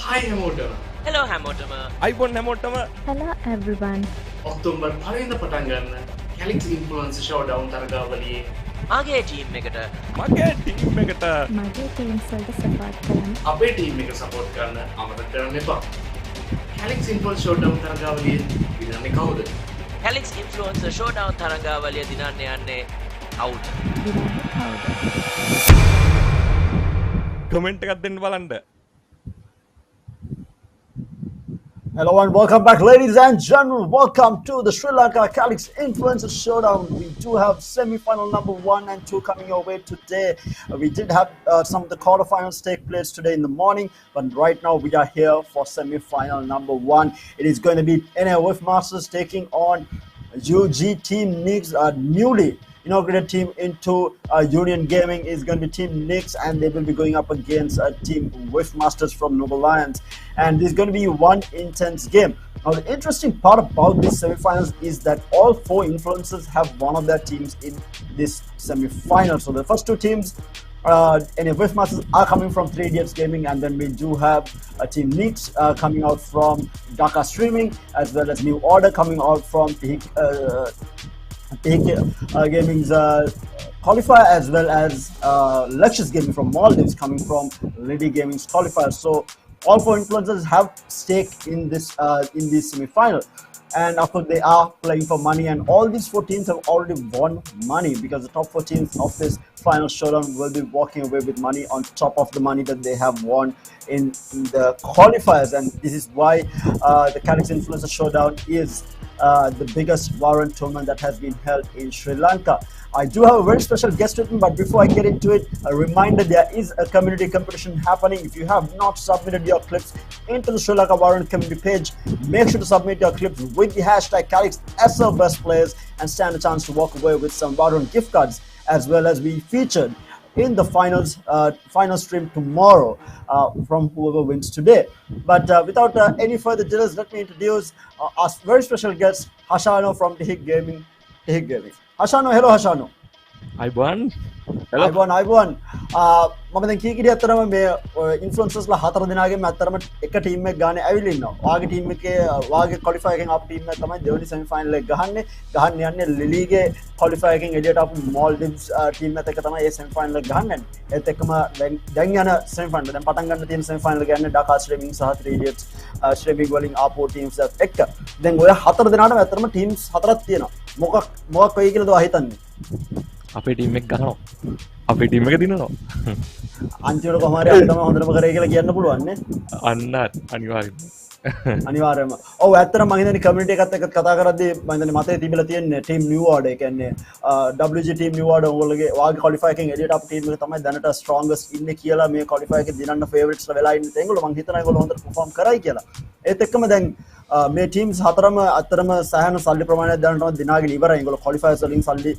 Hi හැමෝටම. Hello හැමෝටම. iPhone හැමෝටම. Hello everyone. ඔක්තෝබර් 5 වෙනිදා පටන් ගන්න Calyx Influencer Showdown තරගාවලියේ මගේ ටීම් එකට මගේ ටීම් එකට මගේ ටීම්ස් වලට සපෝට් කරන්න. අපේ ටීම් එක සපෝට් කරන්න අමතක කරන්න එපා. Calyx Influencer Showdown තරගාවලියේ විනන්නේ කවුද? Calyx Influencer Showdown තරගාවලිය දිනන්න යන්නේ අවුද? දිනන්නේ කවුද? කමෙන්ට් එකක් දෙන්න බලන්න. Hello and welcome back, ladies and gentlemen. Welcome to the Sri Lanka Calyx Influencer Showdown. We do have semi-final number 1 and 2 coming your way today. We did have some of the quarterfinals take place today in the morning, but right now we are here for semi-final number 1. It is going to be NAOF Masters taking on UG Team Nix, newly inaugurated team into Union Gaming is going to be Team Nix, and they will be going up against Team Whiff Masters from Noble Lions. And this is going to be one intense game. Now, the interesting part about these semifinals is that all 4 influencers have one of their teams in this semifinal. So the first 2 teams, any Whiff Masters, are coming from 3 Idiots Gaming, and then we do have Team Nix coming out from Dhaka Streaming, as well as New Order coming out from Gaming's qualifier, as well as Lectures Gaming from Maldives coming from Lady Gaming's qualifier. So all 4 influencers have stake in this semi-final, and of course they are playing for money, and all these 4 teams have already won money, because the top 4 teams of this final showdown will be walking away with money on top of the money that they have won in the qualifiers. And this is why the Calyx Influencer Showdown is the biggest Valorant tournament that has been held in Sri Lanka. I do have a very special guest with me, but before I get into it, a reminder, there is a community competition happening. If you have not submitted your clips into the Sri Lanka Valorant community page, make sure to submit your clips with the hashtag CalyxSLBestPlayers and stand a chance to walk away with some Valorant gift cards, as well as be featured in the final stream tomorrow from whoever wins today. But without any further delays, let me introduce our very special guest, Hashano from Tehik Gaming. Hashano, hello Hashano. iPhone. Ivan. මම දැන් කී කිඩි අතරම මේ ඉන්ෆ්ලුවෙන්සර්ස්ලා 4 දෙනාගෙන් අතරම එක team එකක් ගානේ ඇවිල්ලා ඉන්නවා. වාගේ ටීම් එකේ වාගේ ක්වොලිෆයි එකෙන් ආපු ටීම් එක තමයි දෙවෙනි සෙමි ෆයිනල් එක ගහන්න යන්නේ ලිලීගේ ක්වොලිෆයි එකෙන් එළියට ආපු මාල්දිව්ස් ටීම් එකත් එක්ක තමයි මේ සෙමි ෆයිනල් එක ගහන්නේ. ඒත් එක්කම දැන් යන සෙමි ෆයිනල් දැන් පටන් ගන්න තියෙන සෙමි ෆයිනල් එක යන්නේ ඩාකා ස්ට්‍රීමින් සහ 3 ඉඩියට්ස් ස්ට්‍රීමින් වලින් ආපු ටීම්ස් එක්ක. දැන් ඔය 4 දෙනාටම අතරම ටීම්ස් 4ක් තියෙනවා. මොකක් වෙයි කියලාද ඔයා හිතන්නේ? අපේ ටීම් එක ගහනවා. අපේ ටීම් එක දිනනවා. අන්තිමට කොහොම හරි අද තමයි හොඳටම කරේ කියලා කියන්න පුළුවන් නේ. අන්න අනිවාර්යයෙන්ම. අනිවාර්යයෙන්ම. ඔව් ඇත්තටම මම හිතන්නේ කමියුනිටි එකත් එක්ක කතා කරද්දී මම හිතන්නේ මතේ තිබිලා තියෙන්නේ ටීම් නිව් ඕඩර්. ඒ කියන්නේ WG ටීම් නිව් ඕඩර් ඔයගොල්ලෝගේ වාගේ ක්වොලිෆයි එකෙන් එළියට ආපු ටීම් එක තමයි දැනට ස්ට්‍රොංගස්ට් ඉන්නේ කියලා මේ ක්වොලිෆයි එකේ දිනන්න ෆේවරිට්ස්ලා වෙලා ඉන්නේ. ඒගොල්ලෝ මම හිතනවා ඒගොල්ලෝ හොඳට පර්ෆෝම් කරයි කියලා. ඒත් එක්කම දැන් මේ ටීම්ස් 4ම අතරම සෑහෙන සල්ලි ප්‍රමාණයක් දැනටම දිනාගෙන ඉවරයි. ඒගොල්ලෝ ක්වොලිෆයර්ස් වලින් සල්ලි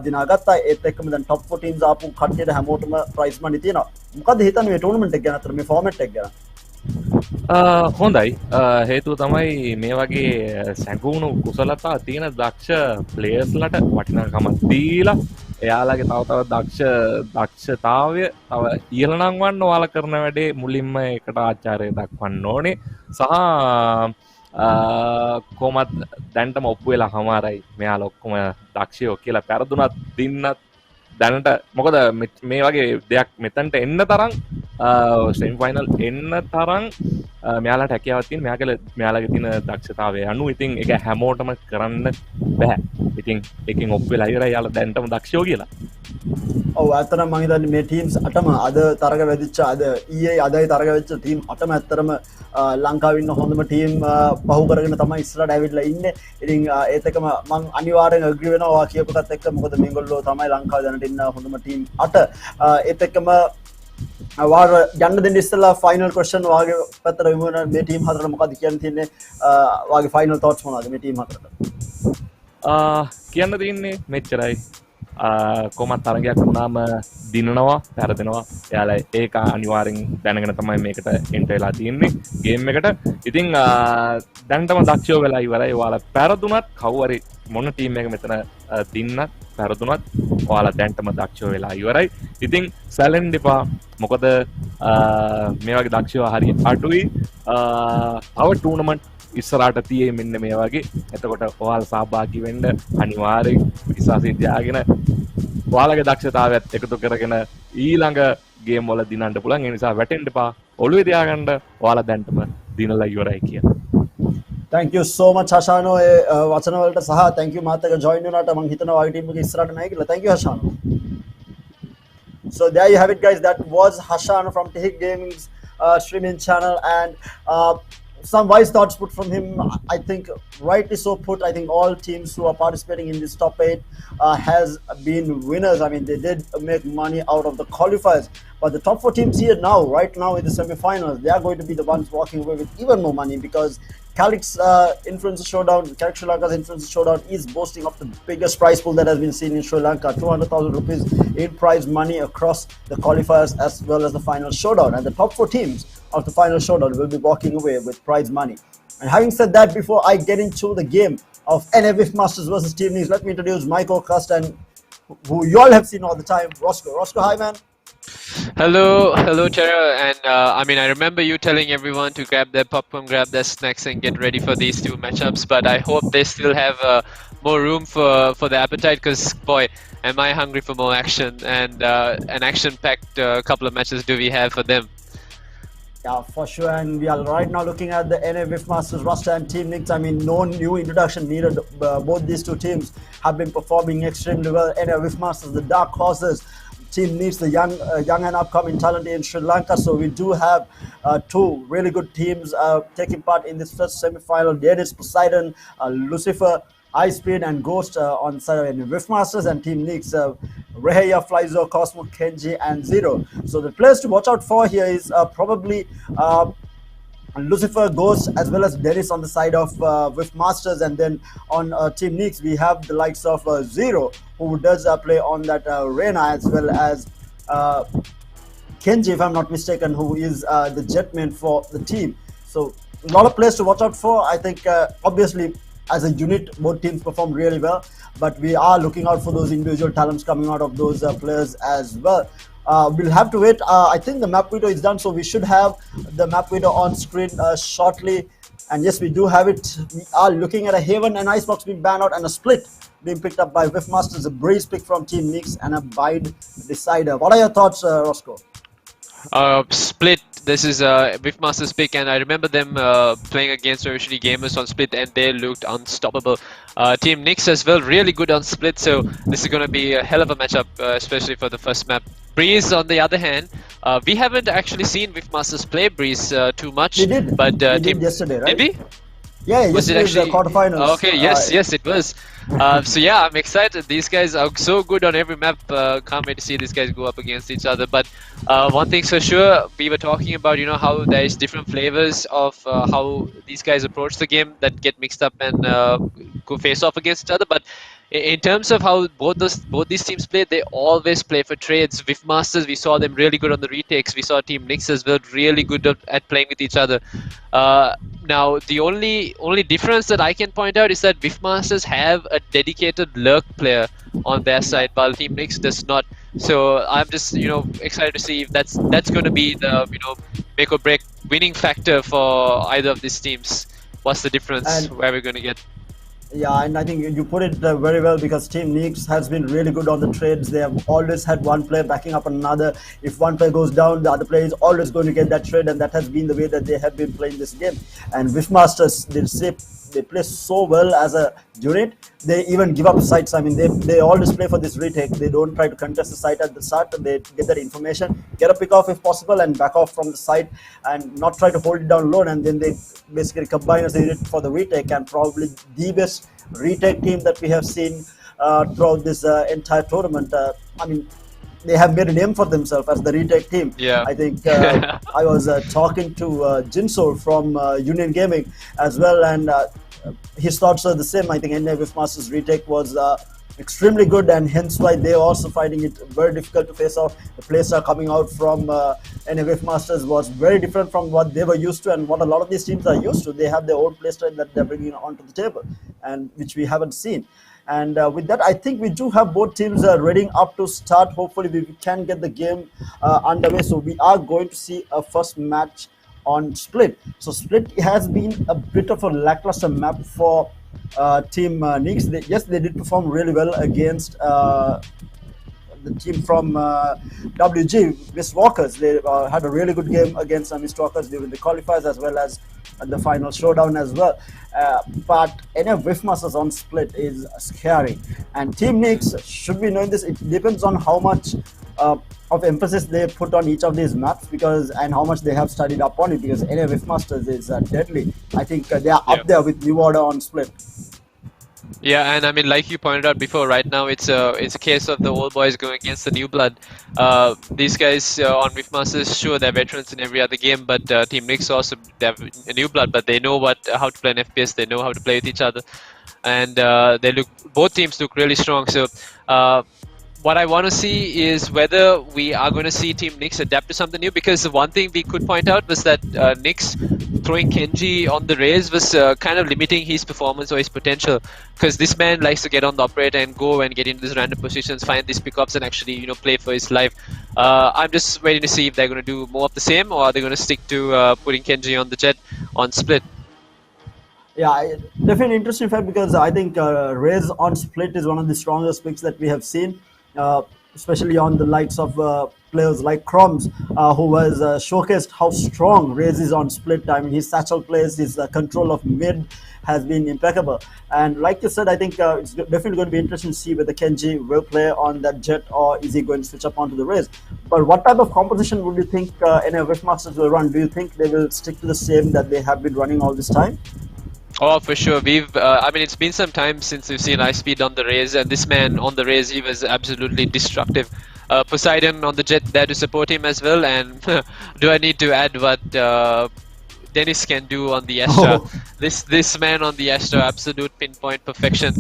දිනාගත්තා. ඒත් එක්කම දැන් টপ 4 ටීම්ස් ආපු කට්ටියට හැමෝටම ප්‍රයිස් මනි තියෙනවා. මොකද හිතන්නේ මේ ටූර්නමන්ට් එක ගැන අතර මේ ෆෝමැට් එක ගැන? හොඳයි. හේතුව තමයි මේ වගේ සැඟවුණු කුසලතා තියෙන දක්ෂ ප්ලේයර්ස්ලට වටිනාකමක් දීලා එයාලගේ තව දක්ෂතාවය තව ඉහළ නංවන්න ඔයාලා කරන වැඩේ මුලින්ම එකට ආචාරය දක්වන්න ඕනේ. සහ කොහොමත් දැන්ටම ඔප්පු වෙලා හමාරයි මෙයාලා ඔක්කොම දක්ෂයෝ කියලා. පෙරදුනත් දින්නත් දැනට මොකද මේ වගේ දෙයක් මෙතනට එන්න තරම් සෙමි ෆයිනල් එන්න තරම් මෙයාලට හැකියාවක් තියෙන මෙයාලගේ තියෙන දක්ෂතාවය අනුව ඉතින් ඒක හැමෝටම කරන්න බෑ. ඉතින් එකකින් ඔප් වෙලා ඉවරයි යාලා දැන්ටම දක්ෂයෝ කියලා. ඔව් ඇත්තටම මම හිතන්නේ මේ ටීම්ස් 8ම අද තරග වැදිච්ච අදයි තරග වෙච්ච ටීම් 8ම ඇත්තටම ලංකාවේ ඉන්න හොඳම ටීම් පහු කරගෙන තමයි ඉස්සරහට ඇවිල්ලා ඉන්නේ. ඉතින් ඒත් එක්කම මම අනිවාර්යෙන් ඇග්‍රී වෙනවා ඔයා කියපුවත් එක්ක. මොකද මේගොල්ලෝ තමයි ලංකාවේ දැනට ඉන්න හොඳම ටීම් 8. ඒත් එක්කම වාර යන්න දෙන්න ඉස්සෙල්ලා ෆයිනල් ක්වෙස්චන් වාගේ පැත්තට විමුණ මේ ටීම් 4ට මොකද කියන්න තියෙන්නේ? වාගේ ෆයිනල් තෝට්ස් මොනවද මේ ටීම් 4ට? කියන්න තියෙන්නේ මෙච්චරයි. කොමත් තරගයක් වුණාම දිනනවා පැරදෙනවා එයාලා ඒක අනිවාර්යෙන් දැනගෙන තමයි මේකට එන්ටර් වෙලා තියෙන්නේ ගේම් එකට. ඉතින් දැන්ටම දක්ෂයෝ වෙලා ඉවරයි. ඔයාලා පැරදුනත් කවුරු මොන ටීම් එක මෙතන දින්නත් පැරදුනත් ඔයාලා දැන්ටම දක්ෂයෝ වෙලා ඉවරයි. ඉතින් සැලෙන්න එපා. මොකද මේ වගේ දක්ෂයෝ හරි අඩුයි. තව ටූර්නමන්ට් ඉස්සරහට තියෙයි මෙන්න මේ වගේ. එතකොට ඔයාලා සහභාගී වෙන්න අනිවාර්යෙන් විශ්වාසය තියාගෙන ඔයාලගේ දක්ෂතාවයත් එකතු කරගෙන ඊළඟ ගේම් වල දිනන්න පුළුවන්. ඒ නිසා වැටෙන්න එපා. ඔළුවේ තියාගන්න ඔයාලා දැන්ටම දිනලා ඉවරයි කියලා. Thank you so much Hashano වචන වලට සහ thank you මාත් එක්ක join වුණාට මම හිතනවා වගේ ටීම් එක ඉස්සරහට නැහැ කියලා. Thank you Hashano. So there you have it guys. That was Hashano from Tehik Gaming's streaming channel, and some wise thoughts put from him. I think rightly so put. I think all teams who are participating in this top 8 has been winners. I mean, they did make money out of the qualifiers, but the top 4 teams here now, right now in the semi-finals, they are going to be the ones walking away with even more money, because Calyx Influencer Showdown, Calyx Sri Lanka's Influencer Showdown is boasting of the biggest prize pool that has been seen in Sri Lanka, 200,000 rupees in prize money across the qualifiers as well as the final showdown. And the top 4 teams of the final showdown will be walking away with prize money. And having said that, before I get into the game of NFF Masters versus Team Needs, let me introduce my co-cast and who you all have seen all the time, Roscoe. Roscoe, hi man. Hello Tara, and I mean, I remember you telling everyone to grab their popcorn, grab their snacks and get ready for these 2 matchups, but I hope they still have more room for the appetite, because boy, am I hungry for more action, and an action-packed couple of matches do we have for them. Yeah, for sure. And we are right now looking at the NFF Masters roster and Team Nix. I mean, no new introduction needed. Both these 2 teams have been performing extremely well. NFF Masters, the dark horses. Team Nix, the young and upcoming talent in Sri Lanka. So we do have 2 really good teams taking part in this first semi-final. There is Poseidon, Lucifer, High Speed and Ghost on the side of NFF Masters, and Team Nix, Reheya, Flyzo, Cosmo, Kenji and Zero. So the players to watch out for here is probably Lucifer, Ghost as well as Dennis on the side of WIF Masters, and then on Team Nix we have the likes of Zero, who does play on that Reyna, as well as Kenji, if I'm not mistaken, who is the jetman for the team. So a lot of players to watch out for. I think obviously as a unit both teams perform really well, but we are looking out for those individual talents coming out of those players as well. We'll have to wait. I think the map video is done, so we should have the map video on screen shortly. And yes, we do have it. We are looking at a Haven and Icebox being banned out, and a split being picked up by WIF Masters, a Breeze pick from Team Nix, and a Bide decider. What are your thoughts, Roscoe? Split, this is WIF Masters pick, and I remember them playing against Originally Gamers on Split, and they looked unstoppable. Team Nix as well, really good on Split, so this is going to be a hell of a matchup, especially for the first map. Breeze, on the other hand, we haven't actually seen WIF Masters play Breeze too much. We did, but we Team did yesterday, right? Did we? Yeah, Was it actually the quarterfinals. Okay, yes, it was. So yeah, I'm excited. These guys are so good on every map. Can't wait to see these guys go up against each other. But one thing's for sure, we were talking about, you know, how there's different flavors of how these guys approach the game that get mixed up and go face off against each other. But in terms of how both these teams play, they always play for trades. WIF Masters, we saw them really good on the retakes. We saw Team Nix as well, really good at playing with each other. Now, the only difference that I can point out is that WIF Masters have a dedicated lurk player on their side, while Team Nix does not. So I'm just, you know, excited to see if that's going to be the, you know, make or break winning factor for either of these teams. What's the difference? And where we're going to get? yeah, and I think you put it very well, because Team Nix has been really good on the trades. They have always had one player backing up another. If one player goes down, the other player is always going to get that trade, and that has been the way that they have been playing this game. And WIF Masters, they play so well as a unit. They even give up sites. I mean, they always play for this retake. They don't try to contest the site at the start. They get that information, get a pick off if possible, and back off from the site, and not try to hold it down low. And then they basically combine as they did for the retake, and probably the best retake team that we have seen throughout this entire tournament. I mean, they have made a name for themselves as the retake team. Yeah. I think I was talking to Jinso from Union Gaming as well, and his thoughts are the same. I think NFF Masters retake was extremely good, and hence why they are also finding it very difficult to face off. The players are coming out from NFF Masters was very different from what they were used to and what a lot of these teams are used to. They have their own play style that they're bringing onto the table, and which we haven't seen. And with that, I think we do have both teams readying up to start. Hopefully, we can get the game underway. So we are going to see a first match on Split. So Split has been a bit of a lackluster map for Team Nix. Yes, they did perform really well against the team from WG, Mist Walkers. They had a really good game against Mist Walkers during the qualifiers as well as the final showdown as well. But any of Whiffmasters on Split is scary. And Team Nix should be knowing this. It depends on how much of emphasis they put on each of these maps and how much they have studied up on it, because any of Whiffmasters is deadly. I think they are up there with New Order on Split. Yeah, and I mean, like you pointed out before, right now it's a case of the old boys going against the new blood. These guys on Riftmasters, sure, they're veterans in every other game, but Team Nix also, they have a new blood, but they know how to play an FPS. They know how to play with each other, and both teams look really strong. So what I want to see is whether we are going to see Team Nix adapt to something new, because the one thing we could point out was that Nix throwing Kenji on the Rays was kind of limiting his performance or his potential, because this man likes to get on the operator and go and get into these random positions, find these pickups and actually play for his life. I'm just waiting to see if they're going to do more of the same, or are they going to stick to putting Kenji on the jet on Split. Yeah, definitely interesting fact, because I think Rays on Split is one of the strongest picks that we have seen. Especially on the likes of players like Crumbs, who was showcased how strong Raze is on Split. I mean, his satchel plays, his control of mid has been impeccable. And like you said, I think it's definitely going to be interesting to see whether Kenji will play on that jet or is he going to switch up onto the Raze. But what type of composition would you think any of Whiffmasters will run? Do you think they will stick to the same that they have been running all this time? Oh, for sure. I mean, it's been some time since we've seen Ice Speed on the Raze, and this man on the Raze, he was absolutely destructive. Poseidon on the jet there to support him as well, and do I need to add what Dennis can do on the Astra? Oh. This man on the Astra, absolute pinpoint perfection.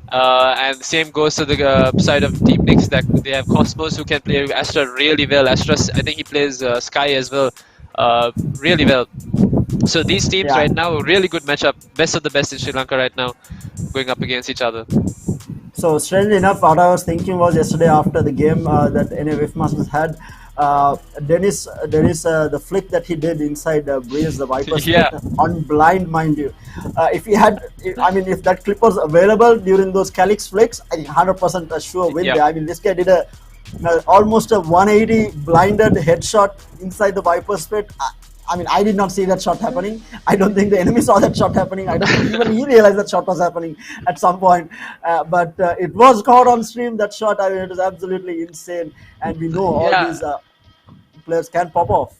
And the same goes to the side of Team Nix, that they have Cosmos who can play Astra really well. Astra, I think he plays Sky as well, really well. So these teams right now, really good matchup, best of the best in Sri Lanka right now, going up against each other. So strangely enough, what I was thinking was yesterday after the game that any Whiffmasters had, Dennis, the flick that he did inside Breeze, the Viper on blind, mind you. If he had, if that clip was available during those Calyx flicks, I think 100% sure win there. I mean, this guy did almost a 180 blinded headshot inside the Viper split. I mean, I did not see that shot happening. I don't think the enemy saw that shot happening. I don't think even he realized that shot was happening at some point. But it was caught on stream, that shot. I mean, it was absolutely insane. And we know all these players can pop off.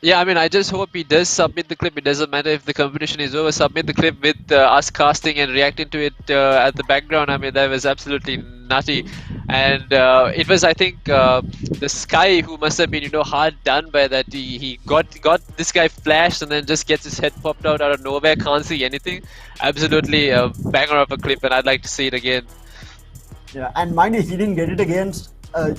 Yeah, I mean, I just hope he does submit the clip. It doesn't matter if the competition is over. Submit the clip with us casting and reacting to it at the background. I mean, that was absolutely nutty. And it was, I think, the Sky who must have been, hard done by that. He got this guy flashed and then just gets his head popped out of nowhere. Can't see anything. Absolutely a banger of a clip, and I'd like to see it again. Yeah, and mind you, he didn't get it against a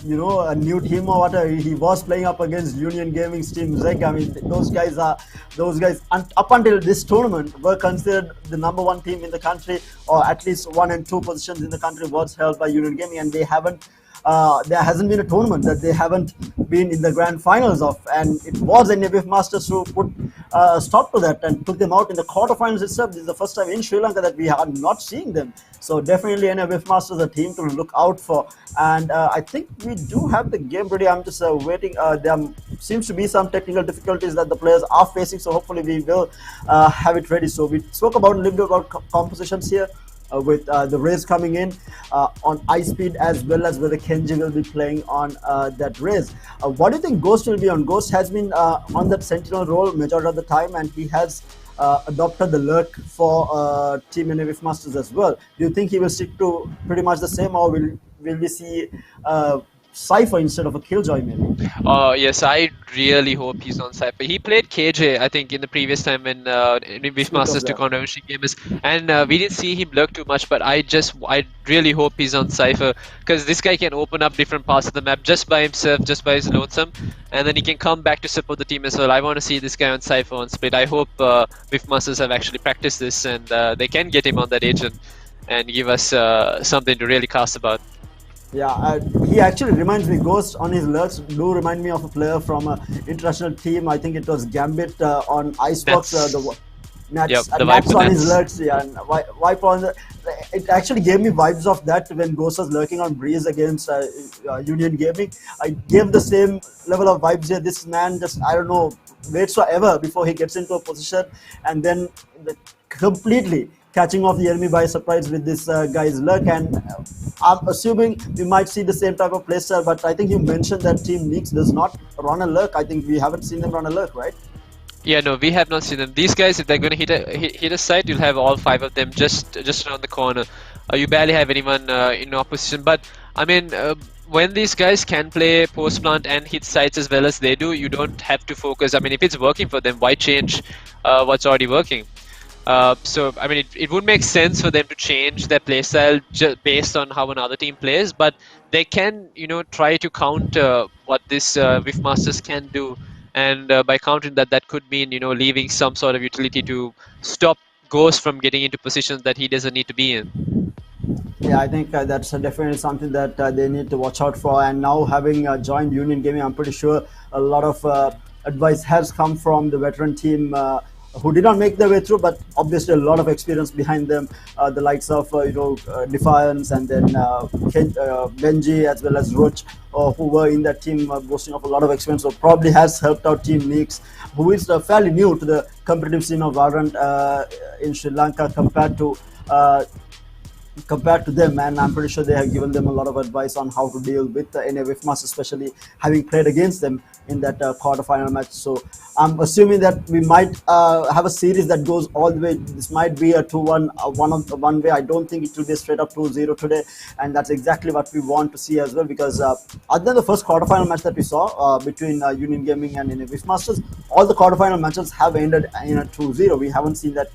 new team or whatever. He was playing up against Union Gaming's team Zeg. I mean, those guys up until this tournament were considered the #1 team in the country, or at least 1 and 2 positions in the country was held by Union Gaming, and they haven't. There hasn't been a tournament that they haven't been in the grand finals of, and it was NFF Masters who put a stop to that and took them out in the quarterfinals itself. This is the first time in Sri Lanka that we are not seeing them. So definitely NFF Masters a team to look out for, and I think we do have the game ready. I'm just waiting. There seems to be some technical difficulties that the players are facing, so hopefully we will have it ready. So we spoke about a little bit about compositions here. With the Raze coming in on Ice Speed, as well as whether Kenji will be playing on that Raze. What do you think Ghost will be on? Ghost has been on that Sentinel role majority of the time, and he has adopted the lurk for Team NFF Masters as well. Do you think he will stick to pretty much the same, or will we see Cypher instead of a Killjoy maybe. Yes, I really hope he's on Cypher. He played KJ, I think, in the previous time when Wishmasters took on Revolution Gamers, and we didn't see him lurk too much. But I really hope he's on Cypher, because this guy can open up different parts of the map just by himself, just by his lonesome, and then he can come back to support the team as well. I want to see this guy on Cypher on Split. I hope Wishmasters have actually practiced this, and they can get him on that agent and give us something to really cast about. Yeah, he actually reminds me, Ghost on his lurks do remind me of a player from an international team. I think it was Gambit on Icebox. The Nats on his lurks, yeah, and wipe on it actually gave me vibes of that when Ghost was lurking on Breeze against Union Gaming. I gave the same level of vibes here. This man just, I don't know, waits forever before he gets into a position, and then completely catching off the enemy by surprise with this guy's lurk. And I'm assuming we might see the same type of playstyle, but I think you mentioned that Team Neeks does not run a lurk. I think we haven't seen them run a lurk, right? Yeah, no, we have not seen them. These guys, if they're going to hit a site, you'll have all 5 of them just around the corner. You barely have anyone in opposition. But I mean, when these guys can play post plant and hit sites as well as they do, you don't have to focus. I mean, if it's working for them, why change what's already working? So I mean, it would make sense for them to change their playstyle based on how another team plays, but they can, try to counter what this Wishmasters can do, and by countering that could mean, leaving some sort of utility to stop Ghost from getting into positions that he doesn't need to be in. Yeah, I think that's definitely something that they need to watch out for. And now having joined Union Gaming, I'm pretty sure a lot of advice has come from the veteran team who did not make their way through, but obviously a lot of experience behind them. The likes of Defiance, and then Benji, as well as Roach, who were in that team, boasting of a lot of experience. So probably has helped out Team Neeks, who is fairly new to the competitive scene of Valorant in Sri Lanka compared to them, and I'm pretty sure they have given them a lot of advice on how to deal with any Wishmasters, especially having played against them in that quarterfinal match. So I'm assuming that we might have a series that goes all the way. This might be a 2-1, one way. I don't think it will be a straight up 2-0 today, and that's exactly what we want to see as well, because other than the first quarterfinal match that we saw between Union Gaming and Wishmasters, all the quarterfinal matches have ended in a 2-0. We haven't seen that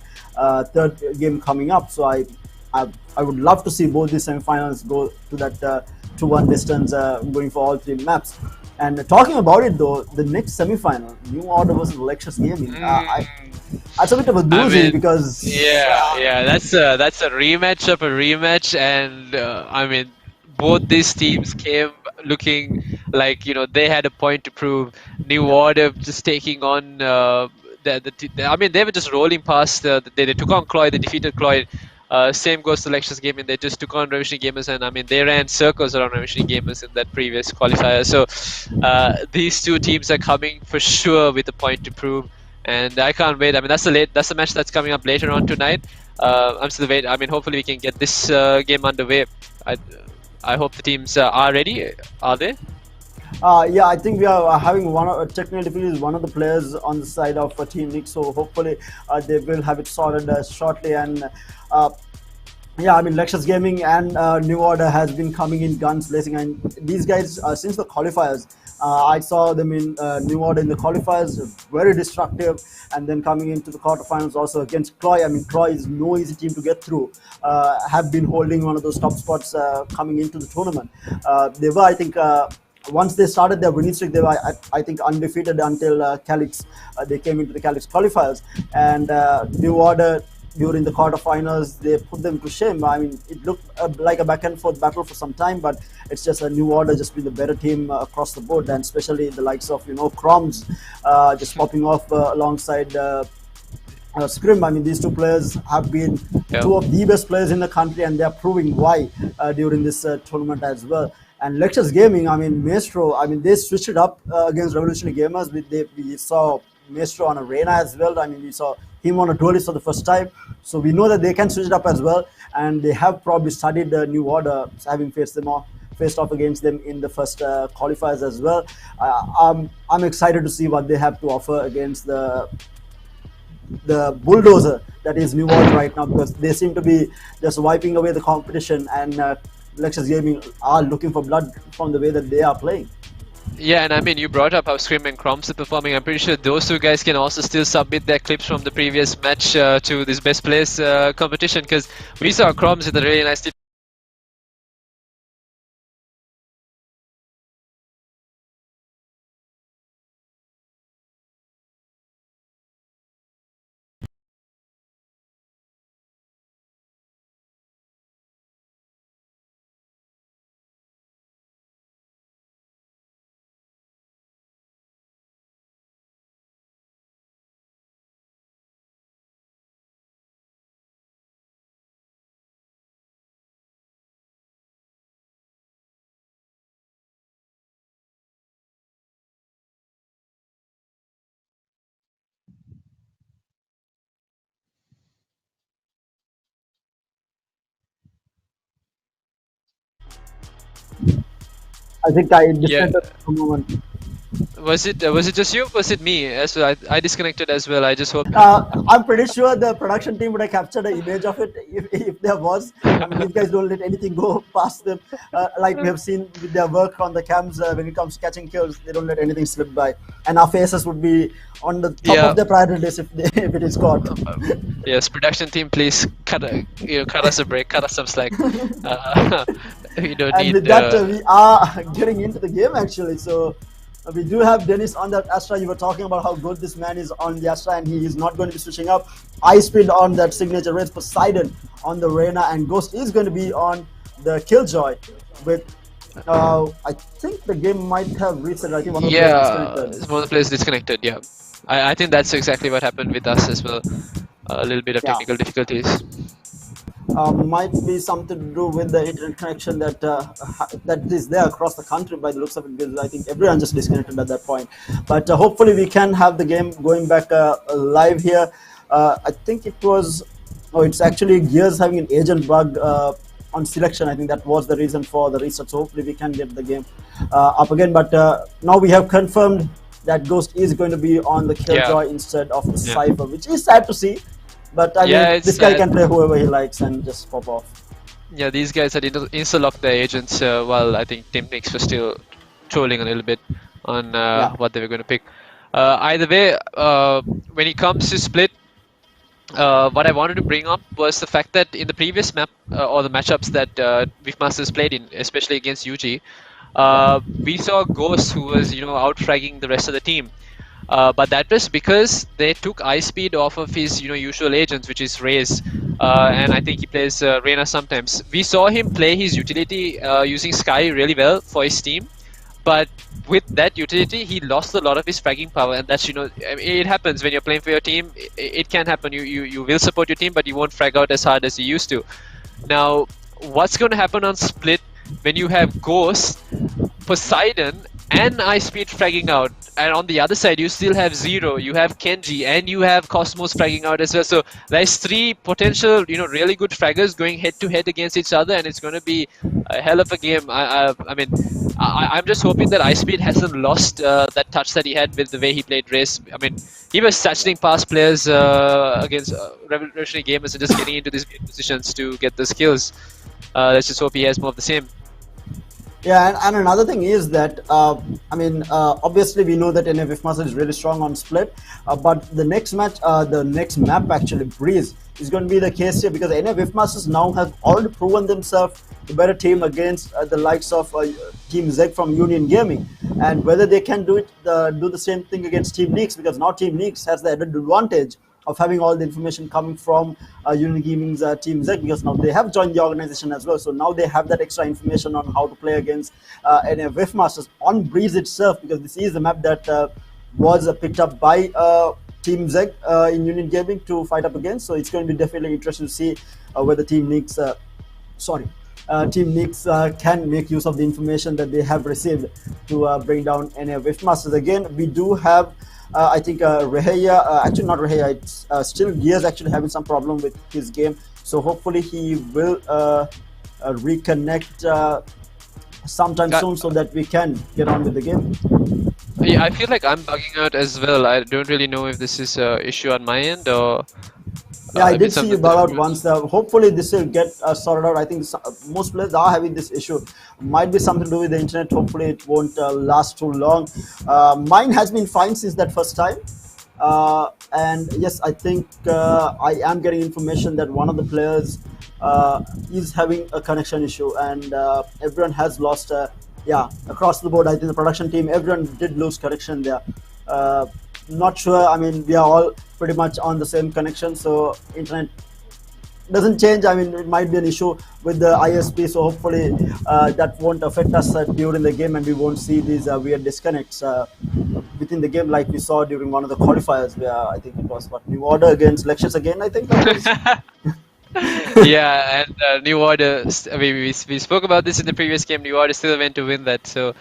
third game coming up, so I would love to see both these semifinals go to that 2-1 distance, going for all 3 maps. And talking about it though, the next semifinal, New Order versus Lexus Gaming, that's a bit of a doozy, because that's a rematch of a rematch, and I mean, both these teams came looking like they had a point to prove. New Order just taking on I mean, they were just rolling past. They took on Cloyd, they defeated Cloyd. Same goes to Lexus Gaming. They just took on Revolution Gamers, and I mean, they ran circles around Revolution Gamers in that previous qualifier. So these 2 teams are coming for sure with a point to prove, and I can't wait. I mean, that's the match that's coming up later on tonight. I'm still waiting. I mean, hopefully we can get this game underway. I hope the teams are ready. Are they? Yeah, I think we are having technical difficulties. One of the players on the side of Team Nick, so hopefully they will have it sorted shortly. And yeah, I mean, Lexus Gaming and New Order has been coming in guns blazing, and these guys since the qualifiers, I saw them in New Order in the qualifiers, very destructive, and then coming into the quarterfinals also against Cloy. I mean, Cloy is no easy team to get through. Have been holding one of those top spots coming into the tournament. They were, I think, once they started their winning streak, they were, I think, undefeated until Calyx. They came into the Calyx qualifiers, and New Order during the quarterfinals, they put them to shame. I mean, it looked like a back and forth battle for some time, but it's just a New Order just being the better team across the board, and especially the likes of Chroms just popping off alongside Scrim. I mean, these 2 players have been 2 of the best players in the country, and they're proving why during this tournament as well. And Lexus Gaming, I mean, Maestro, I mean, they switched it up against Revolutionary Gamers. We saw Maestro on Arena as well. I mean, we saw him on a duelist for the first time. So we know that they can switch it up as well. And they have probably studied the New Order, having faced off against them in the first qualifiers as well. I'm excited to see what they have to offer against the bulldozer that is New Order right now, because they seem to be just wiping away the competition and Lexus Gaming are looking for blood from the way that they are playing. Yeah, and I mean, you brought up how Scrim and Crumbs are performing. I'm pretty sure those two guys can also still submit their clips from the previous match to this best players competition, because we saw Crumbs with a really nice tip. I think I Yeah. disconnected for a moment. Was it just you? Was it me as well? I disconnected as well. I just hope. I'm pretty sure the production team would have captured an image of it if there was. I mean, these guys don't let anything go past them. Like we have seen with their work on the cams, when it comes to catching kills, they don't let anything slip by. And our faces would be on the top Yeah. of their priority list if it is caught. Yes, production team, please cut us a break, cut us some slack. We don't And need. with that, we are getting into the game actually. So we do have Dennis on that Astra. You were talking about how good this man is on the Astra, and he is not going to be switching up. Ice Speed on that signature race, Poseidon on the Reyna, and Ghost is going to be on the Killjoy. With I think the game might have reset. I think one of the players disconnected. One of the players disconnected. Yeah, I think that's exactly what happened with us as well. A little bit of Yeah. technical difficulties. Might be something to do with the internet connection that that is there across the country by the looks of it, because I think everyone just disconnected at that point. But hopefully we can have the game going back live here. I think it was, it's actually Gears having an agent bug on selection. I think that was the reason for the reset. So hopefully we can get the game up again. But now we have confirmed that Ghost is going to be on the Killjoy instead of the Cypher, which is sad to see. But I mean, this guy can play whoever he likes and just pop off. Yeah, these guys had insta-locked their agents while I think Team Nix was still trolling a little bit on what they were going to pick. Either way, when it comes to split, what I wanted to bring up was the fact that in the previous map or the matchups that Wifmasters played in, especially against UG, we saw Ghost who was out-fragging the rest of the team. But that was because they took Ice Speed off of his usual agents, which is Raze, and I think he plays Reyna sometimes. We saw him play his utility using Sky really well for his team, but with that utility he lost a lot of his fragging power, and that's it happens when you're playing for your team. It can happen. You will support your team, but you won't frag out as hard as you used to. Now, what's going to happen on split when you have Ghost, Poseidon, and Ice Speed fragging out, and on the other side you still have Zero, you have Kenji, and you have Cosmos fragging out as well. So there's three potential, really good fraggers going head to head against each other, and it's going to be a hell of a game. I'm just hoping that Ice Speed hasn't lost that touch that he had with the way he played race. I mean, he was satching past players against revolutionary gamers and just getting into these positions to get the skills. Let's just hope he has more of the same. Yeah, and another thing is that obviously we know that NF Wifmaster is really strong on split, but the next match, the next map actually, Breeze, is going to be the case here, because NF Wifmasters now have already proven themselves the better team against the likes of Team Zeg from Union Gaming, and whether they can do the same thing against Team Nix, because now Team Nix has the added advantage of having all the information coming from Union Gaming's Team Z, because now they have joined the organization as well. So now they have that extra information on how to play against NF Wifmasters on Breeze itself, because this is the map that was picked up by Team Z in Union Gaming to fight up against. So it's going to be definitely interesting to see whether Team Nix, Team Nix can make use of the information that they have received to bring down NF Wifmasters. Again, we do have I think Reheya, actually not Reheya, it's still Gears actually having some problem with his game. So hopefully he will reconnect sometime soon so that we can get on with the game. Yeah, I feel like I'm bugging out as well. I don't really know if this is an issue on my end or Yeah, I been did see something you that brought out everyone's- once. Hopefully, this will get sorted out. I think most players are having this issue. Might be something to do with the internet. Hopefully, it won't last too long. Mine has been fine since that first time. And yes, I think I am getting information that one of the players is having a connection issue, and everyone has lost. Yeah, across the board, I think the production team, everyone did lose connection there. Uh, Not sure. I mean, we are all pretty much on the same connection, so internet doesn't change. I mean, it might be an issue with the ISP, so hopefully that won't affect us during the game, and we won't see these weird disconnects within the game like we saw during one of the qualifiers, where I think it was what New Order against Lectures again. I think that was. Yeah, and New Order. We spoke about this in the previous game. New Order still went to win that. So,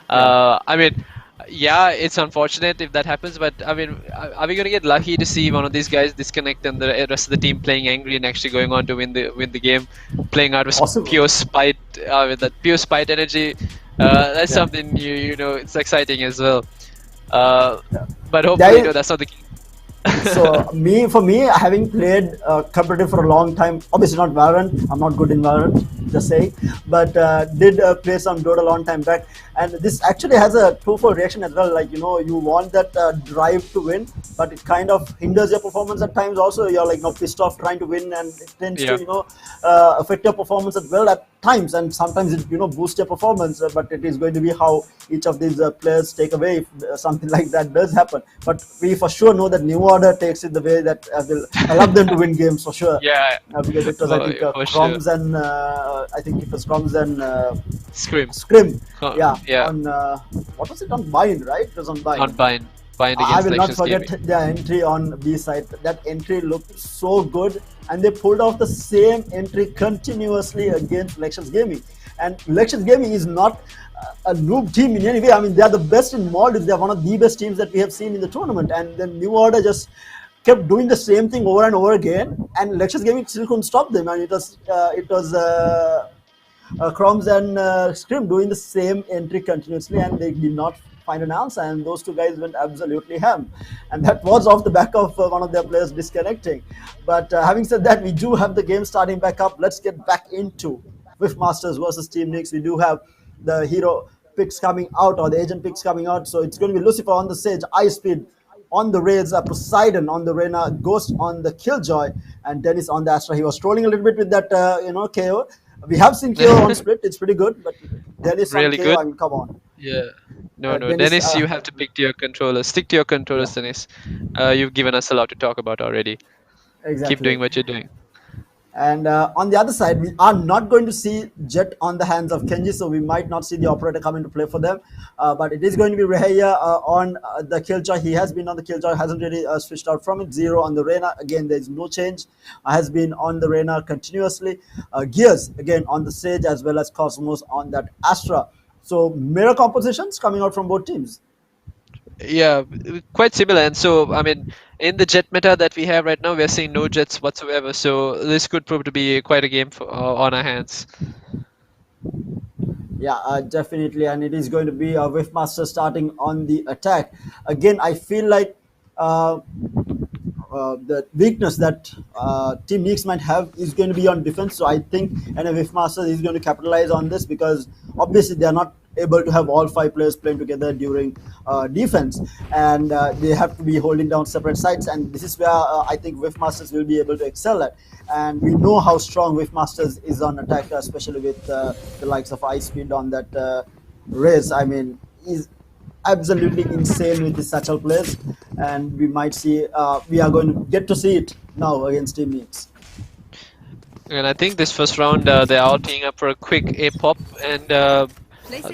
I mean, yeah, it's unfortunate if that happens. But I mean, are we gonna get lucky to see one of these guys disconnect and the rest of the team playing angry and actually going on to win the game, playing out with Possible. pure spite, with that pure spite energy? That's something you know. It's exciting as well. But hopefully, no, that's not the case. So for me, having played competitive for a long time, obviously not Valorant, I'm not good in Valorant, just saying, but did play some Dota a long time back, and this actually has a twofold reaction as well. Like, you know, you want that drive to win, but it kind of hinders your performance at times. Also, you're like, you know, pissed off trying to win, and it tends to, you know, affect your performance as well at times, and sometimes it, you know, boosts your performance, but it is going to be how each of these players take away if something like that does happen. But we for sure know that New Order takes it the way that will allow them to win games for sure. Yeah, Because it was, I think, for Chroms and I think it was Chroms and Scrim. Yeah. On what was it, on Bind, right? It was on Bind. On Bind I against will not Lectures forget Gaming. their entry on B side. That entry looked so good, and they pulled off the same entry continuously against Lectures Gaming. And Lectures Gaming is not a noob team in any way. I mean, they are the best in Maldives. They are one of the best teams that we have seen in the tournament. And then New Order just kept doing the same thing over and over again, and Lectures Gaming still couldn't stop them. And it was Chroms and Scrim doing the same entry continuously, and they did not find an answer, and those two guys went absolutely ham, and that was off the back of one of their players disconnecting. But having said that, we do have the game starting back up. Let's get back into Whiff Masters versus Team Nix. We do have the hero picks coming out, or the agent picks coming out, so it's going to be Lucifer on the Sage, Ice Speed on the Raids, Poseidon on the Reyna, Ghost on the Killjoy, and Dennis on the Astra. He was trolling a little bit with that KO. We have seen KO on Split, it's pretty good, but Dennis Really on KO, good. I mean, come on. Yeah. No, Dennis, Dennis, you have to pick to your controllers. Stick to your controllers, Dennis. You've given us a lot to talk about already. Exactly. Keep doing what you're doing. And on the other side, we are not going to see Jet on the hands of Kenji, so we might not see the operator come into play for them. But it is going to be Rehaya on the Killjoy. He has been on the Killjoy, hasn't really switched out from it. Zero on the Reyna. Again, there is no change. Has been on the Reyna continuously. Gears, again, on the Sage, as well as Cosmos on that Astra. So mirror compositions coming out from both teams. Yeah, quite similar. And so, I mean, in the jet meta that we have right now, we're seeing no jets whatsoever. So this could prove to be quite a game on our hands. Yeah, definitely. And it is going to be a Whiffmaster starting on the attack. Again, I feel like the weakness that Team Nix might have is going to be on defense. So I think Whiffmaster is going to capitalize on this, because obviously they are not able to have all 5 players playing together during defense, and they have to be holding down separate sides, and this is where I think Whiffmasters will be able to excel at. And we know how strong Whiffmasters is on attack, especially with the likes of Ice Speed on that race. I mean, he's absolutely insane with his satchel plays, and we might see we are going to get to see it now against Team Nix. And I think this first round, they're all teeing up for a quick A pop, and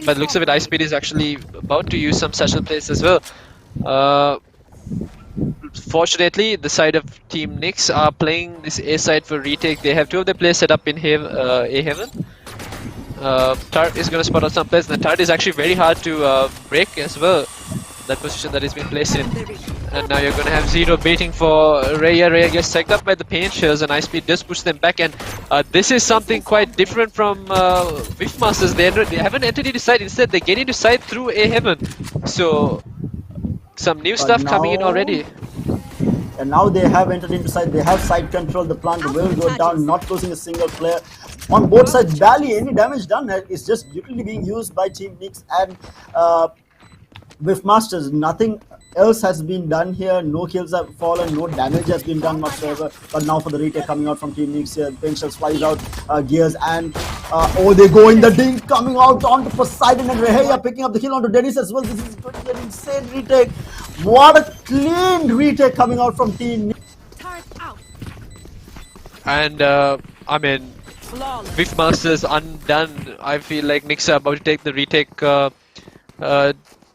by the looks of it, Ice Speed is actually about to use some satchel plays as well. Fortunately, the side of Team Nix are playing this A side for retake. They have 2 of their players set up in A heaven. Tart is going to spot out some players, and the Tart is actually very hard to break as well. That position that he's been placed in. And now you're going to have Zero baiting for Raya. Raya gets tagged up by the pain shells, and Ice Speed does push them back. And this is something quite different from Whiffmasters. They haven't entered into side. Instead, they get into side through A heaven. So some new stuff coming in already. And now they have entered into side. They have side control. The plant will go down, not losing a single player. On both sides, barely any damage done. It's just utility being used by Team Nix and with Masters. Nothing else has been done here. No kills have fallen. No damage has been done whatsoever. But now for the retake coming out from Team Nix here. Penshels flies out gears and oh, they go in the dink coming out onto Poseidon and Reheya picking up the kill onto Dennis as well. This is going to be an insane retake. What a clean retake coming out from Team Nix. And I mean, with Masters undone, I feel like Nix are about to take the retake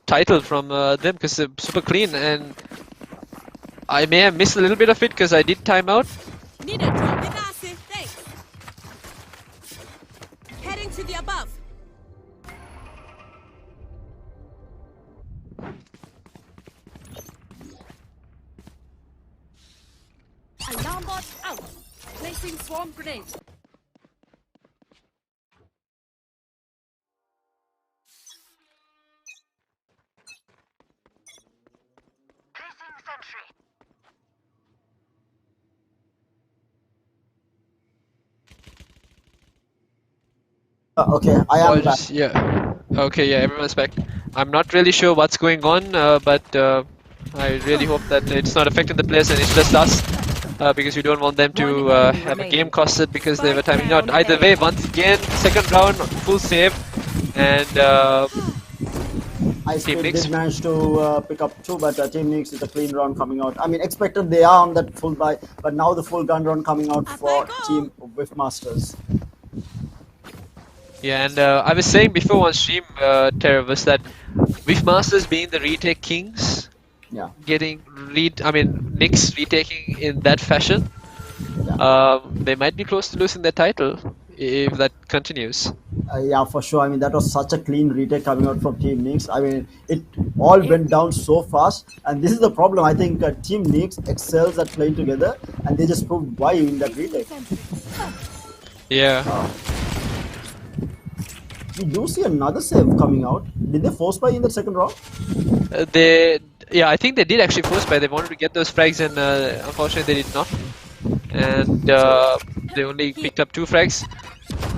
title from them because they're super clean, and I may have missed a little bit of it because I did timeout. Need a drop. Thanks. Heading to the above. Alarm bot out. Placing swarm grenade. Okay, I am back. Yeah. Okay, yeah, everyone's back. I'm not really sure what's going on, but I really hope that it's not affecting the players and it's just us. Because we don't want them to have a game costed because they were timing out. Either way, once again, second round, full save, and Team Nix did manage to pick up 2, but Team Nix is a clean round coming out. I mean, expected they are on that full buy, but now the full gun round coming out for Team with Masters. Yeah, and I was saying before on stream, Terra, was that with Masters being the retake kings, yeah, getting Nix retaking in that fashion, they might be close to losing their title if that continues. Yeah, for sure. I mean, that was such a clean retake coming out from Team Nix. I mean, it all went down so fast, and this is the problem. I think Team Nix excels at playing together, and they just proved why in that retake. Yeah. We do see another save coming out. Did they force buy in the second round? I think they did actually force buy. They wanted to get those frags, and unfortunately they did not. And they only picked up 2 frags.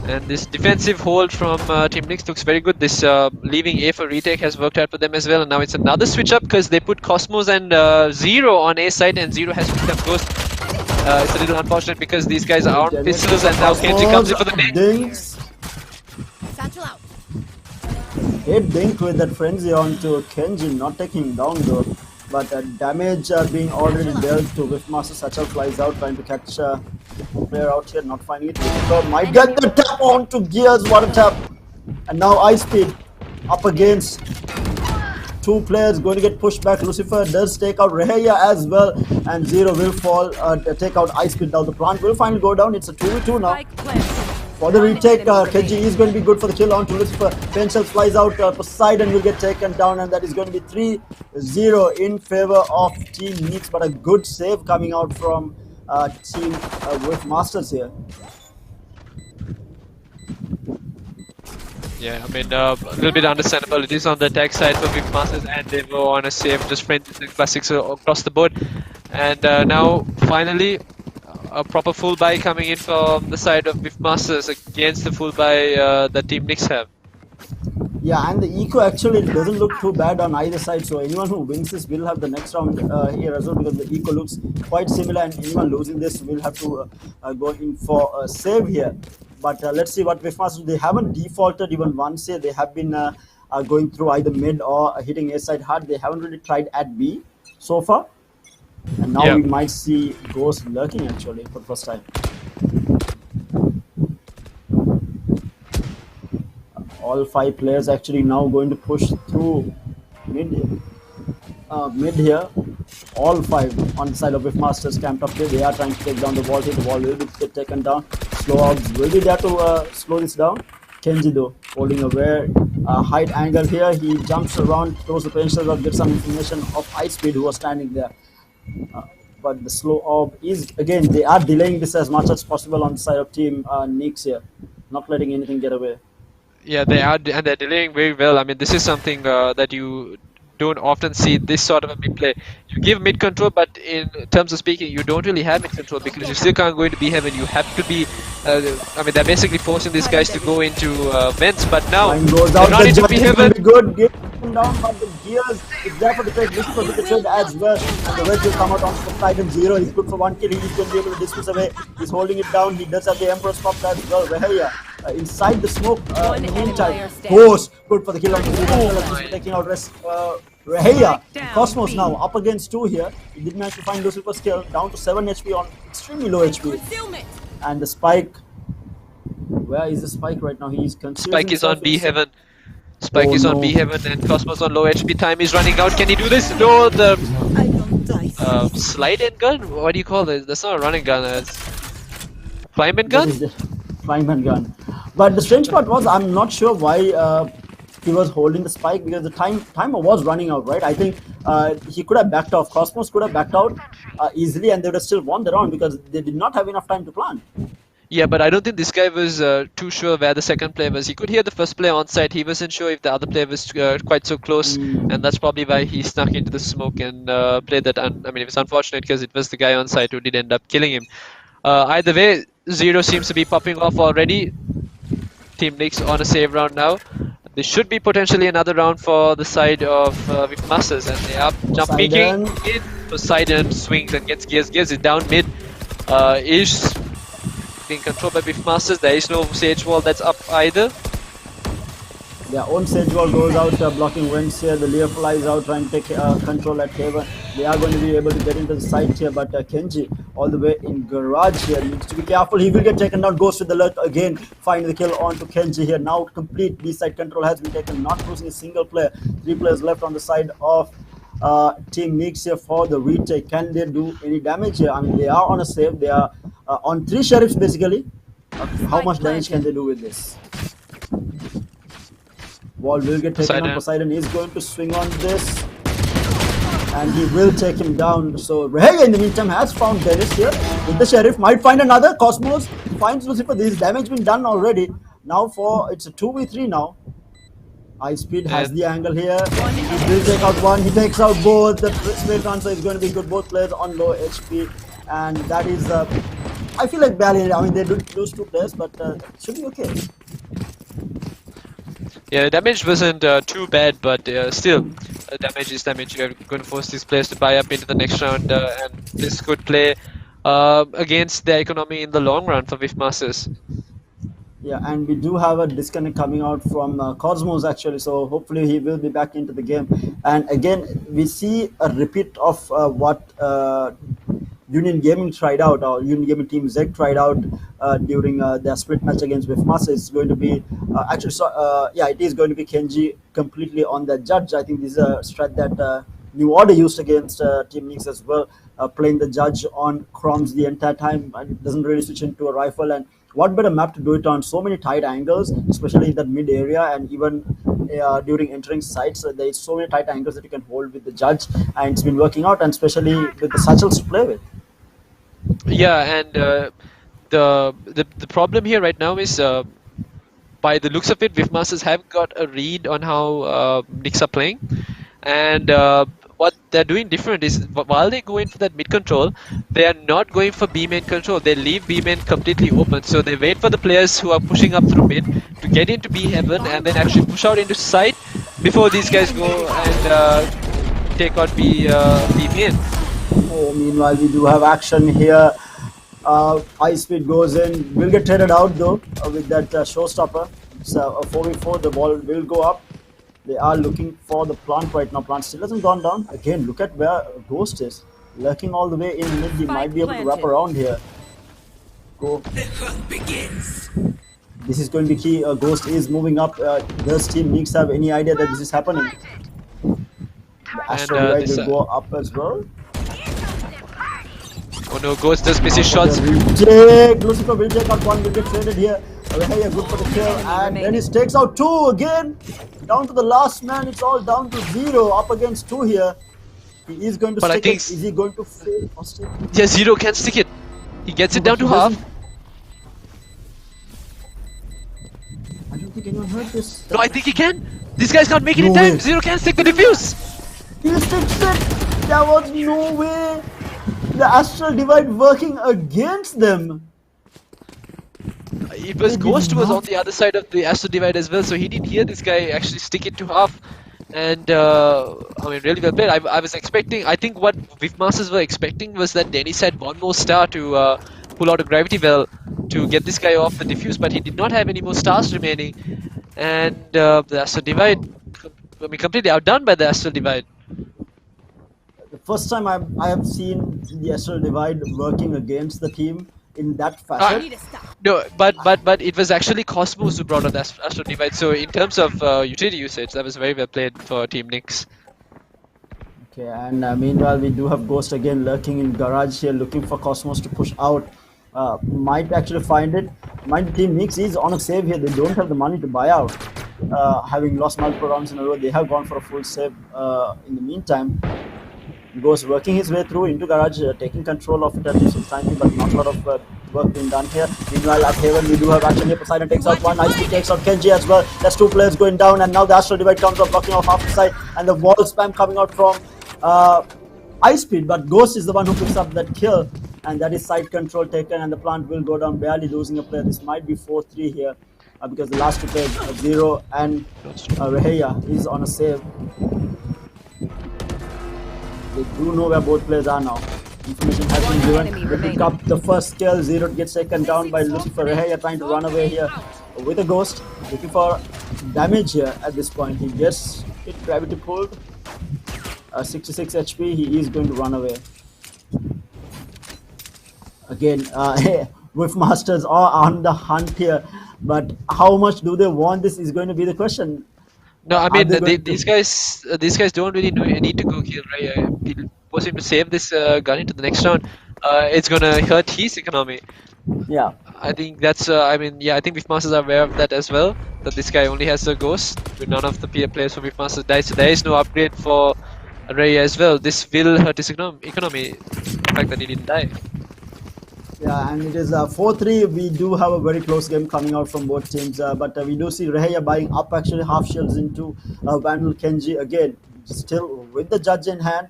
And this defensive hold from Team Nix looks very good. This leaving A for retake has worked out for them as well. And now it's another switch up because they put Cosmos and Zero on A side, and Zero has picked up Ghost. It's a little unfortunate because these guys are on pistols, and now Kenji comes in for the dinks. Hit dink with that frenzy onto Kenji, not taking him down though. But damage being already dealt to Whiffmaster. Satchel flies out, trying to catch a player out here, not finding it. Lucifer might get the tap onto Gears, what a tap! And now Ice Speed up against 2 players, going to get pushed back. Lucifer does take out Reheya as well, and Zero will fall, take out Ice Speed. Now the plant will finally go down. It's a 2v2 now. For the retake, Kenji is going to be good for the kill onto Lucifer. Penshels flies out, Poseidon will get taken down, and that is going to be 3-0 in favor of Team Nix. But a good save coming out from Team with Masters here. Yeah, I mean, a little bit understandable. It is on the attack side for Big Masters, and they were on a save, just friends and classics across the board. And now, finally, a proper full buy coming in from the side of Big Masters against the full buy that Team Nix have. Yeah, and the eco actually doesn't look too bad on either side. So anyone who wins this will have the next round here as well, because the eco looks quite similar, and anyone losing this will have to go in for a save here. But let's see what Whiffmasters, they haven't defaulted even once here. They have been going through either mid or hitting A side hard. They haven't really tried at B so far. And now we might see Ghost lurking actually for the first time. All 5 players actually now going to push through mid here. All 5 on the side of Whiffmasters camped up here. They are trying to take down the wall here. The wall will get taken down. Slow orbs will be there to slow this down. Kenji though, holding a very height angle here. He jumps around, throws the pencil up, gets some information of Ice Speed who was standing there. But the slow orb is, again, they are delaying this as much as possible on the side of Team Nix here. Not letting anything get away. Yeah, they are, and they're delaying very well. I mean, this is something that you don't often see this sort of a mid play. You give mid control, but in terms of speaking, you don't really have mid control because you still can't go into B heaven. You have to be. I mean, they're basically forcing these guys to go into vents, but now Line goes they're out. not The into judge B is heaven. going to be good. Get him down, but the gears is there for the trade. This for the trade as well. And the wedge will come out on Poseidon 0. He's good for 1 kill. He's going to be able to dismiss away. He's holding it down. He does have the Emperor's Pop as well. Reheya inside the smoke. In the meantime, Ghost good for the kill on the 0. Taking out rest. Reheya. Cosmos now up against 2 here. He did manage to find Lucifer's kill. Down to 7 HP on extremely low HP. And the spike. Where is the spike right now? He is confused. Spike is on B heaven. Spike is on B heaven and Cosmos on low HP. Time is running out. Can he do this? No, the slide and gun? What do you call it? That's not a running gun. It's climb and gun? Climb and gun. But the strange part was I'm not sure why he was holding the spike because the timer was running out, right? I think he could have backed off. Cosmos could have backed out easily and they would have still won the round because they did not have enough time to plan. Yeah, but I don't think this guy was too sure where the second player was. He could hear the first player on site. He wasn't sure if the other player was quite so close, and that's probably why he snuck into the smoke and played that. I mean, it was unfortunate because it was the guy on site who did end up killing him. Either way, Zero seems to be popping off already. Team Nix on a save round now. There should be potentially another round for the side of Whip Masters, and they are jumping in. Poseidon swings and gets gears. Gears is down mid. Is being controlled by Whip Masters. There is no Sage Wall that's up either. Their own Sage Wall goes out, blocking Wings here. The Lear flies out, trying to take control at Haven. They are going to be able to get into the site here, but Kenji, all the way in Garage here, needs to be careful. He will get taken down. Goes with the lurk again, find the kill onto Kenji here. Now complete B-side control has been taken, not losing a single player. 3 players left on the side of Team Nix here for the retake. Can they do any damage here? I mean, they are on a save. They are on 3 sheriffs basically. How much damage can they do with this? Wall will get taken on. Poseidon is going to swing on this. And he will take him down. So Reheya in the meantime has found Dennis here with the sheriff. Might find another. Cosmos finds Lucifer. This damage been done already. Now it's a 2v3 now. High Speed has the angle here. He will take out one. He takes out both. The spray transfer is going to be good. Both players on low HP. And that is, I feel like barely. I mean, they did lose 2 players, but should be okay. Yeah, damage wasn't too bad, but still, damage is damage. You're going to force these players to buy up into the next round, and this could play against their economy in the long run for Whip Masters. Yeah, and we do have a disconnect coming out from Cosmos actually, so hopefully he will be back into the game. And again, we see a repeat of what Union Gaming tried out, or Union Gaming Team Z tried out during their split match against Whip Masters. It's going to be it is going to be Kenji completely on the judge. I think this is a strat that New Order used against Team Nix as well, playing the judge on Chroms the entire time. And it doesn't really switch into a rifle, and what better map to do it on? So many tight angles, especially in that mid area, and even during entering sites, there is so many tight angles that you can hold with the judge, and it's been working out, and especially with the satchels to play with. Yeah, and the problem here right now is, by the looks of it, Whip Masters have got a read on how Nix are playing, and what they're doing different is while they go in for that mid control, they are not going for B main control. They leave B main completely open. So they wait for the players who are pushing up through mid to get into B heaven and then actually push out into site before these guys go and take out B main. Oh, meanwhile, we do have action here. High Speed goes in. Will get traded out though with that showstopper. It's a 4v4. The ball will go up. They are looking for the plant right now. Plant still hasn't gone down. Again, look at where Ghost is. Lurking all the way in mid. He might be able to wrap around here. Go. The hunt begins. This is going to be key. Ghost is moving up. Does Team Nix have any idea that this is happening? The Astro will go up as well. Oh no, Ghost does miss his shots. Lucifer will take out one. Will get traded here. Reheya good for the kill, and Dennis takes out 2 again. Down to the last man. It's all down to 0. Up against 2 here. He is going to stick it. Is he going to fail or stick it? Yeah, Zero can stick it. He gets it down to half. I don't think anyone heard this. No, I think he can. These guys can't make it in time. Zero can stick the defuse. He fixed it. There was no way. The Astral Divide working against them. It was They did Ghost was not- on the other side of the Astro Divide as well, so he didn't hear this guy actually stick it to half. And I mean, really well played. I was expecting. I think what Masters were expecting was that Dennis had one more star to pull out a gravity well to get this guy off the diffuse, but he did not have any more stars remaining. And the Astro Divide, I mean, completely outdone by the Astro Divide. The first time I have seen the Astral Divide working against the team in that fashion. Need a stop. No, but it was actually Cosmos who brought out Astro Divide. So in terms of utility usage, that was very well played for Team Nyx. Okay, and meanwhile we do have Ghost again lurking in garage here, looking for Cosmos to push out. Might actually find it. Mind Team Nyx is on a save here. They don't have the money to buy out. Having lost multiple rounds in a row, they have gone for a full save in the meantime. Ghost working his way through into garage, taking control of it at least instantaneously, but not a lot of work being done here. Meanwhile, at Haven, we do have action here. Poseidon takes out one, Ice takes out Kenji as well. There's two players going down, and now the Astral Divide comes up, blocking off half the side, and the wall spam coming out from Ice Speed, but Ghost is the one who picks up that kill, and that is side control taken, and the plant will go down, barely losing a player. This might be 4-3 here, because the last two players, Zero and Reheya, is on a save. They do know where both players are now. Information has been given. They pick up the first kill. Zero gets taken down by Lucifer. Reheya trying to run away here with a Ghost, looking for damage here at this point. He gets hit, gravity pulled. 66 HP. He is going to run away. Again, Whiff Masters are on the hunt here, but how much do they want this is going to be the question. No, I Are mean they going these guys don't really need to go kill Ray. We'll force him to save this gun into the next round. It's gonna hurt his economy. Yeah. I think that's. I mean, yeah, I think Masters are aware of that as well. That this guy only has a ghost. But none of the peer players for Masters die, so there is no upgrade for Ray as well. This will hurt his economy. The fact that he didn't die. Yeah, and it is 4-3. We do have a very close game coming out from both teams, but we do see Reheya buying up actually half shields into Vandal Kenji again, still with the judge in hand.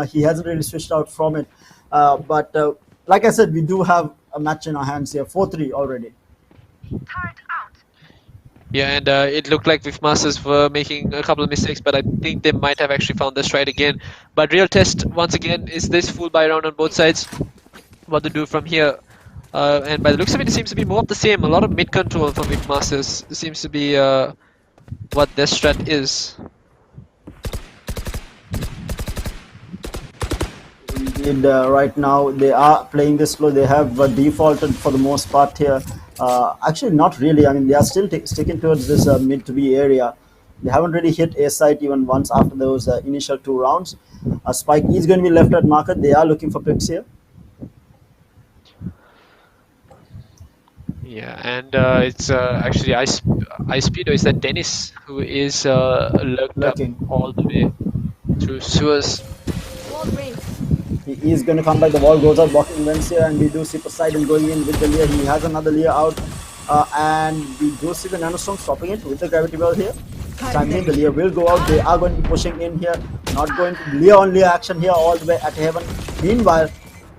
He hasn't really switched out from it, but like I said, we do have a match in our hands here, 4-3 already. Yeah, and it looked like Masters were making a couple of mistakes, but I think they might have actually found their stride again. But real test once again is this full buy round on both sides. What to do from here, and by the looks of it, it seems to be more of the same. A lot of mid control from Masters seems to be what their strat is. Indeed, right now they are playing this slow. They have defaulted for the most part here. Actually, not really. I mean, they are still sticking towards this mid to B area. They haven't really hit A site even once after those initial 2 rounds. Spike is going to be left at market. They are looking for picks here. Yeah, and it's actually Ice Speed, or is that Dennis who is lurking up all the way through sewers. Wall raised. He is going to come back. The wall goes out, blocking Vents here, and we do see Poseidon going in with the Leer. He has another Leer out, and we do see the Nanostorm stopping it with the Gravity Well here. Timing, the Leer will go out. They are going to be pushing in here, not going to Leer on Leer action here all the way at Heaven. Meanwhile,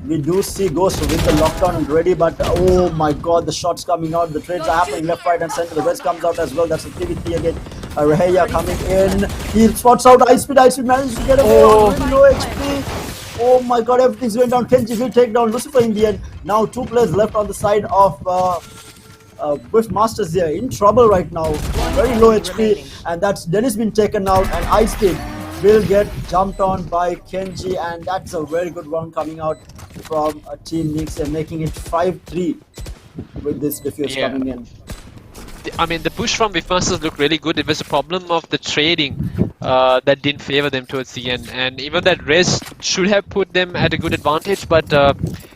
we do see Ghost with the lockdown and ready, but oh my god, the shots coming out, the trades are happening left, right, and center. The West comes out as well. That's a 3v3 again. Reheya coming in. He spots out Ice Speed. Ice Speed manages to get away. No HP. Oh my god, everything's going down. Kenji will take down Lucifer in the end. Now 2 players left on the side of Whiff Masters here. In trouble right now. Very low HP. And that's Dennis been taken out, and Ice Speed will get jumped on by Kenji, and that's a very good round coming out from Team Nyx and making it 5-3 with this diffuse coming in. I mean, the push from Masters looked really good. It was a problem of the trading that didn't favor them towards the end, and even that res should have put them at a good advantage, but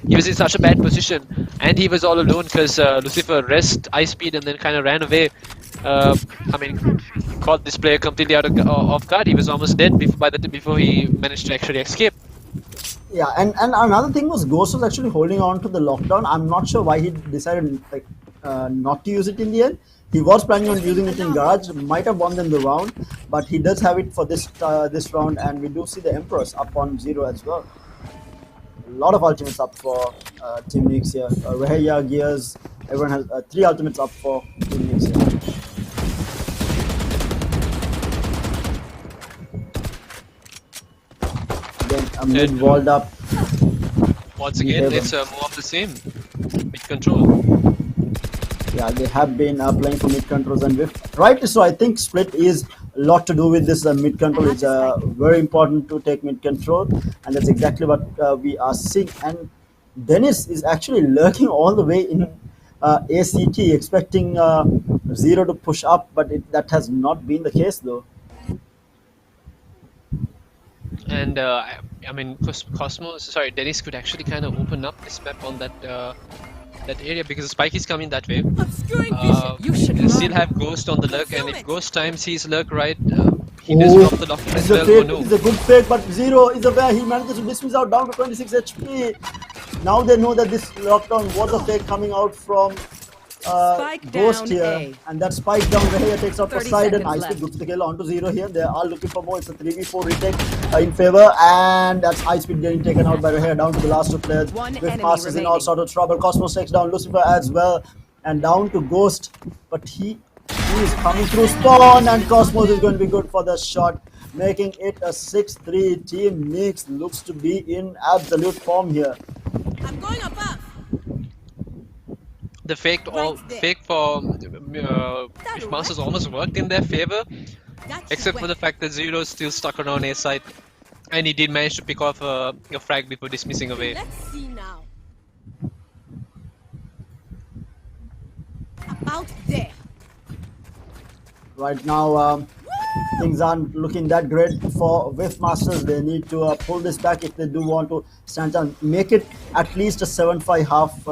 he was in such a bad position, and he was all alone because Lucifer rest Ice Speed and then kind of ran away. I mean, caught this player completely out of off guard. He was almost dead before he managed to actually escape. Yeah, and another thing was Ghost was actually holding on to the lockdown. I'm not sure why he decided, like, not to use it in the end. He was planning on using it in Garage, might have won them the round, but he does have it for this round, and we do see the Empress up on 0 as well. A lot of ultimates up for Team Nix here. Reheya, Gears, everyone has 3 ultimates up for Team Nix here. Again, a mid walled up. Once again, it's more of the same. Mid control. Yeah, they have been playing for mid controls, and rightly so. I think split is a lot to do with this mid control. It's very important to take mid control, and that's exactly what we are seeing. And Dennis is actually lurking all the way in ACT, expecting 0 to push up, but that has not been the case though. And I mean, Dennis could actually kind of open up this map on that area because the spike is coming that way. Obscuring vision. You should He'll still run. have Ghost on the lurk, and if Ghost times his lurk right, he does drop the lockdown as well. Oh no. It's a good fake, but 0 is aware. He manages to dismiss out down to 26 HP. Now they know that this lockdown was a fake coming out from Spike Ghost down here, A. and that spike down Reheya takes out 30 Poseidon. seconds Icepeed left. gets the kill onto 0 here. They are looking for more. It's a 3v4 retake in favor, and that's Icepeed getting taken out by Reheya down to the last 2 players. One With enemy Masters in all remaining. sort of trouble. Cosmos takes down Lucifer as well, and down to Ghost, but he is coming through spawn, and Cosmos is going to be good for the shot, making it a 6-3. Team Nix looks to be in absolute form here. I'm going above. The fake for Masters almost worked in their favor, except for the fact that Zero is still stuck around A side, and he did manage to pick off a frag before dismissing away. Let's see now. About there. Right now, things aren't looking that great for Whiff Masters. They need to pull this back if they do want to stand and make it at least a 7-5 half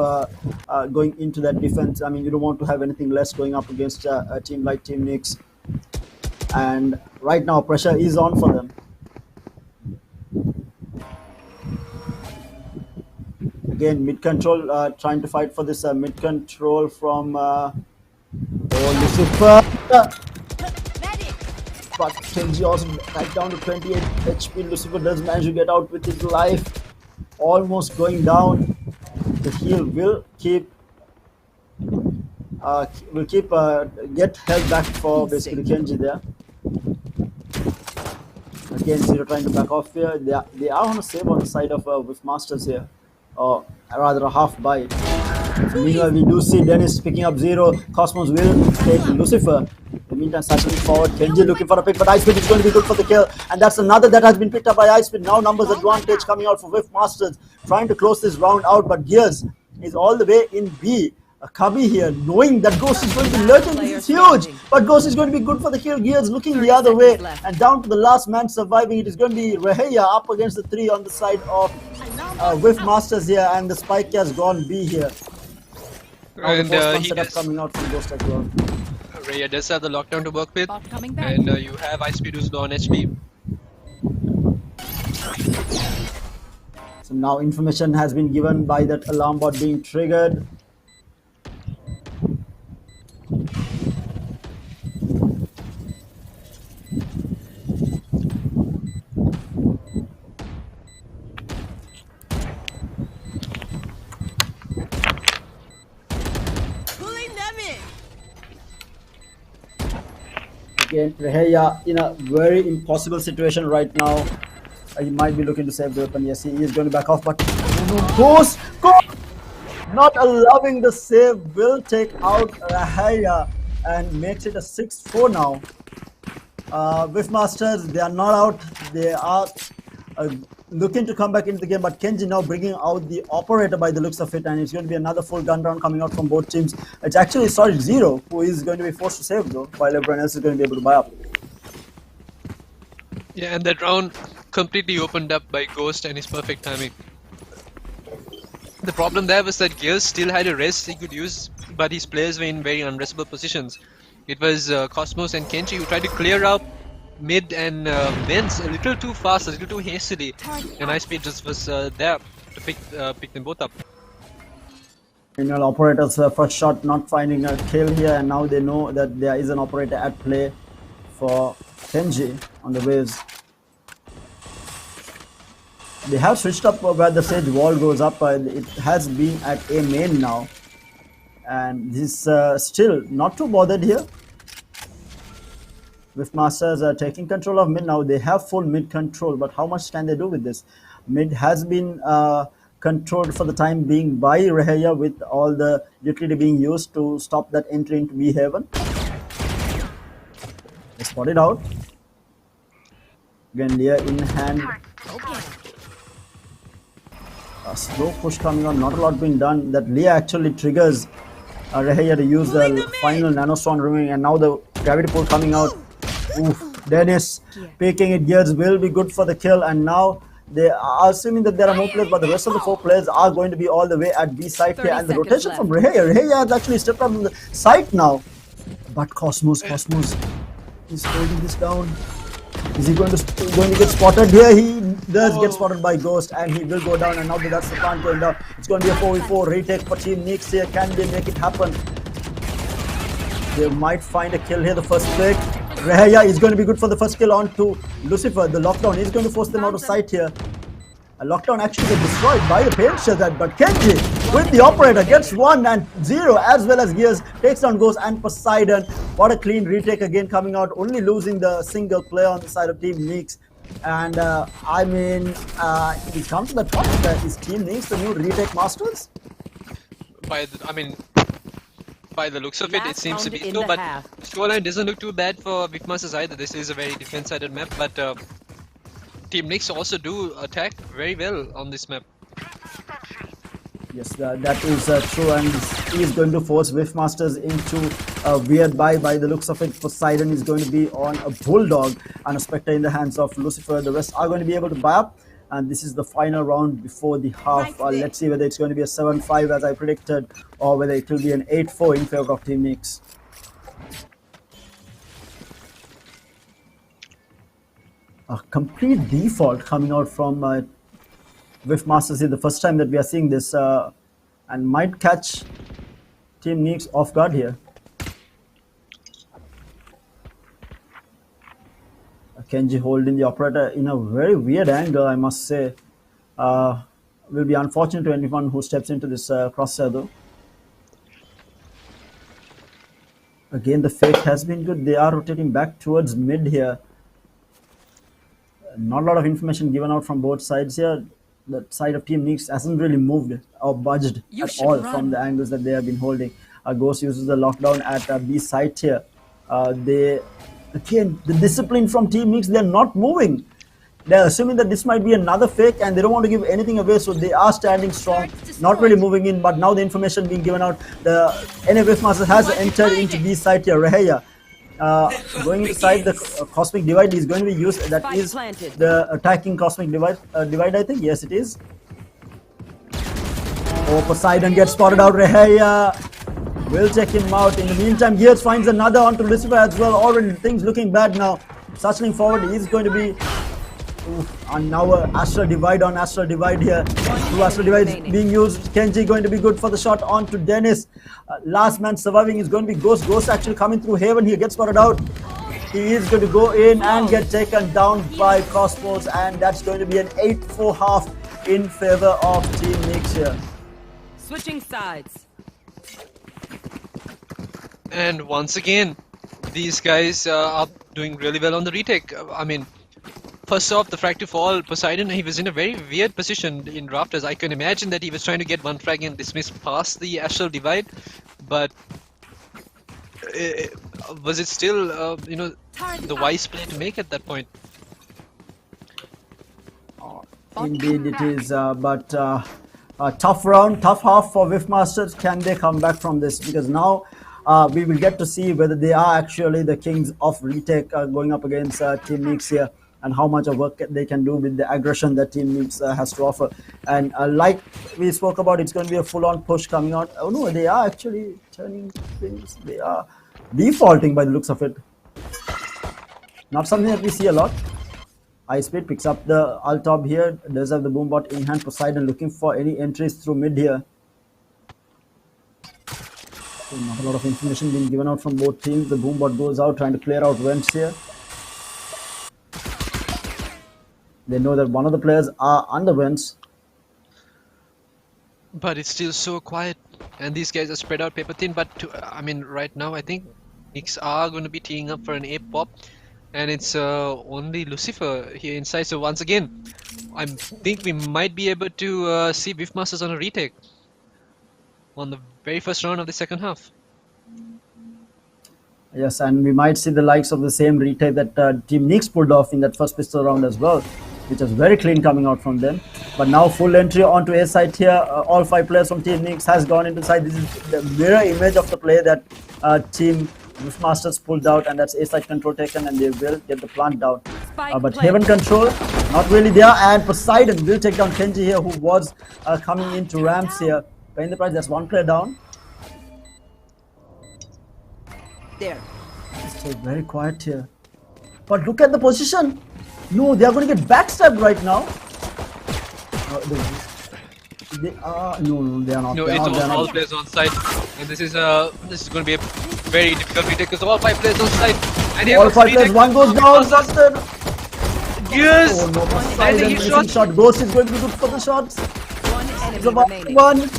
going into that defense. I mean, you don't want to have anything less going up against a team like Team Nix. And right now, pressure is on for them. Again, mid control trying to fight for this mid control from Lucifer. But Kenji also right down to 28 HP. Lucifer does manage to get out with his life, almost going down. The heal will keep get held back for basically Kenji there. Again, Zero trying to back off here. They are on a save on the side of Whiff Masters here, or rather a half buy. Meanwhile, we do see Dennis picking up Zero. Cosmos will take Lucifer. In the meantime, cycling forward. Kenji looking for a pick, but Icepeed is going to be good for the kill. And that's another that has been picked up by Icepeed. Now numbers advantage coming out for Whiff Masters. Trying to close this round out, but Gears is all the way in B. Kabi here, knowing that Ghost is going to be lurking. This is huge. But Ghost is going to be good for the kill. Gears looking the other way. And down to the last man surviving. It is going to be Reheya up against the 3 on the side of Whiff Masters here. And the spike has gone B here. And he setup does, coming out from Ghost as well. Raya does have the lockdown to work with, Bot coming back. and you have Icepeed who's low on HP. So now information has been given by that alarm bot being triggered. Pulling them in. Again, Reheya in a very impossible situation right now. He might be looking to save the weapon. Yes, he is going to back off, but Ghost not allowing the save will take out Reheya and makes it a 6-4 now. Whiff Masters, they are not out. They are looking to come back into the game, but Kenji now bringing out the operator by the looks of it, and it's going to be another full gun round coming out from both teams. It's actually Zero who is going to be forced to save though, while everyone else is going to be able to buy up. Yeah, and that round completely opened up by Ghost and his perfect timing. The problem there was that Gears still had a rest he could use, but his players were in very unrestable positions. It was Cosmos and Kenji who tried to clear out mid and vents a little too fast, a little too hastily, and Icepeed just was there to pick them both up. Meanwhile, operators first shot not finding a kill here, and now they know that there is an operator at play for Kenji on the waves. They have switched up where the sage wall goes up. It has been at A main now, and this still not too bothered here. Masters are taking control of mid now. They have full mid control, but how much can they do with this? Mid has been controlled for the time being by Reheya, with all the utility being used to stop that entry into B Haven. They spot it out. Again, Leah in hand. A slow push coming on, not a lot being done. That Leah actually triggers Reheya to use the final nanostorm remaining, and now the gravity pull coming out. Oof, Dennis picking it. Gears will be good for the kill, and now they are assuming that there are more players, but the rest of the 4 players are going to be all the way at B site here, and the rotation from Reheya has actually stepped up on the site now. But Cosmos is holding this down. Is he going to get spotted here? He does get spotted by Ghost, and he will go down, and now that's the plant going down. It's going to be a 4v4 retake for Team Nix here. Can they make it happen? They might find a kill here, the first pick. Reheya is going to be good for the first kill on to Lucifer. The lockdown is going to force them out of sight here. A lockdown actually gets destroyed by the paint shazard, but Kenji with the operator gets 1 and 0, as well as Gears takes down Ghost and Poseidon. What a clean retake again coming out, only losing the single player on the side of Team Nix. And I mean, it comes to the top of that. Is Team Nix the new retake masters? By the looks of it, it seems to be so, but the scoreline doesn't look too bad for Masters either. This is a very defense-sided map, but Team Nix also do attack very well on this map. Yes, that is true, and he is going to force Masters into a weird buy. By the looks of it, Poseidon is going to be on a Bulldog and a Spectre in the hands of Lucifer. The rest are going to be able to buy up, and this is the final round before the half. Let's see whether it's going to be a 7-5 as I predicted, or whether it will be an 8-4 in favor of Team Nix. A complete default coming out from Masters here. The first time that we are seeing this, and might catch Team Nix off guard here. Kenji holding the operator in a very weird angle, I must say. Will be unfortunate to anyone who steps into this crosshair though. Again, the fake has been good. They are rotating back towards mid here. Not a lot of information given out from both sides here. The side of Team Nix hasn't really moved or budged at all from the angles that they have been holding. Ghost uses the lockdown at B site here. Again, the discipline from Team Nix, they're not moving. They're assuming that this might be another fake, and they don't want to give anything away, so they are standing strong, not really moving in. But now the information being given out, the NFF Master has entered into B site here. Reheya going inside the Cosmic Divide is going to be used. That is the attacking Cosmic Divide, I think. Yes, it is. Oh, Poseidon gets spotted out. Reheya will check him out. In the meantime, Gears finds another onto Lucifer as well. Already things looking bad now. Satcheling forward, he's going to be... and now Astral Divide on Astral Divide here. 2 Astral Divides being used. Kenji going to be good for the shot onto Dennis. Last man surviving is going to be Ghost. Ghost actually coming through Haven. He gets spotted out. He is going to go in and get taken down by Cosmos, and that's going to be an 8-4 half in favor of Team Nix here. Switching sides. And once again, these guys are doing really well on the retake. I mean, first off, the frag to fall, Poseidon, he was in a very weird position in Rafters. I can imagine that he was trying to get one frag and dismiss past the Astral Divide, but was it still, the wise play to make at that point? Indeed it is, but a tough round, tough half for Masters. Can they come back from this? Because now we will get to see whether they are actually the kings of retake going up against Team Nix here, and how much of work they can do with the aggression that Team Nix has to offer. And like we spoke about, it's going to be a full-on push coming out. Oh no, they are actually turning things. They are defaulting by the looks of it. Not something that we see a lot. Ice Speed picks up the Altop here. Does have the Boombot in hand. Poseidon looking for any entries through mid here. So not a lot of information being given out from both teams. The boombot goes out trying to clear out vents here. They know that one of the players are under vents. But it's still so quiet, and these guys are spread out paper thin. But I mean, right now I think Knicks are going to be teeing up for an A pop, and it's only Lucifer here inside. So once again, I think we might be able to see Beefmasters on a retake on the very first round of the second half. Yes, and we might see the likes of the same retake that Team Knicks pulled off in that first pistol round as well, which was very clean coming out from them. But now full entry onto A side here. All 5 players from Team Knicks has gone into side. This is the mirror image of the play that Team Beefmasters pulled out, and that's A side control taken, and they will get the plant down. But Haven control, not really there, and Poseidon will take down Kenji here, who was coming into ramps here. Paying the price, that's 1 player down. There. Stay very quiet here. But look at the position. No, they are going to get backstabbed right now. They are no, they are not. No, they it's are not, all players on side, and this is going to be a very difficult retake because all 5 players on side. And here all comes 5 the players, retake. one goes down, busted. Yes! Oh no, And Poseidon he missing shot. Ghost is going to be good for the shots. One enemy It's about remaining. 1.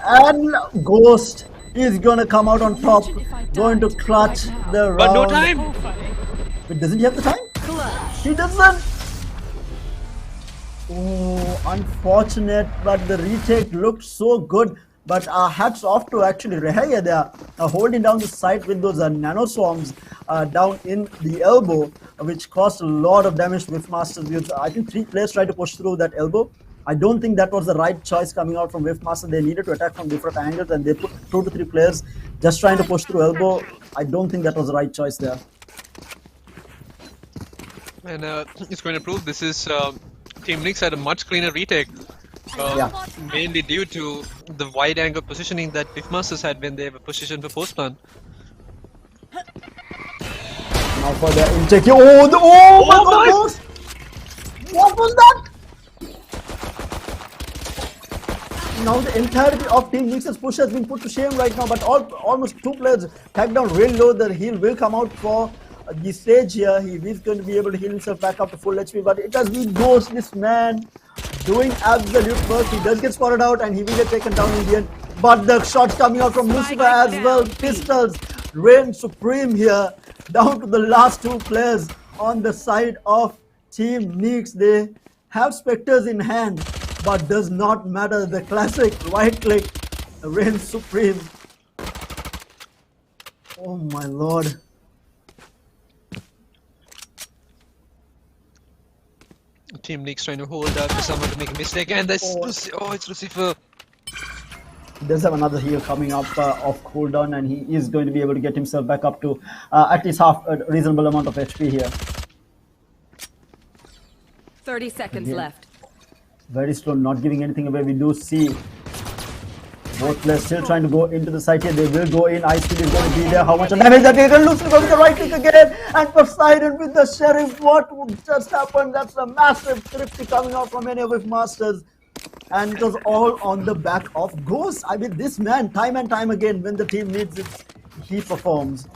And Ghost is going to come out on top. Going to clutch the round. But no time! But doesn't he have the time? He doesn't. Oh, unfortunate, but the retake looked so good. But hats off to actually Rehaya there, holding down the site with those nano swarms down in the elbow, which caused a lot of damage to Whiffmasters. Because I think 3 players tried to push through that elbow. I don't think that was the right choice coming out from Whiffmaster. They needed to attack from different angles, and they put 2 to 3 players just trying to push through elbow. I don't think that was the right choice there. And it's going to prove this is Team Knicks had a much cleaner retake. Yeah. Mainly due to the wide angle positioning that Beefmasters had when they were positioned for post plant. Now for the intake. Oh, my God! What was that? Now the entirety of Team Knicks' push has been put to shame right now, but almost 2 players tagged down real low. The heal will come out for the stage here. He is going to be able to heal himself back up to full HP, but it has been Ghost, this man, doing absolute work. He does get spotted out and he will get taken down in the end. But the shots coming out from Lucifer as well. Pistols reign supreme here. Down to the last 2 players on the side of Team Knicks. They have Spectres in hand, but does not matter. The classic right click reigns supreme. Oh my lord. Team Knicks trying to hold out for someone to make a mistake, and that's it's Lucifer. He does have another heal coming up off cooldown, and he is going to be able to get himself back up to at least half a reasonable amount of HP here. 30 seconds left. Very slow, not giving anything away. We do see both players still trying to go into the site here. They will go in. Ice Speed is going to be there. How much damage that they can lose with the right click again. And Poseidon with the Sheriff. What just happened? That's a massive thrifty coming out from any of his masters. And it was all on the back of Ghost. I mean, this man, time and time again, when the team needs it, he performs.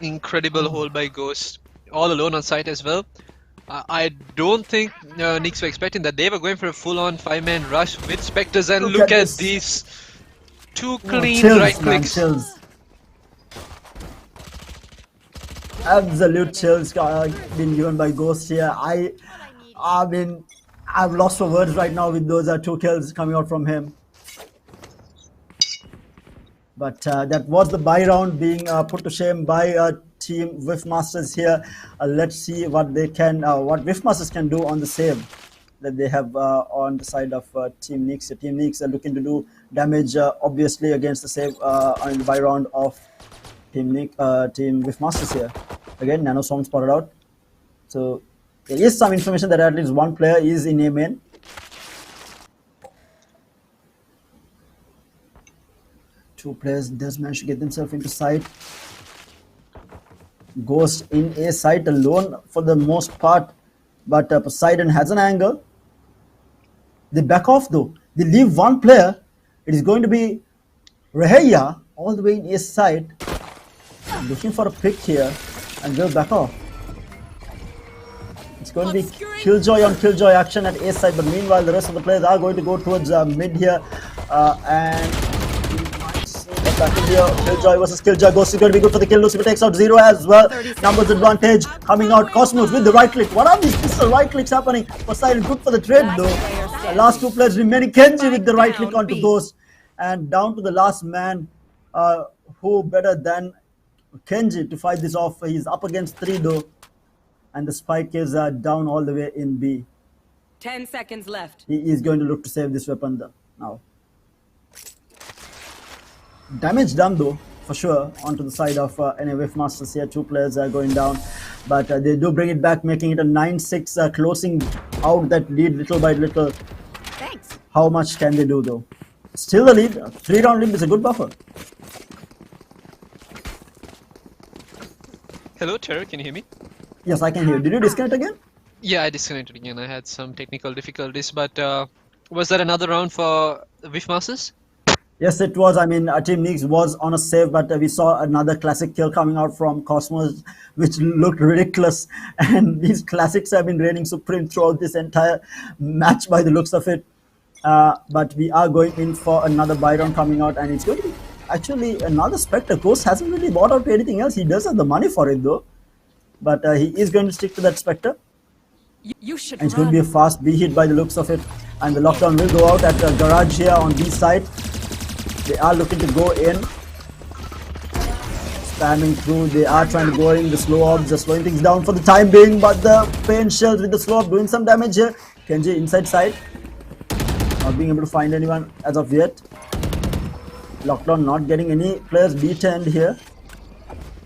Incredible hold by Ghost. All alone on site as well. I don't think Knicks were expecting that. They were going for a full-on 5-man rush with Spectres, and look at these 2 clean chills, right man, clicks. chills. Absolute chills been given by Ghost here. I mean, I've lost for words right now with those 2 kills coming out from him. But that was the buy round being put to shame by Team Whiffmasters here. Let's see what they can, what Whiffmasters can do on the save that they have on the side of Team Knicks. Team Knicks are looking to do damage, obviously, against the save on the buy round of Team Whiffmasters here. Again, Nano Swarm spotted out. So there is some information that at least 1 player is in A main. Two players does manage to get themselves into sight. Ghost in A site alone for the most part, but Poseidon has an angle. They back off though. They leave 1 player. It is going to be Reheya all the way in A side, looking for a pick here, and will back off. It's going to be killjoy on killjoy action at A side, but meanwhile the rest of the players are going to go towards mid here, and we might see the battle here. Killjoy versus Killjoy. Ghost is going to be good for the kill. Lucifer takes out Zero as well. Numbers advantage coming out. Cosmos with the right click. What are these pistol right clicks happening? Poseidon good for the trade though. The last two players remaining. Kenji with the right click onto Ghost, and down to the last man. Who better than Kenji to fight this off? He's up against 3 though. And the spike is down all the way in B. 10 seconds left. He is going to look to save this weapon now. Damage done though, for sure, onto the side of any Whiff Masters here. 2 players are going down, but they do bring it back, making it a 9-6, closing out that lead little by little. Thanks. How much can they do though? Still the lead. 3-round lead is a good buffer. Hello, Terror, can you hear me? Yes, I can hear. Did you disconnect again? Yeah, I disconnected again. I had some technical difficulties, but was that another round for Whiff Masters? Yes, it was. I mean, Team Neeks was on a save, but we saw another classic kill coming out from Cosmos, which looked ridiculous. And these classics have been reigning supreme throughout this entire match by the looks of it. But we are going in for another buy round coming out, and it's going to be actually another Spectre. Ghost hasn't really bought out anything else. He does have the money for it though. But he is going to stick to that Spectre. You should And it's going to be a fast B hit by the looks of it. And the lockdown will go out at the garage here on B side. They are looking to go in. Spamming through. They are trying to go in. The slow orbs are slowing things down for the time being. But the pain shells with the slow orb doing some damage here. Kenji inside side. Not being able to find anyone as of yet. Lockdown not getting any players beaten here.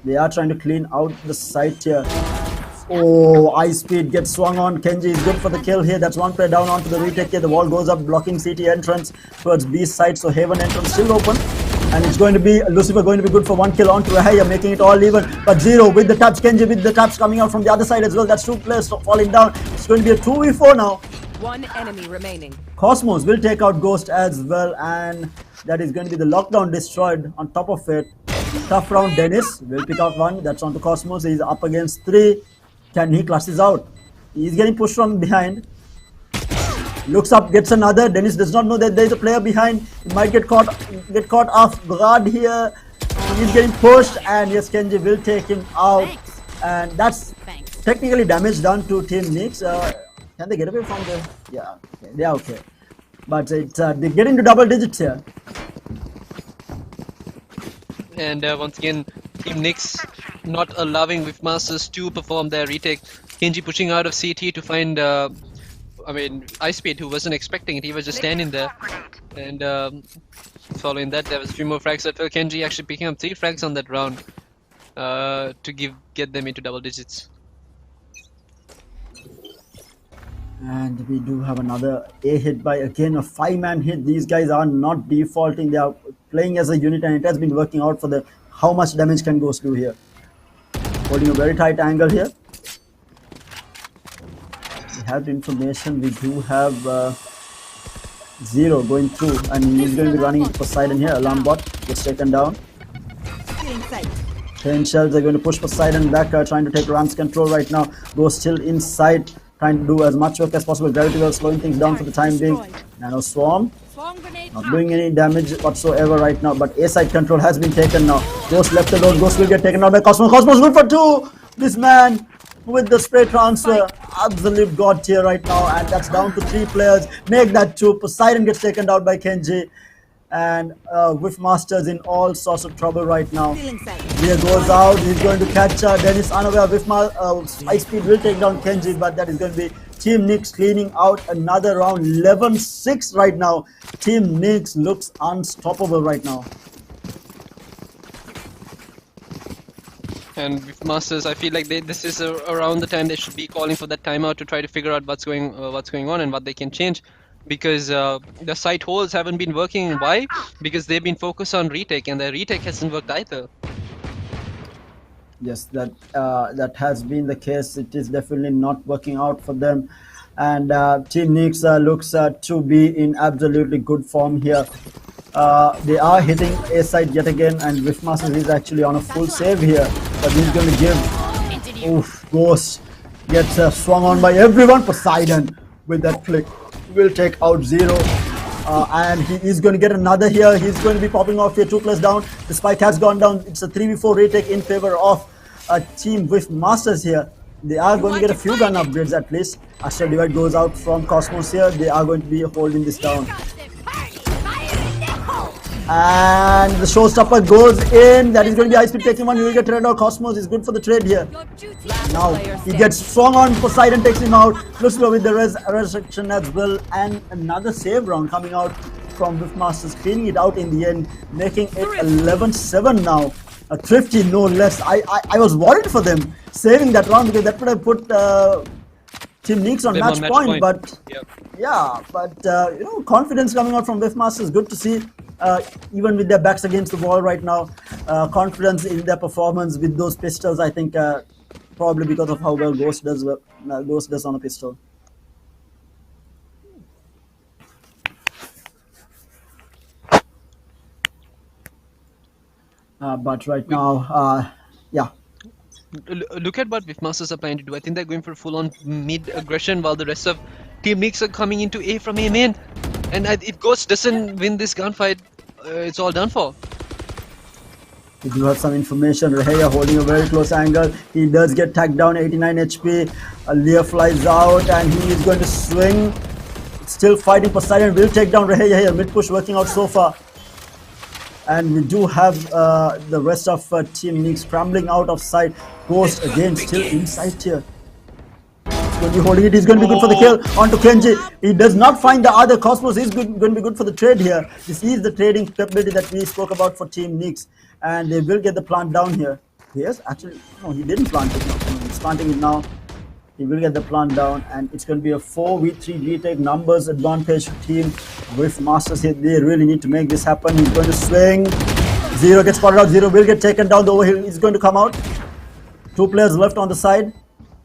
They are trying to clean out the site here. Oh, ice speed gets swung on. Kenji is good for the kill here. That's one player down onto the retake here. The wall goes up, blocking CT entrance towards B side. So Haven entrance still open. And it's going to be Lucifer going to be good for 1 kill onto Rahaya, making it all even. But Zero with the taps. Kenji with the taps coming out from the other side as well. That's 2 players falling down. It's going to be a 2v4 now. 1 enemy remaining. Cosmos will take out Ghost as well, and that is going to be the lockdown destroyed on top of it. Tough round. Dennis will pick out 1. That's on to Cosmos. He's up against 3. Can he clutch this out? He's getting pushed from behind. Looks up, gets another. Dennis does not know that there is a player behind. He might get caught off guard here. He's getting pushed, and yes, Kenji will take him out. And that's technically damage done to Team Neeks. Can they get away from the? Yeah, okay. They are okay. But it's they get into double digits here. And once again, Team Nyx not allowing Whiff Masters to perform their retake. Kenji pushing out of CT to find, Ice Speed, who wasn't expecting it. He was just standing there. And following that, there was a few more frags that fell. Kenji actually picking up 3 frags on that round to get them into double digits. And we do have another A hit by again a 5-man hit. These guys are not defaulting. They are playing as a unit, and it has been working out for them. How much damage can Ghost do here? Holding a very tight angle here. We have the information. We do have Zero going through, and he's going to be running into Poseidon here. Alarm bot gets taken down. 10 shells are going to push Poseidon back, trying to take Ram's control right now. Ghost still inside, trying to do as much work as possible. Gravity well slowing things down for the time being. Nano Swarm not doing any damage whatsoever right now, but A-side control has been taken now. Ghost left alone. Ghost will get taken out by Cosmos. Cosmos good for 2. This man with the spray transfer, absolute god tier right now, and that's down to 3 players. Make that 2. Poseidon gets taken out by Kenji, and Whiff Masters in all sorts of trouble right now. Here goes out. He's going to catch Dennis unaware. Ice Speed will take down Kenji, but that is going to be Team Nyx cleaning out another round. 11-6 right now. Team Nyx looks unstoppable right now. And with Masters, I feel like this is around the time they should be calling for that timeout to try to figure out what's going on and what they can change, because the site holes haven't been working. Why? Because they've been focused on retake, and their retake hasn't worked either. Yes, that has been the case. It is definitely not working out for them, and Team Nyx looks to be in absolutely good form here. They are hitting A side yet again, and Whiffmasters is actually on a full save here, but he's going to give. Oof, Ghost gets swung on by everyone. Poseidon with that flick will take out Zero. And he is going to get another here. He's going to be popping off here. 2 players down. The spike has gone down. It's a 3v4 retake in favor of Team Whiffmasters here. They are going to get a few gun upgrades at least. Astral Divide goes out from Cosmos here. They are going to be holding this down. And the showstopper goes in. That is going to be high speed taking one. You will get traded out. Cosmos is good for the trade here. Now he gets swung on. Poseidon takes him out. Lucifer with the resurrection as well. And another save round coming out from Whiffmasters, cleaning it out in the end, making it 11-7 now. A thrifty, no less. I was worried for them saving that round because that would have put Team Neeks on match point. But yep. Yeah, but you know, confidence coming out from Whiffmasters, good to see. Even with their backs against the wall right now, confidence in their performance with those pistols. I think probably because of how well Ghost does on a pistol. But right now, yeah. Look at what Whiffmasters are planning to do. I think they're going for full-on mid aggression while the rest of Team Neeks are coming into A from A main. And if Ghost doesn't win this gunfight, it's all done for. We do have some information. Reheya holding a very close angle. He does get tagged down, 89 HP. Lear flies out and he is going to swing. Still fighting. Poseidon will take down Reheya here. Mid push working out so far. And we do have the rest of Team Neeks scrambling out of sight. Ghost again still inside here. Going to be holding it. He's going to be good for the kill. Onto Kenji. He does not find the other. Cosmos is going to be good for the trade here. This is the trading capability that we spoke about for Team Neeks. And they will get the plant down here. Yes, actually, no, he didn't plant it. No, he's planting it now. He will get the plant down. And it's going to be a 4v3 retake. Numbers advantage for Team Whiffmasters here. They really need to make this happen. He's going to swing. Zero gets spotted out. Zero will get taken down. The overhill is going to come out. 2 players left on the side.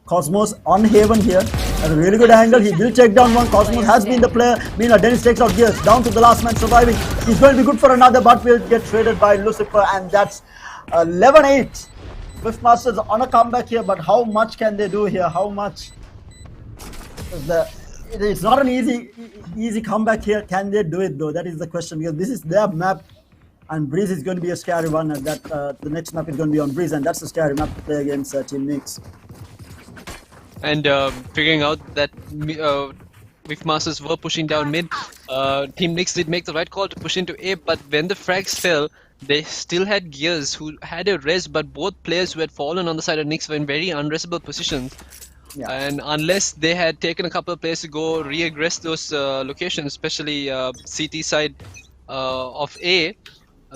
Cosmos on Haven here at a really good angle. He will take down one. Cosmos has been the player. Meanwhile, Dennis takes out Gears. Down to the last man surviving. He's going to be good for another, but will get traded by Lucifer. And that's 11-8. Whiffmasters on a comeback here, but how much can they do here? How much? It's not an easy comeback here. Can they do it though? That is the question, because this is their map. And Breeze is going to be a scary one. And that the next map is going to be on Breeze. And that's a scary map to play against Team Neeks. And figuring out that Whiffmasters were pushing down mid, Team Neeks did make the right call to push into A, but when the frags fell, they still had Gears who had a res, but both players who had fallen on the side of Neeks were in very unresable positions. Yeah. And unless they had taken a couple of players to go re-aggress those locations, especially CT side of A,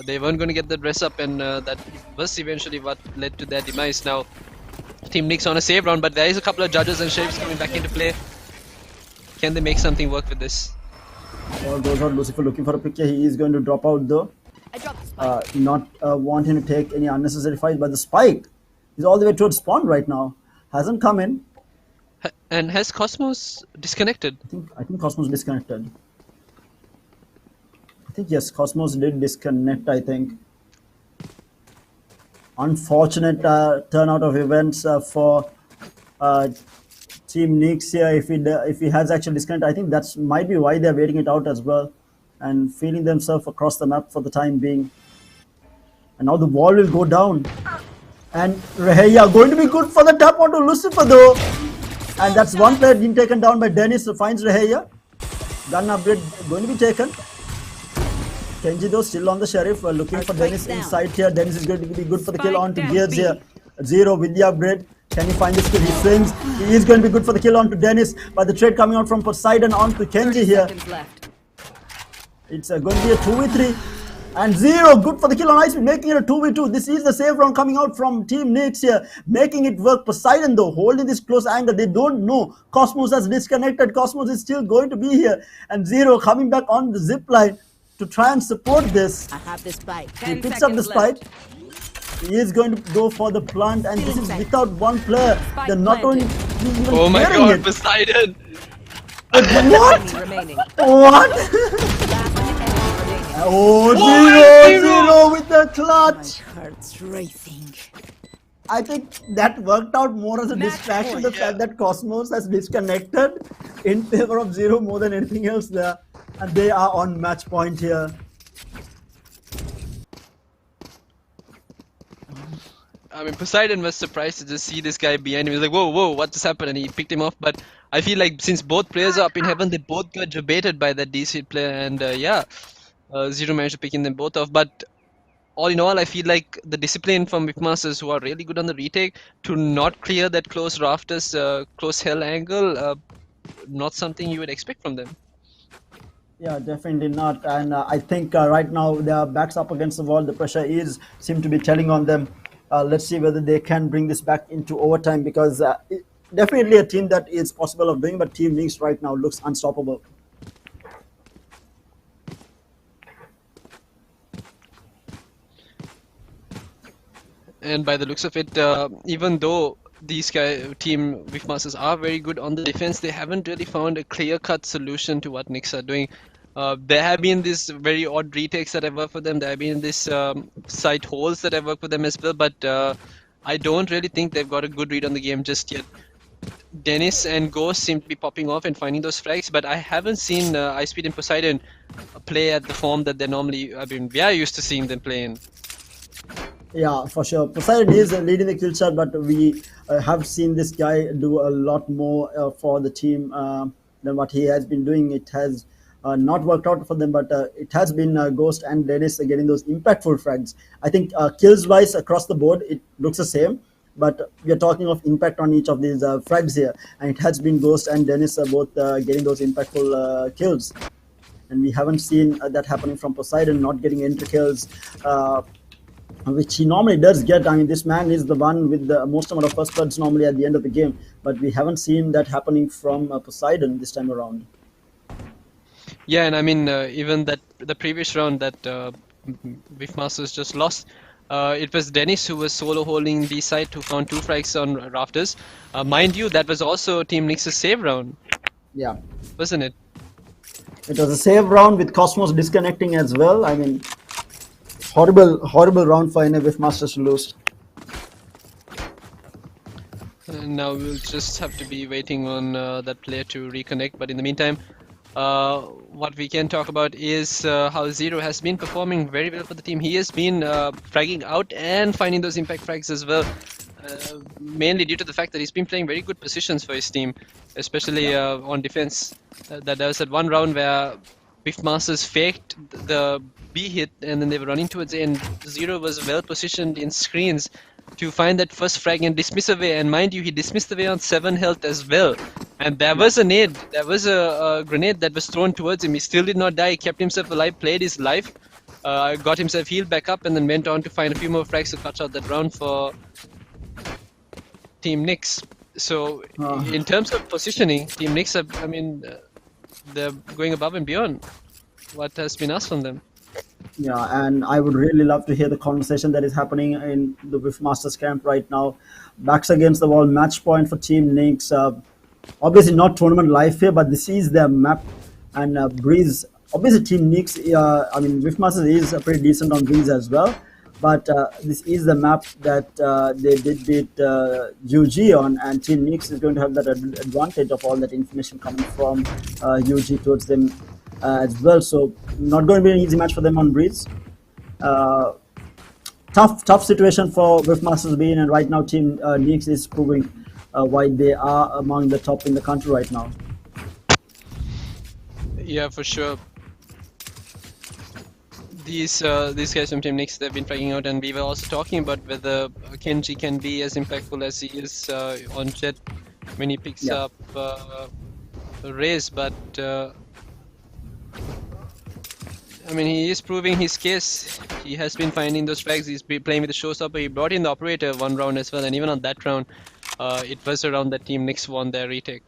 they weren't going to get the res up, and that was eventually what led to their demise. Now, Team Neeks on a save round, but there is a couple of judges and sheriffs coming back into play. Can they make something work with this? All goes out. Lucifer looking for a picture. He is going to drop out though. Not wanting to take any unnecessary fight, but the spike is all the way towards spawn right now. Hasn't come in. And has Cosmos disconnected? I think Cosmos disconnected. I think yes, Cosmos did disconnect. I think. Unfortunate turnout of events for Team Neeks here. If he has actually disconnected, I think that might be why they're waiting it out as well and feeling themselves across the map for the time being. And now the wall will go down. And Reheya going to be good for the tap onto Lucifer though. And that's one player being taken down by Dennis, who finds Reheya. Gun upgrade going to be taken. Kenji though still on the sheriff, looking for Dennis inside here. Dennis is going to be good for the kill onto Gears here. Zero with the upgrade. Can he find this kill? He swings. He is going to be good for the kill onto Dennis. But the trade coming out from Poseidon onto Kenji here. It's going to be a 2v3. And Zero good for the kill on Ice, making it a 2v2. This is the save round coming out from Team Neeks here. Making it work. Poseidon though holding this close angle. They don't know. Cosmos has disconnected. Cosmos is still going to be here. And Zero coming back on the zip line to try and support this. I have this spike. He picks up the spike. He is going to go for the plant, and this is without one player. They're not only even oh my god, it. Poseidon! What? What? Oh, Zero! 0-0 with the clutch. Heart's racing. I think that worked out more as a distraction. The fact that Cosmos has disconnected in favor of Zero more than anything else there. And they are on match point here. I mean, Poseidon was surprised to just see this guy behind him. He was like, whoa, what just happened? And he picked him off. But I feel like since both players are up in heaven, they both got debated by that DC player. And Zero managed to pick them both off. But all in all, I feel like the discipline from Whipmasters, who are really good on the retake, to not clear that close rafters, close hell angle, not something you would expect from them. Yeah, definitely not. And I think right now their backs up against the wall. The pressure seem to be telling on them. Let's see whether they can bring this back into overtime, because definitely a team that is possible of doing, but Team Nix right now looks unstoppable. And by the looks of it, even though these team Whipmasters are very good on the defense, they haven't really found a clear-cut solution to what Nix are doing. There have been these very odd retakes that have worked for them. There have been these side holes that have worked for them as well. But I don't really think they've got a good read on the game just yet. Dennis and Ghost seem to be popping off and finding those frags, but I haven't seen Ice Speed and Poseidon play at the form that they normally. I mean, we are used to seeing them play in. Yeah, for sure. Poseidon is leading the kill shot, but we have seen this guy do a lot more for the team than what he has been doing. It has not worked out for them, but it has been Ghost and Dennis getting those impactful frags. I think kills wise across the board, it looks the same, but we are talking of impact on each of these frags here, and it has been Ghost and Dennis both getting those impactful kills. And we haven't seen that happening from Poseidon, not getting entry kills. Which he normally does get. I mean, this man is the one with the most amount of first bloods normally at the end of the game, but we haven't seen that happening from Poseidon this time around. Yeah, and I mean, even the previous round that Whipmasters just lost, it was Dennis who was solo holding B side, who found 2 frags on rafters. Mind you, that was also Team Nix's save round. Yeah, wasn't it? It was a save round with Cosmos disconnecting as well. I mean, horrible round for any Whipmasters to lose. Now we'll just have to be waiting on that player to reconnect. But in the meantime, what we can talk about is how Zero has been performing very well for the team. He has been fragging out and finding those impact frags as well. Mainly due to the fact that he's been playing very good positions for his team, especially on defense. There was that one round where Whipmasters faked the B hit and then they were running towards A, and Zero was well positioned in screens to find that first frag and dismiss away. And mind you, he dismissed away on 7 health as well. And there was a nade, there was a grenade that was thrown towards him. He still did not die, he kept himself alive, played his life, got himself healed back up, and then went on to find a few more frags to clutch out that round for Team Nix. So in terms of positioning, Team Nix, I mean, they're going above and beyond what has been asked from them. Yeah, and I would really love to hear the conversation that is happening in the Whipmasters camp right now. Backs against the wall, match point for Team Nix. Obviously not tournament life here, but this is their map. And Breeze, obviously Team Nix, I mean, Whipmasters is pretty decent on Breeze as well. But this is the map that they did beat UG on, and Team Nix is going to have that advantage of all that information coming from UG towards them as well. So not going to be an easy match for them on Breeze. Tough situation for Whipmasters being, and right now Team Nix is proving why they are among the top in the country right now. Yeah, for sure. These guys from Team Nix, they've been fragging out, and we were also talking about whether Kenji can be as impactful as he is on Jet when he picks up Raze, but I mean, he is proving his case. He has been finding those frags. He's been playing with the showstopper. He brought in the operator one round as well, and even on that round, it was a round that Team Nix won their retake.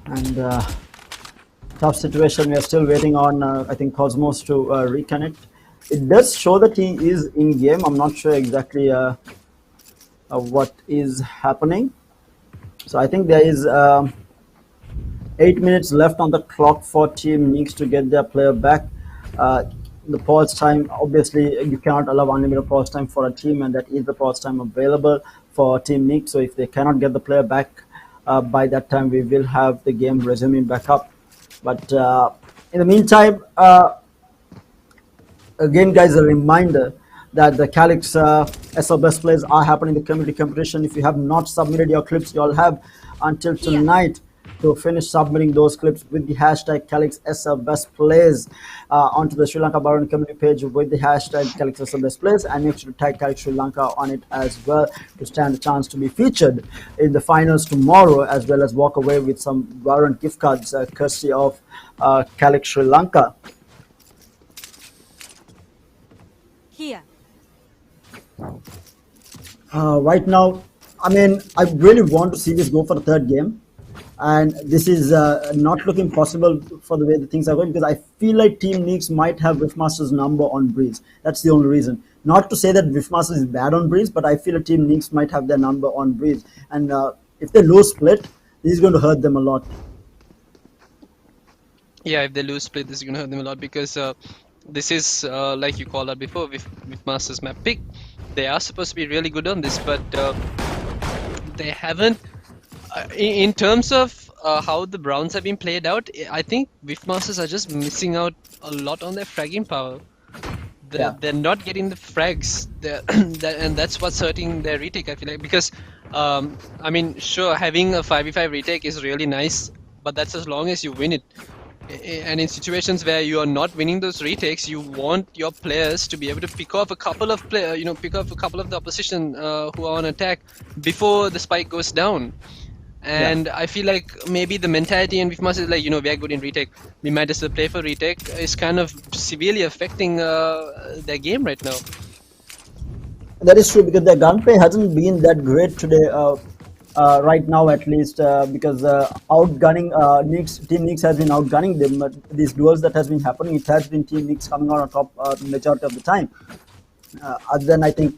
And tough situation. We are still waiting on, I think, Cosmos to reconnect. It does show that he is in game. I'm not sure exactly what is happening. So I think there is 8 minutes left on the clock for Team Neeks to get their player back. The pause time, obviously, you cannot allow unlimited pause time for a team, and that is the pause time available for Team Neeks. So if they cannot get the player back by that time, we will have the game resuming back up. But in the meantime, again, guys, a reminder that the Calyx SL Best Plays are happening in the community competition. If you have not submitted your clips, you'll have until tonight to finish submitting those clips with the hashtag Calyx SL Best Plays onto the Sri Lanka Baron community page with the hashtag Calyx SL Best Plays, and make sure to tag Calyx Sri Lanka on it as well to stand a chance to be featured in the finals tomorrow, as well as walk away with some Baron gift cards courtesy of Calyx Sri Lanka. Here. Right now, I mean, I really want to see this go for the third game, and this is not looking possible for the way the things are going, because I feel like Team Neeks might have Riffmaster's number on Breeze. That's the only reason. Not to say that Riffmaster is bad on Breeze, but I feel like Team Neeks might have their number on Breeze, and if they lose split, this is going to hurt them a lot. Yeah, if they lose split, this is gonna hurt them a lot because this is like you called out before with Masters map pick. They are supposed to be really good on this, but they haven't. In terms of how the Browns have been played out, I think Whiffmasters are just missing out a lot on their fragging power. They're not getting the frags, and that's what's hurting their retake, I feel like. Because, I mean, sure, having a 5v5 retake is really nice, but that's as long as you win it. And in situations where you are not winning those retakes, you want your players to be able to pick off a couple of pick off a couple of the opposition who are on attack before the spike goes down. And I feel like maybe the mentality and Whiffmaster is like, we are good in retake, we might as well play for retake, is kind of severely affecting their game right now. That is true, because their gunplay hasn't been that great today. Right now, at least, because outgunning Team Neeks has been outgunning them. But these duels that has been happening, it has been Team Neeks coming out on top the majority of the time. Other than I think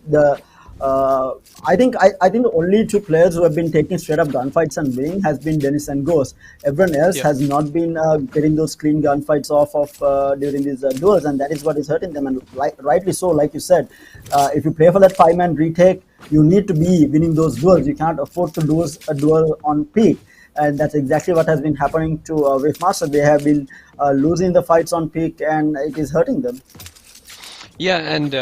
I think the only two players who have been taking straight up gunfights and winning has been Dennis and Ghost. Everyone else has not been getting those clean gunfights off of during these duels, and that is what is hurting them. And rightly so, like you said, if you play for that 5-man retake, you need to be winning those duels. You can't afford to lose a duel on peak. And that's exactly what has been happening to Whiffmaster. They have been losing the fights on peak, and it is hurting them. Yeah, and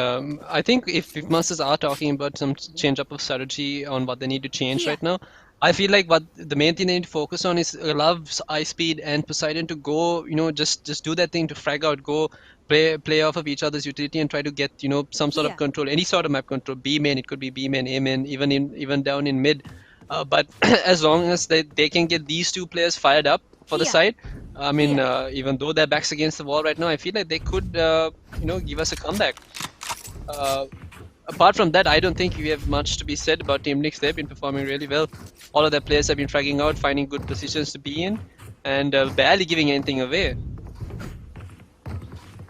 I think if Masters are talking about some change up of strategy on what they need to change right now, I feel like what the main thing they need to focus on is allow Ice Speed and Poseidon to go, just do that thing to frag out, go play off of each other's utility and try to get, some sort of control, any sort of map control. B main, it could be B main, A main, even down in mid. But as long as they can get these two players fired up for the side, I mean, even though their backs against the wall right now, I feel like they could, give us a comeback. Apart from that, I don't think we have much to be said about Team Neeks. They've been performing really well. All of their players have been fragging out, finding good positions to be in, and barely giving anything away.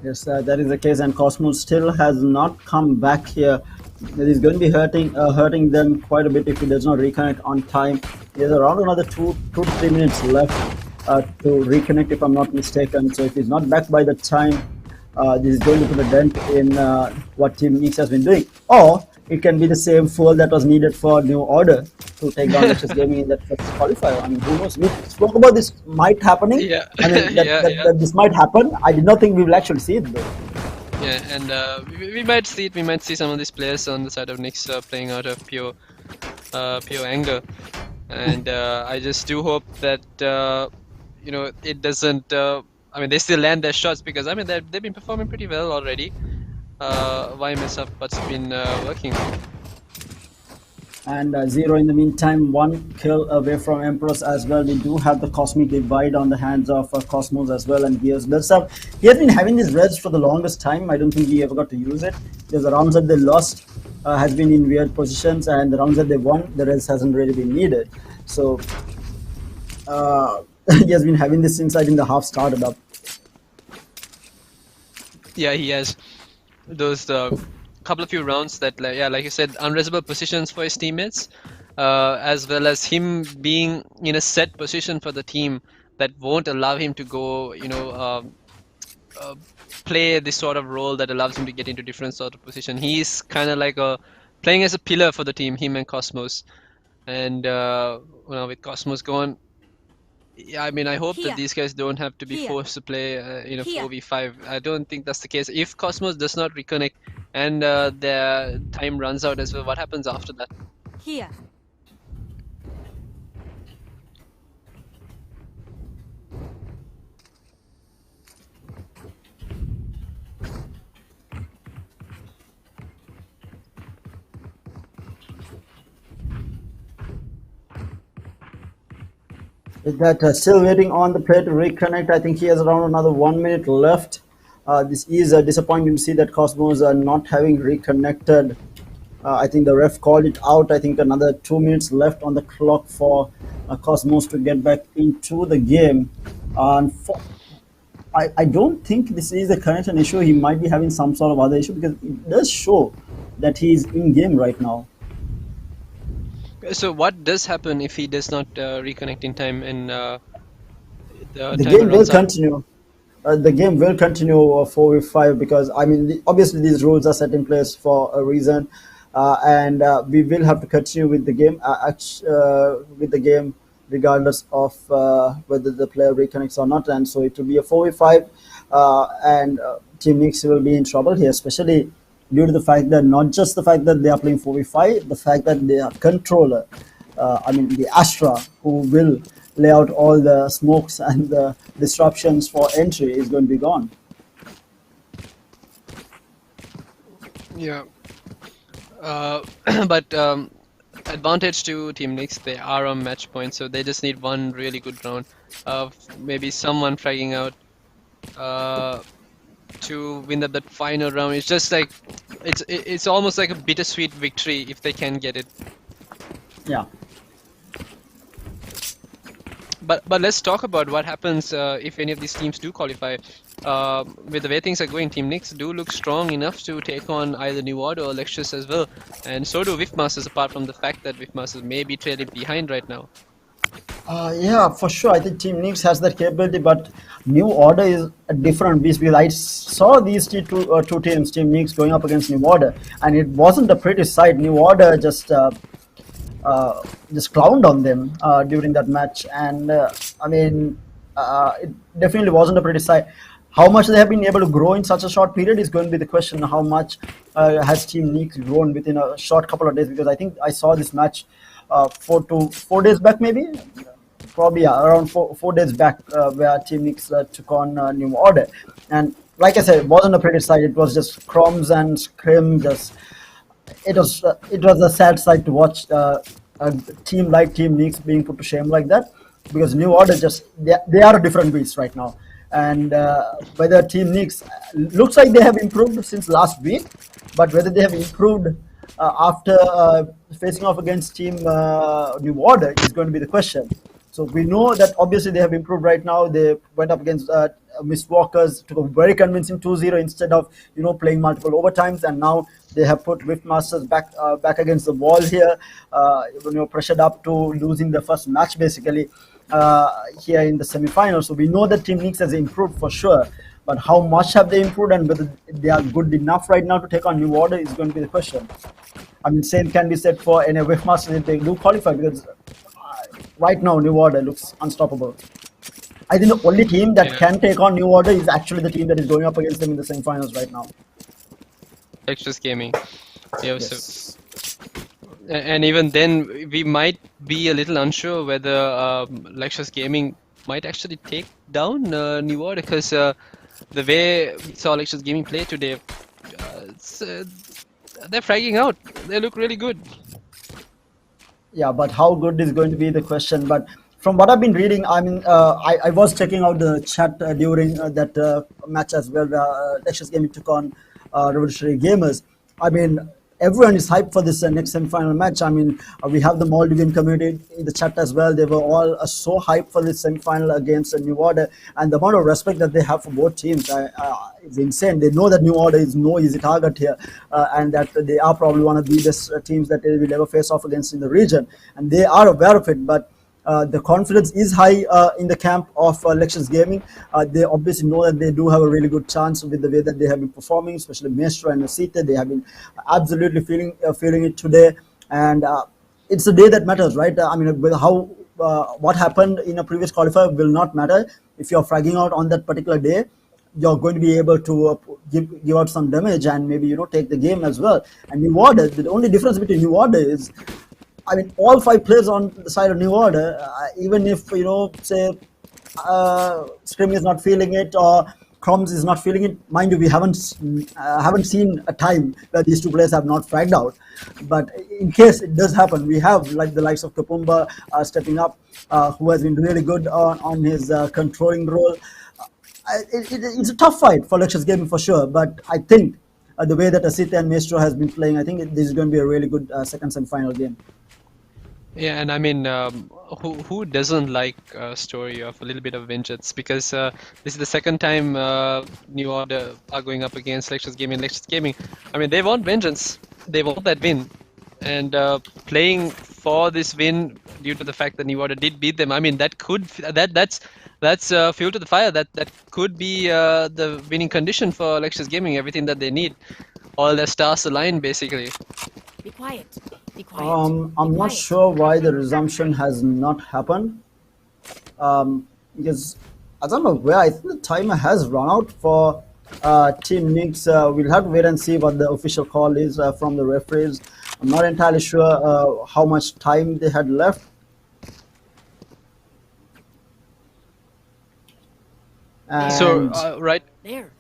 Yes, that is the case, and Cosmos still has not come back here. It is going to be hurting them quite a bit if he does not reconnect on time. There's around another 2 to 3 minutes left to reconnect, if I'm not mistaken. So if he's not back by the time, this is going to put a dent in what Team Neeks has been doing. Or it can be the same foul that was needed for New Order to take down Nexus Gaming in that first qualifier. I mean, who knows? We spoke about this might happening. Yeah. I mean, that this might happen. I did not think we will actually see it though. Yeah, and we might see it. We might see some of these players on the side of Knicks playing out of pure anger, and I just do hope that it doesn't. I mean, they still land their shots, because I mean they've been performing pretty well already. Why mess up what's been working? And Zero in the meantime, 1 kill away from Empress as well. We do have the Cosmic Divide on the hands of Cosmos as well, and Gears builds up. He has been having this res for the longest time. I don't think he ever got to use it, because the rounds that they lost has been in weird positions, and the rounds that they won, the res hasn't really been needed. So he has been having this inside in the half started up. Yeah, he has those couple of few rounds that, like you said, unreasonable positions for his teammates, as well as him being in a set position for the team that won't allow him to go, play this sort of role that allows him to get into different sort of position. He's kind of like playing as a pillar for the team, him and Cosmos. And with Cosmos gone, yeah, I mean, I hope Here. that these guys don't have to be Here. forced to play in a Here. 4v5. I don't think that's the case. If Cosmos does not reconnect and their time runs out as well, what happens after that? Here. Is that still waiting on the player to reconnect? I think he has around another 1 minute left. This is disappointing to see that Cosmos are not having reconnected. I think the ref called it out. I think another 2 minutes left on the clock for Cosmos to get back into the game. I don't think this is a connection issue. He might be having some sort of other issue because it does show that he is in game right now. So what does happen if he does not reconnect in time and the The timer game will runs out? continue. The game will continue 4v5 because I mean obviously these rules are set in place for a reason, and we will have to continue with the game regardless of whether the player reconnects or not, and so it will be a 4v5, and Team Nix will be in trouble here, especially due to the fact that not just the fact that they are playing 4v5, the fact that their controller, the Astra, who will lay out all the smokes and the disruptions for entry, is going to be gone. Yeah. But advantage to Team Nix, they are on match point, so they just need one really good round of maybe someone fragging out to win that final round. It's just like it's almost like a bittersweet victory if they can get it. Yeah. But let's talk about what happens if any of these teams do qualify. With the way things are going, Team Nix do look strong enough to take on either New Order or Lexus as well, and so do Whiffmasters, apart from the fact that Whiffmasters may be trailing behind right now. Yeah, for sure. I think Team Nix has that capability, but New Order is a different beast because I saw these two teams, Team Nix going up against New Order, and it wasn't a pretty sight. New Order just clowned on them during that match, and it definitely wasn't a pretty sight. How much they have been able to grow in such a short period is going to be the question. How much has Team Nix grown within a short couple of days? Because I think I saw this match 4 days back, maybe. Probably around 4 days back, where Team Nix took on New Order, and like I said, it wasn't a pretty sight. It was just crumbs and scrim. It was a sad sight to watch a team like Team Nix being put to shame like that, because New Order they are a different beast right now, and whether Team Nix looks like they have improved since last week, but whether they have improved after facing off against Team New Order is going to be the question. So we know that obviously they have improved right now. They went up against Miss Walkers, took a very convincing 2-0 instead of playing multiple overtimes, and now they have put Whiffmasters back against the wall here, pressured up to losing the first match basically here in the semi-final. So we know that Team Nix has improved for sure, but how much have they improved and whether they are good enough right now to take on New Order is going to be the question. I mean, same can be said for any Whiffmasters if they do qualify, because right now New Order looks unstoppable. I think the only team that can take on New Order is actually the team that is going up against them in the semi-finals right now. Lexus Gaming. Yeah, Yes. so, and even then, we might be a little unsure whether Lexus Gaming might actually take down New Order, because the way we saw Lexus Gaming play today, they're fragging out. They look really good. Yeah, but how good is going to be the question. But from what I've been reading, I was checking out the chat during that match as well, where Lexus Gaming took on Revolutionary Gamers. I mean, everyone is hyped for this next semi-final match. I mean, we have the Maldivian community in the chat as well. They were all so hyped for this semi-final against New Order, and the amount of respect that they have for both teams is insane. They know that New Order is no easy target here, and that they are probably one of the best teams that they will ever face off against in the region, and they are aware of it. But The confidence is high in the camp of Lexus Gaming. They obviously know that they do have a really good chance with the way that they have been performing, especially Maestro and Nasita. They have been absolutely feeling it today, and it's the day that matters, right? I mean, with how what happened in a previous qualifier will not matter. If you're fragging out on that particular day, you're going to be able to give out some damage and maybe take the game as well. And New Order, the only difference between New Order is, I mean, all 5 players on the side of New Order, even if say Scrim is not feeling it or Crumbs is not feeling it. Mind you, we haven't seen a time where these 2 players have not fragged out. But in case it does happen, we have like the likes of Kapumba stepping up, who has been really good on his controlling role. It's a tough fight for Lexus Gaming for sure, but I think the way that Asita and Maestro has been playing, I think this is going to be a really good second semi-final game. Yeah, and I mean, who doesn't like a story of a little bit of vengeance? Because this is the second time New Order are going up against Lexus Gaming. Lexus Gaming, I mean, they want vengeance. They want that win, and playing for this win due to the fact that New Order did beat them. I mean, that's fuel to the fire. That could be the winning condition for Lexus Gaming. Everything that they need, all their stars align basically. Be quiet. Be quiet. I'm not sure why the resumption has not happened. Because as I'm aware, I think the timer has run out for Team Mix. We'll have to wait and see what the official call is from the referees. I'm not entirely sure how much time they had left. And So right, There.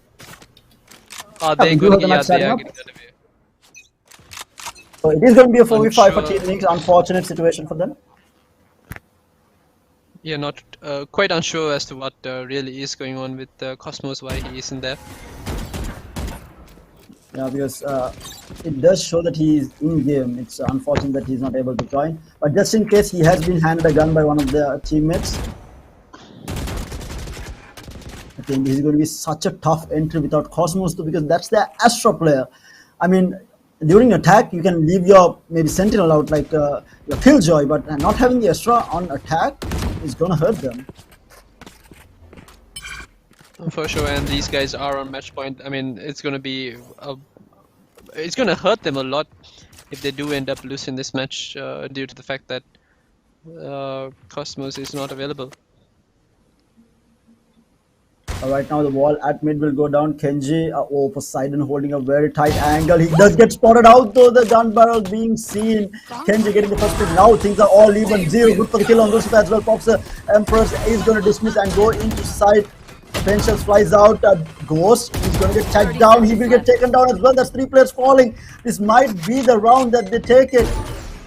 are they we do going? have the Yeah, match they starting are up. getting underway. So it is going to be a 4v5 for Unsure. Team Mix. Unfortunate situation for them. Yeah, not quite unsure as to what really is going on with Cosmos, why he isn't there. Yeah, because it does show that he is in game. It's unfortunate that he's not able to join. But just in case, he has been handed a gun by one of their teammates. I think this is going to be such a tough entry without Cosmos too, because that's their Astra player. I mean, during attack, you can leave your maybe Sentinel out like your Killjoy, but not having the Astra on attack is going to hurt them. For sure, and these guys are on match point. I mean, it's gonna be it's gonna hurt them a lot if they do end up losing this match due to the fact that Cosmos is not available. Right now, the wall at mid will go down. Kenji, Poseidon holding a very tight angle. He does get spotted out though, the gun barrel being seen. Kenji getting the first pick. Now things are all even. Zero, good for the kill on Joseph as well. Pops the Empress is going to dismiss and go into side. Potential flies out. Ghost is going to get tagged down. He will get taken down as well. That's 3 players falling. This might be the round that they take it.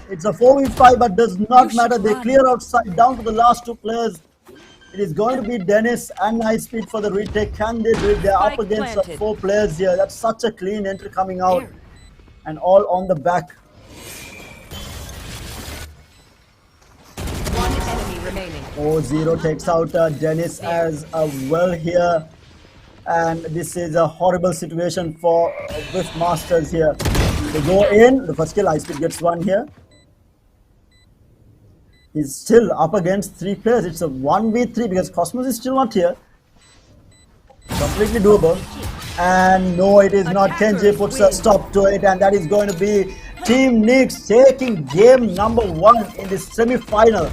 It's a 4v5, but does not matter. They clear outside down to the last 2 players. It is going to be Dennis and High Speed for the retake. Can they do it? They're up against 4 players here. That's such a clean entry coming out. And all on the back. One enemy remaining. 0 takes out Dennis as well here. And this is a horrible situation for Rift Masters here. They go in. The first kill, High Speed gets 1 here. He's still up against 3 players. It's a 1v3 because Cosmos is still not here. Completely doable. And no, it is not. Kenji puts a stop to it, and that is going to be Team Nix taking game number 1 in this semi-final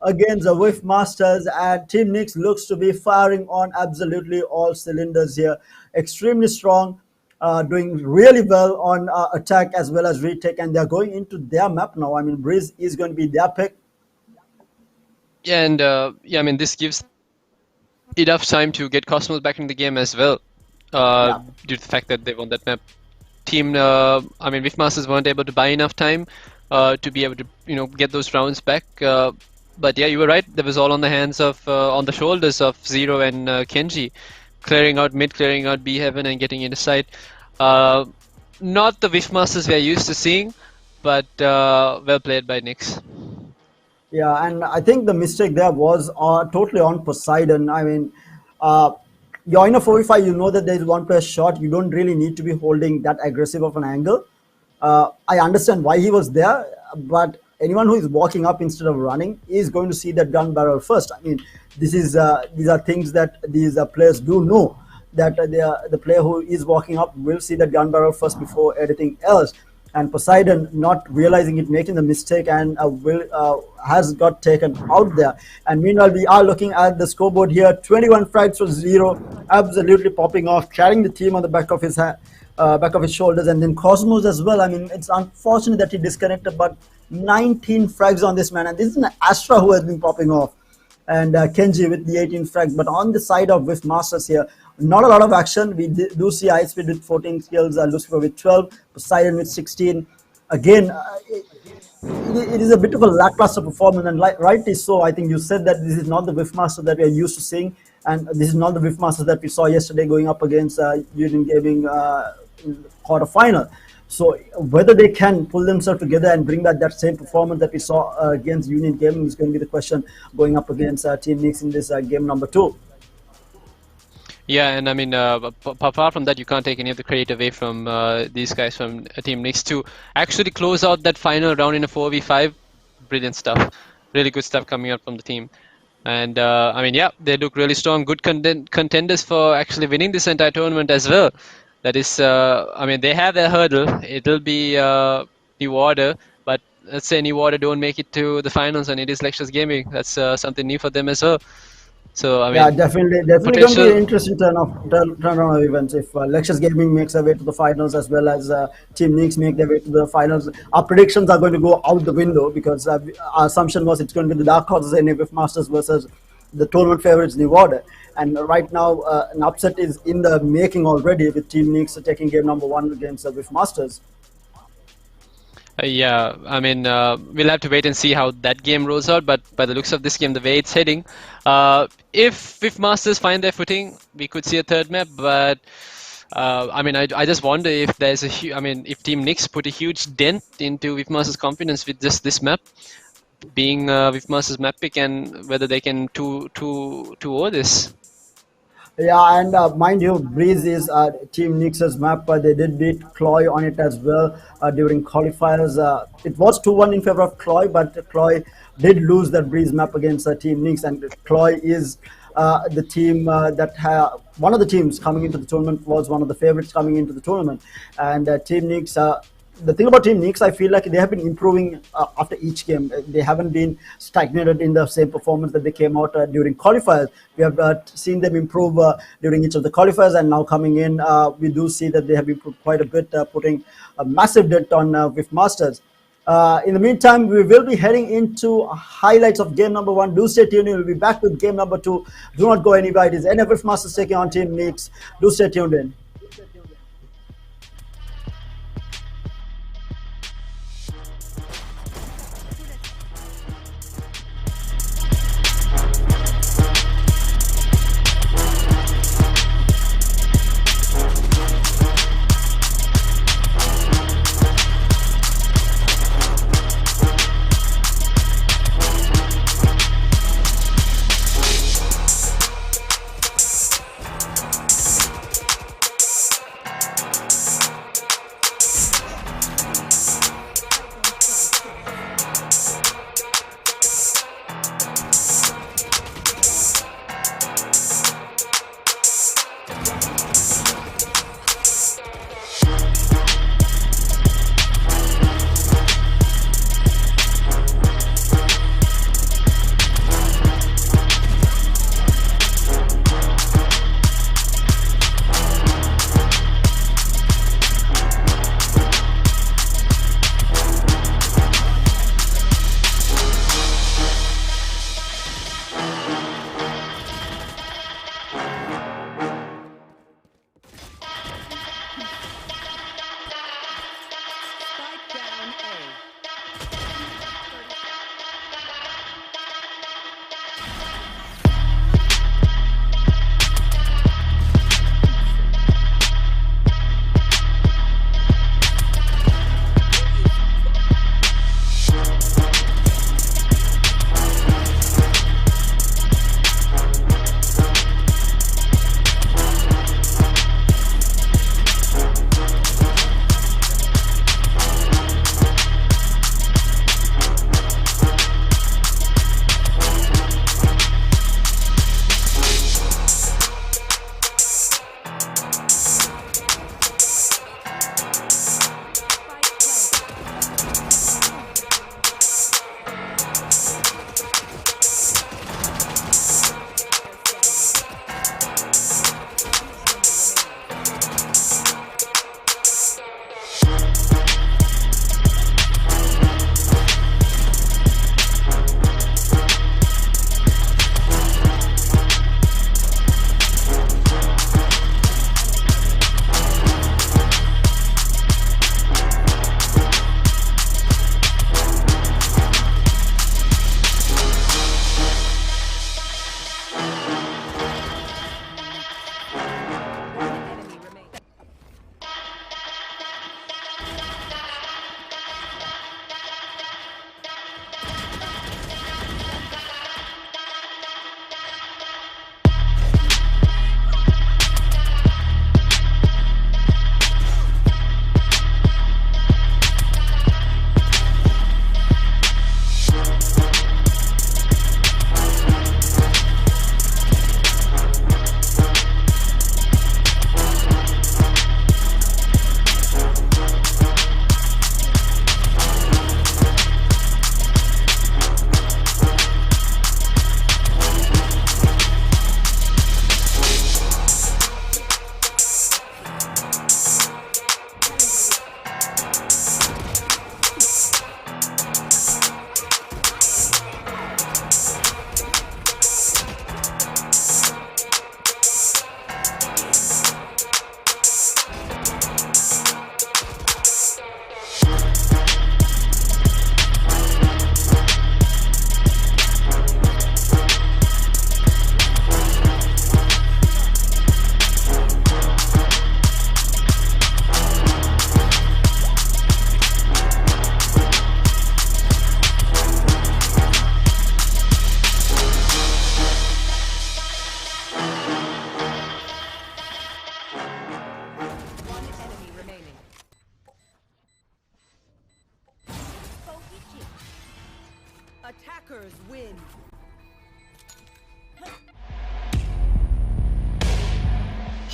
against the Rift Masters. And Team Nix looks to be firing on absolutely all cylinders here. Extremely strong. Doing really well on attack as well as retake, and they're going into their map now. I mean, Breeze is going to be their pick. Yeah, and yeah, I mean, this gives enough time to get Cosmos back in the game as well, due to the fact that they won that map. Team, I mean, Riftmasters weren't able to buy enough time to be able to, get those rounds back. But yeah, you were right. That was all on the hands of, on the shoulders of Zero and Kenji, clearing out mid, clearing out B heaven, and getting into sight. Not the Riftmasters we are used to seeing, but well played by Nix. Yeah, and I think the mistake there was totally on Poseidon. I mean, you're in a 4v5, you know that there is 1 player shot. You don't really need to be holding that aggressive of an angle. I understand why he was there, but anyone who is walking up instead of running is going to see that gun barrel first. I mean, these are things that these players do know, that the player who is walking up will see that gun barrel first before anything else. And Poseidon, not realizing it, making the mistake, and has got taken out there. And meanwhile, we are looking at the scoreboard here: 21 frags for 0, absolutely popping off, carrying the team on the back of his shoulders. And then Cosmos as well. I mean, it's unfortunate that he disconnected, but 19 frags on this man, and this is an Astra who has been popping off, and Kenji with the 18 frags. But on the side of Whiff Masters here, not a lot of action. We do see Ice Speed with 14 kills, Lucifer with 12, Poseidon with 16. Again, it is a bit of a lackluster performance, and rightly so. I think you said that this is not the Whiff Master that we are used to seeing, and this is not the Whiff Master that we saw yesterday going up against Union Gaming in the quarterfinal. So whether they can pull themselves together and bring back that same performance that we saw against Union Gaming is going to be the question going up against Team Nix in this game number 2. Yeah, and I mean, apart from that, you can't take any of the credit away from these guys from Team Nix to actually close out that final round in a 4v5. Brilliant stuff. Really good stuff coming out from the team. And I mean, yeah, they look really strong. Good contenders for actually winning this entire tournament as well. That is, I mean, they have their hurdle. It'll be New Order, but let's say New Order don't make it to the finals and it is Lexus Gaming. That's something new for them as well. So I mean, yeah, definitely going to be an interesting turnaround of events if Lexus Gaming makes their way to the finals as well as Team Nix make their way to the finals. Our predictions are going to go out the window because our assumption was it's going to be the Dark Horses and Whiff Masters versus the tournament favorites New Order. And right now, an upset is in the making already with Team Nix taking game number 1 against Whiff Masters. Yeah, I mean, we'll have to wait and see how that game rolls out. But by the looks of this game, the way it's heading, if Masters find their footing, we could see a third map. But I mean, I just wonder if there's if Team Nix put a huge dent into Whiff Masters' confidence with just this map being Whiff Masters' map pick, and whether they can two over this. Yeah, and mind you, Breeze is Team Nix's map. They did beat Cloy on it as well during qualifiers. It was 2-1 in favor of Cloy, but Cloy did lose that Breeze map against Team Nix, and Cloy is the team that one of the teams coming into the tournament, was one of the favorites coming into the tournament. And Team Nix, the thing about Team Nix, I feel like they have been improving after each game. They haven't been stagnated in the same performance that they came out during qualifiers. We have seen them improve during each of the qualifiers, and now coming in, we do see that they have improved quite a bit, putting a massive dent on Whiff Masters. In the meantime, we will be heading into highlights of game number 1. Do stay tuned. We'll be back with game number 2. Do not go anywhere. It is Whiff Masters taking on Team Nix. Do stay tuned in. Attackers win.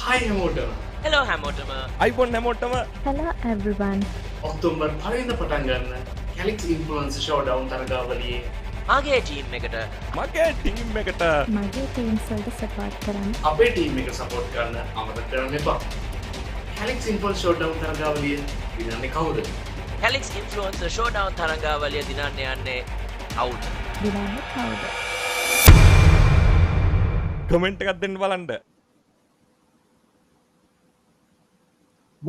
හයි හැමෝටම hello හැමෝටම iPhone හැමෝටම Hello everyone. October 5 වෙනිදා පටන් ගන්න Calyx Influencer Showdown තරගාවලියේ මගේ team එකට මගේ team එකට මගේ teams වලට support කරන්න. අපේ ටීම් එක සපෝට් කරන්න අමතක කරන්න එපා. Calyx Influencer Showdown තරගාවලිය දිනන්නේ කවුද? Calyx Influencer Showdown තරගාවලිය දිනන්න යන්නේ කවුද? දිනන්නේ කවුද? කමෙන්ට් එකක් දෙන්න බලන්න.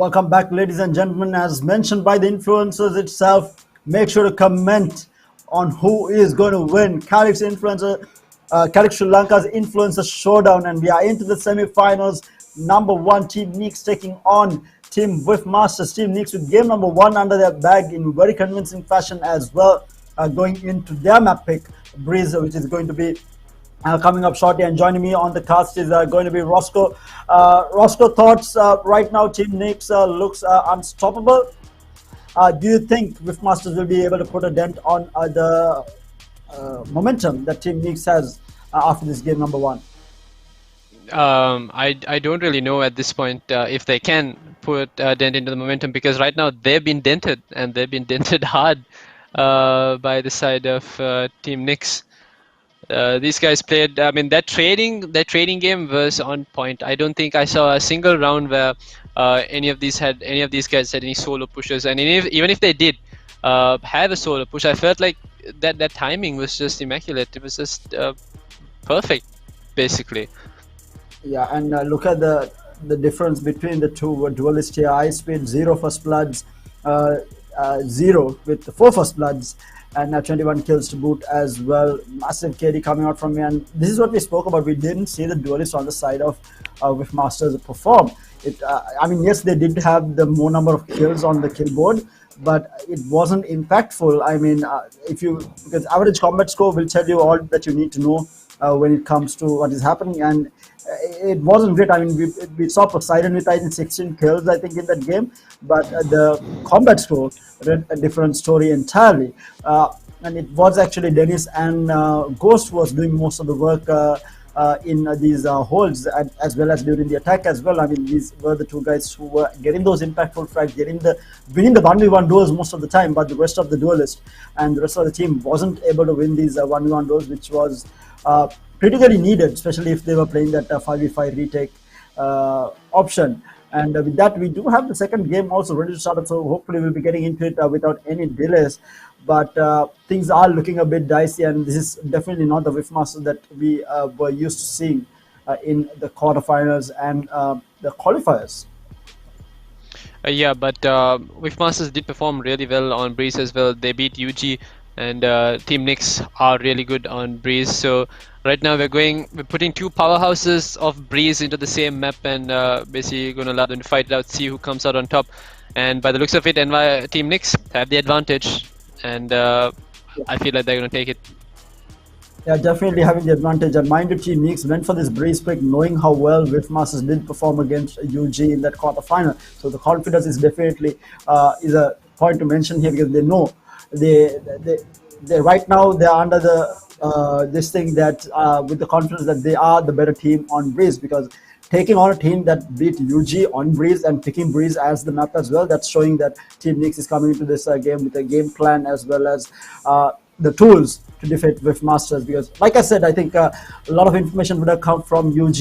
Welcome back, ladies and gentlemen. As mentioned by the influencers itself, make sure to comment on who is going to win Calyx Sri Lanka's Influencer Showdown, and we are into the semi-finals. Number 1 Team Neeks taking on Team with Masters. Team Neeks with game number 1 under their bag in very convincing fashion as well, going into their map pick, Breeze, which is going to be coming up shortly. And joining me on the cast is going to be Roscoe. Roscoe, thoughts right now? Team Neeks looks unstoppable. Do you think Rift Masters will be able to put a dent on the momentum that Team Neeks has after this game number 1? I don't really know at this point if they can put a dent into the momentum, because right now they've been dented, and they've been dented hard by the side of Team Nix. These guys played. I mean, that trading game was on point. I don't think I saw a single round where any of these guys had any solo pushes, and even if they did have a solo push, I felt like that timing was just immaculate. It was just perfect, basically. Yeah, and look at the difference between the two duelists here. I speed 0 first bloods, 0 with 4 first bloods, and 21 kills to boot as well. Massive KD coming out from me, and this is what we spoke about. We didn't see the duelists on the side of with Masters perform. I mean, yes, they did have the more number of kills on the kill board, but it wasn't impactful. I mean, because average combat score will tell you all that you need to know when it comes to what is happening, and it wasn't great. I mean, we saw Poseidon with 16 kills, I think, in that game, but the combat score read a different story entirely. And it was actually Dennis and Ghost who was doing most of the work in these holds, as well as during the attack as well. I mean, these were the two guys who were getting those impactful frags, winning the 1v1 duels most of the time, but the rest of the duelists and the rest of the team wasn't able to win these 1v1 duels, which was critically needed, especially if they were playing that 5v5 retake option. And with that, we do have the second game also ready to start up, so hopefully we'll be getting into it without any delays. But things are looking a bit dicey, and this is definitely not the Wiftmaster that we were used to seeing in the quarterfinals and the qualifiers. Yeah, but Wiftmasters did perform really well on Breeze as well. They beat UG, and Team Nix are really good on Breeze. So right now we're putting two powerhouses of Breeze into the same map, and basically going to allow them to fight it out, see who comes out on top. And by the looks of it, Team Nix have the advantage, and I feel like they're going to take it. Yeah, definitely having the advantage. And mind you, Team Nix went for this Breeze pick knowing how well Wiftmasters did perform against UG in that quarterfinal. So the confidence is definitely is a point to mention here, because they know they right now they are under the this thing that with the confidence that they are the better team on Breeze, because taking on a team that beat UG on Breeze and picking Breeze as the map as well, that's showing that Team Nix is coming into this game with a game plan as well as the tools to defeat Wiftmasters. Because like I said, I think a lot of information would have come from UG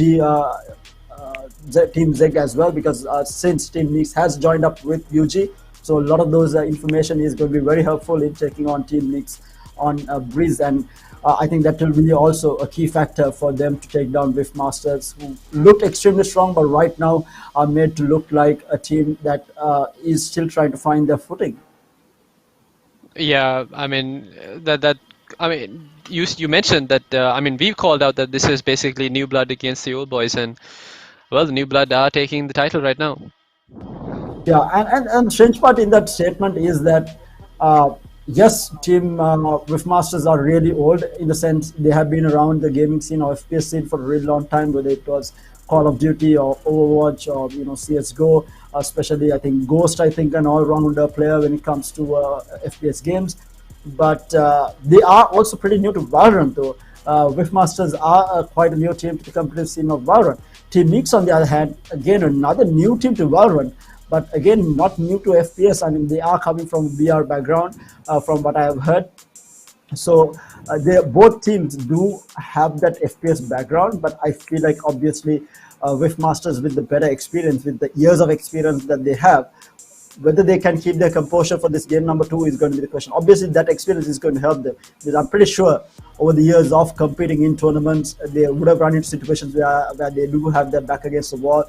Team Zeg as well, because since Team Nix has joined up with UG, so a lot of those information is going to be very helpful in taking on Team Nix on Breeze, and I think that will be also a key factor for them to take down Wiftmasters, who looked extremely strong, but right now are made to look like a team that is still trying to find their footing. Yeah, I mean you mentioned that. I mean, we've called out that this is basically new blood against the old boys, and well, the new blood are taking the title right now. Yeah, and strange part in that statement is that yes, Team Wiftmasters are really old, in the sense they have been around the gaming scene or FPS scene for a really long time, whether it was Call of Duty or Overwatch or CS:GO. Especially, I think Ghost, an all-rounder player when it comes to FPS games. but they are also pretty new to Valorant though. Wishmasters are quite a new team to the competitive scene of Valorant. Team Nix, on the other hand, again another new team to Valorant, but again not new to FPS. I mean, they are coming from VR background, from what I have heard. So they both teams do have that FPS background, but I feel like obviously Masters with the better experience, with the years of experience that they have, whether they can keep their composure for this game number 2 is going to be the question. Obviously, that experience is going to help them, because I'm pretty sure over the years of competing in tournaments, they would have run into situations where they do have their back against the wall,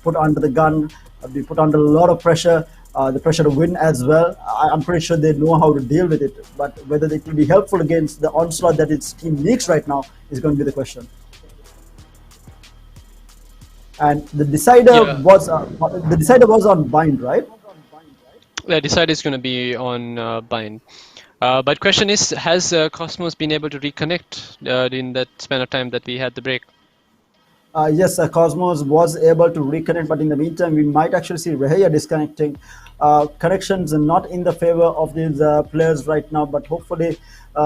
put under the gun, be put under a lot of pressure, the pressure to win as well. I'm pretty sure they know how to deal with it, but whether it will be helpful against the onslaught that its team needs right now is going to be the question. And the decider was on bind, right? The decider is going to be on bind. But question is, has Cosmos been able to reconnect in that span of time that we had the break? Yes, Cosmos was able to reconnect, but in the meantime, we might actually see Reheya disconnecting. Connections are not in the favor of these players right now, but hopefully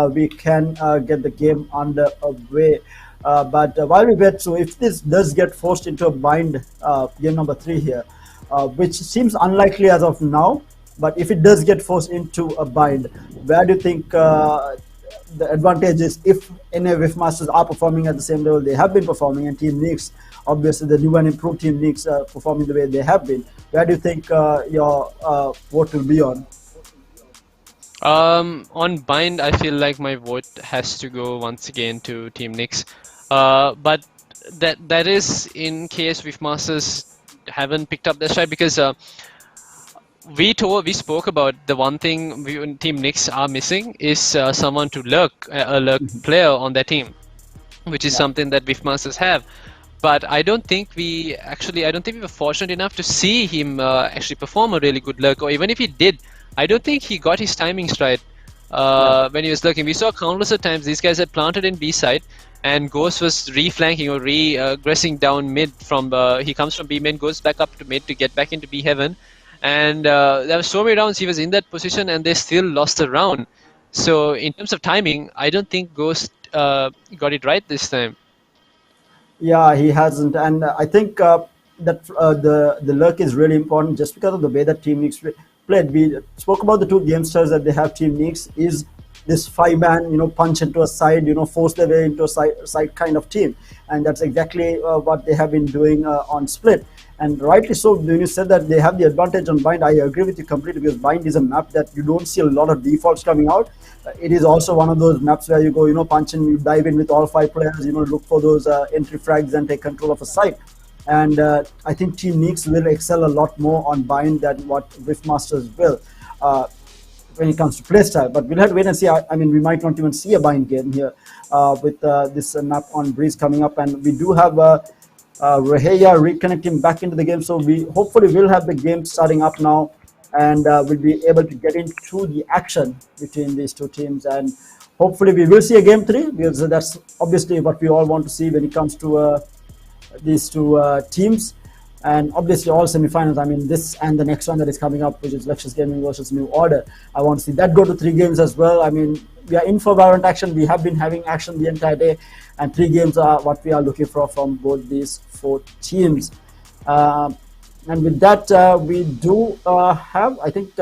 we can get the game underway. But while we wait, so if this does get forced into a bind, game number 3 here, which seems unlikely as of now, but if it does get forced into a bind, where do you think the advantage is if any Masters are performing at the same level they have been performing, and Team Nix, obviously the new and improved Team Nix performing the way they have been, where do you think your vote will be on? On bind, I feel like my vote has to go once again to Team Nix. But that is in case Masters haven't picked up their stride, because we spoke about the one thing Team Nix are missing is someone to lurk, a lurk player on their team, which is something that Masters have. But I don't think we were fortunate enough to see him actually perform a really good lurk, or even if he did, I don't think he got his timing right when he was lurking. We saw countless of times these guys had planted in B side, and Ghost was re-flanking or regressing down mid from he comes from B mid, goes back up to mid to get back into B heaven. And there were so many rounds he was in that position, and they still lost the round. So in terms of timing, I don't think Ghost got it right this time. Yeah, he hasn't, and I think that the luck is really important just because of the way that Team Nix played. We spoke about the two game styles that they have. Team Nix is this 5-man, punch into a side, force their way into a side kind of team, and that's exactly what they have been doing on Split. And rightly so, when you said that they have the advantage on Bind, I agree with you completely, because Bind is a map that you don't see a lot of defaults coming out. It is also one of those maps where you go, punch in, you dive in with all 5 players, look for those entry frags and take control of a site. And I think Team Nix will excel a lot more on Bind than what Riftmasters will when it comes to playstyle. But we'll have to wait and see. I mean, we might not even see a Bind game here with this map on Breeze coming up. And we do have Reheya reconnecting back into the game, so we hopefully will have the game starting up now, and we'll be able to get into the action between these two teams, and hopefully we will see a game 3, because that's obviously what we all want to see when it comes to these two teams. And obviously all semifinals, I mean this and the next one that is coming up, which is Lexus Gaming versus New Order, I want to see that go to 3 games as well. I mean, we are in for Valorant action. We have been having action the entire day, and 3 games are what we are looking for from both these 4 teams. And with that, we do have, I think,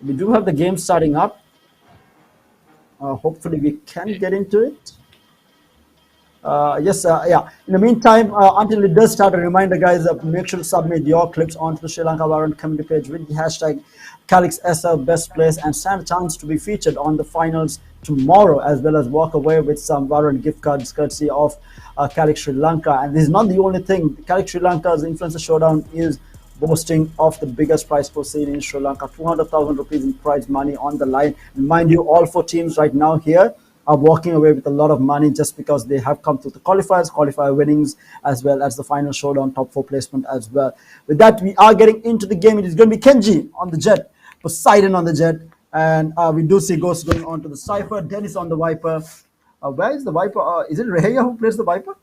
we do have the game starting up. Hopefully we can get into it. Yes, yeah. In the meantime, until it does start, a reminder, guys, make sure to submit your clips onto the Sri Lanka Valorant community page with the hashtag CalyxSL Best Place, and stand a chance to be featured on the finals tomorrow, as well as walk away with some Valorant gift cards courtesy of Calyx Sri Lanka. And this is not the only thing. Calyx Sri Lanka's Influencer Showdown is boasting of the biggest prize pool scene in Sri Lanka, 200,000 rupees in prize money on the line. And mind you, all 4 teams right now here are walking away with a lot of money just because they have come through the qualifier winnings, as well as the final showdown top 4 placement as well. With that, we are getting into the game. It is going to be Kenji on the Jet, Poseidon on the Jet, and we do see Ghost going on to the Cypher, Dennis on the Viper. Where is the Viper? Is it Reheya who plays the Viper?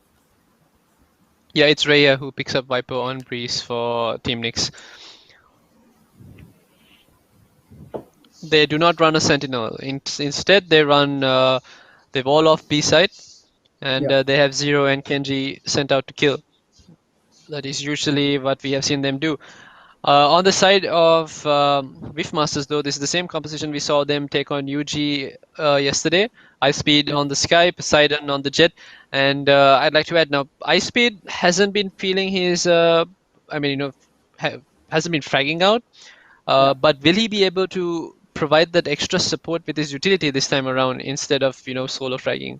Yeah, it's Reheya who picks up Viper on Breeze for Team Nix. they do not run a sentinel. Instead, they run the wall off B side, and Yeah. they have Zero and Kenji sent out to kill. That is usually what we have seen them do. On the side of Whiff Masters, though, this is the same composition we saw them take on UG yesterday. Ice Speed on the Sky, Poseidon on the Jet, and I'd like to add now, Ice Speed hasn't been feeling his, hasn't been fragging out, Yeah. but will he be able to provide that extra support with his utility this time around instead of solo fragging?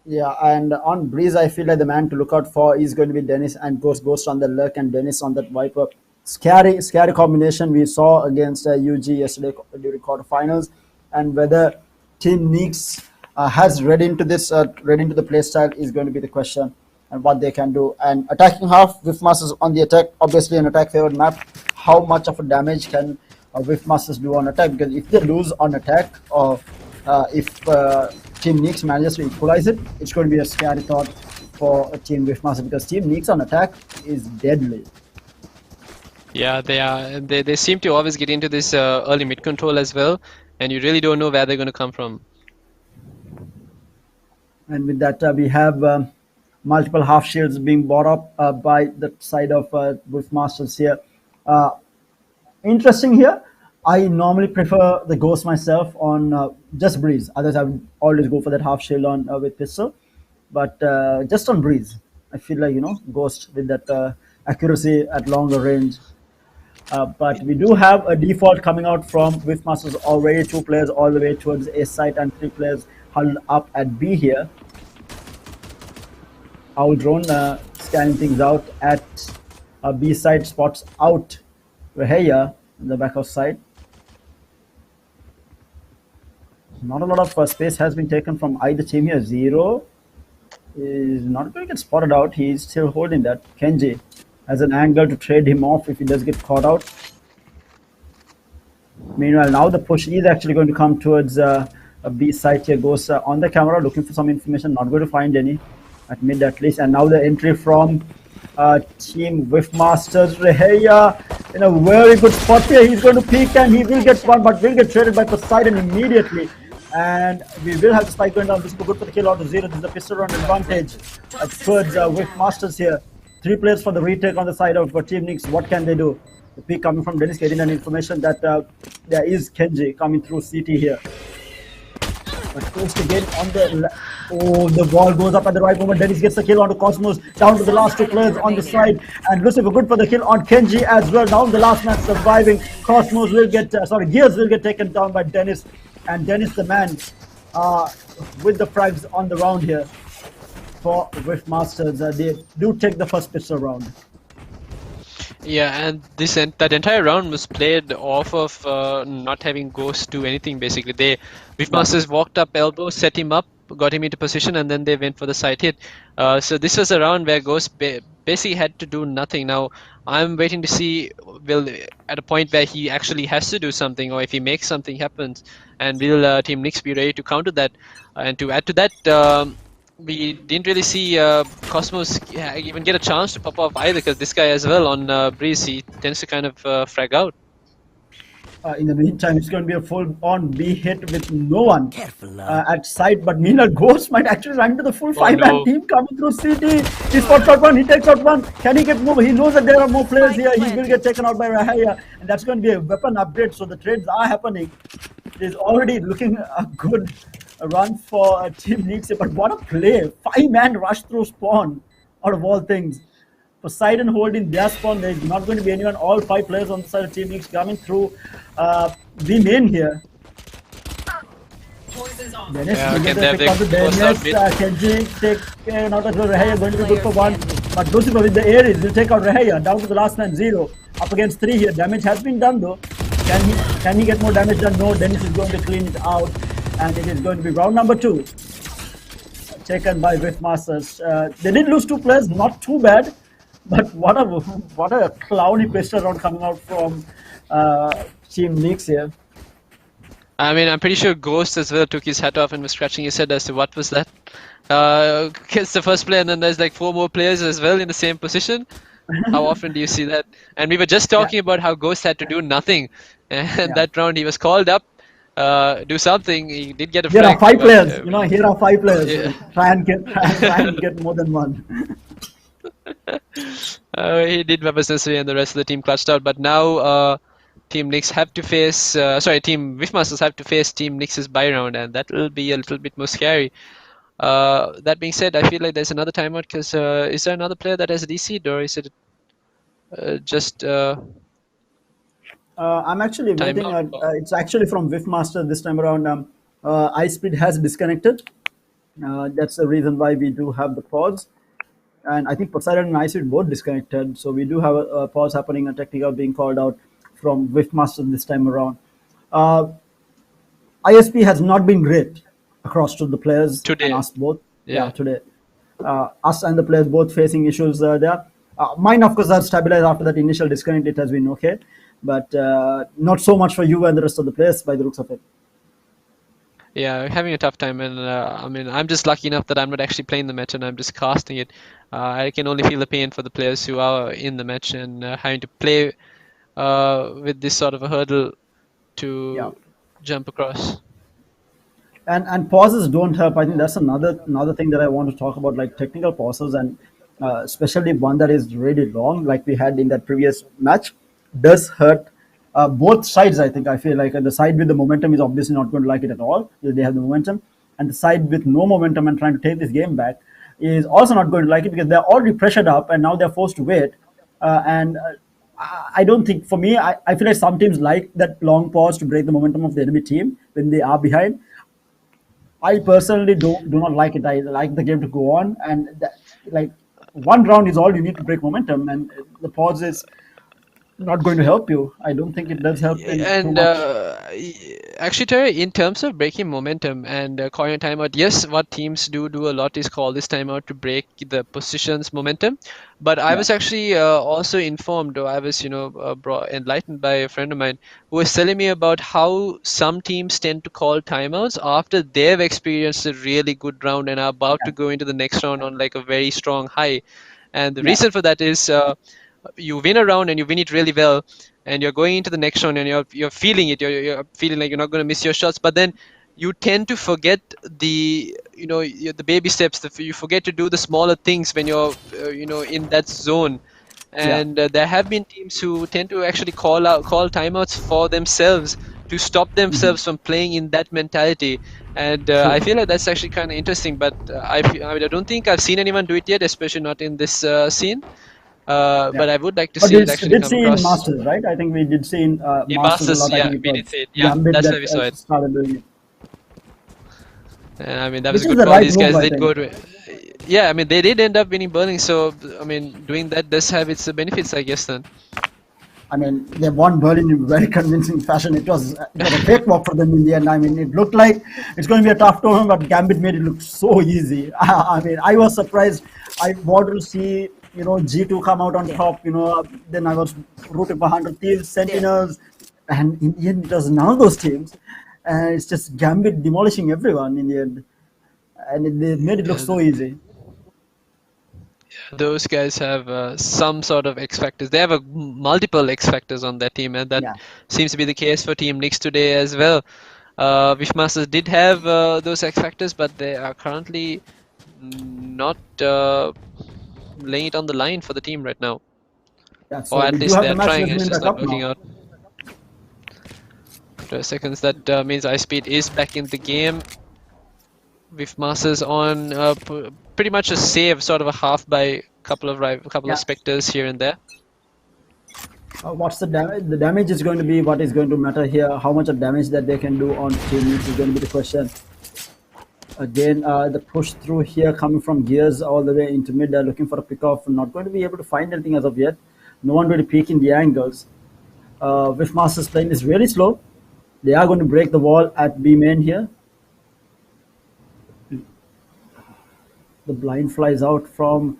Yeah, and on Breeze, I feel like the man to look out for is going to be Dennis and Ghost on the Lurk and Dennis on that Viper. Scary combination we saw against UG yesterday during quarterfinals, and whether Team Neeks has read into the play style is going to be the question, and what they can do. And attacking half, Whiffmasters on the attack, obviously an attack favored map. How much of a damage can Whiffmasters do on attack? Because if they lose on attack, or if Team Neeks manages to equalize it, it's going to be a scary thought for Team Whiffmaster, because Team Neeks on attack is deadly. Yeah, they are. They seem to always get into this early mid control as well, and you really don't know where they're going to come from. And with that, we have multiple half shields being bought up by the side of Wolfmasters here. Interesting here. I normally prefer the Ghost myself on just Breeze. Others I would always go for that half shield on with pistol, but just on Breeze, I feel like Ghost with that accuracy at longer range. But we do have a default coming out from Whiffmasters already. 2 players all the way towards A site and 3 players huddled up at B here. Owl drone scanning things out at B side, spots out Rahaya in the back of side. Not a lot of space has been taken from either team here. Zero is not going to get spotted out. He's still holding that. Kenji has an angle to trade him off if he does get caught out. Meanwhile, now the push is actually going to come towards a B site here. Goes on the camera looking for some information. Not going to find any at mid at least. And now the entry from Team Whiffmasters. Rahaya in a very good spot here. He's going to peek and he will get one, but will get traded by Poseidon immediately. And we will have the spike going down. This is good for the kill out of Zero. This is the pistol round advantage towards Whiffmasters here. 3 players for the retake on the side of Team Neeks. What can they do? The peek coming from Dennis, getting an information that there is Kenji coming through CT here. But first again on the ball goes up at the right moment. Dennis gets the kill onto Cosmos, down to the last 2 players on the side, and Lucifer good for the kill on Kenji as well. Now the last man surviving. Cosmos will get Gears will get taken down by Dennis, and Dennis the man with the frags on the round here for Whiffmasters. They do take the first pistol round. Yeah, and that entire round was played off of not having Ghost do anything basically. Whiffmasters walked up elbow, set him up, got him into position, and then they went for the side hit. So this was a round where Ghost basically had to do nothing. Now I'm waiting to see at a point where he actually has to do something, or if he makes something happen, and will Team Nix be ready to counter that? And to add to that, we didn't really see Cosmos even get a chance to pop off either, because this guy as well on Breeze, he tends to kind of frag out. In the meantime, it's going to be a full-on B hit with no one at side. But meanwhile, Ghost might actually run into the full 5-man team coming through CT. He spots out one, he takes out one. Can he get more? He knows that there are more players here. He will get taken out by Rahaya, and that's going to be a weapon upgrade. So the trades are happening. It is already looking a good run for Team Neeks. But what a play! 5-man rush through spawn out of all things. Poseidon holding their spawn. There's not going to be anyone. All 5 players on the side of Team Neeks coming through the main here. Dennis, Kenji take out of Rahaya, going to be good for 1. But Lucifer with the Aries will take out Rahaya down to the last man. 0 up against 3 here. Damage has been done though. Can he get more damage done? No. Dennis is going to clean it out, and it is going to be round number 2 taken by Whiffmasters. They did lose 2 players, not too bad. But what a clowny pistol round coming out from Team Neeks here. I mean, I'm pretty sure Ghost as well took his hat off and was scratching his head as to what was that. Gets the first player, and then there's like 4 more players as well in the same position. How often do you see that? And we were just talking about how Ghost had to do nothing. and that round he was called up. Do something. He did get a Here are frag, 5 but, players. Here are 5 players. Yeah. Try and get more than one. He did what was necessary, and the rest of the team clutched out. But now, Team Nix have to face, Team Wishmasters have to face Team Nix's buy round, and that will be a little bit more scary. That being said, I feel like there's another timeout because is there another player that has DC'd, or is it just I'm actually waiting. timeout? It's actually from Wifmaster this time around. iSpeed has disconnected. That's the reason why we do have the pause. And I think Poseidon and iSpeed both disconnected. So we do have a pause happening, a technical being called out from Wifmaster this time around. ISP has not been great across to the players Today. and us both. Yeah. Today. Us and the players both facing issues there. Mine, of course, are stabilized after that initial disconnect. It has been okay. But not so much for you and the rest of the players by the looks of it. Yeah, having a tough time, and I mean, I'm just lucky enough that I'm not actually playing the match and I'm just casting it. I can only feel the pain for the players who are in the match and having to play with this sort of a hurdle to jump across. And pauses don't help. I think that's another thing that I want to talk about, like technical pauses, and especially one that is really long, like we had in that previous match, does hurt both sides. I feel like the side with the momentum is obviously not going to like it at all. They have the momentum, and the side with no momentum and trying to take this game back is also not going to like it because they're already pressured up and now they're forced to wait. I don't think, for me, I feel like some teams like that long pause to break the momentum of the enemy team when they are behind. I personally do not like it. I like the game to go on, and like one round is all you need to break momentum, and the pause is not going to help you. I don't think it does help too And much. actually, Terry, in terms of breaking momentum and calling a timeout, yes, what teams do a lot is call this timeout to break the position's momentum. But I was actually also informed, or I was, enlightened by a friend of mine who was telling me about how some teams tend to call timeouts after they've experienced a really good round and are about to go into the next round on like a very strong high. And the reason for that is you win a round and you win it really well, and you're going into the next round and you're feeling it. You're feeling like you're not going to miss your shots, but then you tend to forget the the baby steps. You forget to do the smaller things when you're in that zone. And there have been teams who tend to actually call timeouts for themselves to stop themselves from playing in that mentality. And I feel like that's actually kind of interesting. But I don't think I've seen anyone do it yet, especially not in this scene. But I would like to see it actually come see across. in Masters, right? I think we did see in Masters a lot. I think we did see it. Yeah, Gambit that's that where we saw it. started doing it. And I mean, that was Which a is good the call. right These move, guys I did think. go to. Yeah, I mean, they did end up winning Berlin. So I mean, doing that does have its benefits, I guess. Then. I mean, they won Berlin in very convincing fashion. It was a cakewalk for them in the end. I mean, it looked like it's going to be a tough tournament, but Gambit made it look so easy. I mean, I was surprised. I wanted to see, G2 come out on top. Then I was rooting for 100 Thieves, Sentinels, and in the end, it was none of those teams. And it's just Gambit demolishing everyone in the end. And they made it look so easy. Those guys have some sort of X factors. They have multiple X factors on their team, and that seems to be the case for Team Nix today as well. Wishmasters did have those X factors, but they are currently not laying it on the line for the team right now. Yeah, so or at we do least have they're the match. trying. Let's It's win just back not up working now. out. 12 seconds. That means iSpeed is back in the game. With Masters on pretty much a save, sort of a half by couple of specters here and there. What's the damage? The damage is going to be what is going to matter here. How much of damage that they can do on Team Nix is going to be the question. Again, the push through here coming from Gears all the way into mid. They're looking for a pick-off. Not going to be able to find anything as of yet. No one really peeking the angles. Wishmasters playing is really slow. They are going to break the wall at B main here. The blind flies out from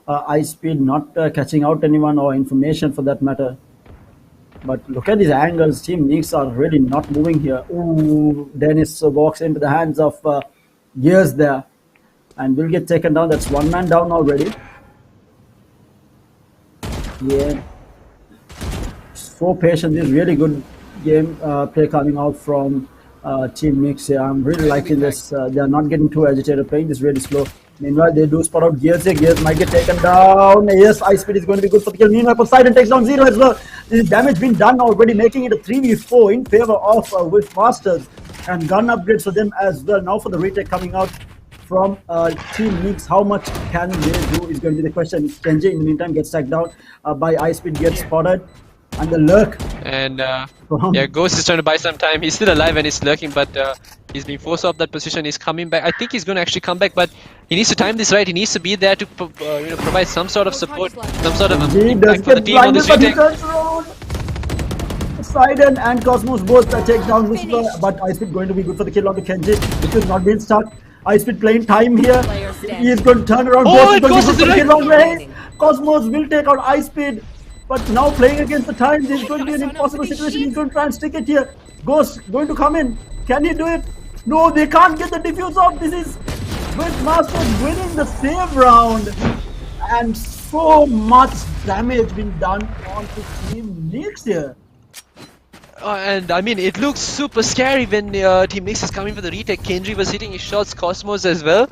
iSpeed, not catching out anyone or information for that matter. But look at these angles. Team Nix are really not moving here. Ooh, Dennis walks into the hands of Gears there and will get taken down. That's one man down already. Yeah. So patient. This is really good game play coming out from Team Mix here. I'm really liking this. They are not getting too agitated, playing this really slow. Meanwhile, they do spot out Gears here. Gears might get taken down. Yes, Ice Speed is going to be good for the kill. Meanwhile, Poseidon takes down Zero as well. This damage been done already, making it a 3v4 in favor of Wolf Masters. And gun upgrades for them as well. Now for the retake coming out from Team Mix. How much can they do is going to be the question. Kenji in the meantime gets sacked down by Ice Speed, gets spotted. And the lurk. And yeah, Ghost is trying to buy some time. He's still alive and he's lurking, but he's being forced off that position. He's coming back. I think he's going to actually come back, but he needs to time this right. He needs to be there to provide some sort of support, some sort of impact for the team on this retake. Poseidon and Cosmos both take down Lucifer, but Ice Speed going to be good for the kill on the Kenji. This is not being stuck. Ice Speed playing time here. He is going to turn around. Oh, Ghost is going to be good for the kill on Raze. Cosmos will take out Ice Speed. But now playing against the time, this is going to be an impossible situation. He's going to try and stick it here. Ghost going to come in. Can he do it? No, they can't get the defuse off. This is Masters winning the save round. And so much damage being done onto Team Nix here. And I mean, it looks super scary when Team Nix is coming for the retake. Kenji was hitting his shots, Cosmos as well.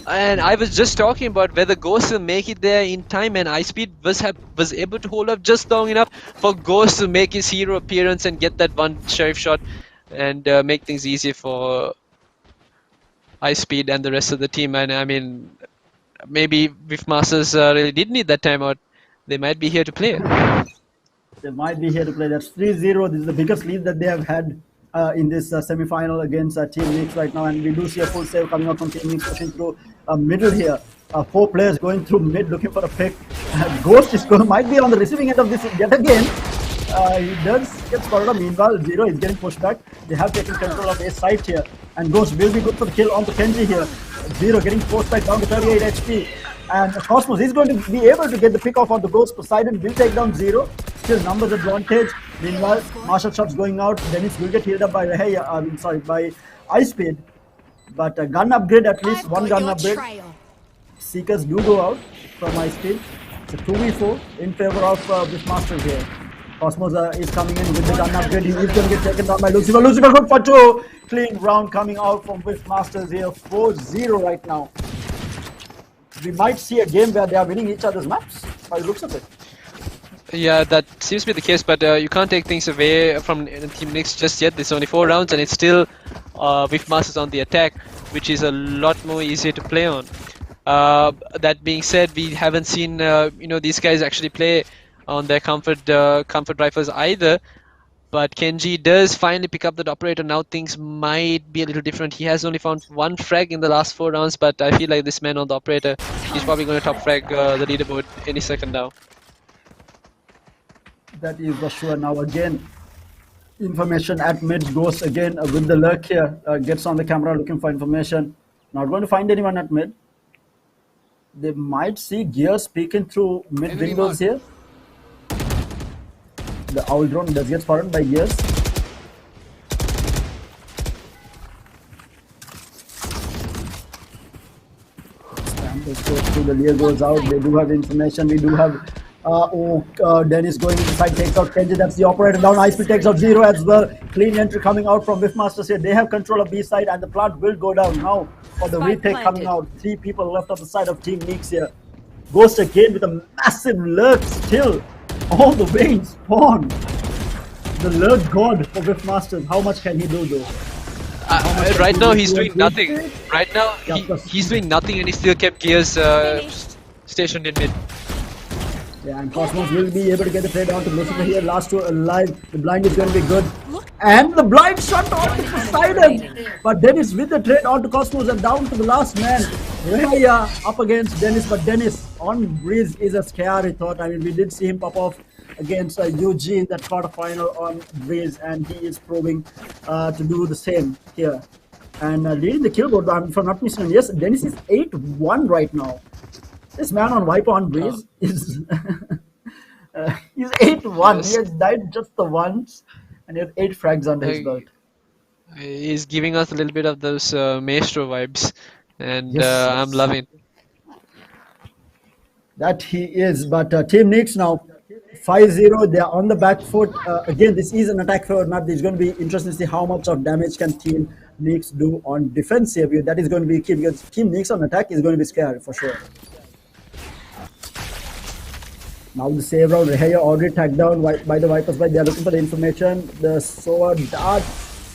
And I was just talking about whether Ghost will make it there in time, and Ice Speed was able to hold up just long enough for Ghost to make his hero appearance and get that one sheriff shot and make things easier for Ice Speed and the rest of the team. And I mean, maybe if Masters really did need that timeout, they might be here to play. They might be here to play. That's 3-0. This is the biggest lead that they have had in this semi-final against Team Nix right now, and we do see a full save coming out from Team Nix pushing through middle here. 4 players going through mid looking for a pick. Ghost is might be on the receiving end of this yet again. He does get spotted up. Meanwhile, Zero is getting pushed back. They have taken control of A side here, and Ghost will be good for the kill on the Kenji here. Zero getting forced back down to 38 HP. And Cosmos is going to be able to get the pick off on the Ghost. Poseidon will take down Zero. Still numbers advantage. Meanwhile, martial shots going out. Dennis will get healed up by by Ice Speed. But a gun upgrade, at least one gun upgrade. Seekers do go out from Ice Speed. It's a 2v4 in favor of Wishmasters here. Cosmos is coming in with the gun upgrade. He is going to get taken down by Lucifer. Lucifer good for 2. Clean round coming out from Wishmasters here. 4-0 right now. We might see a game where they are winning each other's maps by the looks of it. Yeah, that seems to be the case, but you can't take things away from Team Nix just yet. There's only 4 rounds and it's still with Masters on the attack, which is a lot more easier to play on. That being said, we haven't seen these guys actually play on their comfort rifles either. But Kenji does finally pick up that operator. Now things might be a little different. He has only found 1 frag in the last 4 rounds, but I feel like this man on the operator is probably going to top frag the leaderboard any second now. That is for sure. Now again, information at mid. Goes again with the lurk here. Gets on the camera looking for information. Not going to find anyone at mid. They might see Gears peeking through mid windows here. The owl drone does get spotted by Gears. Stampers goes through, the Lear goes out. They do have information. We do have Dennis going inside, takes out Kenji. That's the operator down. Ice Speed takes out Zero as well. Clean entry coming out from Wishmasters here. They have control of B side, and the plant will go down now for the retake coming out. 3 people left on the side of Team Nix here. Ghost again with a massive lurk still all the way in spawn. The lurk god for Wishmasters. How much can he do though? Right now he's doing nothing. Right now he's doing nothing, and he still kept Gears stationed in mid. Yeah, and Cosmos will be able to get the trade down to Lucifer here. Last 2 alive. The blind is going to be good. And the blind shot onto Poseidon. But Dennis with the trade onto Cosmos and down to the last man. Raya up against Dennis. But Dennis on Breeze is a scary thought. I mean, we did see him pop off against UG in that quarterfinal on Breeze. And he is proving to do the same here. And leading the kill board, if I'm not mistaken, yes, Dennis is 8-1 right now. This man on Viper on Breeze is he's 8-1. Yes. He has died just the once, and he has 8 frags under his belt. He's giving us a little bit of those Maestro vibes, and I'm loving it. That he is. But Team Nix now 5-0, they are on the back foot. Again, this is an attack forward map. It's going to be interesting to see how much of damage can Team Nix do on defense here. That is going to be key because Team Nix on attack is going to be scary for sure. Now the save round, Reheya already tagged down by the Vipers, but they are looking for the information. The Sova dart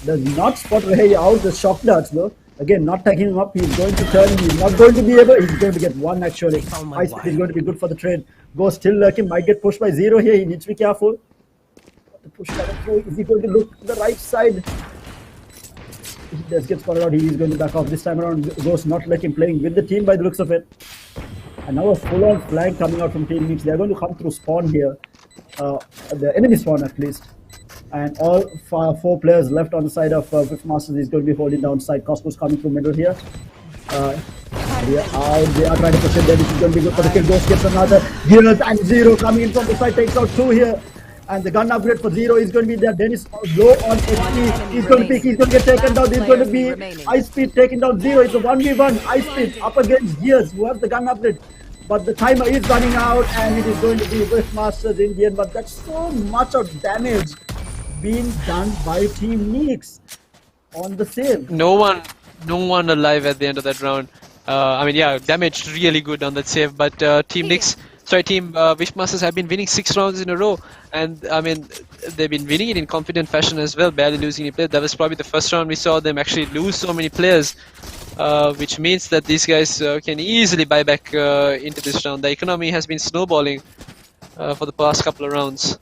does not spot Reheya out. The shock darts though. Again, not tagging him up. He's going to turn. He's not going to be able. He's going to get one actually. Ice Speed is going to be good for the trade. Ghost still lurking. Might get pushed by 0 here. He needs to be careful. The push coming through. Is he going to look to the right side? He does get spotted out. He is going to back off this time around. Ghost not lurking, playing with the team by the looks of it. And now a full-on flank coming out from Team Nix. They're going to come through spawn here. The enemy spawn at least. And all 4 players left on the side of Whiffmasters is going to be holding down side. Cosmo's coming through middle here. They are trying to push it there. This is going to be good for the kill. Ghost gets another. Gears and 0 coming in from the side. Takes out 2 here. And the gun upgrade for 0 is going to be there. Dennis low on HP. He's going to pick. He's going to get taken down. He's going to be Ice Speed taking down 0. It's a 1v1. Ice Speed up against Gears who has the gun upgrade. But the timer is running out and it is going to be Whiffmasters Indian. But that's so much of damage being done by Team Nix on the save. No one alive at the end of that round. I mean, yeah, damage really good on that save. But Team Whiffmasters have been winning 6 rounds in a row, and I mean, they've been winning it in confident fashion as well, barely losing any players. That was probably the first round we saw them actually lose so many players, which means that these guys can easily buy back into this round. The economy has been snowballing for the past couple of rounds.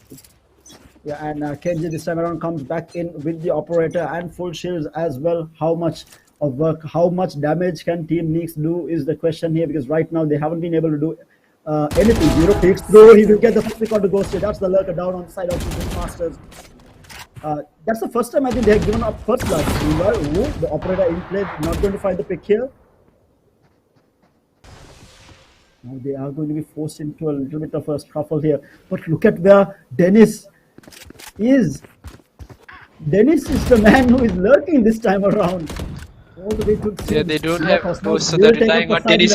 Yeah, and Kenji this time around comes back in with the operator and full shields as well. How much of work, how much damage can Team Nix do is the question here, because right now they haven't been able to do anything. 0 peeks through, he will get the first pick on the Ghost here. That's the lurker down on the side of the Masters. That's the first time I think they have given up first blood. The operator in play, not going to find the pick here. Now they are going to be forced into a little bit of a scuffle here. But look at where Dennis is. Dennis is the man who is lurking this time around. All the way to yeah, they don't have Ghost, so they're relying on Dennis.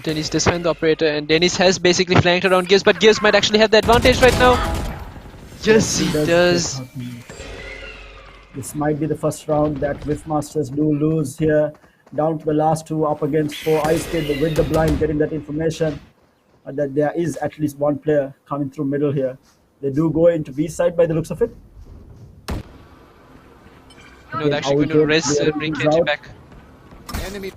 Dennis does find the operator, and Dennis has basically flanked around Gears, but Gears might actually have the advantage right now. Yes, he does. This might be the first round that Whiffmasters do lose here. Down to the last 2 up against 4 Ice Kid with the blind, getting that information that there is at least 1 player coming through middle here. They do go into B side by the looks of it. No, they're actually going to rest and bring Kenji back. Enemy.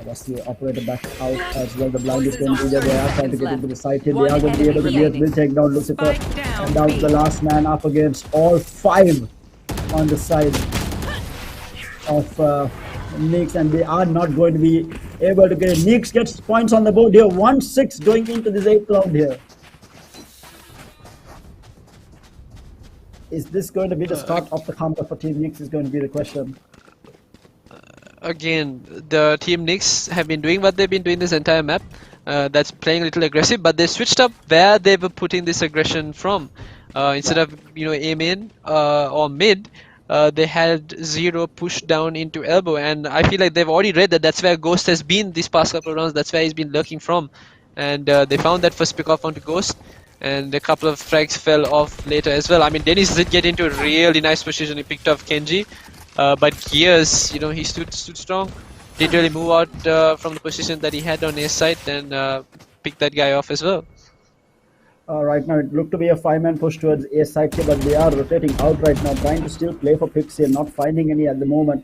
That's the operator back out as well. The blind is going to be there. They are trying to get into the side here. They are going to be able to get, will take down Lucifer. And down to the last man up against all 5 on the side of Nix. And they are not going to be able to get it. Nix gets points on the board here. 1-6 going into this 8th round here. Is this going to be the start of the comeback for Team Nix is going to be the question. Again, the Team Nix have been doing what they've been doing this entire map. That's playing a little aggressive, but they switched up where they were putting this aggression from. Instead of aim in or mid, they had 0 push down into elbow, and I feel like they've already read that that's where Ghost has been these past couple of rounds. That's where he's been lurking from, and they found that first pick off onto Ghost. And a couple of frags fell off later as well. I mean, Dennis did get into a really nice position. He picked off Kenji, but Gears, he stood strong. Didn't really move out from the position that he had on his side and picked that guy off as well. Right now, it looked to be a 5-man push towards A side here, but they are rotating out right now, trying to still play for picks here, not finding any at the moment.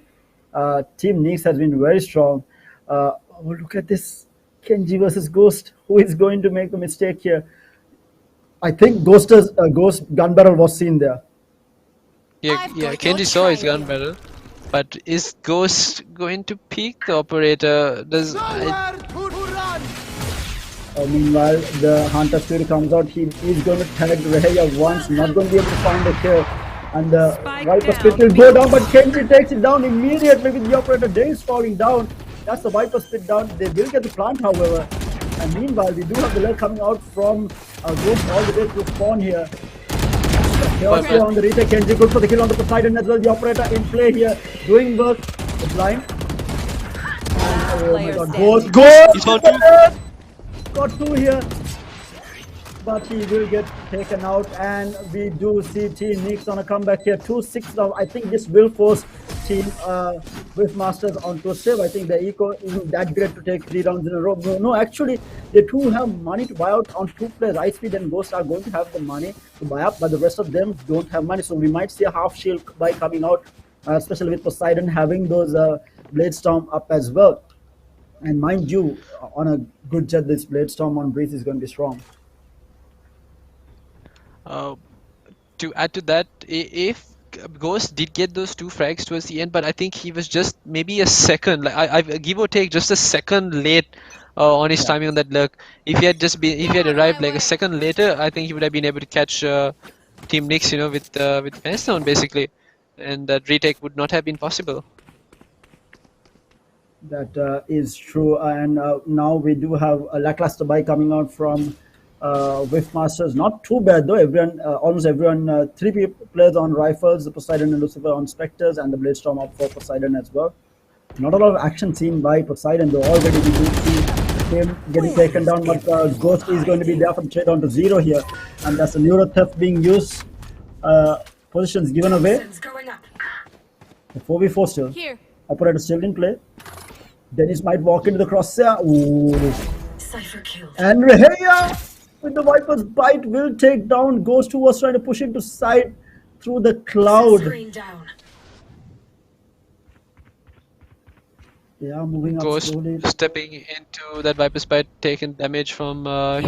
Team Nix has been very strong. Oh, look at this Kenji versus Ghost. Who is going to make the mistake here? I think Ghost gun barrel was seen there. Yeah, Kenji saw his gun barrel, but is Ghost going to peek the operator? Meanwhile, the Hunter Fury comes out. He is going to tag Reheya once, not going to be able to find a kill. And the Viper Spit will go down, but Kenji takes it down immediately with the operator. Dennis falling down. That's the Viper Spit down. They will get the plant, however. And meanwhile, we do have the lurk coming out from Ghost all the way to spawn here. Chaos on the retake. Kenji good for the kill on the Poseidon as well. The operator in play here, doing work. The blind. And, oh my god, Ghost! He's on 2. got 2 here. But he will get taken out, and we do see Team Nix on a comeback here. 2-6 now. I think this will force Team Masters onto a save. I think the eco isn't that great to take 3 rounds in a row. No, actually, they do have money to buy out on 2 players. Ice Speed and Ghost are going to have the money to buy up, but the rest of them don't have money. So we might see a half shield buy coming out, especially with Poseidon having those Blade Storm up as well. And mind you, on a good jet, this Blade Storm on Breeze is going to be strong. To add to that, if Ghost did get those 2 frags towards the end, but I think he was just maybe a second, like I give or take, just a second late on his timing on that lurk. If he had arrived like a second later, I think he would have been able to catch Team Nix, you know, with fence down basically, and that retake would not have been possible. That is true, and now we do have a lackluster buy coming out from Masters. Not too bad though. Everyone, almost everyone, 3 players on rifles, the Poseidon and Lucifer on Spectres, and the Blade Storm up for Poseidon as well. Not a lot of action seen by Poseidon though. Already we do see him getting taken down, but Ghost is going to be there for the trade on to 0 here, and that's the Neuro Theft being used. Positions given away. The 4v4 still. Here. Operator still in play. Dennis might walk into the crosshair. Ooh. Cypher killed. And Reheya with the Viper's Bite will take down Ghost, who was trying to push into side through the cloud. Down. They are moving up Ghost slowly. stepping into that Viper's Bite, taking damage from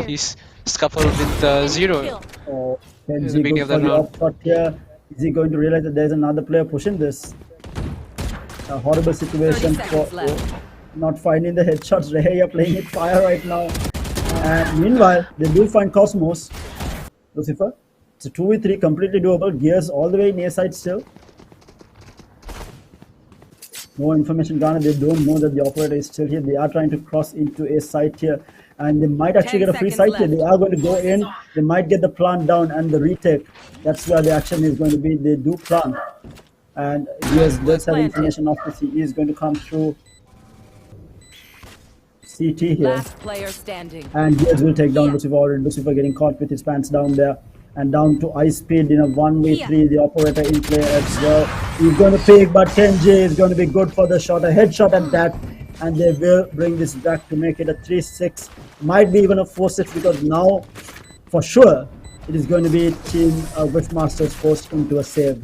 his scuffle with 0. Oh, In the Kenji beginning goes of for that the round. upshot here. Is he going to realize that there's another player pushing this? A horrible situation 30 for seconds left. not finding the headshots. Reheya playing with fire right now. And meanwhile, they do find Cosmos. Lucifer. It's a 2v3, completely doable. Gears all the way near side still. No information garnered. They don't know that the operator is still here. They are trying to cross into a site here, and they might actually 10 get a free seconds site here. They left. are going to go in. They might get the plant down and the retake. That's where the action is going to be. They do plant, and Gears does have information of this. He is going to come through CT here. Last player standing. And Gears will take down Lucifer already. Lucifer getting caught with his pants down there. And down to Ice Speed in a 1v3. The operator in play as well. He's going to pick, but Kenji is going to be good for the shot. A headshot at that. And they will bring this back to make it a 3-6. Might be even a 4-6, because now, for sure, it is going to be Team Masters forced into a save.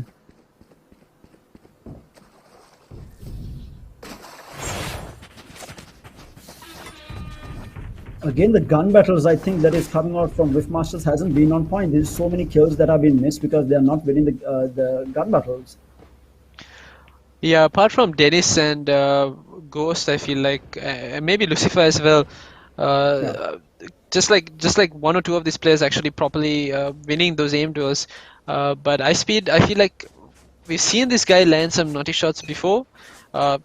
Again, the gun battles, I think, that is coming out from Masters hasn't been on point. There's so many kills that have been missed because they are not winning the gun battles. Yeah, apart from Dennis and Ghost, I feel like maybe Lucifer as well. Just like 1 or 2 of these players actually properly winning those aim duels. But Ice Speed, I feel like we've seen this guy land some naughty shots before.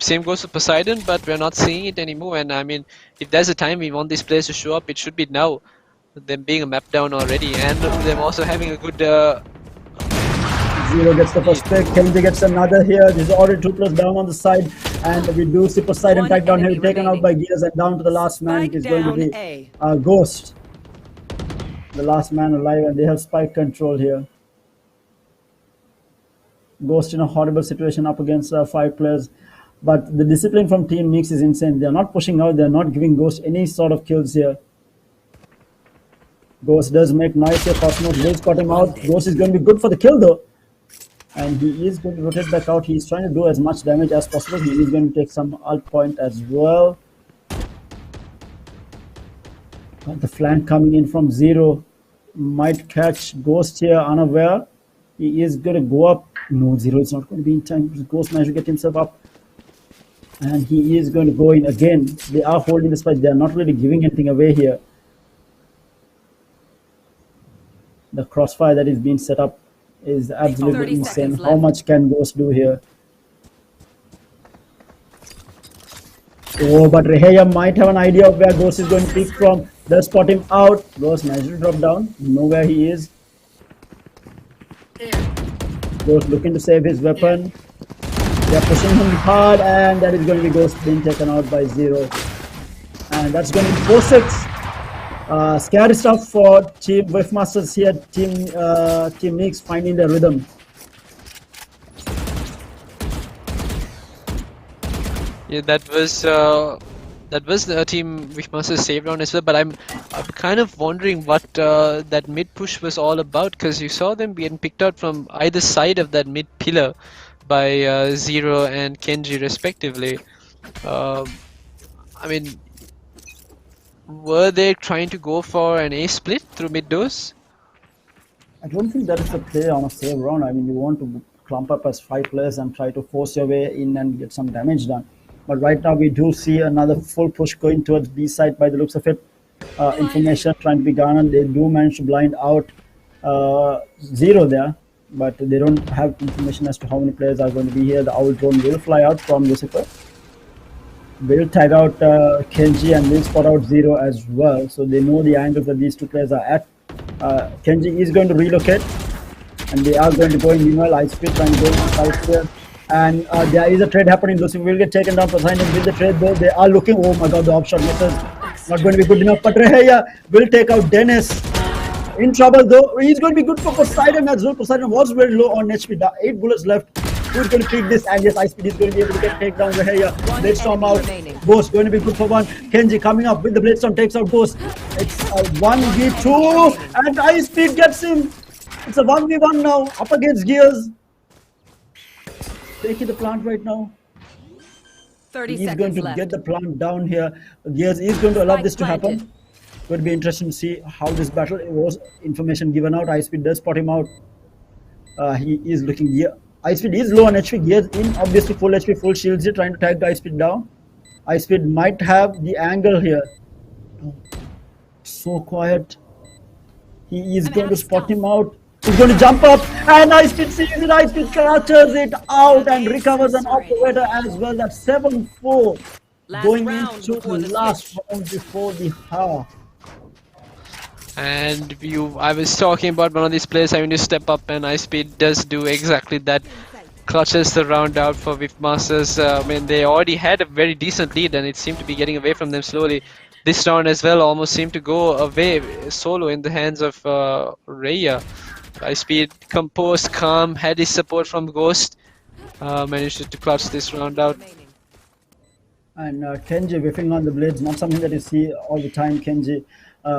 Same goes to Poseidon, but we're not seeing it anymore. And I mean, if there's a time we want these players to show up, it should be now. Them being a map down already, and them also having a good. Zero gets the first pick. Kenji gets another here. There's already 2 players down on the side, and we do see Poseidon back down here, taken out by Gears, and down to the last man. It is going to be Ghost, the last man alive, and they have spike control here. Ghost in a horrible situation up against 5 players. But the discipline from Team Nix is insane. They're not pushing out. They're not giving Ghost any sort of kills here. Ghost does make noise here. Cosmos will spot him out. Ghost is going to be good for the kill though. And he is going to rotate back out. He's trying to do as much damage as possible. He is going to take some ult point as well. But the flank coming in from Zero might catch Ghost here unaware. He is going to go up. No, Zero is not going to be in time. Ghost managed to get himself up. And he is going to go in again. They are holding the spike. They are not really giving anything away here. The crossfire that is being set up is absolutely insane. How much can Ghost do here? Oh, but Reheya might have an idea of where Ghost is going to pick from. They'll spot him out. Ghost managed to drop down. Know where he is. Ghost looking to save his weapon. They're pushing him hard, and that is going to be Ghost being taken out by Zero. And that's going to be 4-6. Scary stuff for Team Wavemasters here. Team Nix finding their rhythm. Yeah, that was the team Wishmaster saved on as well. But I'm kind of wondering what that mid push was all about, because you saw them being picked out from either side of that mid pillar by Zero and Kenji respectively. I mean, were they trying to go for an A split through mid doors? I don't think that is the play on a save round. I mean, you want to clump up as 5 players and try to force your way in and get some damage done. But right now we do see another full push going towards B side by the looks of it. Information trying to be garnered. They do manage to blind out Zero there, but they don't have information as to how many players are going to be here. The owl drone will fly out from Lucifer. Will tag out Kenji and will spot out Zero as well. So they know the angles that these two players are at. Kenji is going to relocate, and they are going to go in meanwhile. Ice Speed trying to go inside here. And there is a trade happening. Lucifer will get taken down for signing with the trade though. They are looking. Oh my god, the opshot misses. Not going to be good enough. But Reheya will take out Dennis. In trouble though. He's going to be good for Poseidon as well. Poseidon was very low on HP. 8 bullets left. Who's going to pick this? And yes, Ice Speed is going to be able to get taken down Reheya. Bladestorm out. remaining. Ghost going to be good for 1. Kenji coming up with the Bladestorm, takes out Ghost. It's a 1v2 and Ice Speed gets him. It's a 1v1 now. Up against Gears. Taking the plant right now. 30 He's going seconds to left. get the plant down here. Gears is going to allow Spike this to happen. planted. Going to be interesting to see how this battle was. Information given out. Ice Speed does spot him out. He is looking here. Ice Speed is low on HP. Gears in obviously full HP, full shields here, trying to tag the Ice Speed down. Ice Speed might have the angle here. Oh, so quiet. He is going to spot him out. He's going to jump up and Ice Speed sees it. Ice Speed clutches it out and recovers an operator as well. That's 7-4 Last going round into before the the last switch. round before the half. And I was talking about one of these players having to step up, and Ice Speed does do exactly that. Clutches the round out for Wavemasters. I mean, they already had a very decent lead, and it seemed to be getting away from them slowly. This round as well almost seemed to go away solo in the hands of Raya. Ice Speed, composed, calm, had his support from Ghost. Managed to clutch this round out. And Kenji whiffing on the blades, not something that you see all the time. Kenji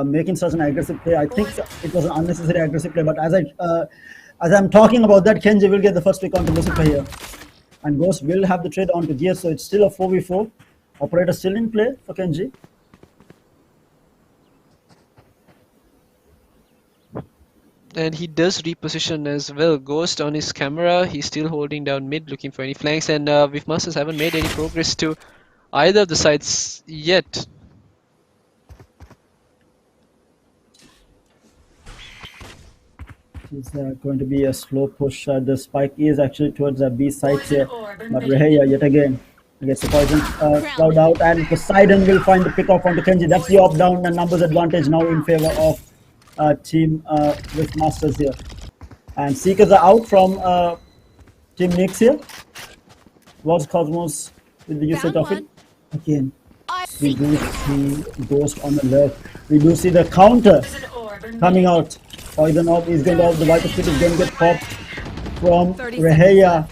making such an aggressive play. I think it was an unnecessary aggressive play, but as I'm talking about that, Kenji will get the first pick onto Lucifer here. And Ghost will have the trade onto Gear, so it's still a 4v4. Operator still in play for Kenji. And he does reposition as well. Ghost on his camera, he's still holding down mid, looking for any flanks, and Wavemasters haven't made any progress to either of the sides yet. It's going to be a slow push. The spike is actually towards the B side here, but Reheya yet again gets the poison cloud out, and Poseidon will find the pick off onto Kenji. That's the off down and numbers advantage now in favor of team Wavemasters here. And Seekers are out from team Nix here. Was Cosmos with the usage of it again. We do see Ghost on the left. We do see the counter coming out. Poison orb is going to off. The Viper Spit is going to get popped from Reheya.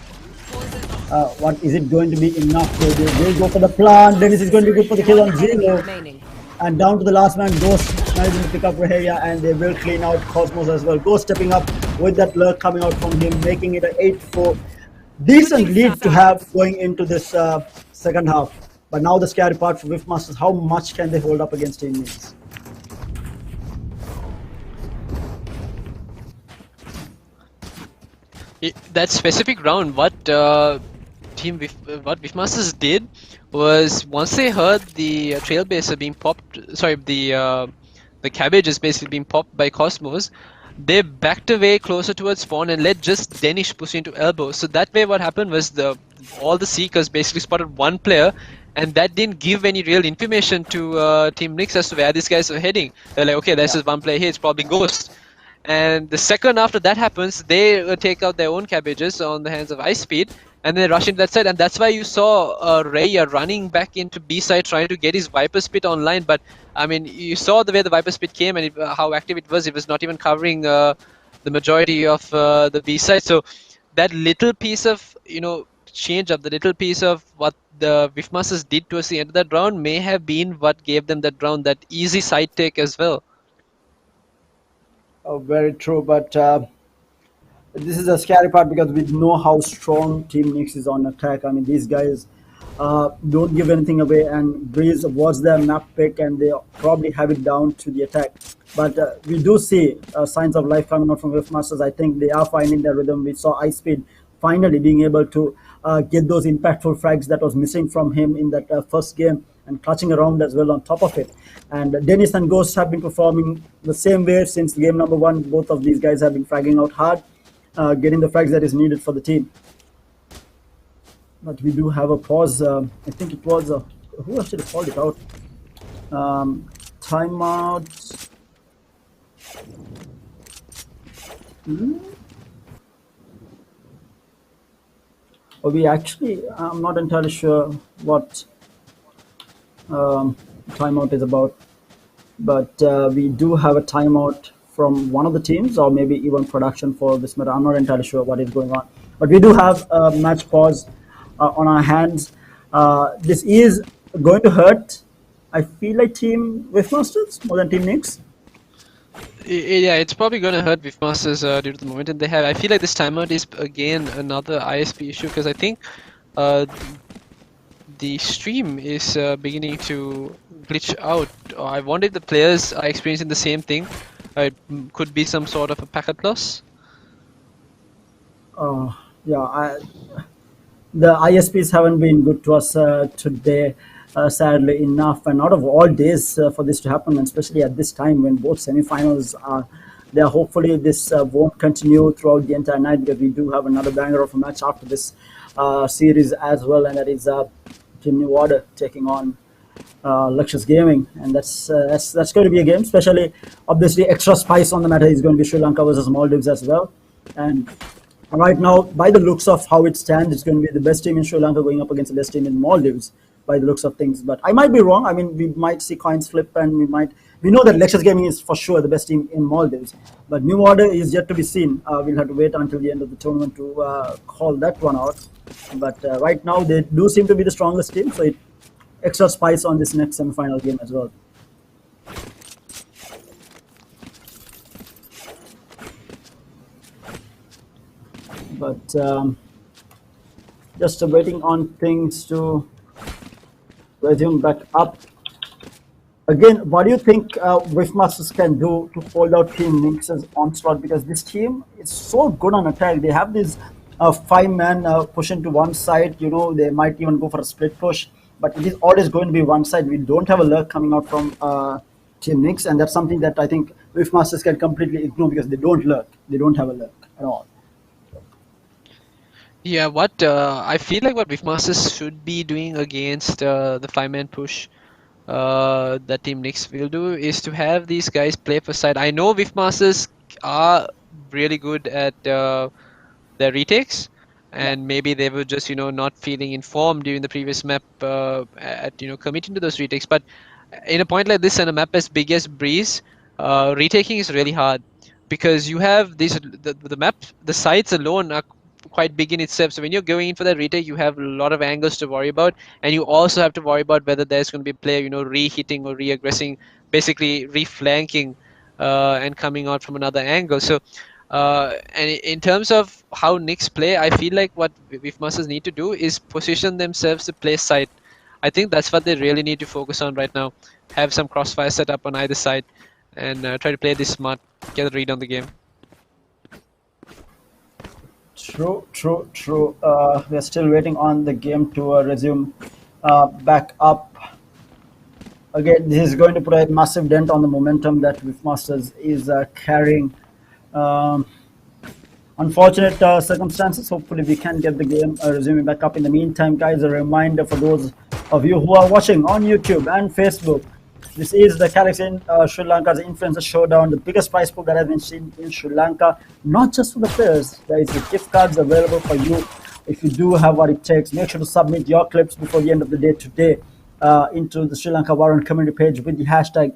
What is it going to be enough? They will go for the plant. Dennis is going to be good for the kill on Zero. Remaining. And down to the last man, Ghost managing to pick up Reheya, and they will clean out Cosmos as well. Ghost stepping up with that lurk coming out from him, making it an 8-4. Decent lead to have going into this second half. But now the scary part for Wavemasters, how much can they hold up against Team Nix? That specific round, what Wavemasters did was, once they heard the trailblazer being popped, sorry, the cabbage is basically being popped by Cosmos, they backed away closer towards spawn and let just Danish push into elbow. So that way what happened was all the Seekers basically spotted one player, and that didn't give any real information to Team Nix as to where these guys are heading. They're like, okay, there's just one player here, it's probably Ghost. And the second after that happens, they take out their own cabbages on the hands of Ice Speed, and then rush into that side, and that's why you saw Raya running back into B side trying to get his Viper Spit online. But I mean, you saw the way the Viper Spit came and how active it was. It was not even covering the majority of the B side. So that little piece of change up, the little piece of what the Wifmasters did towards the end of that round may have been what gave them that round, that easy side take as well. Oh, very true, but this is a scary part because we know how strong Team Nix is on attack. I mean, these guys don't give anything away, and Breeze was their map pick, and they probably have it down to the attack. But we do see signs of life coming out from Wifmasters. I think they are finding their rhythm. We saw Ice Speed finally being able to get those impactful frags that was missing from him in that first game, and clutching around as well on top of it. And Dennis and Ghost have been performing the same way since game number one. Both of these guys have been fragging out hard, getting the frags that is needed for the team. But we do have a pause. I think it was who actually called it out? Timeout. We actually, I'm not entirely sure what timeout is about, but we do have a timeout from one of the teams, or maybe even production for this matter. I'm not entirely sure what is going on, but we do have a match pause on our hands. This is going to hurt, I feel like, Team Wifmasters more than Team Nix. Yeah, it's probably going to hurt Wifmasters due to the momentum they have. I feel like this timeout is again another ISP issue, because I think the stream is beginning to glitch out. I wonder if the players are experiencing the same thing. It could be some sort of a packet loss. Yeah, the ISPs haven't been good to us today, sadly enough, and out of all days for this to happen, and especially at this time when both semi-finals are there. Hopefully this won't continue throughout the entire night, because we do have another banger of a match after this series as well, and that is Team New Order taking on Lectures Gaming, and that's going to be a game. Especially, obviously, extra spice on the matter is going to be Sri Lanka versus Maldives as well. And right now, by the looks of how it stands, it's going to be the best team in Sri Lanka going up against the best team in Maldives, by the looks of things. But I might be wrong. I mean, we might see coins flip, and we know that Lectures Gaming is for sure the best team in Maldives. But New Order is yet to be seen. We'll have to wait until the end of the tournament to call that one out. But right now, they do seem to be the strongest team, so extra spice on this next semi-final game as well. But just waiting on things to resume back up. Again, what do you think Wifmasters can do to hold out Team Nix's onslaught? Because this team is so good on attack. They have this 5-man pushing to one side. You know, they might even go for a split push, but it is always going to be one side. We don't have a lurk coming out from Team Nix, and that's something that I think Wifmasters can completely ignore, because they don't lurk. They don't have a lurk at all. Yeah, what I feel like what Wifmasters should be doing against the 5-man push that Team Nix will do is to have these guys play for side. I know Wifmasters are really good at their retakes, and maybe they were just not feeling informed during the previous map at committing to those retakes. But in a point like this and a map as big as Breeze, retaking is really hard, because you have the map, the sides alone are quite big in itself. So when you're going in for that retake, you have a lot of angles to worry about, and you also have to worry about whether there's going to be a player re-hitting or re-aggressing, basically re-flanking and coming out from another angle. So and in terms of how Nix play, I feel like what Wifmasters need to do is position themselves to play side. I think that's what they really need to focus on right now. Have some crossfire set up on either side, and try to play this smart, get a read on the game. True. We're still waiting on the game to resume back up. Again, this is going to put a massive dent on the momentum that Wifmasters is carrying. Unfortunate circumstances. Hopefully we can get the game resuming back up. In the meantime, guys, a reminder for those of you who are watching on YouTube and Facebook, this is the Calyx in Sri Lanka's Influencer Showdown, the biggest prize pool that has been seen in Sri Lanka. Not just for the players, there is the gift cards available for you if you do have what it takes, make sure to submit your clips before the end of the day today into the Sri Lanka Valorant community page with the hashtag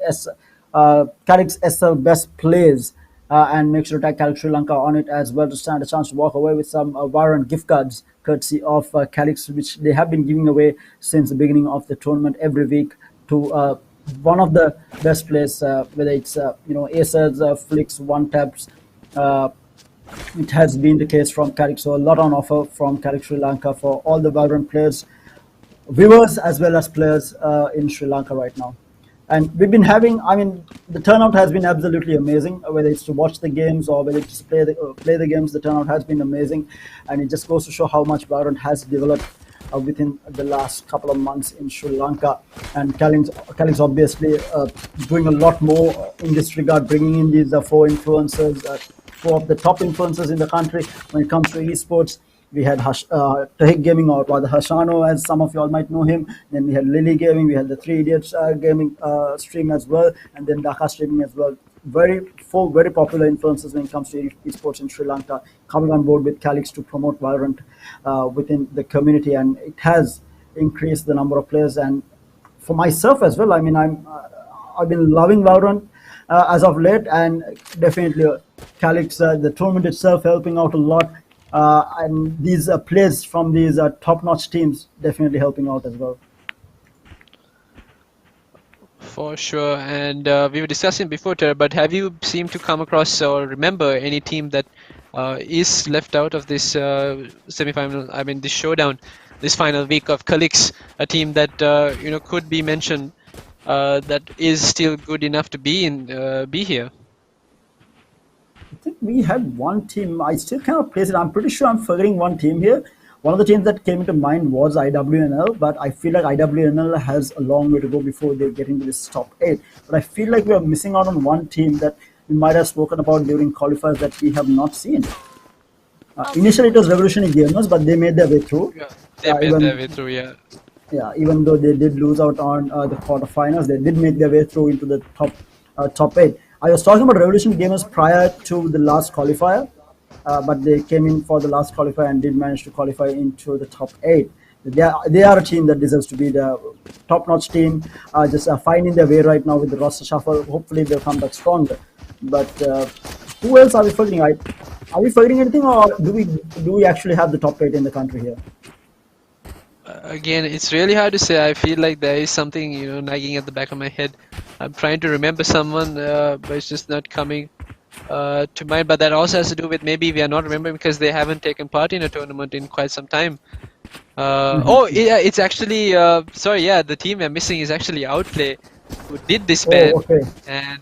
Calyx SL Best Plays. And make sure to tag Calyx Sri Lanka on it as well to stand a chance to walk away with some Valorant gift cards courtesy of Calyx, which they have been giving away since the beginning of the tournament every week to one of the best players, whether it's Acers, Flicks, One Taps. It has been the case from Calyx, so a lot on offer from Calyx Sri Lanka for all the Valorant players, viewers as well as players in Sri Lanka right now. And we've been having, the turnout has been absolutely amazing, whether it's to watch the games or whether it's to play the games. The turnout has been amazing, and it just goes to show how much Valorant has developed within the last couple of months in Sri Lanka. And Calyx obviously doing a lot more in this regard, bringing in these four influencers, four of the top influencers in the country when it comes to esports. We had Tahik Gaming, or rather Hashano, as some of you all might know him. Then we had Lily Gaming, we had the Three Idiots gaming stream as well, and then Dhaka streaming as well. Four very popular influencers when it comes to esports in Sri Lanka coming on board with Calyx to promote Valorant within the community, and it has increased the number of players. And for myself as well, I've been loving Valorant as of late, and definitely Calyx, the tournament itself helping out a lot. And these players from these top-notch teams definitely helping out as well. For sure, and we were discussing before, Tara, but have you seemed to come across or remember any team that is left out of this semi-final? This showdown, this final week of Calyx, a team that could be mentioned that is still good enough to be here. I think we had one team. I still cannot place it. I'm pretty sure I'm forgetting one team here. One of the teams that came into mind was IWNL, but I feel like IWNL has a long way to go before they get into this top 8. But I feel like we are missing out on one team that we might have spoken about during qualifiers that we have not seen. Initially, it was Revolutionary Gamers, but they made their way through. Yeah, they made their way through, yeah. Yeah, even though they did lose out on the quarterfinals, they did make their way through into the top 8. I was talking about Revolution Gamers prior to the last qualifier, but they came in for the last qualifier and did manage to qualify into the top 8. They are a team that deserves to be the top-notch team, just finding their way right now with the roster shuffle. Hopefully they'll come back stronger. But who else are we forgetting? Are we forgetting anything, or do we actually have the top 8 in the country here? Again, it's really hard to say. I feel like there is something nagging at the back of my head. I'm trying to remember someone, but it's just not coming to mind. But that also has to do with maybe we are not remembering because they haven't taken part in a tournament in quite some time. Oh yeah, it's actually the team we're missing is actually Outplay, who did disband. Oh, okay. And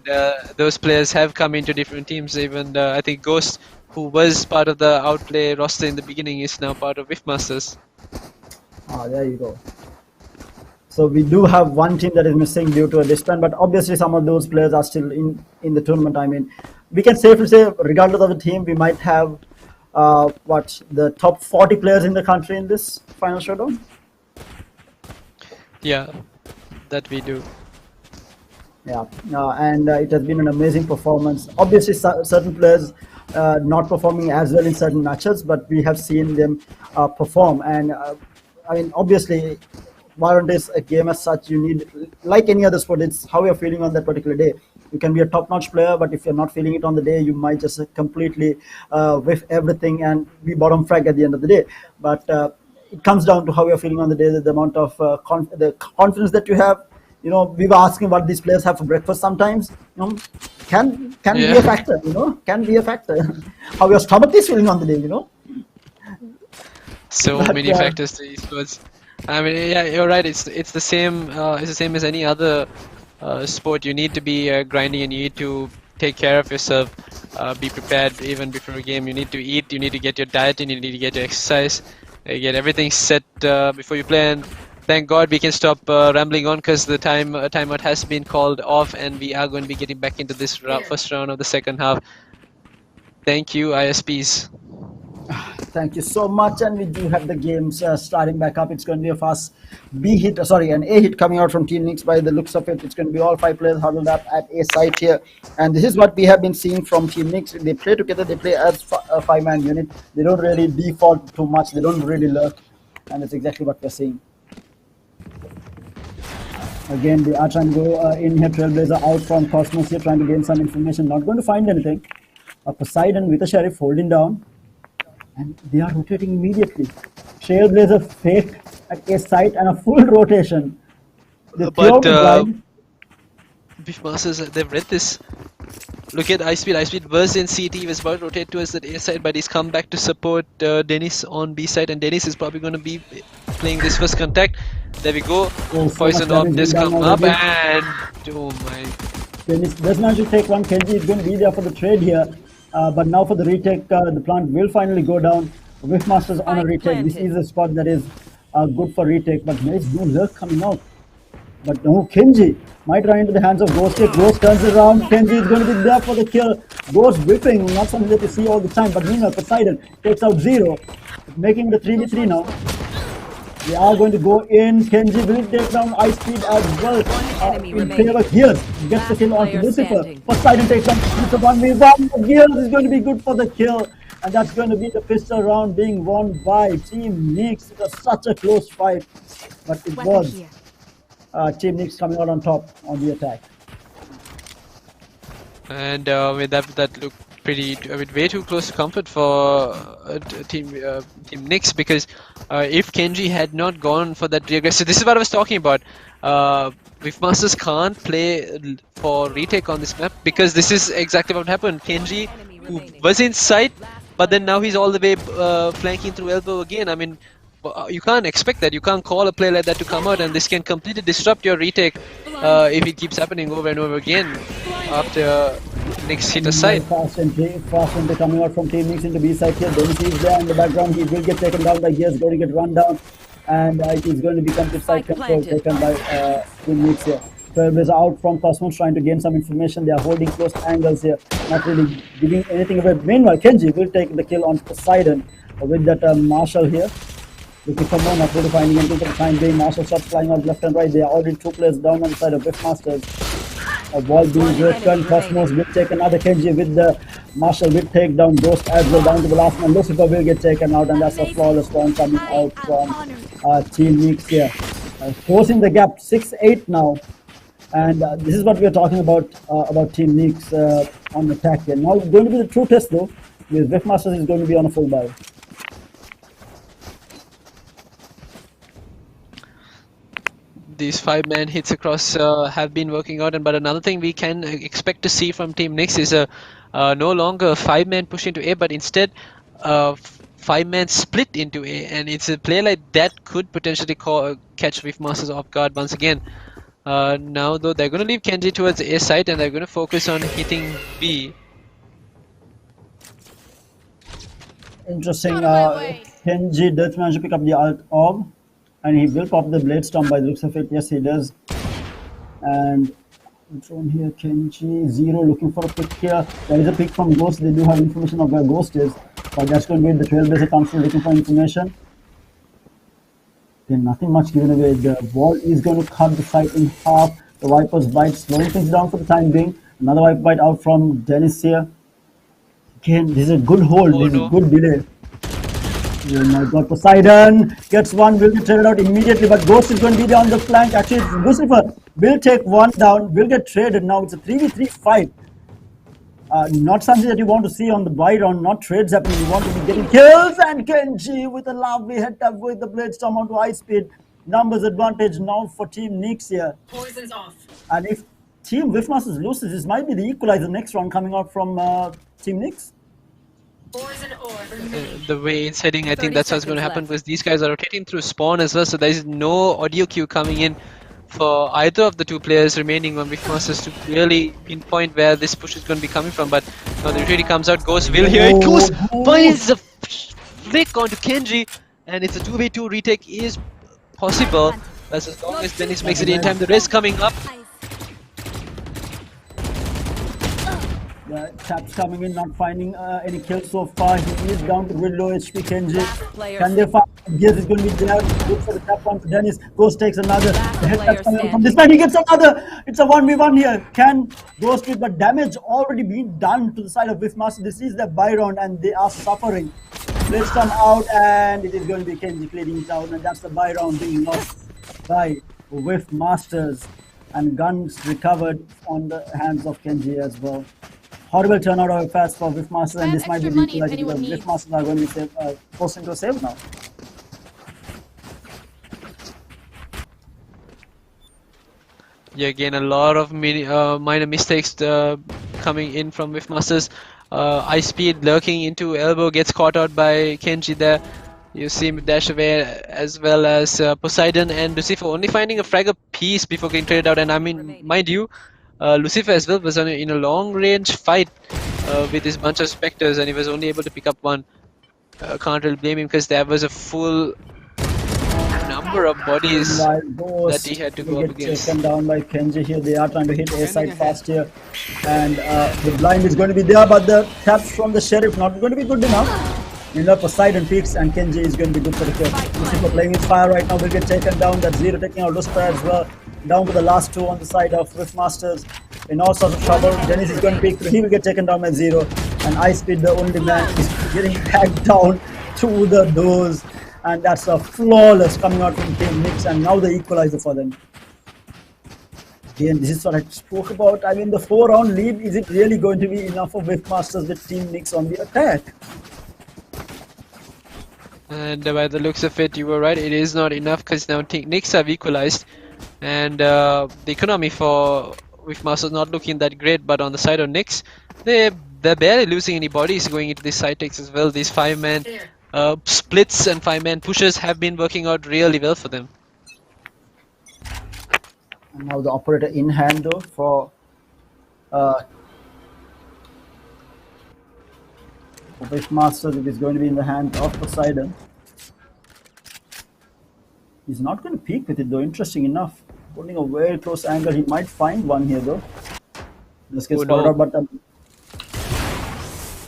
those players have come into different teams. Even I think Ghost, who was part of the Outplay roster in the beginning, is now part of Wiftmasters. There you go. So we do have one team that is missing due to a disband, but obviously some of those players are still in the tournament. We can safely say, regardless of the team, we might have the top 40 players in the country in this final showdown. Yeah, that we do. Yeah, and it has been an amazing performance. Obviously, certain players not performing as well in certain matches, but we have seen them perform. And obviously, Valorant is a game as such. You need, like any other sport, it's how you're feeling on that particular day. You can be a top-notch player, but if you're not feeling it on the day, you might just completely whiff everything and be bottom frag at the end of the day. But it comes down to how you're feeling on the day, the amount of the confidence that you have. We were asking what these players have for breakfast sometimes. Can be a factor. Can be a factor. How your stomach is feeling on the day. So many factors to esports. Yeah, you're right. It's the same. It's the same as any other sport. You need to be grinding, and you need to take care of yourself. Be prepared even before a game. You need to eat. You need to get your diet, and you need to get your exercise. Get everything set before you play. And thank God we can stop rambling on because the timeout has been called off, and we are going to be getting back into this first round of the second half. Thank you, ISPs. Thank you so much, and we do have the games starting back up. It's going to be a fast B hit, sorry, an A hit coming out from Team Nix. By the looks of it, it's going to be all 5 players huddled up at A site here, and this is what we have been seeing from Team Nix. They play together, they play as a 5-man unit. They don't really default too much, they don't really lurk, and that's exactly what we're seeing. Again, they are trying to go in here. Trailblazer out from Cosmos here, trying to gain some information. Not going to find anything. Poseidon with a Sheriff holding down. And they are rotating immediately. Trailblazer fake at a site and a full rotation. But Beefmasters, they've read this. Look at Ice Speed was in CT, he was about to rotate towards the A side, but he's come back to support Dennis on B side, and Dennis is probably going to be playing this first contact. There we go. Poison Orb just come up and oh my. Dennis does not to take one. Kenji is going to be there for the trade here. But now for the retake, the plant will finally go down. Whiffmasters on a retake. This is a spot that is good for retake, but there is no lurk coming out. But no, Kenji might run into the hands of Ghost here. Ghost turns around. Kenji is going to be there for the kill. Ghost whipping, not something that you see all the time. But meanwhile, Poseidon takes out Zero, making the 3v3 now. They are going to go in. Kenji will take down Ice Speed as well. In favor of Gears. Gets the kill onto Lucifer. Poseidon takes down Lucifer 1v1. Gears is going to be good for the kill. And that's going to be the pistol round being won by Team Nix. It was such a close fight. But it was Team Nix coming out on top on the attack. And with that looked pretty, way too close to comfort for Team Nix, because if Kenji had not gone for that reaggressive, this is what I was talking about. Whiffmasters can't play for retake on this map because this is exactly what happened. Kenji, who was in sight, but then now he's all the way flanking through elbow again. I mean, you can't expect that. You can't call a play like that to come out, and this can completely disrupt your retake if it keeps happening over and over again after Nix hit a side. Fast entry coming out from Team Nix into B side here. Dennis is there in the background. He will get taken down by Gears, going to get run down, and it is going to be complete side control taken by Team Nix here. Trailblazer out from Cosmos, trying to gain some information. They are holding close angles here, not really giving anything away. Meanwhile, Kenji will take the kill on Poseidon with that Marshall here. Looking for more, not really finding anything for the time being. Marshall shots flying out left and right. They are already 2 players down on the side of Whiffmasters. A wall being broken. Cosmos will take another. Kenji with the Marshall will take down Ghost as well down to the last one. Lucifer will get taken out, and that's a flawless round coming out from Team Nix here. Forcing the gap 6-8 now. And this is what we are talking about Team Nix on attack here. Now it's going to be the true test though, because Whiffmasters is going to be on a full buy. These 5-man hits across have been working out, but another thing we can expect to see from Team Nix is no longer a 5-man push into A, but instead 5-man split into A, and it's a play like that could potentially catch Whiffmasters off guard once again. Now though, they're going to leave Kenji towards A side, and they're going to focus on hitting B. Interesting. Kenji does manage to pick up the alt orb, and he will pop the blade storm by the looks of it. Yes, he does. And from here, Kenji Zero looking for a pick here. There is a pick from Ghost. They do have information of where Ghost is, but that's going to be the Trailblazer comes from looking for information. Then nothing much given away. The wall is going to cut the site in half. The Viper's bite slowing things down for the time being. Another Viper bite out from Dennis here. Again, this is a good hold. This is a good delay. Oh my god, Poseidon gets one, will get traded out immediately, but Ghost is going to be there on the flank. Actually, Lucifer will take one down, will get traded. Now it's a 3v3 fight. Not something that you want to see on the buy round, not trades happening. You want to be getting kills, and Kenji with a lovely head tap with the blade storm onto high speed. Numbers advantage now for Team Nix here. Poison's off. And if Team Whiffmasters loses, this might be the equalizer next round coming out from Team Nix. The way it's heading, I think that's what's going to happen, because these guys are rotating through spawn as well, so there is no audio cue coming in for either of the 2 players remaining on Whiffmasters to really pinpoint where this push is going to be coming from. But now the retreat comes out, Ghost will here it goes, finds the flick onto Kenji, and it's a 2v2 retake is possible, as long as Dennis makes it in time. The rest coming up. The taps coming in, not finding any kills so far. He is down to really low HP. Kenji, player can they find? Gears is going to be there. Good for the tap one for Dennis. Ghost takes another. The head player taps coming out from standing. this man. He gets another. It's a 1v1 here. Can Ghost with the damage already been done to the side of Whiffmaster? This is the buy round and they are suffering. Let's come out and it is going to be Kenji clearing it out, and that's the buy round being lost by Whiffmasters, and guns recovered on the hands of Kenji as well. Horrible turnout of fast for Whiffmasters, and this might be extra money if because anyone needs. Whiffmasters are going to be forced into a save now. Yeah, again, a lot of minor mistakes coming in from Whiffmasters. Ice speed lurking into elbow, gets caught out by Kenji there. You see him dash away, as well as Poseidon and Lucifer only finding a frag piece before getting traded out. And I mean, mind you, Lucifer as well was in a long range fight with this bunch of specters, and he was only able to pick up one. Can't really blame him because there was a full number of bodies that he had to go up against. Taken down by Kenji here. They are trying to hit A side fast here, and the blind is going to be there, but the taps from the sheriff not going to be good enough. Poseidon peaks and Kenji is going to be good for the kill. Lucifer playing with fire right now will get taken down. That's Zero taking out Lucifer as well. Down to the last two on the side of Whiffmasters. In all sorts of trouble. Dennis is going to peek through. He will get taken down by Zero. And Ice Speed, the only man, is getting tagged down through the doors. And that's a flawless coming out from Team Nix. And now the equalizer for them. Again, this is what I spoke about. I mean, the 4-round lead, is it really going to be enough for Whiffmasters with Team Nix on the attack? And by the looks of it, you were right, it is not enough because now Knicks have equalized, and the economy for Whiffmasters not looking that great. But on the side of Knicks, they're barely losing any bodies going into these side takes as well. These 5-man splits and 5-man pushes have been working out really well for them. And now the operator in hand though for Whiffmasters. It is going to be in the hand of Poseidon. He's not going to peek with it though, interesting enough. Holding a very close angle, he might find one here though. Let's get spotted out, but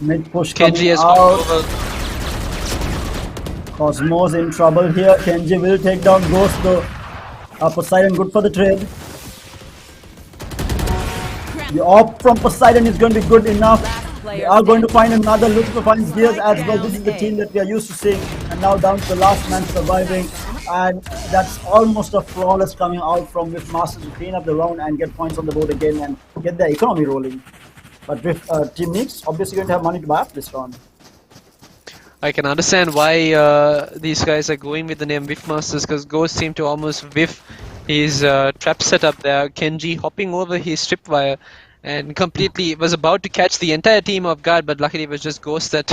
mid push Kenji has out. gone over. Cosmos in trouble here. Kenji will take down Ghost though. Poseidon good for the trade. The op from Poseidon is going to be good enough. They are going to find another. Lucifer finds Gears as well. This is the team that we are used to seeing. And now down to the last man surviving. And that's almost a flawless coming out from Whiffmasters to clean up the round and get points on the board again and get their economy rolling. But with Team Nix obviously going to have money to buy up this round. I can understand why these guys are going with the name Whiffmasters, because Ghost seemed to almost whiff his trap setup there. Kenji hopping over his tripwire and completely was about to catch the entire team off guard, but luckily it was just Ghost that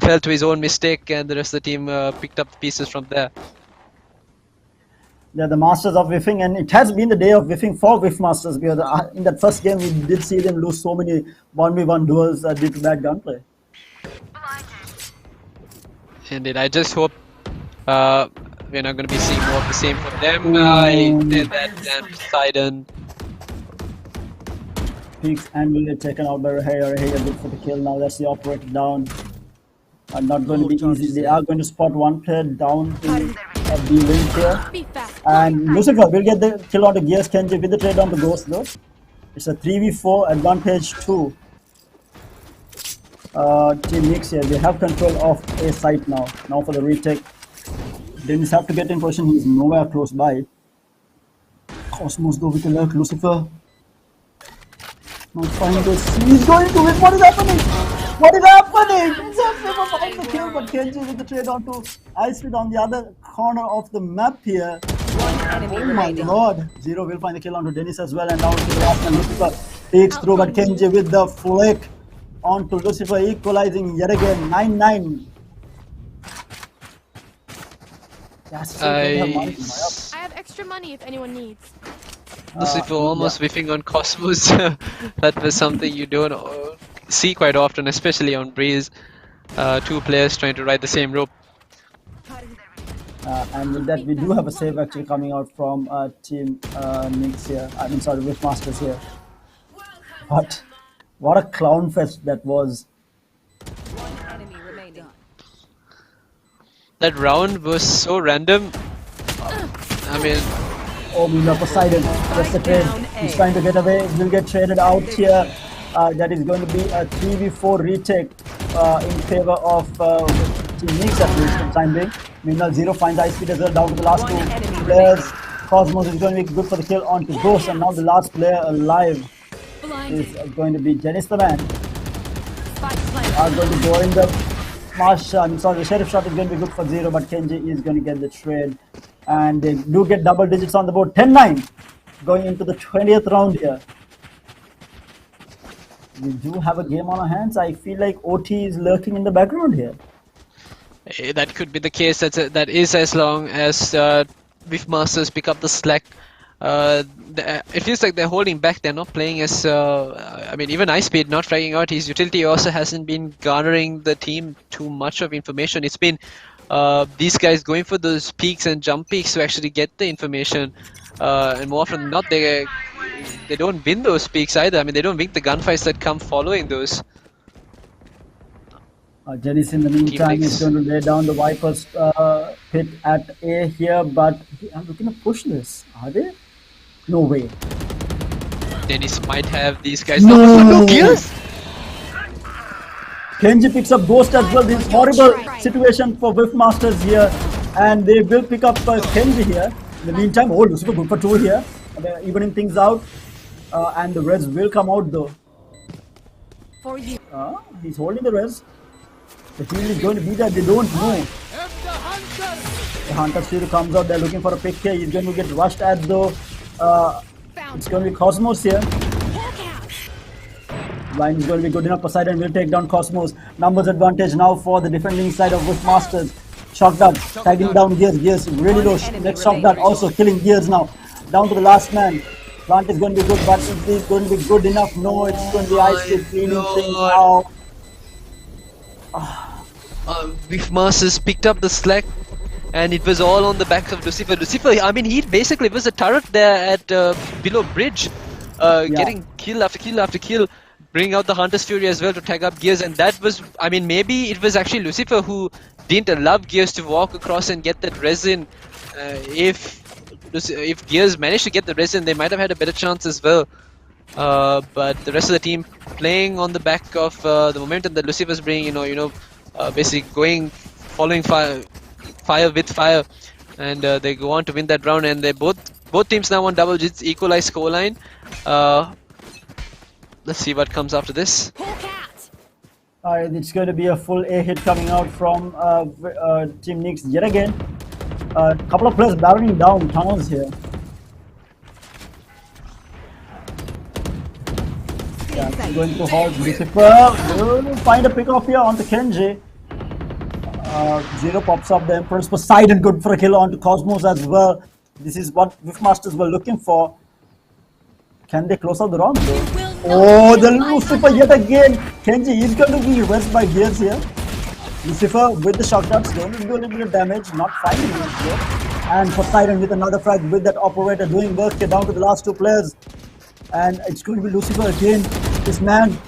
fell to his own mistake, and the rest of the team picked up the pieces from there. They're the masters of whiffing, and it has been the day of whiffing for Whiffmasters, because in that first game we did see them lose so many 1v1 duels due to bad gunplay. Indeed, I just hope we're not going to be seeing more of the same from them. That damn Poseidon. Peaks and will get taken out by Rahaya. Rahaya good for the kill now. That's the operator down. Not going to be easy. They are going to spot one player down in the wing here. And Lucifer will get the kill on the Gears. Kenji with the trade on the Ghost though. It's a 3v4 advantage 2. Team Nix here. They have control of a site now. Now for the retake. Dennis have to get in position. He's nowhere close by. Cosmos though with the lurk. Lucifer. Not finding this. He's going to win. What is happening? What is happening? Zephyr finds the kill, but Kenji with the trade onto Ice Speed on the other corner of the map here. Oh my god. Zero will find the kill onto Dennis as well, and now to the last man. Lucifer takes through, but Kenji with the flick onto Lucifer, equalizing yet again. 9-9. I have extra money if anyone needs. Lucifer almost whiffing on Cosmos. That was something you don't see quite often, especially on Breeze. Two players trying to ride the same rope. And with that, we do have a save actually coming out from Team Nix here. I mean, sorry, Whiffmasters here. But What a clown fest that was. One enemy remaining. That round was so random. I mean, Oh, meanwhile, Poseidon, just a trade. down A. He's trying to get away. Will get traded out here. That is going to be a 3v4 retake in favor of Team Nix at least for the time being. Meanwhile, Zero finds Ice Speed as well down to the last One enemy two players. remaining. Cosmos is going to be good for the kill onto Ghost, and now the last player alive Blinded. is going to be Janice the Man. Spike planted. Are going to go in the the Sheriff shot is going to be good for Zero, but Kenji is going to get the trade. And they do get double digits on the board. 10-9 going into the 20th round here. We do have a game on our hands. I feel like OT is lurking in the background here. that could be the case. That is as long as Beef Masters pick up the slack. It feels like they're holding back. They're not playing as. I mean, even Ice Speed not fragging out. His utility also hasn't been garnering the team too much of information. It's been these guys going for those peaks and jump peaks to actually get the information. And more often than not, they don't win those peaks either. I mean, they don't win the gunfights that come following those. Janice in the meantime is going to lay down the Viper's pit at A here, but I'm looking to push this. Are they? No way. Dennis might have these guys. No. No gears. Kenji picks up Ghost as well. This is horrible situation for Whiff Masters here, and they will pick up Kenji here. In the meantime, oh, Lucifer good for 2 here. They're evening things out, and the res will come out though. For you. He's holding the res. The field is going to be there. They don't know. The Hunter still comes out. They're looking for a pick here. He's going to get rushed at though. It's going to be Cosmos here. Line is going to be good enough. Poseidon will take down Cosmos. Numbers advantage now for the defending side of Whiff Masters. Shock Dart tagging down Gears. Gears really low. Next Shock Dart also killing Gears now. Down to the last man. Plant is going to be good, but is it going to be good enough? No, it's going to be Ice Speed cleaning things out. Beef Masters picked up the slack, and it was all on the back of Lucifer. Lucifer, I mean, he basically was a turret there at below bridge, getting kill after kill after kill, bring out the Hunter's Fury as well to tag up Gears, and that was, I mean, maybe it was actually Lucifer who didn't allow Gears to walk across and get that resin. If Gears managed to get the resin, they might have had a better chance as well. But the rest of the team playing on the back of the momentum that Lucifer's bringing, basically following fire with fire, and they go on to win that round. And they both teams now on double digits, equalized scoreline. Let's see what comes after this. It's going to be a full A hit coming out from Team Nix yet again. A couple of players barreling down tunnels here. Yeah, going to halt Lucifer. Will find a pick off here onto Kenji. Zero pops up the Emperor's Poseidon, good for a kill onto Cosmos as well. This is what Whiff Masters were looking for. Can they close out the round though? Oh, the Lucifer yet again. Kenji is going to be reversed by Gears here. Lucifer with the shock darts, going to do a little bit of damage, not finding it here. And Poseidon with another frag with that operator doing work here down to the last 2 players. And it's going to be Lucifer again. This man.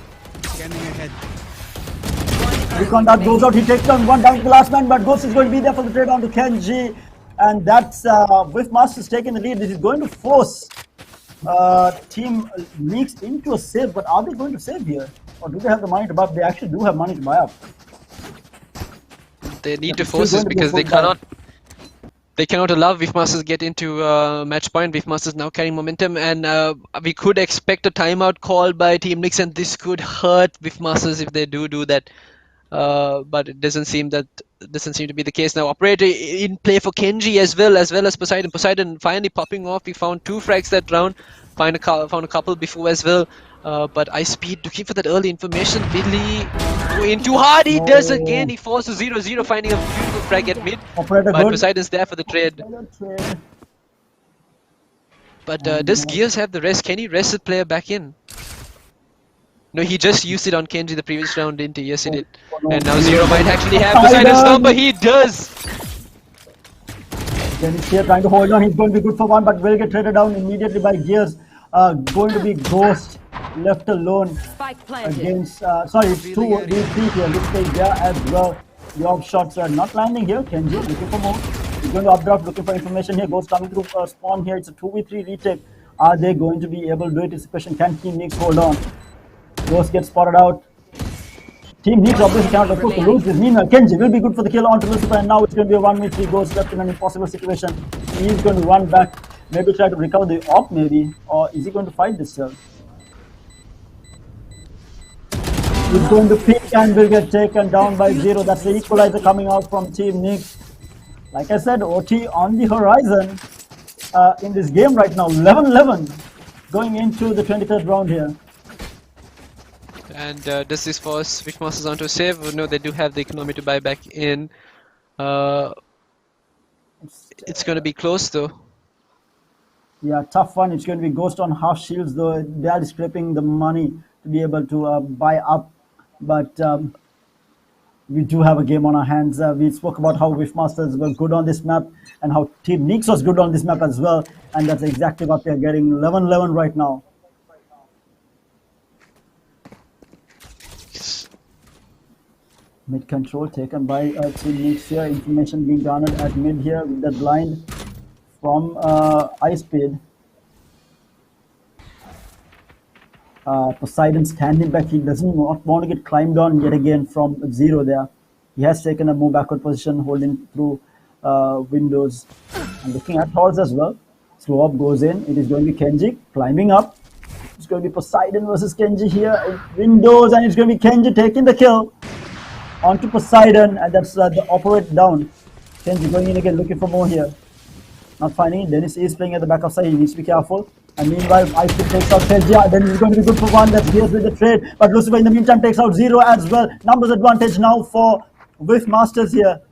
Scanning ahead. Recon Dart goes out, he takes down one down to the last man, but Ghost is going to be there for the trade on to Kenji. And that's Whiff Masters taking the lead. This is going to force Team Nix into a save, but are they going to save here? Or do they have the money to buy up? They actually do have money to buy up. They need to force this because they cannot allow Beef Masters get into match point. Beef Masters now carrying momentum, and we could expect a timeout call by Team Nix, and this could hurt Beef Masters if they do that. But it doesn't seem to be the case now. Operator in play for Kenji as well as Poseidon. Poseidon finally popping off. We found 2 frags that round. Found a couple before as well. But Ice Speed looking for that early information. Billy going too hard. He does again. He falls to 0-0, finding a beautiful frag at mid. Operator but good. Poseidon's there for the trade. But does Gears have the rest? Can he rest the player back in? No, he just used it on Kenji the previous round, didn't he? Yes, he did. And now Zero might actually have Poseidon's number. He does! Dennis here trying to hold on. He's going to be good for 1, but will get traded down immediately by Gears. Going to be Ghost. left alone Spike planted. against, sorry, it's 2v3 here. Looks like there as well. The off shots are not landing here. Kenji looking for more. He's going to updraft, looking for information here. Ghost coming through spawn here. It's a 2v3 retake. Are they going to be able to do it? It's a question. Can Team Nix hold on? Ghost gets spotted out. Team Nix obviously cannot afford to lose this. Meanwhile, Kenji will be good for the kill onto Lucifer, and now it's going to be a 1v3. Ghost left in an impossible situation. He is going to run back, maybe try to recover the op, maybe, or is he going to fight this cell? He's going to peek and will get taken down by 0. That's the equalizer coming out from Team Nix. Like I said, OT on the horizon in this game right now. 11-11 going into the 23rd round here. And does this force Swift Masters onto a save? No, they do have the economy to buy back in. It's going to be close though. Yeah, tough one. It's going to be Ghost on half shields though. They are scraping the money to be able to buy up. But we do have a game on our hands. We spoke about how Wishmasters were good on this map and how Team Nix was good on this map as well. And that's exactly what we are getting. 11-11 right now. Mid control taken by Team Nix here. Information being garnered at mid here with the blind from Ice Speed. Poseidon standing back. He doesn't want to get climbed on yet again from 0 there. He has taken a more backward position, holding through windows and looking at Horse as well. Slow up goes in. It is going to be Kenji climbing up. It's going to be Poseidon versus Kenji here in windows, and it's going to be Kenji taking the kill onto Poseidon, and that's the operate down. Kenji going in again, looking for more here. Not finding it. Dennis is playing at the back of side. He needs to be careful. And meanwhile, Ice takes out Kenji. Then he's going to be good for one. That's Gears with the trade. But Lucifer in the meantime takes out 0 as well. Numbers advantage now for Wishmasters here.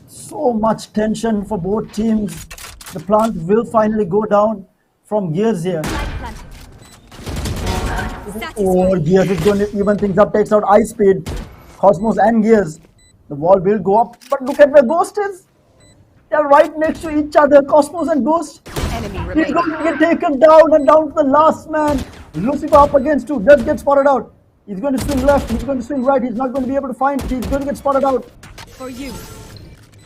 So much tension for both teams. The plant will finally go down from Gears here. Oh, Gears is going to even things up. Takes out Ice Speed, Cosmos and Gears. The wall will go up. But look at where Ghost is. They're right next to each other, Cosmos and Ghost. He's going to get taken down and down to the last man. Lucifer up against 2. Does get spotted out. He's going to swing left. He's going to swing right. He's not going to be able to find. He's going to get spotted out. For you.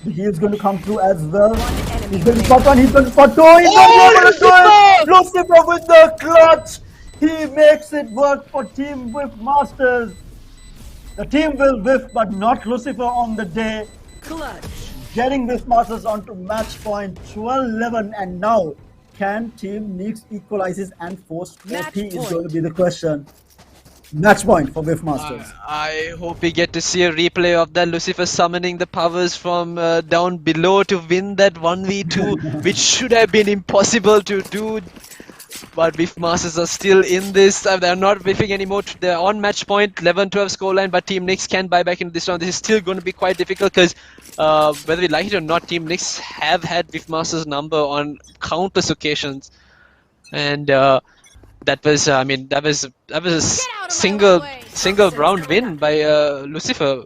The heal's going to come through as well. He's going to spot one. He's going to spot 2. He's going to be able to do it. Lucifer with the clutch. He makes it work for Team Wishmasters. The team will whiff, but not Lucifer on the day. Clutch. Getting Wishmasters onto match point 12-11, and now can Team Nix equalizes and force OT is going to be the question. Match point for Wishmasters. I hope we get to see a replay of that Lucifer summoning the powers from down below to win that 1v2, which should have been impossible to do. But Wishmasters are still in this. They're not whiffing anymore. They're on match point, 11-12 scoreline, but Team Nix can buy back into this round. This is still going to be quite difficult because whether we like it or not, Team Nix have had Wishmasters' number on countless occasions. And that was, I mean, that was a single round win by Lucifer.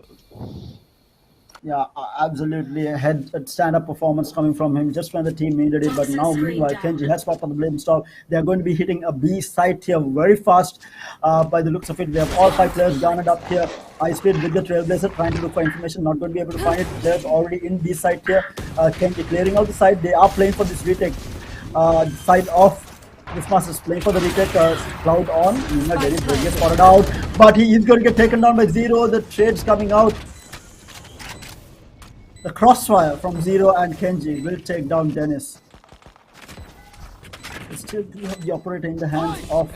Yeah, absolutely. A stand-up performance coming from him just when the team needed it. But now, meanwhile, Kenji has popped on the blade stop. They are going to be hitting a B site here very fast. By the looks of it, we have all 5 players garnered up here. Ice Speed with the Trailblazer trying to look for information, not going to be able to find it. Players already in B site here. Kenji clearing out the side. They are playing for this retake. The side of Wishmasters playing for the retake. Cloud on. Dennis will get spotted out, but he is going to get taken down by 0. The trade's coming out. The crossfire from 0 and Kenji will take down Dennis. They still do have the operator in the hands of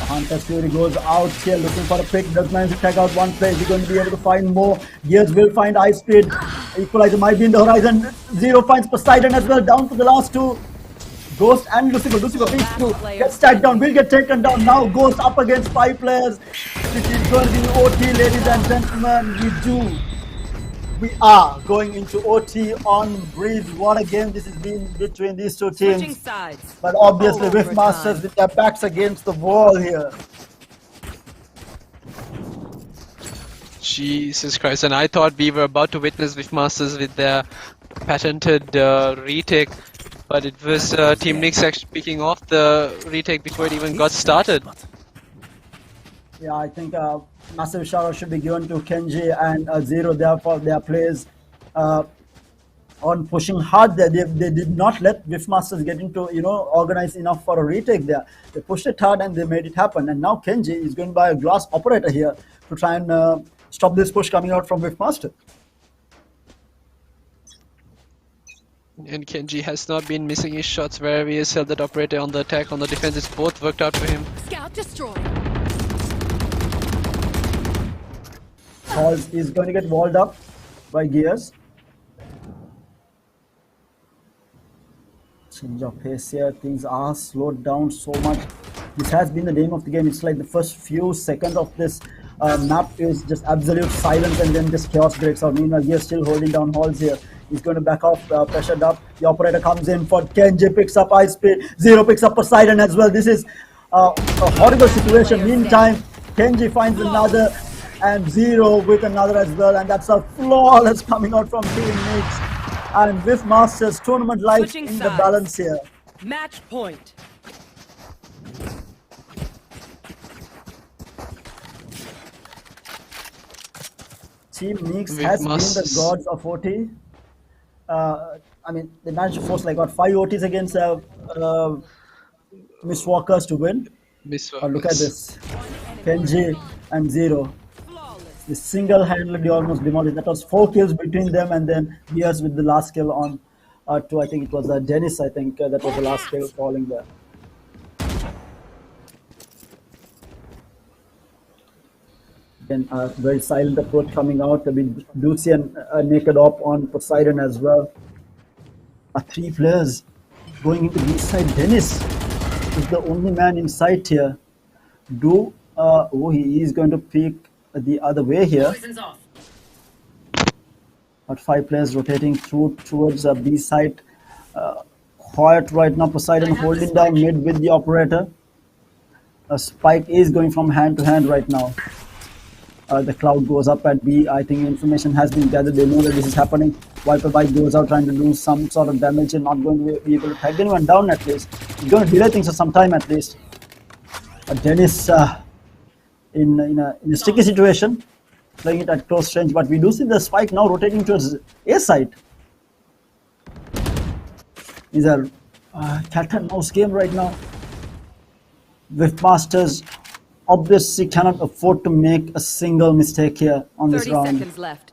Hunter. Fury goes out here looking for a pick. Does manage to tag out one play. Is he going to be able to find more? Gears will find Ice Speed. Equalizer might be in the horizon. 0 finds Poseidon as well. Down to the last 2. Ghost and Lucifer. Lucifer beats through. Gets tagged down. Will get taken down. Now Ghost up against 5 players. This is going to be OT, ladies and gentlemen. We are going into OT on Breeze. What a game this has been between these 2 teams. But obviously Wishmasters with their backs against the wall here. Jesus Christ, and I thought we were about to witness Wishmasters with their patented retake. But it was Team Nix actually picking off the retake before it even got started. Yeah, I think massive shout out should be given to Kenji and Zero there for their plays on pushing hard there. They did not let Whiffmasters get into, organize enough for a retake there. They pushed it hard and they made it happen. And now Kenji is going to buy a glass operator here to try and stop this push coming out from Whiffmaster. And Kenji has not been missing his shots wherever he has held that operator on the attack, on the defense. It's both worked out for him. Scout destroyed. Halls is going to get walled up by Gears. Change of pace here. Things are slowed down so much. This has been the name of the game. It's like the first few seconds of this map is just absolute silence and then just chaos breaks out. Meanwhile, Gears still holding down Halls here. He's going to back off, pressured up. The operator comes in for Kenji, picks up Ice Speed. Zero picks up Poseidon as well. This is a horrible situation. Meantime, Kenji finds another and Zero with another as well. And that's a flawless coming out from Team Nix. And Whiffmasters tournament life Switching in the sides. balance here. Match point. Team Nix has been the gods of OT. I mean, they managed to force like what 5 OTs against Mistwalkers to win. Look at this, Kenji and Zero. They single-handedly almost demolished. That was 4 kills between them, and then Gears with the last kill on to I think it was Dennis. I think that was the last kill falling there. Then very silent approach coming out. We do see a naked op on Poseidon as well. 3 players going into B side. Dennis is the only man in sight here. He is going to peek the other way here. But 5 players rotating through towards B side. Quiet right now. Poseidon holding down mid with the operator. A spike is going from hand to hand right now. The cloud goes up at B. I think information has been gathered. They know that this is happening. Viper Bike goes out trying to do some sort of damage and not going to be able to tag anyone down at least. He's going to delay things for some time at least. Dennis in a sticky situation, playing it at close range. But we do see the spike now rotating towards A side. These are cat and mouse game right now. Whiffmasters obviously cannot afford to make a single mistake here on this 30 round. seconds left.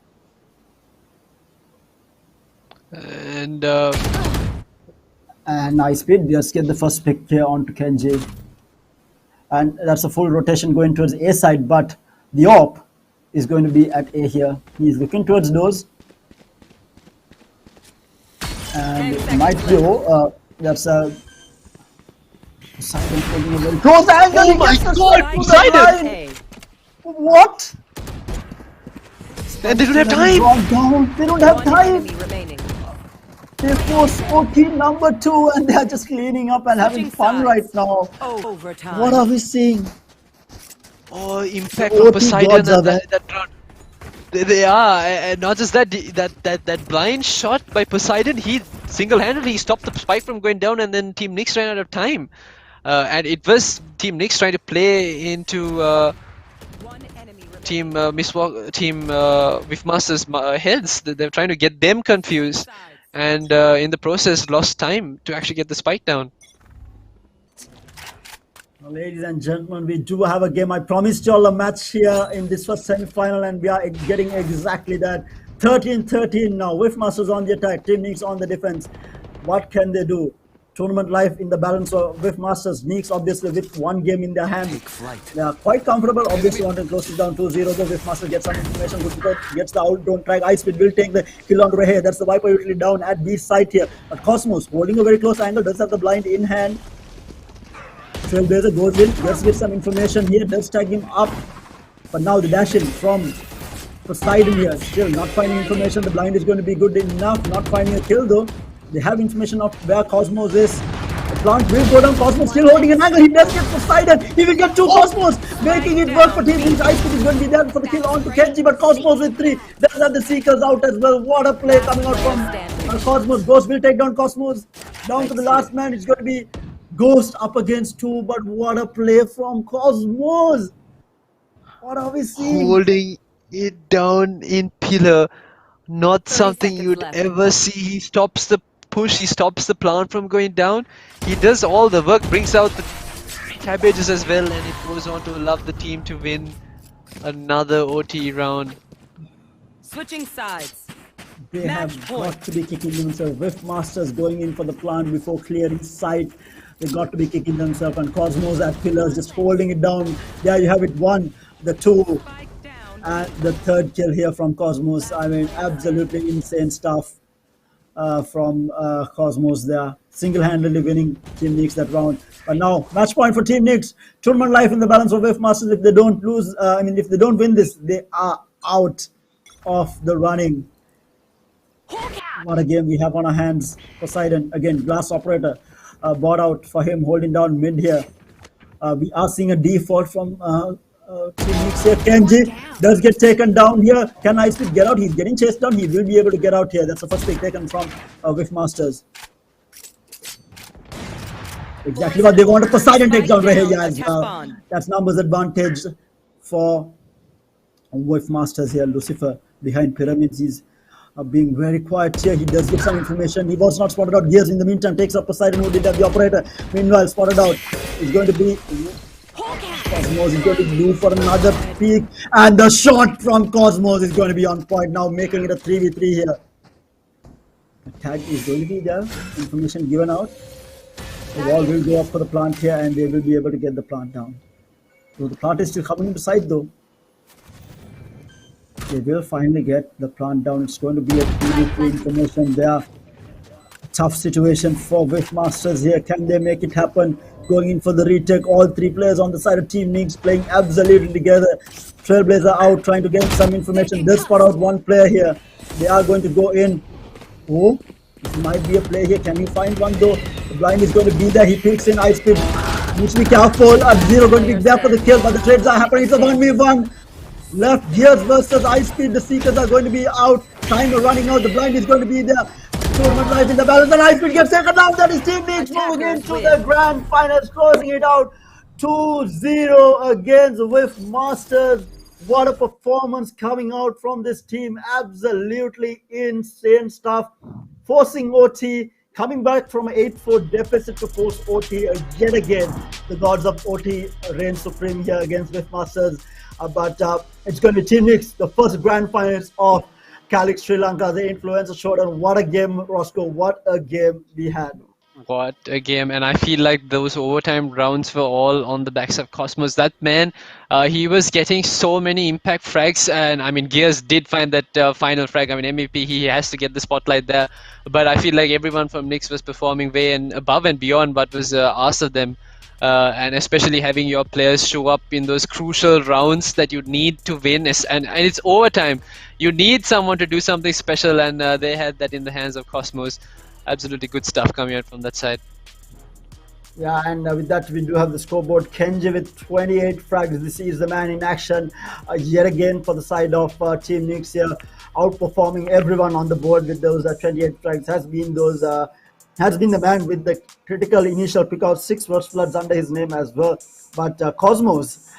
And Ice Speed just get the first pick here onto Kenji. And that's a full rotation going towards A side, but the op is going to be at A here. He's looking towards those. And it might go. That's a Poseidon holding a very close angle. Oh my god, Poseidon! A. What? And they don't have time! They don't have One time! enemy remaining. They force OT number 2 and they are just cleaning up and having Switching fun sides. right now. Overtime. What are we seeing? Oh, impact OT on Poseidon gods are and that round. They are, and not just that, that blind shot by Poseidon, he single-handedly stopped the spike from going down, and then Team Nix ran out of time. And it was Team Nix trying to play into One enemy remaining. Team Whiffmasters' heads. They're trying to get them confused, and in the process lost time to actually get the spike down. Ladies and gentlemen, we do have a game. I promised you all a match here in this first semi-final, and we are getting exactly that. 13-13 now. Whiffmasters on the attack, Team Nix on the defense. What can they do? Tournament life in the balance of Whiffmasters. Nix obviously with 1 game in their hand. They are quite comfortable. Obviously want to close it down 2-0. The Whiffmasters get some information. Good gets the out. Don't track. Ice Speed will take the kill on Rehe. That's the Viper usually down at B side here. But Cosmos holding a very close angle. Does have the blind in hand. Trailblazer goes in, let's get some information here, does tag him up, but now the dash in from Poseidon here, still not finding information. The blind is going to be good enough, not finding a kill though. They have information of where Cosmos is. The plant will go down, Cosmos still holding an angle, he does get Poseidon, he will get 2 Cosmos, making it work for Team Nix. Ice Speed is going to be there for the kill on to Kenji, but Cosmos with 3, there's the Seekers out as well. What a play coming out from Cosmos. Ghost will take down Cosmos. Down to the last man. It's going to be Ghost up against 2, but what a play from Cosmos. What are we seeing? Holding it down in pillar, not 30 something seconds you'd left. ever see. He stops the push, he stops the plant from going down. He does all the work, brings out the cabbages as well, and it goes on to allow the team to win another OT round. Switching sides. They Match have point. got to be kicking themselves. Rift Masters going in for the plant before clearing sight. They got to be kicking themselves, and Cosmos at pillars just holding it down. There you have it, 1, the 2, Spike down. and the 3rd kill here from Cosmos. I mean, absolutely insane stuff from Cosmos there. Single-handedly winning Team Nix that round. But now, match point for Team Nix. Tournament life in the balance of Rift Masters. If they don't lose, if they don't win this, they are out of the running. What a game we have on our hands. Poseidon, again, Glass Operator, bought out for him, holding down mid here. We are seeing a default from Team Nix here. Kenji does get taken down here. Can Ice Speed get out? He's getting chased down. He will be able to get out here. That's the first pick taken from Rift Masters. Exactly what they want. Poseidon takes down right here as well. That's numbers advantage for Rift Masters here. Lucifer behind pyramids. He's being very quiet here. He does get some information. He was not spotted out. Gears in the meantime takes up Poseidon, who did have the operator. Meanwhile, spotted out. It's going to be Cosmos is going to do for another peak, and the shot from Cosmos is going to be on point now, making it a 3v3 here. The tag is going to be there. Information given out. The wall will go up for the plant here, and they will be able to get the plant down. So the plant is still coming into sight though. They will finally get the plant down. It's going to be a 3v3 information there. Tough situation for Rift Masters here. Can they make it happen? Going in for the retake. All 3 players on the side of Team Nix playing absolutely together. Trailblazer out, trying to get some information. They'll spot out 1 player here. They are going to go in. Oh, this might be a play here. Can you find one though? The blind is going to be there. He picks in Ice Speed. Needs to be careful. Zero going to be there for the kill, but the trades are happening. It's a 1v1. Left Gears versus Ice Speed. The Seekers are going to be out. Time running out. The blind is going to be there. Tournament life in the balance, and Ice Speed gets taken down. That is Team Nix moving into the grand finals, closing it out 2-0 against Rift Masters. What a performance coming out from this team. Absolutely insane stuff. Forcing OT, coming back from an 8-4 deficit to force OT yet again. The gods of OT reign supreme here against Rift Masters. But it's going to be Team Nix, the first grand finals of Calyx Sri Lanka, the influencer showdown. What a game, Roscoe. What a game we had. What a game, and I feel like those overtime rounds were all on the backs of Cosmos. That man, he was getting so many impact frags, and I mean, Gears did find that final frag. I mean, MVP, he has to get the spotlight there, but I feel like everyone from Nix was performing way and above and beyond what was asked of them. And especially having your players show up in those crucial rounds that you need to win, and it's overtime. You need someone to do something special, and they had that in the hands of Cosmos. Absolutely good stuff coming out from that side. Yeah, and with that we do have the scoreboard. Kenji with 28 frags. This is the man in action yet again for the side of Team Nix here, outperforming everyone on the board with those 28 frags. Has been the man with the critical initial pick out, 6 Worst Floods under his name as well. But Cosmos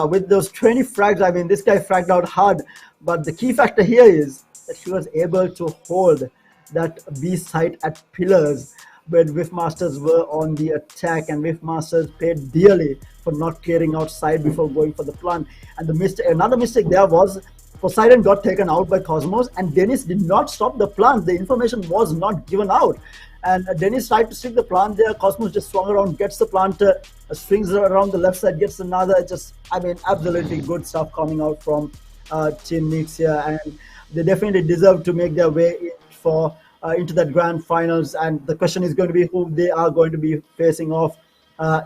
with those 20 frags, I mean, this guy fragged out hard. But the key factor here is that he was able to hold that B site at pillars when Rift Masters were on the attack, and Rift Masters paid dearly for not clearing outside before going for the plant. And another mistake there was Poseidon got taken out by Cosmos, and Dennis did not stop the plant. The information was not given out. And Dennis tried to stick the plant there. Cosmos just swung around, gets the planter, swings around the left side, gets another. I mean, absolutely good stuff coming out from Team Nix here. And they definitely deserve to make their way into that grand finals. And the question is going to be who they are going to be facing off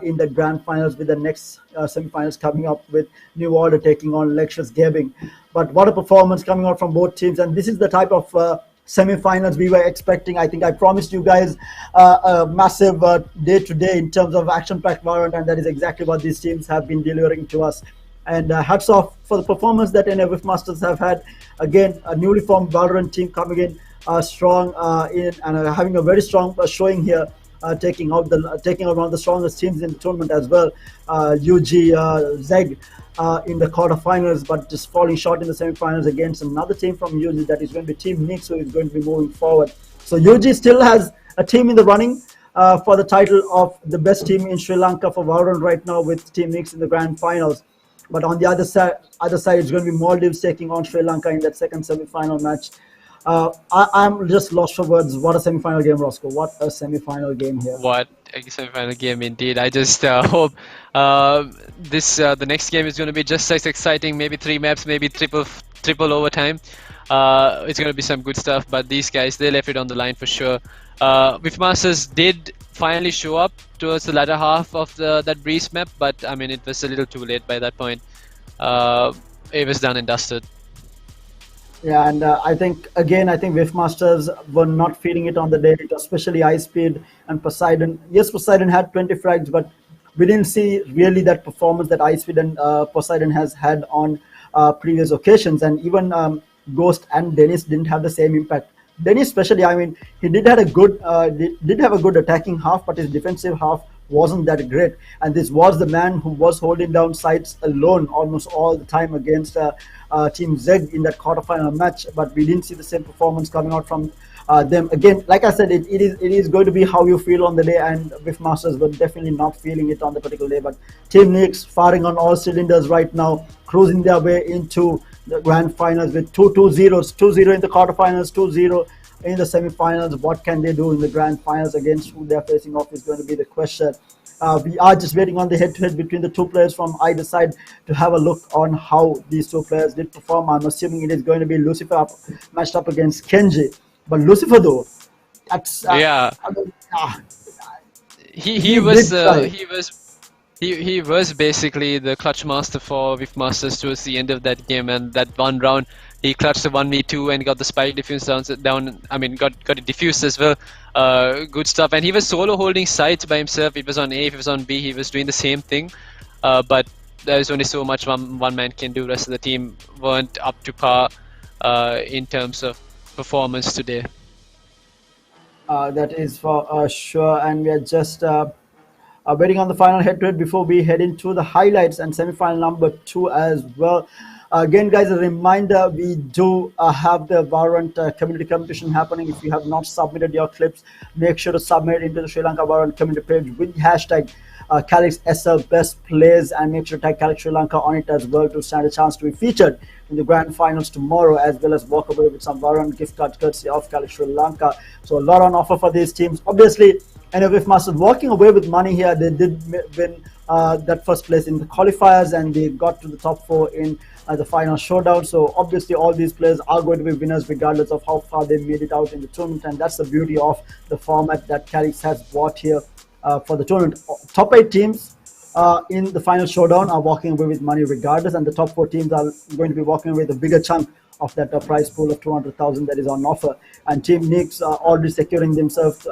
in the grand finals, with the next semi-finals coming up with New Order taking on Lexus Gaming. But what a performance coming out from both teams. And this is the type of semi-finals we were expecting. I think I promised you guys a massive day-to-day in terms of action-packed Valorant, and that is exactly what these teams have been delivering to us. And hats off for the performance that Rift Masters have had. Again, a newly formed Valorant team coming in strong and having a very strong showing here taking out one of the strongest teams in the tournament as well. UG Zeg in the quarterfinals, but just falling short in the semifinals against another team from UG that is going to be Team Nix, who is going to be moving forward. So UG still has a team in the running for the title of the best team in Sri Lanka for Valorant right now, with Team Nix in the grand finals. But on the other side, it's going to be Maldives taking on Sri Lanka in that second semi-final match. I'm just lost for words. What a semi-final game, Roscoe. What a semi-final game here. What a semi-final game indeed. I just hope the next game is going to be just as exciting. Maybe 3 maps, maybe triple overtime. It's going to be some good stuff. But these guys, they left it on the line for sure. Wifmasters did finally show up towards the latter half of that Breeze map, but I mean, it was a little too late by that point. It was done and dusted. Yeah, and I think Wifmasters were not feeling it on the day, especially Ice Speed and Poseidon. Yes, Poseidon had 20 frags, but we didn't see really that performance that Ice Speed and Poseidon has had on previous occasions. And even Ghost and Dennis didn't have the same impact. Dennis especially, I mean, he did have a good attacking half, but his defensive half wasn't that great. And this was the man who was holding down sides alone almost all the time against Team Zeg in that quarterfinal match. But we didn't see the same performance coming out from them. Again, like I said, it is going to be how you feel on the day, and Wifmasters were definitely not feeling it on the particular day. But Team Nix firing on all cylinders right now, cruising their way into the grand finals with 2-0s, 2-0 in the quarterfinals, 2-0 in the semi-finals. What can they do in the grand finals against who they're facing off is going to be the question. We are just waiting on the head-to-head between the two players from either side to have a look on how these two players did perform. I'm assuming it is going to be Lucifer matched up against Kenji. But Lucifer, though, that's yeah. I mean, he was basically the clutch master for Wifmasters towards the end of that game, and that one round he clutched the 1v2 and got the spike diffuse down. I mean, got it diffused as well. Good stuff. And he was solo holding sites by himself. It was on A, if it was on B, he was doing the same thing. But there's only so much one man can do. The rest of the team weren't up to par in terms of performance today. That is for sure. And we are just waiting on the final head-to-head before we head into the highlights and semi-final number 2 as well. Again, guys, a reminder, we do have the Valorant community competition happening. If you have not submitted your clips, make sure to submit into the Sri Lanka Valorant community page with the hashtag Calyx SL Best Plays, and make sure to tag Calyx Sri Lanka on it as well to stand a chance to be featured in the grand finals tomorrow, as well as walk away with some Valorant gift cards courtesy of Calyx Sri Lanka. So a lot on offer for these teams. Obviously, and Wifmasters walking away with money here. They did win that first place in the qualifiers, and they got to the top 4 in the final showdown. So obviously all these players are going to be winners regardless of how far they made it out in the tournament, and that's the beauty of the format that Calyx has brought here for the tournament. Top 8 teams in the final showdown are walking away with money regardless, and the top 4 teams are going to be walking away with a bigger chunk of that prize pool of 200,000 that is on offer. And Team Nix are already securing themselves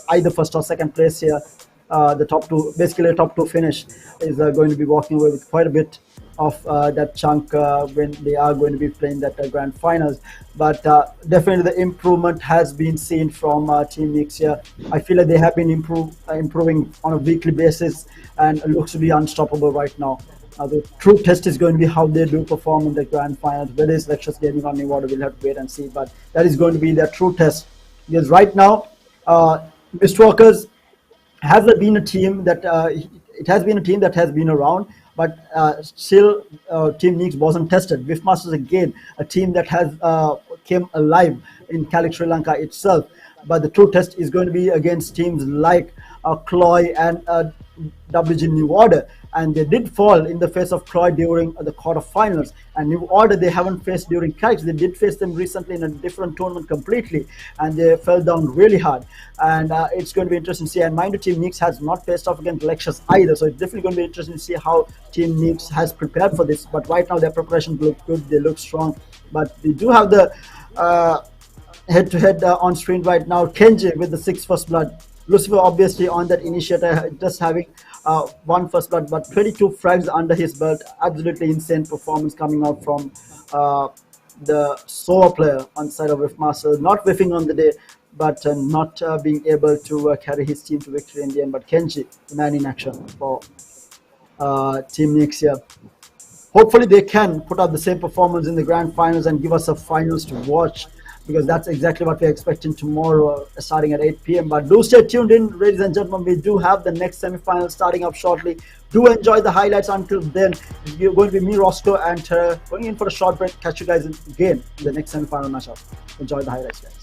either first or second place here. The top 2, basically a top 2 finish, is going to be walking away with quite a bit of that chunk when they are going to be playing that grand finals. But definitely the improvement has been seen from Team Nix here. I feel like they have been improving on a weekly basis, and it looks to be unstoppable right now. The true test is going to be how they do perform in the grand finals. Whether it's Lectures Gaming or Nevada, we'll have to wait and see. But that is going to be their true test. Because right now, Mistwalkers has been a team that it has been a team that has been around, but still Team Nix wasn't tested. Wifmasters again, a team that has came alive in Calyx Sri Lanka itself. But the true test is going to be against teams like Cloy and WG New Order, and they did fall in the face of Cloy during the quarterfinals. And New Order they haven't faced during Calyx. They did face them recently in a different tournament completely, and they fell down really hard. And it's going to be interesting to see. And mind you, Team Nix has not faced off against Lectures either, so it's definitely going to be interesting to see how Team Nix has prepared for this. But right now their preparations look good, they look strong. But we do have the head-to-head on screen right now. Kenji with the 6 first blood. Lucifer obviously on that initiator, just having 1 first blood, but 22 frags under his belt. Absolutely insane performance coming out from the Soa player on the side of Wifmasters. Not whiffing on the day, but not being able to carry his team to victory in the end. But Kenji, the man in action for Team Nexia. Hopefully, they can put up the same performance in the grand finals and give us a finals to watch, because that's exactly what we're expecting tomorrow, starting at 8 p.m. But do stay tuned in, ladies and gentlemen. We do have the next semi-final starting up shortly. Do enjoy the highlights. Until then, it's going to be me, Roscoe, and going in for a short break. Catch you guys again in the next semi-final matchup. Enjoy the highlights, guys.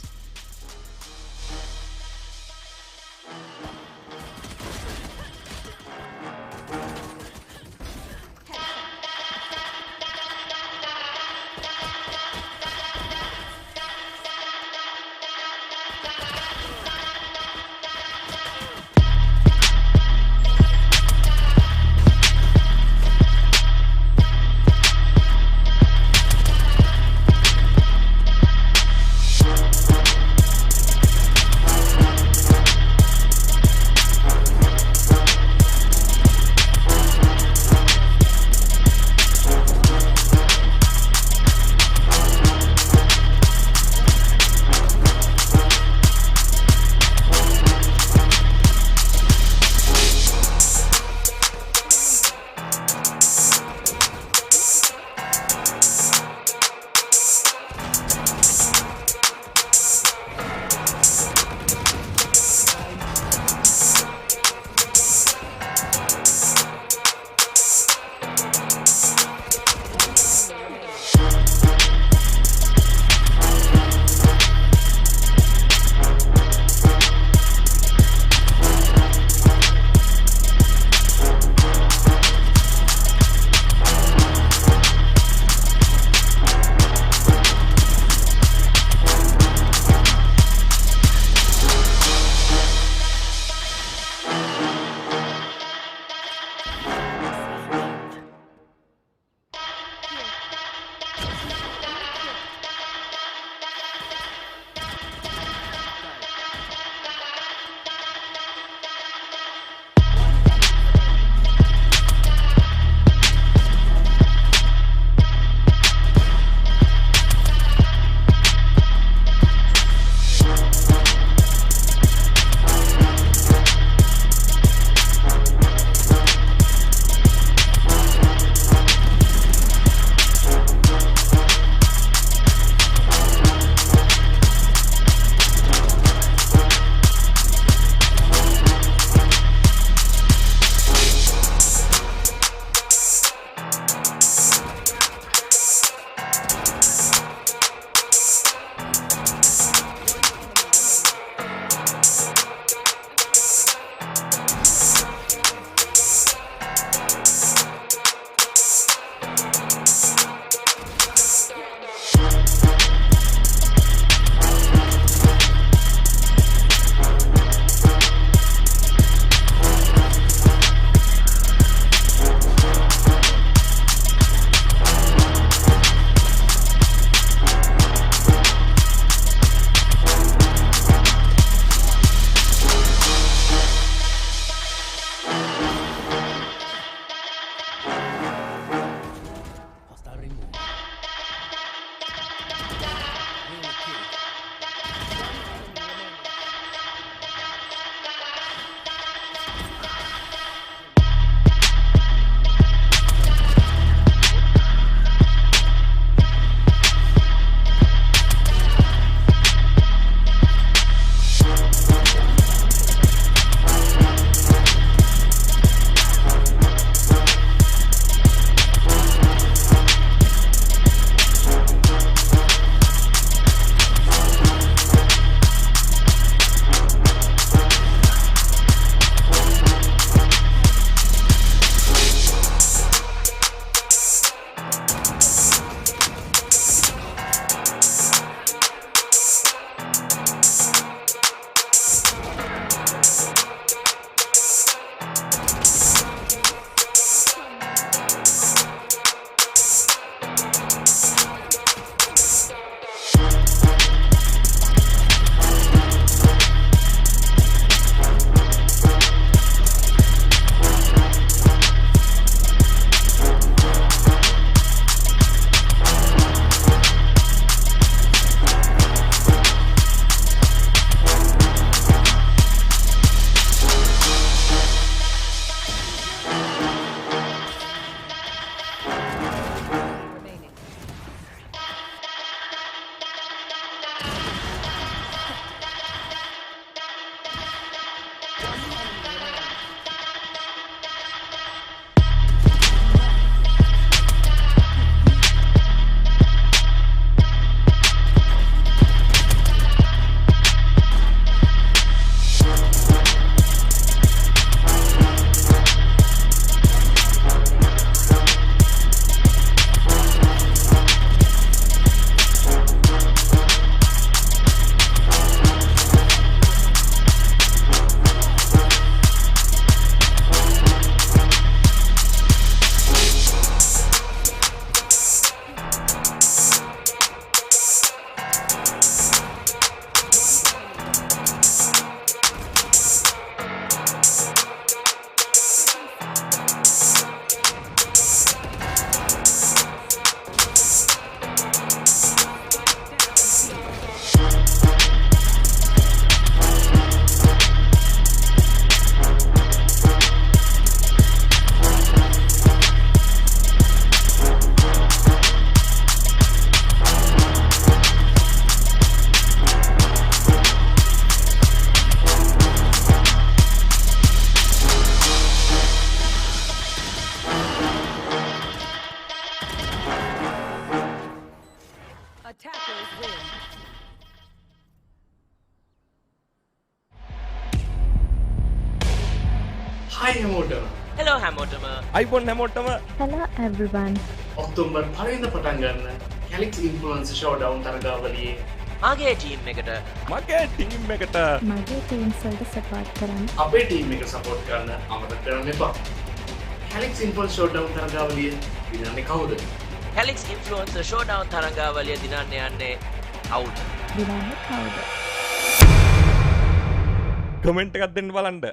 Attackers win. හයි හැමෝටම hello හැමෝටම අයිබොන් හැමෝටම Hello everyone. October 5 වෙනිදා පටන් ගන්න Calyx influencer ෂෝඩවුන් තරගාවලියේ මගේ team එකට මගේ team එකට මගේ teams වලට support කරන්න. අපේ ටීම් එක සපෝට් කරන්න අමතක කරන්න එපා. Calyx ඉන්ෆ්ලුවෙන්සර් ෂෝඩවුන් තරගාවලිය දිනන්නේ කවුද? Calyx ඉන්ෆ්ලුවෙන්සර් ෂෝඩවුන් තරගාවලිය දිනන්න යන්නේ කවුද? දිනන්නේ කවුද? කමෙන්ට් එකක් දෙන්න බලන්න.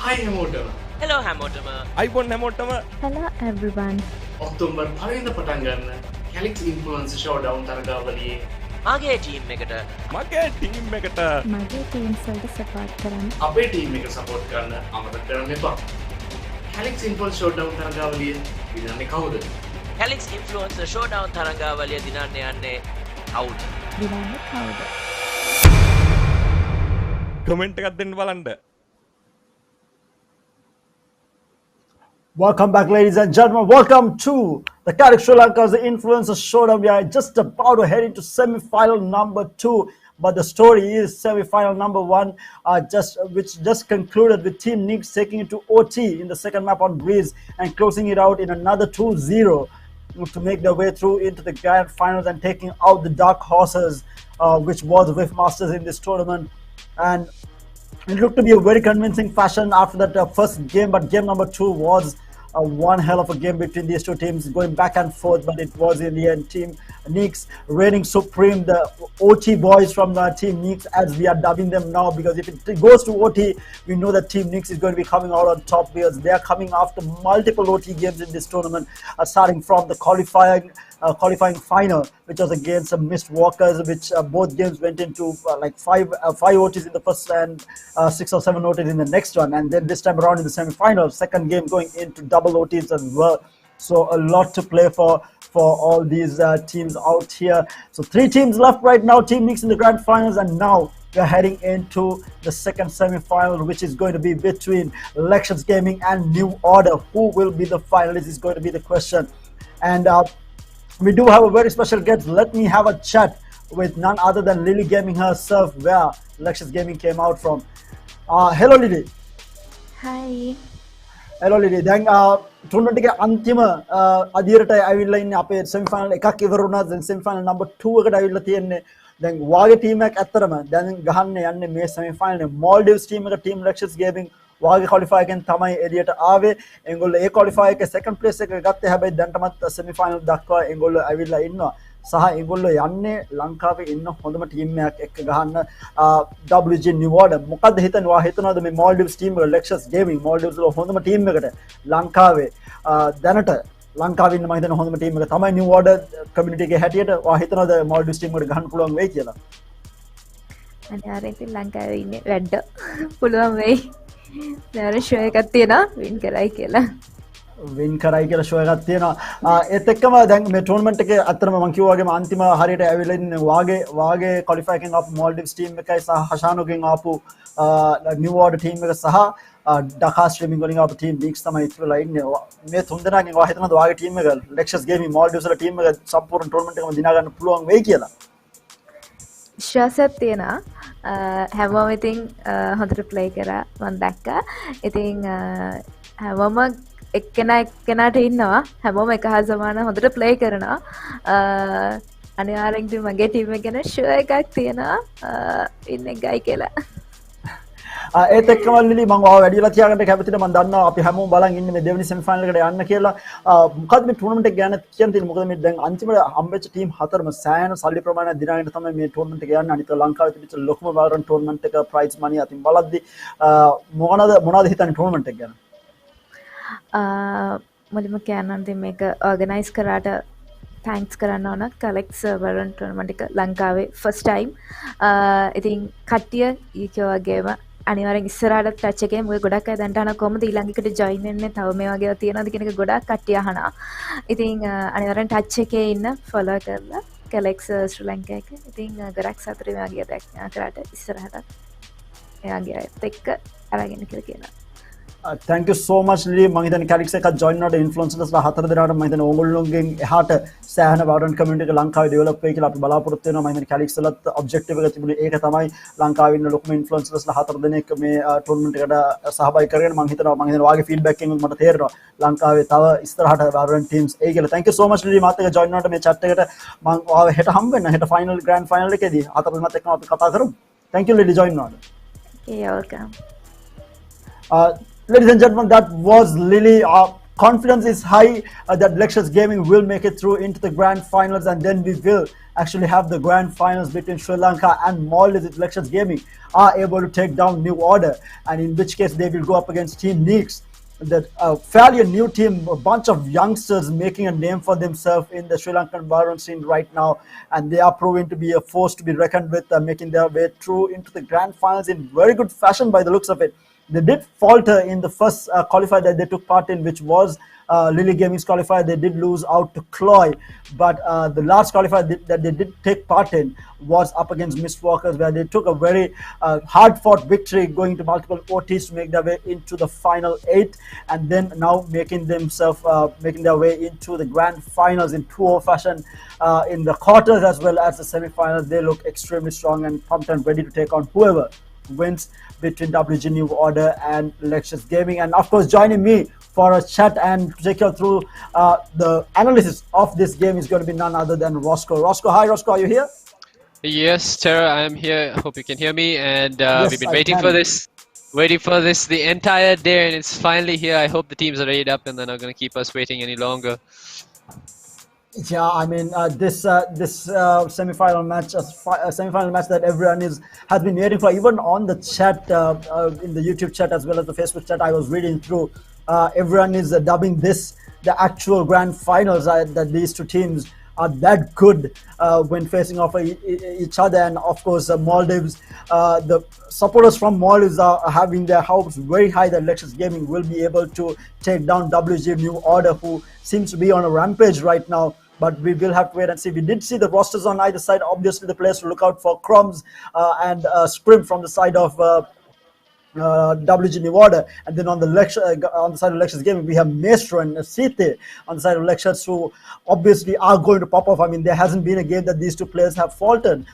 Hi හැමෝටම. Hello හැමෝටම. iPhone හැමෝටම Hello everyone. ඔක්තෝබර් 5 වෙනිදා පටන් ගන්න Calyx Influencer Showdown තරගාවලියේ මාගේ ටීම් එකට මගේ ටීම් එකට මගේ teams වලට support කරන්න. අපේ ටීම් එක සපෝට් කරන්න අමතක කරන්න එපා. Calyx Influencer Showdown තරගාවලිය දිනන්නේ කවුද? Calyx Influencer Showdown තරගාවලිය දිනන්න යන්නේ කවුද? දිනන්නේ කවුද? කමෙන්ට් එකක් දෙන්න බලන්න. Welcome back, ladies and gentlemen. Welcome to the Calyx Sri Lanka's Influencer Showdown. We are just about to head into semi-final number 2, but the story is semi-final number 1, which just concluded with Team Nix taking it to OT in the second map on Breeze and closing it out in another 2-0 to make their way through into the grand finals and taking out the dark horses, which was Rift Masters in this tournament. And it looked to be a very convincing fashion after that first game, but game number 2 was one hell of a game between these two teams, going back and forth, but it was in the end Team Nix reigning supreme, the OT boys from the Team Nix, as we are dubbing them now, because if it goes to OT, we know that Team Nix is going to be coming out on top because they are coming after multiple OT games in this tournament, starting from the qualifying final, which was against Mist Walkers, which both games went into like five OTs in the first and 6 or 7 OTs in the next one, and then this time around in the semi-final, second game going into double OTs as well. So a lot to play for all these teams out here. So 3 teams left right now, Team Nix in the grand finals, and now we're heading into the second semi-final, which is going to be between Lections Gaming and New Order. Who will be the finalist is going to be the question. And we do have a very special guest. Let me have a chat with none other than Lily Gaming herself, where Lections Gaming came out from. Hello Lily. Hi. Hello Lily. දැන් tournament එකේ අන්තිම අදියරට ඇවිල්ලා ඉන්නේ අපේ semi-final එකක් ඉවර වුණා. දැන් semi-final number 2 එකට ඇවිල්ලා තියෙන්නේ. දැන් වාගේ ටීම් එකක් ඇත්තරම දැන් ගහන්න යන්නේ මේ semi-final එක. Maldives team එක Team Lections Gaming වාගේ qualify එකෙන් තමයි එළියට ආවේ. ඒගොල්ලෝ ඒ qualify එකේ second place එක ගත්තේ. හැබැයි දැන්ටමත් semi-final දක්වා ඒගොල්ලෝ ඇවිල්ලා ඉන්නවා. සහ ඒගොල්ලෝ යන්නේ ලංකාවේ ඉන්න හොඳම ටීම් එකක් එක්ක ගහන්න WG New Order. මොකද්ද හිතන්නේ? ඔයා හිතනවාද මේ Maldives team එක Lections Gaming Maldives වල හොඳම ටීම් එකට ලංකාවේ දැනට ලංකාවේ ඉන්න මම හිතන හොඳම ටීම් එක තමයි New Order community එකේ හැටියට. ඔයා හිතනවාද Maldives team එකට ගහන්න පුළුවන් වෙයි කියලා? අනිවාර්යෙන් ඉතින් ලංකාවේ ඉන්නේ වැඩ පුළුවන් වෙයි. දැන් ෂෝ එකක් තියෙනවා වින් කරයි කියලා. වින් කරයි කියලා ෂෝ එකක් තියෙනවා. ඒත් එක්කම දැන් මේ ටූර්නමන්ට් එකේ අතරම මම කිව්වා වගේම අන්තිම හරියට ඇවිල්ලා ඉන්නේ වාගේ qualify එකෙන් ආපු Maldives team එකයි සහ හෂානෝගෙන් ආපු New Order team එක සහ ඩකා ස්ට්‍රීමින් වලින් ආපු team Nix තමයි ඉතුරුලා ඉන්නේ. මේ තුන්දෙනාගෙන් ඔයා හිතනවාද වාගේ team එක Lections Gaming Maldives වල team එක සම්පූර්ණ ටූර්නමන්ට් එකම දිනා ගන්න පුළුවන් වෙයි කියලා? විශ්වාසයක් තියෙනවා. හැමෝම ඉතින් හොඳට ප්ලේ කරා මම දැක්කා. ඉතින් හැමෝම එක්කෙනාට ඉන්නවා. හැමෝම එක හා සමාන හොඳට ප්ලේ කරනවා. අනිවාර්යෙන් ඉතින් මගේ ටීම් එක ගැන ෂෝ එකක් තියෙනවා. ඉන්නේ ගයි කියලා. ඒත් එක්කම ලිලි මම ඔයාව වැඩිලා තියාගන්න කැමතිද? මම දන්නවා අපි හැමෝම බලන් ඉන්නේ මේ දෙවෙනි සෙමි ෆයිනල් එකට යන්න කියලා. මොකද්ද මේ ටූර්නමන්ට් එක ගැන කියන්න තියෙන්නේ? මොකද මේ දැන් අන්තිමට හම්බෙච්ච ටීම් හතරම සෑහෙන සල්ලි ප්‍රමාණයක් දිනාගෙන තමයි මේ ටූර්නමන්ට් එක යන්නේ. අනිත් ලංකාවේ තිබිච්ච ලොකුම Valorant ටූර්නමන්ට් එක ප්‍රයිස් මනි අතින් බලද්දි මොනවද හිතන්නේ ටූර්නමන්ට් එක ගැන? මුලින්ම කියන්න ඉතින් මේක ඕගනයිස් කරාට තැන්ක්ස් කරන්න ඕන Calyx Valorant tournament එක ලංකාවේ first time. ඉතින් කට්ටිය ඊකෝ වගේම අනිවාර්යෙන් ඉස්සරහට ටච් එකේ මොකද ගොඩක් අය දැන්ට අහන කොහොමද ඊළඟ එකට ජොයින් වෙන්නේ තව මේ වගේ තියෙනවද කියන එක ගොඩක් කට්ටිය අහනවා. ඉතින් අනිවාර්යෙන් ටච් එකේ ඉන්න ෆලෝ කරලා Calyx ශ්‍රී ලංකා එක. ඉතින් ගොඩක් සතුටුයි මේ වගේ දෙයක් කරාට ඉස්සරහට එයාගේ අයත් එක්ක අරගෙන කියලා කියනවා. Thank you so much Lily. මම හිතන්නේ Calyx එකක් join වුණාට influencers හතර දෙනාට මම හිතන්නේ ඕගොල්ලෝගෙන් එහාට සෑහෙන Valorant community එක ලංකාවේ develop වෙයි කියලා අපි බලාපොරොත්තු වෙනවා. මම හිතන්නේ Calyx වලත් objective එක තිබුණේ ඒක තමයි ලංකාවේ ඉන්න ලොකුම influencers හතර දෙනෙක් මේ tournament එකට සහභාගී කරගෙන මම හිතනවා වාගේ feedback එකෙන් මට තේරෙනවා ලංකාවේ තව ඉස්සරහට Valorant teams එයි කියලා. Thank you so much Lily. මාත් එක්ක join වුණාට මේ chat එකට මම ඔයාව හෙට හම්බ වෙන්න. හෙට final grand final එකේදී හතර දෙනාත් එක්කම අපි කතා කරමු. Thank you Lily join වුණාට. Okay, you're welcome. Ladies and gentlemen, that was Lily confidence is high that Lexus Gaming will make it through into the grand finals, and then we will actually have the grand finals between Sri Lanka and Maldives if Lexus Gaming are able to take down New Order, and in which case they will go up against Team Neeks, that fairly a new team, a bunch of youngsters making a name for themselves in the Sri Lankan Valorant scene right now, and they are proving to be a force to be reckoned with, making their way through into the grand finals in very good fashion by the looks of it. They did falter in the first qualifier that they took part in, which was Lily Gaming's qualifier. They did lose out to Cloy, but the last qualifier that they did take part in was up against Mistwalkers, where they took a very hard-fought victory, going to multiple OTs to make their way into the final 8, and then now making their way into the grand finals in 2-0 fashion in the quarters as well as the semi-finals. They look extremely strong and pumped and ready to take on whoever wins between WG New Order and Lexus Gaming. And of course, joining me for a chat and to take you through the analysis of this game is going to be none other than Roscoe. Roscoe, hi Roscoe, are you here? Yes, Tara, I'm here. I hope you can hear me. And Yes, we've been I waiting can. for this the entire day, and it's finally here. I hope the teams are ready up and they're not going to keep us waiting any longer. Yeah, I mean this semi-final match, semi-final match that everyone has been waiting for. Even on the chat, in the YouTube chat as well as the Facebook chat, I was reading through. Everyone is dubbing this the actual grand finals. That these two teams are that good when facing off each other, and of course Maldives. The supporters from Maldives are having their hopes very high that Lexus Gaming will be able to take down WG New Order, who seems to be on a rampage right now. But we will have to wait and see. We did see the rosters on either side. Obviously, the players to look out for Crumbs and Scrim from the side of WG New Order, and then on the on the side of Lexus Gaming, we have Maestro and Site on the side of Lexus, who obviously are going to pop off. I mean, there hasn't been a game that these two players have faltered.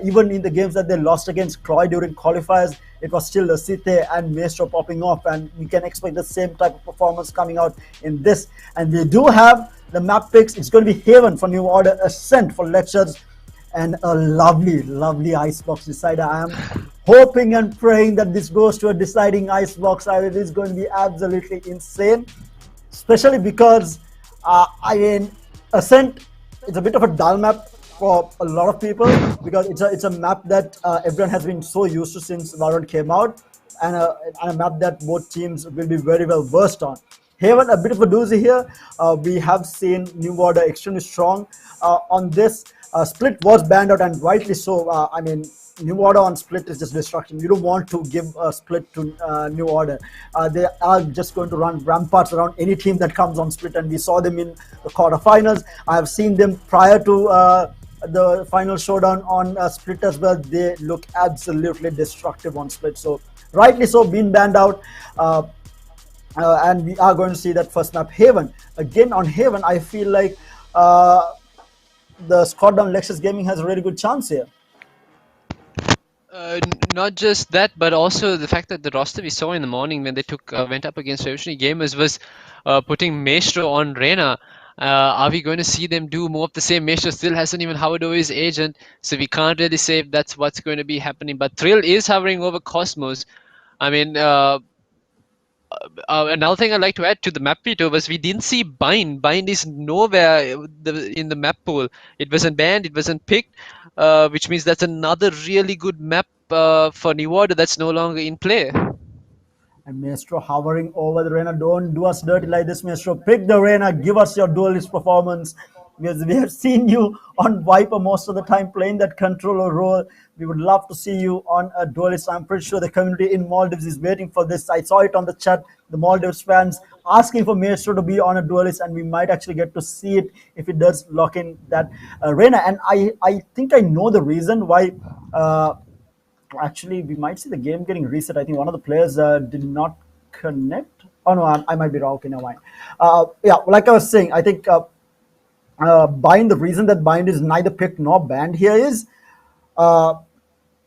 Even in the games that they lost against Cloy during qualifiers, it was still Site and Maestro popping off, and we can expect the same type of performance coming out in this. And we do have the map picks. It's going to be Haven for New Order, Ascent for Lexus, and a lovely icebox decider. I am hoping and praying that this goes to a deciding icebox. It is going to be absolutely insane, especially because I mean, Ascent is a bit of a dull map for a lot of people, because it's a map that everyone has been so used to since Valorant came out, and a map that both teams will be very well versed on. Haven, a bit of a doozy here. We have seen New Order extremely strong on this. Split was banned out, and rightly so. I mean, New Order on Split is just destruction. You don't want to give a Split to New Order. They are just going to run ramparts around any team that comes on Split, and we saw them in the quarterfinals. I have seen them prior to the final showdown on Split as well. They look absolutely destructive on Split. So rightly so, being banned out. And we are going to see that first map, Haven. Again, on Haven, I feel like the squad down Lexus Gaming has a really good chance here. Not just that, but also the fact that the roster we saw in the morning when they went up against Revolutionary Gamers was putting Maestro on Reyna. Are we going to see them do more of the same? Maestro still hasn't even hovered over his agent, so we can't really say if that's what's going to be happening. But Thrill is hovering over Cosmos. I mean, another thing I'd like to add to the map veto was we didn't see Bind. Bind is nowhere in the map pool. It wasn't banned, it wasn't picked, which means that's another really good map for New Order that's no longer in play. And Maestro hovering over the Reyna. Don't do us dirty like this, Maestro. Pick the Reyna. Give us your duelist performance. Because we have seen you on Viper most of the time playing that controller role. We would love to see you on a duelist. I'm pretty sure the community in Maldives is waiting for this. I saw it on the chat. The Maldives fans asking for Maestro to be on a duelist, and we might actually get to see it if it does lock in that Reyna. And I think I know the reason why. Actually, we might see the game getting reset. I think one of the players did not connect. Oh no, I might be wrong. Okay, never mind. Yeah, like I was saying, I think Bind, the reason that Bind is neither picked nor banned here is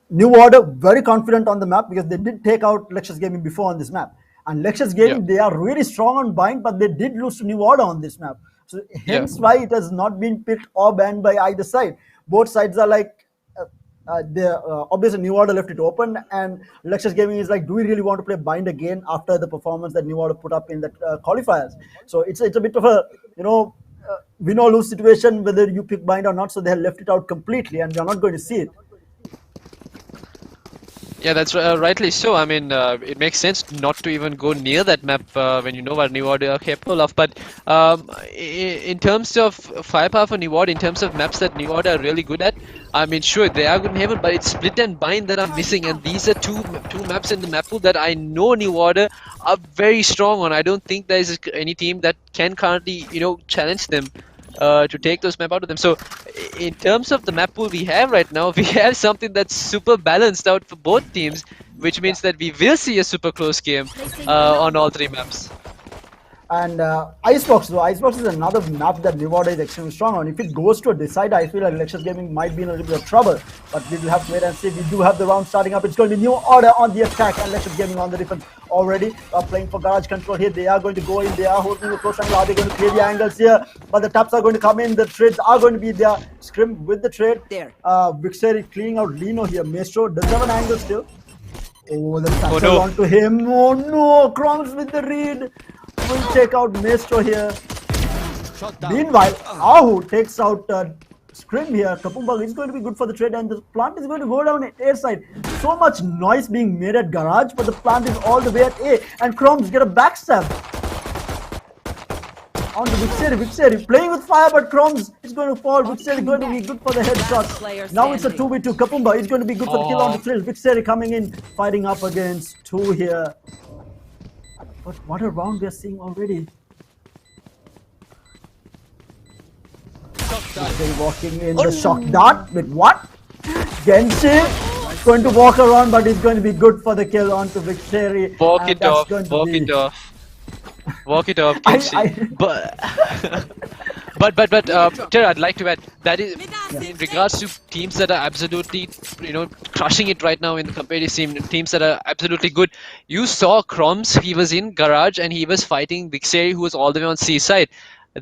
New Order very confident on the map, because they did take out Lexus Gaming before on this map. And Lexus Gaming, they are really strong on Bind, but they did lose to New Order on this map. So hence why it has not been picked or banned by either side. Both sides are like, obviously New Order left it open, and Lexus Gaming is like, do we really want to play bind again after the performance that New Order put up in the qualifiers? So it's a bit of a win or lose situation whether you pick bind or not. So they have left it out completely, and you're not going to see it. Yeah, that's rightly so. I mean, it makes sense not to even go near that map when you know what New Order are capable of. But in terms of firepower for New Order, in terms of maps that New Order are really good at, I mean, sure, they are good in Heaven, but it's Split and Bind that are missing. And these are two maps in the map pool that I know New Order are very strong on. I don't think there is any team that can currently, challenge them. To take those map out of them. So in terms of the map pool we have right now, we have something that's super balanced out for both teams, which means that we will see a super close game on all three maps. And Icebox is another map that New Order is extremely strong on. If it goes to a decider, I feel like Lexus Gaming might be in a little bit of trouble. But we will have to wait and see. We do have the round starting up. It's going to be New Order on the attack and Lexus Gaming on the defense already. Playing for garage control here. They are going to go in. They are holding the close angle. Are they going to clear the angles here? But the taps are going to come in. The trades are going to be there. Scrim with the trade. There. Vixeri cleaning out Lino here. Maestro does have an angle still. Oh, the taps no. onto him. Oh no, Crumbs with the read. Will take out Maestro here. Meanwhile, Ahu takes out Scrim here. Kapumba is going to be good for the trade, and the plant is going to go down at A side. So much noise being made at garage, but the plant is all the way at A, and Crumbs get a backstab. On to Vixeri playing with fire, but Crumbs is going to fall. Vixeri going to be good for the headshot. Now it's a 2v2. Kapumba is going to be good for the kill on the Thrill. Vixeri coming in, fighting up against two here. But what a round we are seeing already. Vixeri walking in the shock dart with what? Genshin going to walk around, but it's going to be good for the kill onto Vixeri. Walk it off, Genshin. But Tara, I'd like to add that is in regards to teams that are absolutely crushing it right now in the competitive scene, teams that are absolutely good. You saw Crumbs, he was in garage and he was fighting Vixeri, who was all the way on C side.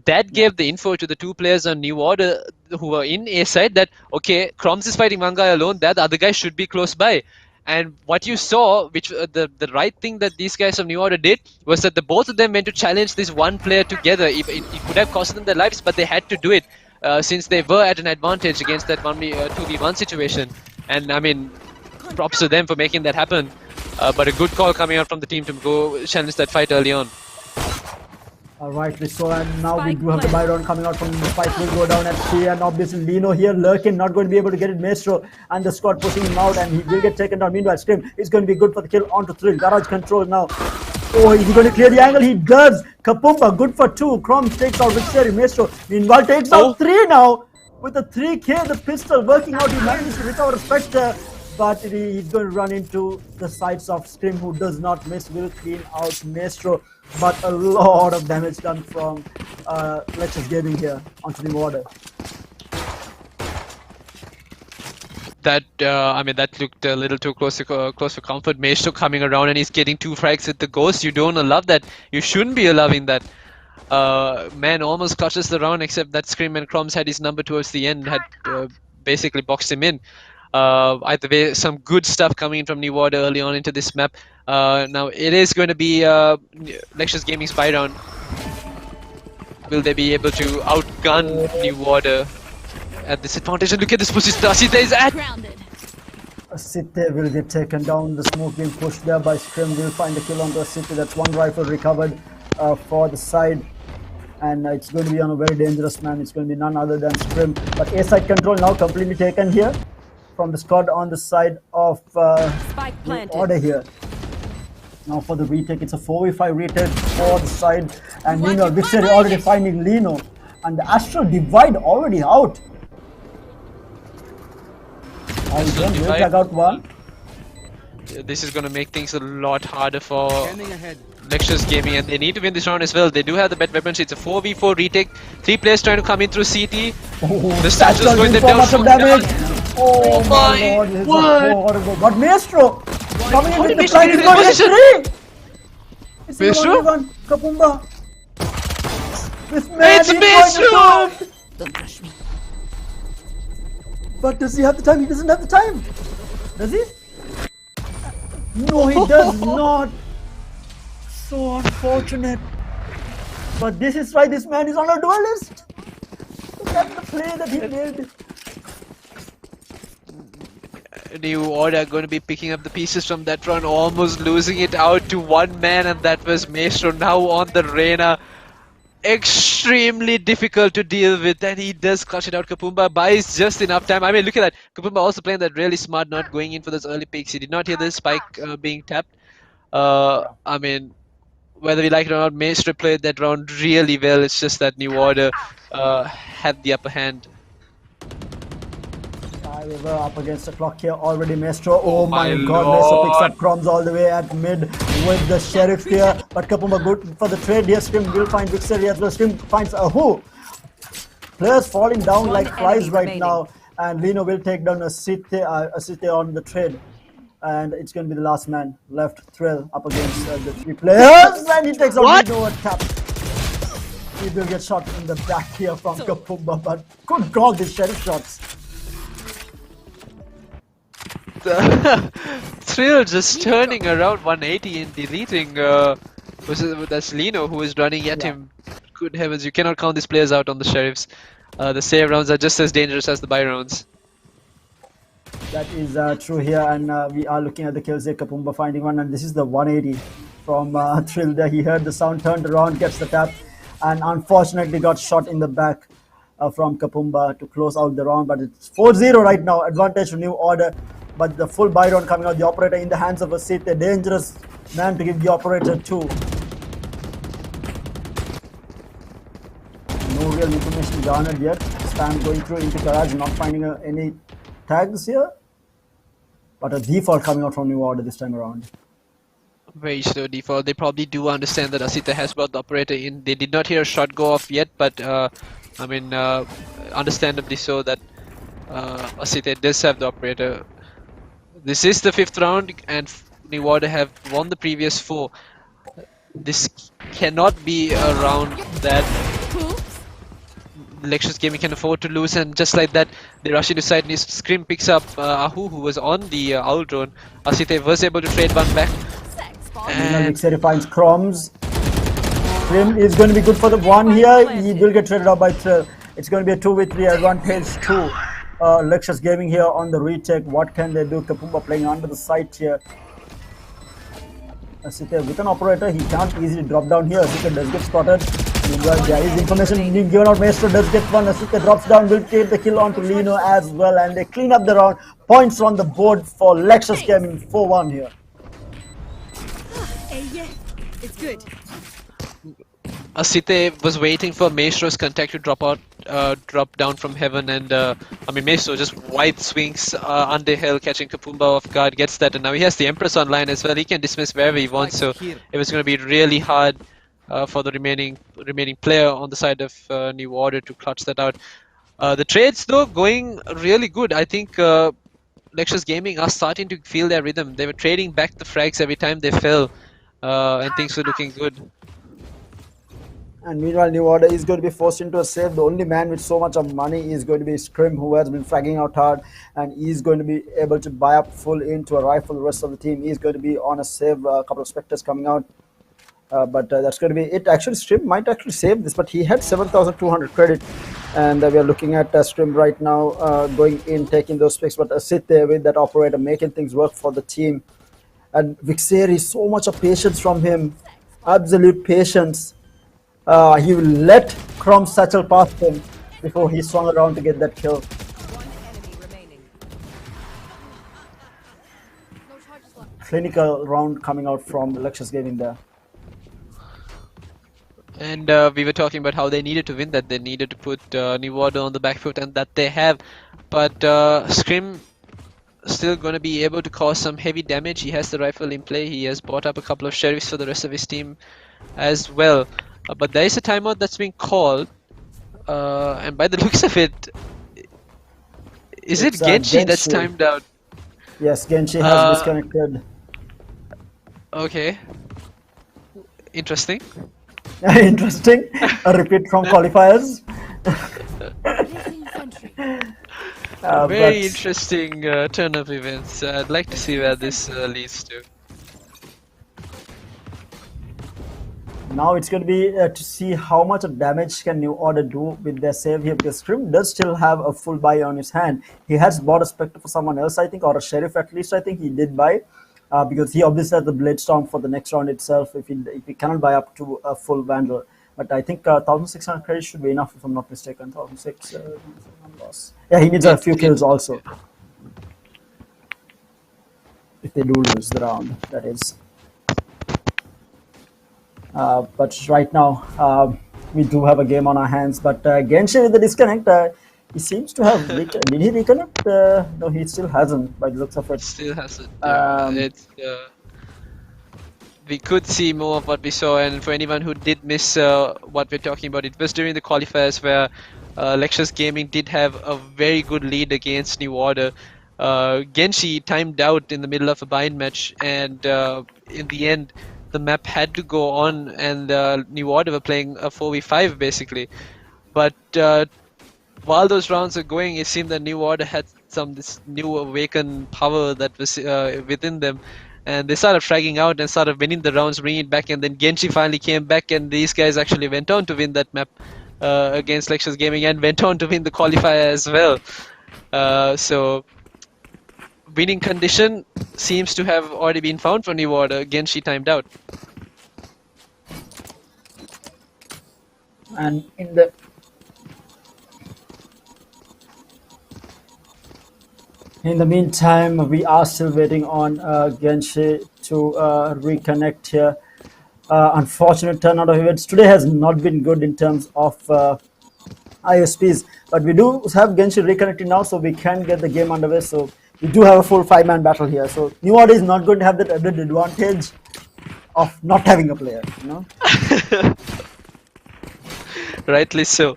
That gave the info to the two players on New Order who were in A side that okay, Crumbs is fighting one guy alone, that other guy should be close by. And what you saw, which the right thing that these guys of New Order did, was that the both of them went to challenge this one player together. It could have cost them their lives, but they had to do it since they were at an advantage against that 2v1 situation. And I mean, props to them for making that happen. But a good call coming out from the team to go challenge that fight early on. Rightly so, and now we do have the buy round coming out from the fight. Will go down at C, and obviously Lino here lurking, not going to be able to get it. Maestro and the squad pushing him out, and he will get taken down. Meanwhile, Scrim is going to be good for the kill onto Thrill. Garage control now. Oh, is he going to clear the angle? He does. Kapumba good for 2. Crumbs takes out Vixeri. Maestro meanwhile takes out 3 now with the 3K. The pistol working out. He manages to recover a Spectre, but he's going to run into the sides of Scrim, who does not miss. Will clean out Maestro. But a lot of damage done from Lexus Gaming here onto the Order. That that looked a little too close for comfort. Maestro coming around and he's getting 2 frags with the Ghost. You don't allow that. You shouldn't be allowing that. Man almost clutches the round, except that Scream and Crumbs had his number towards the end, had basically boxed him in. Either way, some good stuff coming in from New Order early on into this map. Now it is going to be Lexus Gaming's buy round. Will they be able to outgun New Order at this advantage? And look at this position Asite is at! Asite will get taken down. The smoke being pushed there by Scrim will find the kill onto Asite. That's 1 rifle recovered for the side. And it's going to be on a very dangerous man. It's going to be none other than Scrim. But A side control now completely taken here from the squad on the side of New Order here. Now for the retake, it's a 4v5 retake for the side, and meanwhile Vixeri already finding Lino, and the Astral Divide already out. Will tag out one. This is going to make things a lot harder for Lexus Gaming, and they need to win this round as well. They do have the better weapons. It's a 4v4 retake. 3 players trying to come in through CT. The Satchel's going to so much of damage. Oh my lord, but Maestro coming in with the flight is going to get 3! Is Maestro? Kapumba. This man It's Maestro! Don't rush me. But does he have the time? He doesn't have the time. Does he? No, he does not. So unfortunate. But this is why this man is on a duelist. Look at the play that he made. New Order going to be picking up the pieces from that run, almost losing it out to one man, and that was Maestro now on the Reyna. Extremely difficult to deal with, and he does clutch it out. Kapumba buys just enough time. I mean, look at that. Kapumba also playing that really smart, not going in for those early picks. He did not hear the spike being tapped. I mean, whether we like it or not, Maestro played that round really well. It's just that New Order had the upper hand. We were up against the clock here already. Maestro, oh my my god, Maestro picks lord. up crumbs all the way at mid with the Sheriff here. But Kapumba good for the trade here. Scrim will find victory as well. Scrim finds a who? Players falling down One like flies enemy right remaining. now. And Lino will take down Asite on the trade. And it's going to be the last man left. Thrill up against the three players. And he takes out What? Lino tap. He will get shot in the back here from Kapumba. But good God, these Sheriff shots. Thrill just turning around 180 and deleting. That's Lino who is running at him. Good heavens, you cannot count these players out on the Sheriffs. The save rounds are just as dangerous as the buy rounds. That is true here, and we are looking at the kills here. Kapumba finding one, and this is the 180 from Thrill there. He heard the sound, turned around, gets the tap, and unfortunately got shot in the back from Kapumba to close out the round. But it's 4-0 right now, advantage to New Order. But the full buy round coming out, the operator in the hands of Asite, a dangerous man to give the operator to. No real information garnered yet. Spam going through into garage, not finding any tags here. But a default coming out from New Order this time around. Very slow default. They probably do understand that Asita has brought the operator in. They did not hear a shot go off yet, but I mean, understandably so that Asita does have the operator. This is the 5th round, and New Order have won the previous 4. This cannot be a round that Lexus Gaming can afford to lose, and just like that, they rush into side, and Scream picks up Ahu, who was on the Owl drone. Asite was able to trade one back. And Vixeri finds crumbs. Scrim is going to be good for the one here. He will get traded out by Thrill. It's going to be a 2v3 advantage to Lexus Gaming here on the retake. What can they do? Kapumba playing under the site here. Asite with an operator, he can't easily drop down here. Asite does get spotted. There is information being given out. Maestro does get one. Asite drops down, will take the kill onto Lino as well, and they clean up the round. Points on the board for Lexus Gaming, 4-1 here. Yeah, it's good. Asite was waiting for Maestro's contact to drop down from heaven, and I mean, Maestro just wide swings under hill, catching Kapumba off guard, gets that, and now he has the Empress online as well. He can dismiss wherever he wants, so it was going to be really hard for the remaining player on the side of New Order to clutch that out. The trades though going really good. I think Lexus Gaming are starting to feel their rhythm. They were trading back the frags every time they fell, and things were looking good. And meanwhile, New Order is going to be forced into a save. The only man with so much of money is going to be Scrim, who has been fragging out hard, and he's going to be able to buy up full into a rifle. The rest of the team is going to be on a save. A couple of Spectres coming out. But that's going to be it. Actually, Scrim might actually save this, but he had 7,200 credit. And we are looking at Scrim right now going in, taking those picks. But sit there with that operator, making things work for the team. And Vixeri, so much of patience from him. Absolute patience. He will let Crom Satchel past him before he swung around to get that kill. One enemy remaining. Clinical round coming out from Lexus Gaming there. And we were talking about how they needed to win, that they needed to put New Order on the back foot, and that they have. But Scrim still going to be able to cause some heavy damage. He has the rifle in play. He has bought up a couple of sheriffs for the rest of his team as well. But there is a timeout that's being called, and by the looks of it, is it Genshi that's timed out? Yes, Genshi has disconnected. Okay. Interesting. Interesting. A repeat from qualifiers. Very But interesting turn of events. I'd like to see where this leads to. now it's going to be to see how much of damage can New Order do with their save here, because Scrim does still have a full buy on his hand. He has bought a Spectre for someone else, I think, or a Sheriff at least, I think he did buy. Because he obviously has the Blade Storm for the next round itself if he cannot buy up to a full Vandal. But I think 1,600 credits should be enough if I'm not mistaken. 1,600 loss. Yeah, he needs a few kills also. If they do lose the round, that is. But right now, we do have a game on our hands. But Genshin with the disconnect, he seems to have. Did he reconnect? No, he still hasn't by the looks of it. Still hasn't. Um, We could see more of what we saw, and for anyone who did miss what we're talking about, it was during the qualifiers where Lexus Gaming did have a very good lead against New Order. Genshi timed out in the middle of a bind match, and in the end, the map had to go on, and New Order were playing a 4v5 basically. But while those rounds were going, it seemed that New Order had this new awakened power that was within them. And they started fragging out and started winning the rounds, bringing it back, and then Genshi finally came back, and these guys actually went on to win that map against Lexus Gaming, and went on to win the qualifier as well. So winning condition seems to have already been found for New Order. Genshi timed out. and in the meantime, we are still waiting on Genshi to reconnect here. Unfortunate turnout of events today has not been good in terms of ISPs, but we do have Genshi reconnecting now, so we can get the game underway. So we do have a full 5-man battle here. So New Order is not going to have that added advantage of not having a player, you know. Rightly so.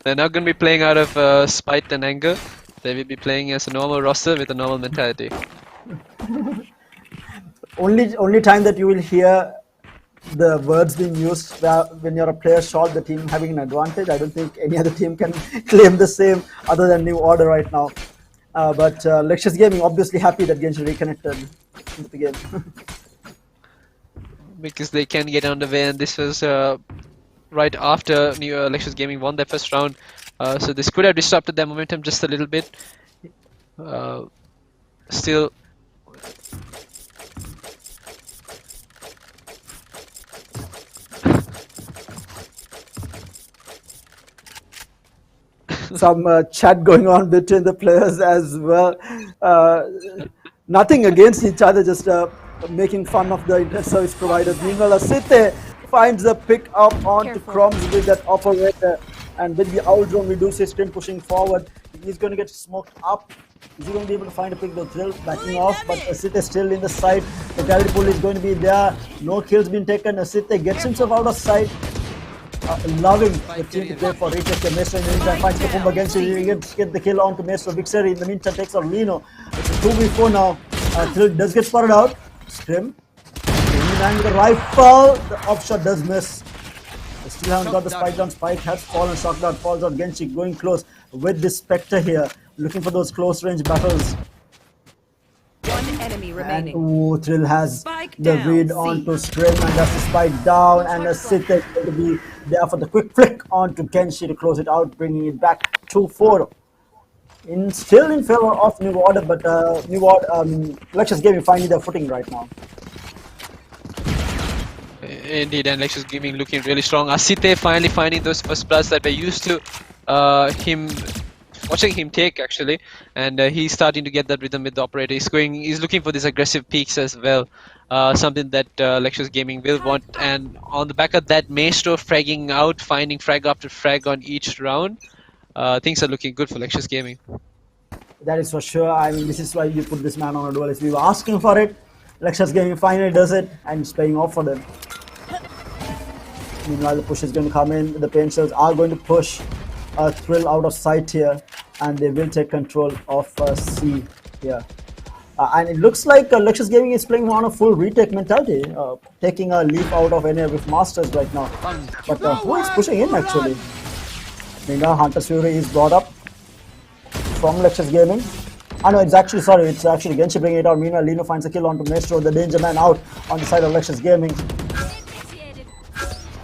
They're not going to be playing out of spite and anger. They will be playing as a normal roster with a normal mentality. Only time that you will hear the words being used when you're a player short, the team having an advantage. I don't think any other team can claim the same other than New Order right now. But Lexus Gaming obviously happy that Genshin reconnected into the game. Because they can get underway, and this was right after Lexus Gaming won their first round. So this could have disrupted their momentum just a little bit. Still, Some chat going on between the players as well. Nothing against each other, just making fun of the internet service providers. Meanwhile, Asite finds the pick up onto Crumbs with that operator. And with the owl drone, we do see Scrim pushing forward. He's going to get smoked up. Is he going to be able to find a pick? The thrill backing off, but Asite is still in the side. The gravity pool is going to be there. No kills being taken. Asite gets himself out of sight. Loving the team to play for retake the Maestro in the meantime. Finds the Pumba against it. Get the kill onto Maestro. Vixeri in the meantime takes out Lino. It's a 2v4 now. Thrill does get spotted out. Scrim. And with the rifle, the offshot does miss. They still haven't got the spike down. Spike has fallen, shocked out, falls out. Genshi going close with this Spectre here, looking for those close range battles. One enemy remaining. And Thrill has Spike the down, read C. onto Scrim, and that's the spike down. And a Sith is going to be there for the quick flick onto Genshi to close it out, bringing it back 2-4. Still in favor of New Order, but Lexus Gaming finding their footing right now. indeed, and Lexus Gaming looking really strong. Asite finally finding those first bloods that we're used to watching him take actually, and he's starting to get that rhythm with the operator. He's looking for these aggressive peaks as well, something that Lexus Gaming will want. And on the back of that, Maestro fragging out, finding frag after frag on each round. Things are looking good for Lexus Gaming. That is for sure. I mean, this is why you put this man on a duelist. We were asking for it. Lexus Gaming finally does it, and it's paying off for them. Meanwhile, the push is going to come in. The pain shells are going to push Thrill out of sight here, and they will take control of C here. And it looks like Lexus Gaming is playing on a full retake mentality, taking a leap out of any of its masters right now. But who is pushing in actually? Meanwhile, Hunter's Fury is brought up. from Lexus Gaming. I know it's actually Genshi bringing it out. Meanwhile, Lino finds a kill onto Maestro. The danger man out on the side of Lexus Gaming.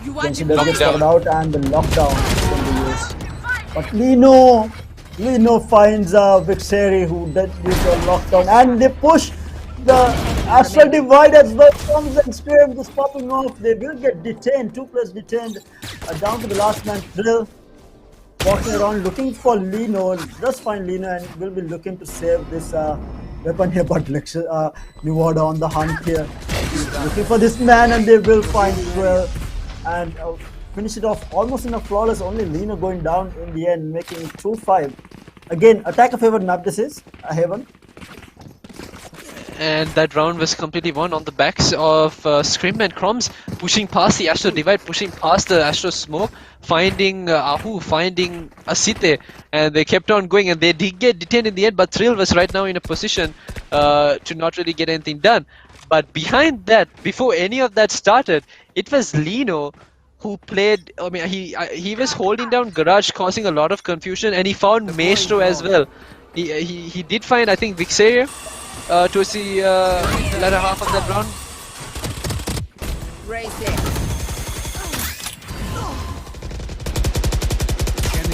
Genshi does get spotted out and the lockdown can be used. But Lino finds Vixeri who did use the lockdown and they push the Astral Divide as well. Comes and Scream just popping off. They will get detained. 2 players detained. Down to the last man, Thrill. Walking around looking for Lino, just find Lino and will be looking to save this weapon here, but New Order on the hunt here. Looking for this man and they will find Thrill and finish it off almost in a flawless, only Lino going down in the end, making it 2-5. Again, attacker favored map this is, Haven. And that round was completely won on the backs of Scrim and Crumbs, pushing past the Astro Divide, pushing past the Astro Smoke, finding Ahu, finding Asite, and they kept on going and they did get detained in the end, but Thrill was right now in a position to not really get anything done. But behind that, before any of that started, it was Lino who played, I mean, he was holding down Garage, causing a lot of confusion, and he found Maestro as well. He did find, I think, Vixaria towards the latter half of that round.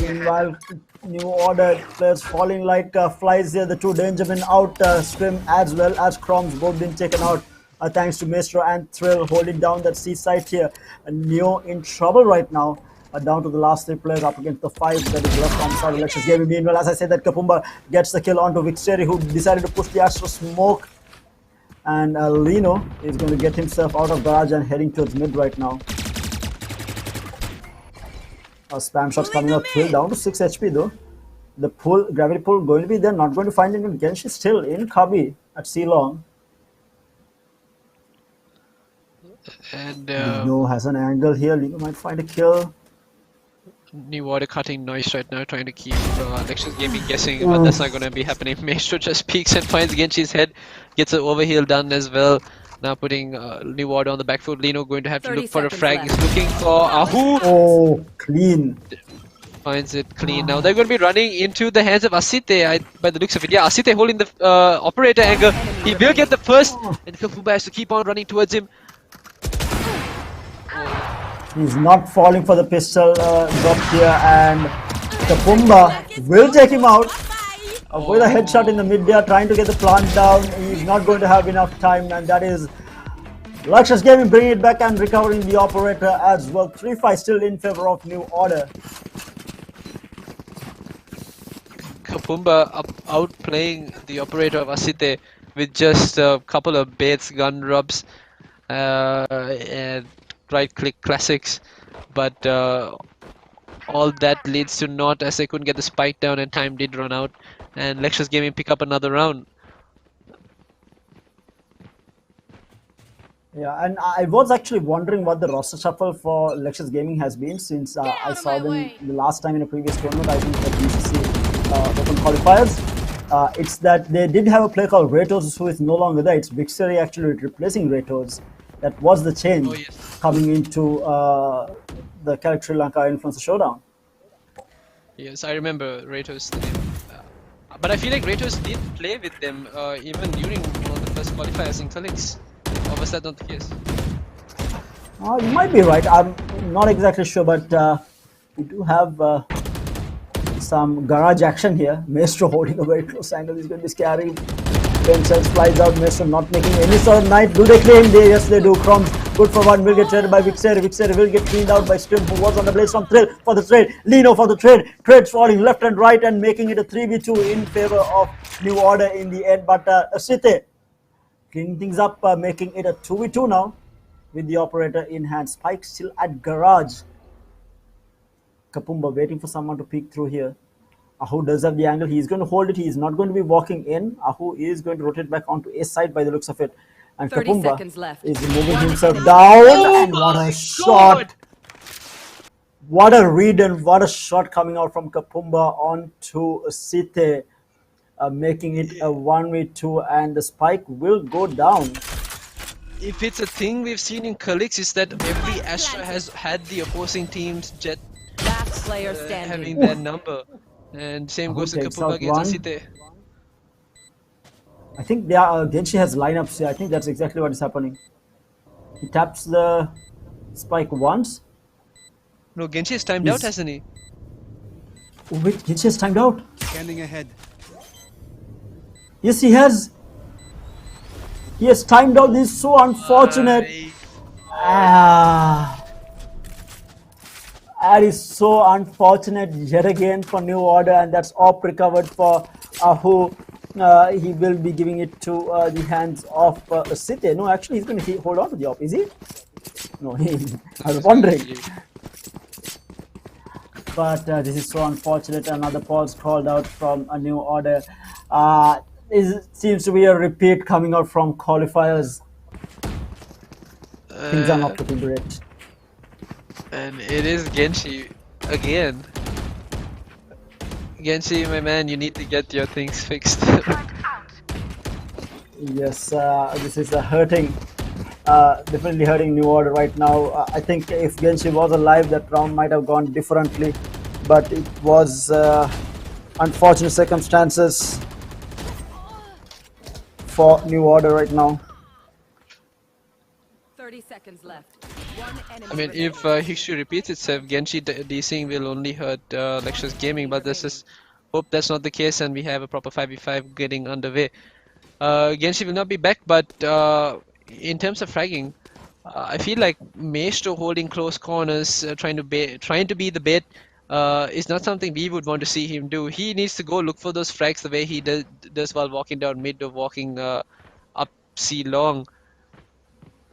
Meanwhile, New Order players falling like flies here. The 2 danger men out, Scrim as well as Crumbs both been taken out. Thanks to Maestro and Thrill holding down that seaside here. Neo in trouble right now. Down to the last 3 players up against the 5 that is left on the side of Lexus Gaming. Meanwhile, as I said, that Kapumba gets the kill onto Vixeri, who decided to push the Astro Smoke. And Lino is going to get himself out of garage and heading towards mid right now. Spam shots coming out. Thrill down to 6 HP though. The pull, gravity pull going to be there. Not going to find him. Genshi still in Kabi at C-Long. And Lino has an angle here. Lino might find a kill. New Order cutting noise right now, trying to keep Lexus Gaming guessing, but that's not going to be happening. Maestro just peeks and finds Genshi's head, gets an overheal done as well. Now putting New Order on the back foot. Lino going to have to look for a frag. He's looking for Ahu. Oh, clean. Finds it clean. Now they're going to be running into the hands of Asite by the looks of it. Yeah, Asite holding the operator angle. He will get the first, and Kafuba has to keep on running towards him. He's not falling for the pistol drop here, and Kapumba will take him out with a headshot in the mid-air, trying to get the plant down. He's not going to have enough time, and that is Lexus Gaming bringing it back and recovering the operator as well. 3-5 still in favor of New Order. Kapumba outplaying the operator of Asite with just a couple of baits, gun rubs, and right-click classics, but all that leads to naught as they couldn't get the spike down and time did run out, and Lexus Gaming pick up another round. Yeah, and I was actually wondering what the roster shuffle for Lexus Gaming has been since I saw them the last time in a previous tournament, I think at BCC Open Qualifiers. It's that they did have a player called Ratos who is no longer there. It's Vixeri actually replacing Ratos. That was the change coming into the Calyx Sri Lanka Influencer Showdown. Yes, I remember Ratos. But I feel like Ratos did play with them even during one of the first qualifiers in Calyx. Or was that not the case? You might be right. I'm not exactly sure, but we do have some garage action here. Maestro holding a very close angle. He's going to be scary. Themselves flies out. Maestro not making any sort of night. Do they claim? Yes, they do. Crumbs good for one. Will get traded by Vixeri. Vixeri will get cleaned out by Scrim, who was on the blaze from Thrill for the trade. Lino for the trade. Trades falling left and right and making it a 3v2 in favor of New Order in the end. But Asite cleaning things up, making it a 2v2 now with the operator in hand. Spike still at garage. Kapumba waiting for someone to peek through here. Ahu does have the angle. He's going to hold it. He's not going to be walking in. Ahu is going to rotate back onto A side by the looks of it. And Kapumba is moving himself down. And what a shot! What a read and what a shot coming out from Kapumba onto Asite, making it a 1v2, and the spike will go down. If it's a thing we've seen in Calyx, is that every Astra has had the opposing team's jet having their number. And same Who goes to takes Kapumba out against one? Asite. I think they are Genshi has lineups here. I think that's exactly what is happening. He taps the spike once. No, Genshi is timed out, He's hasn't he? oh, wait, Genshi has timed out. Scanning ahead. Yes, he has. He has timed out. This is so unfortunate. Ah, that is so unfortunate yet again for New Order, and that's op recovered for Ahu. He will be giving it to the hands of Site. No, actually, he's going to hold on to the op. Is he? No, I was wondering. But this is so unfortunate. Another pause called out from a New Order. It seems to be a repeat coming out from qualifiers. Things are not looking great. And it is Genshi again. Genshi, my man, you need to get your things fixed. Yes, this is hurting. Definitely hurting New Order right now. I think if Genshi was alive, that round might have gone differently. But it was unfortunate circumstances for New Order right now. 30 seconds left. One enemy I mean, if history repeats itself, Genshi DCing will only hurt Lexus Gaming, but this is hope that's not the case and we have a proper 5v5 getting underway. Genshi will not be back, but in terms of fragging, I feel like Maestro holding close corners, trying to be the bait, is not something we would want to see him do. He needs to go look for those frags the way he does while walking down mid or walking up C long,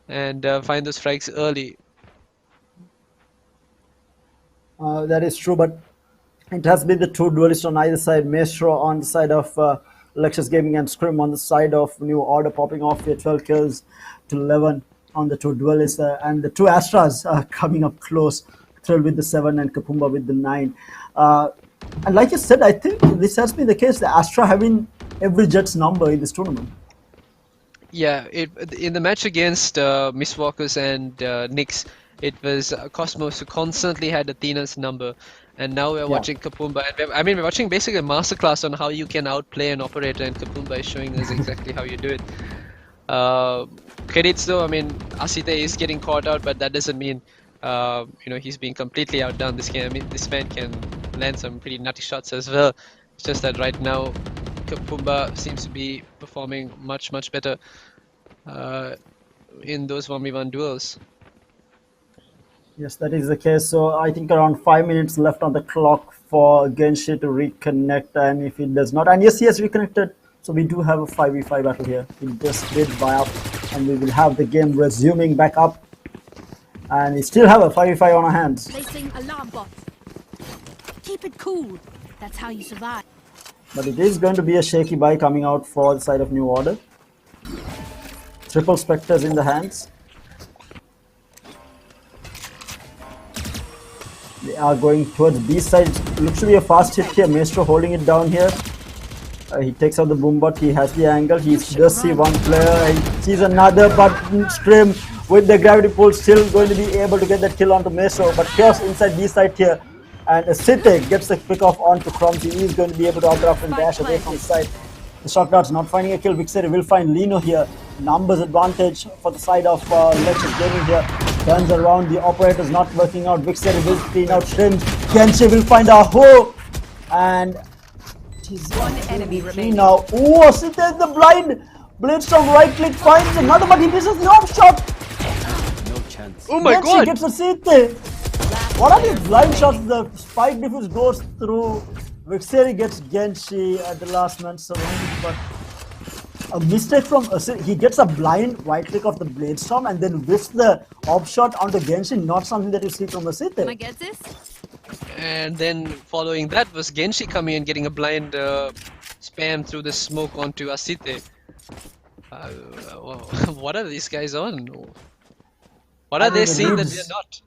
and find those frags early. That is true, but it has been the two duelists on either side. Maestro on the side of Lexus Gaming and Scrim on the side of New Order, popping off here 12 kills to 11 on the two duelists, and the two Astras coming up close. Thrill with the 7 and Kapumba with the 9. And like you said, I think this has been the case. The Astra having every Jet's number in this tournament. Yeah, in the match against Mistwalkers and Nyx, it was Cosmos who constantly had Athena's number, and now we're watching Kapumba. And we're watching basically a masterclass on how you can outplay an operator, and Kapumba is showing us exactly how you do it. Credits though, I mean, Asite is getting caught out, but that doesn't mean he's being completely outdone this game. I mean, this man can land some pretty nutty shots as well. It's just that right now, Kapumba seems to be performing much better in those 1v1 duels. Yes, that is the case. So I think around 5 minutes left on the clock for Genshi to reconnect, and if it does not, and yes, he has reconnected. So we do have a 5v5 battle here. He just did buy up, and we will have the game resuming back up. And we still have a 5v5 on our hands. Placing alarm bot. Keep it cool. That's how you survive. But it is going to be a shaky buy coming out for the side of New Order. Triple Spectres in the hands. They are going towards B side. Looks to be a fast hit here. Maestro holding it down here. He takes out the boombot. He has the angle. He does see one player. He sees another, but Scrim with the gravity pull still going to be able to get that kill onto Maestro. But Chaos inside B side here. And Site gets the pick off onto Cromsy. He is going to be able to outdraft and dash away from the side. The shot darts not finding a kill. Vixeri will find Lino here. Numbers advantage for the side of Lexus Gaming here. Turns around. The operator is not working out. Vixeri will clean out Shrimps. Genshi will find a hole. And One enemy remaining. now. Oh, Site is the blind. Bladestorm right click finds another, but he misses the off shot. No chance. Oh my Genshi god! gets a Site. What are these blind shots? The spike diffuse goes through. Vixeri gets Genshi at the last man surrounded, but a mistake from he gets a blind right click of the Bladestorm and then whiffs the off shot onto Genshi. Not something that you see from Can I Site. get this? And then following that was Genshi coming and getting a blind spam through the smoke onto Asite. What are these guys on? What are they seeing that we're not?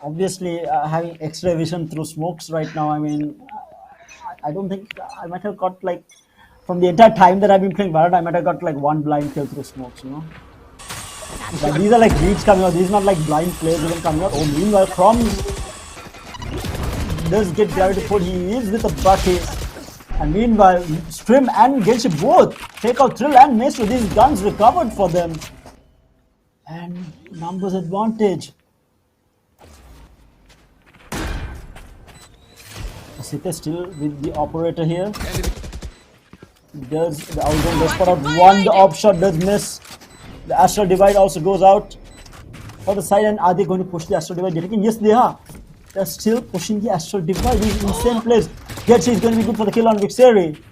Obviously, having extra vision through smokes right now. I mean, I don't think I might have got like from the entire time that I've been playing Valorant, I might have got like one blind kill through smokes, you know. But these are like reads coming out. These are not like blind plays even coming out. Oh, meanwhile, Crumbs does get gravity pulled. He is with a bucket. And meanwhile, Strim and Genshi both take out Thrill and Maestro. These guns recovered for them. And numbers advantage. Asita still with the operator here. Does the outzone does put out one, the off shot does miss. The Astral Divide also goes out for the side, and are they going to push the Astral Divide yet again? Yes, they are. They're still pushing the Astral Divide. He's in the same place. Getchi is going to be good for the kill on Vixeri.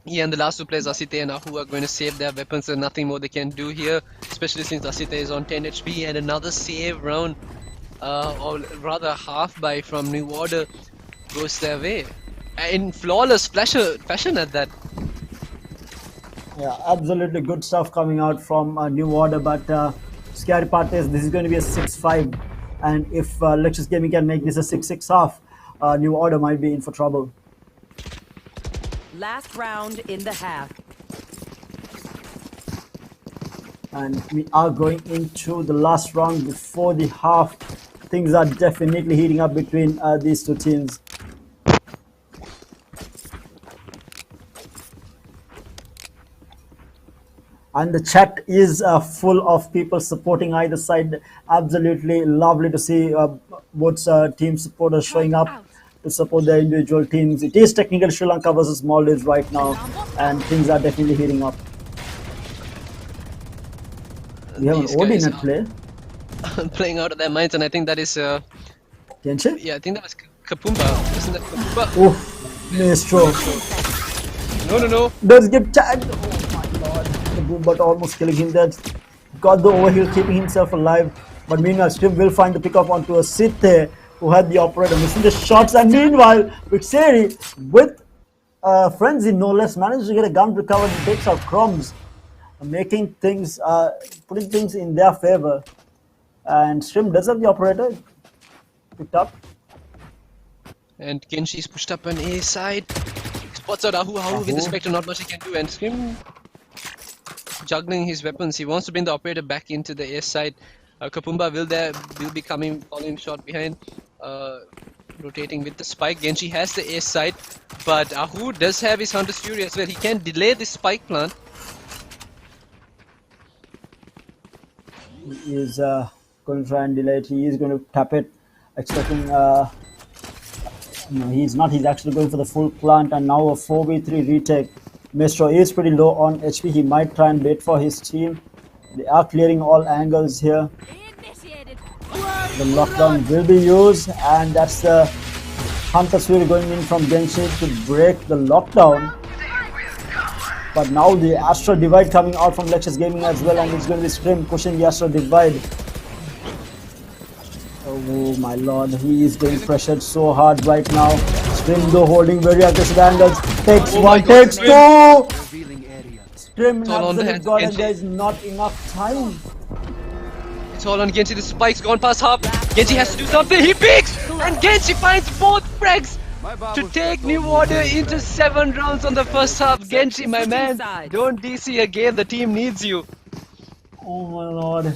Yeah, and the last two players, Asite and Ahu, are going to save their weapons. There's nothing more they can do here, especially since Asite is on 10 HP, and another save round, or rather half buy from New Order goes their way. In flawless fashion at that. Yeah, absolutely good stuff coming out from New Order, but scary part is this is going to be a 6-5, and if Lexus Gaming can make this a 6-6 half, New Order might be in for trouble. Last round in the half. And we are going into the last round before the half. Things are definitely heating up between these two teams. And the chat is full of people supporting either side. Absolutely lovely to see both team supporters showing up to support their individual teams. It is technically Sri Lanka versus Maldives right now, and things are definitely heating up. We have These an OD guys net are play. playing out of their minds, and I think that is Genshin? yeah, I think that was Kapumba. Isn't that Kapumba? Oof, Maestro. No. Does get tagged. Oh my lord. The Boombot almost killing him there. Got the overheal, keeping himself alive. But meanwhile, Strim will find the pickup onto a Sithe, who had the operator missing the shots. And meanwhile, Vixeri, with Frenzy no less, managed to get a gun recovered and takes out Crumbs, making things, putting things in their favor. And Strim does have the operator picked up. And Genshi's pushed up on A side. Spots out Ahu with the Spectre, not much he can do. And Scrim juggling his weapons. He wants to bring the operator back into the A side. Kapumba will be coming, following shot behind. Rotating with the spike. Genshi has the A side, but Ahu does have his Hunter's Fury as well. He can delay the spike plant. He is going to try and delay it. He is going to tap it, expecting. No, he's not. He's actually going for the full plant, and now a 4v3 retake. Maestro is pretty low on HP. He might try and wait for his team. They are clearing all angles here. The lockdown will be used, and that's the Hunter's Fury going in from Genshin to break the lockdown. But now the Astral Divide coming out from Lexus Gaming as well, and it's going to be Scrim pushing the Astral Divide. Oh my lord, he is getting pressured so hard right now. Scrim though holding very aggressive angles. Takes one, takes two! Scrim in absolute god, and there is not enough time. It's all on Genshi. The spike's gone past half. Genshi has to do something. He picks! And Genshi finds both frags to take New Order into 7 rounds on the first half. Genshi, my man, don't DC again. The team needs you. Oh my lord.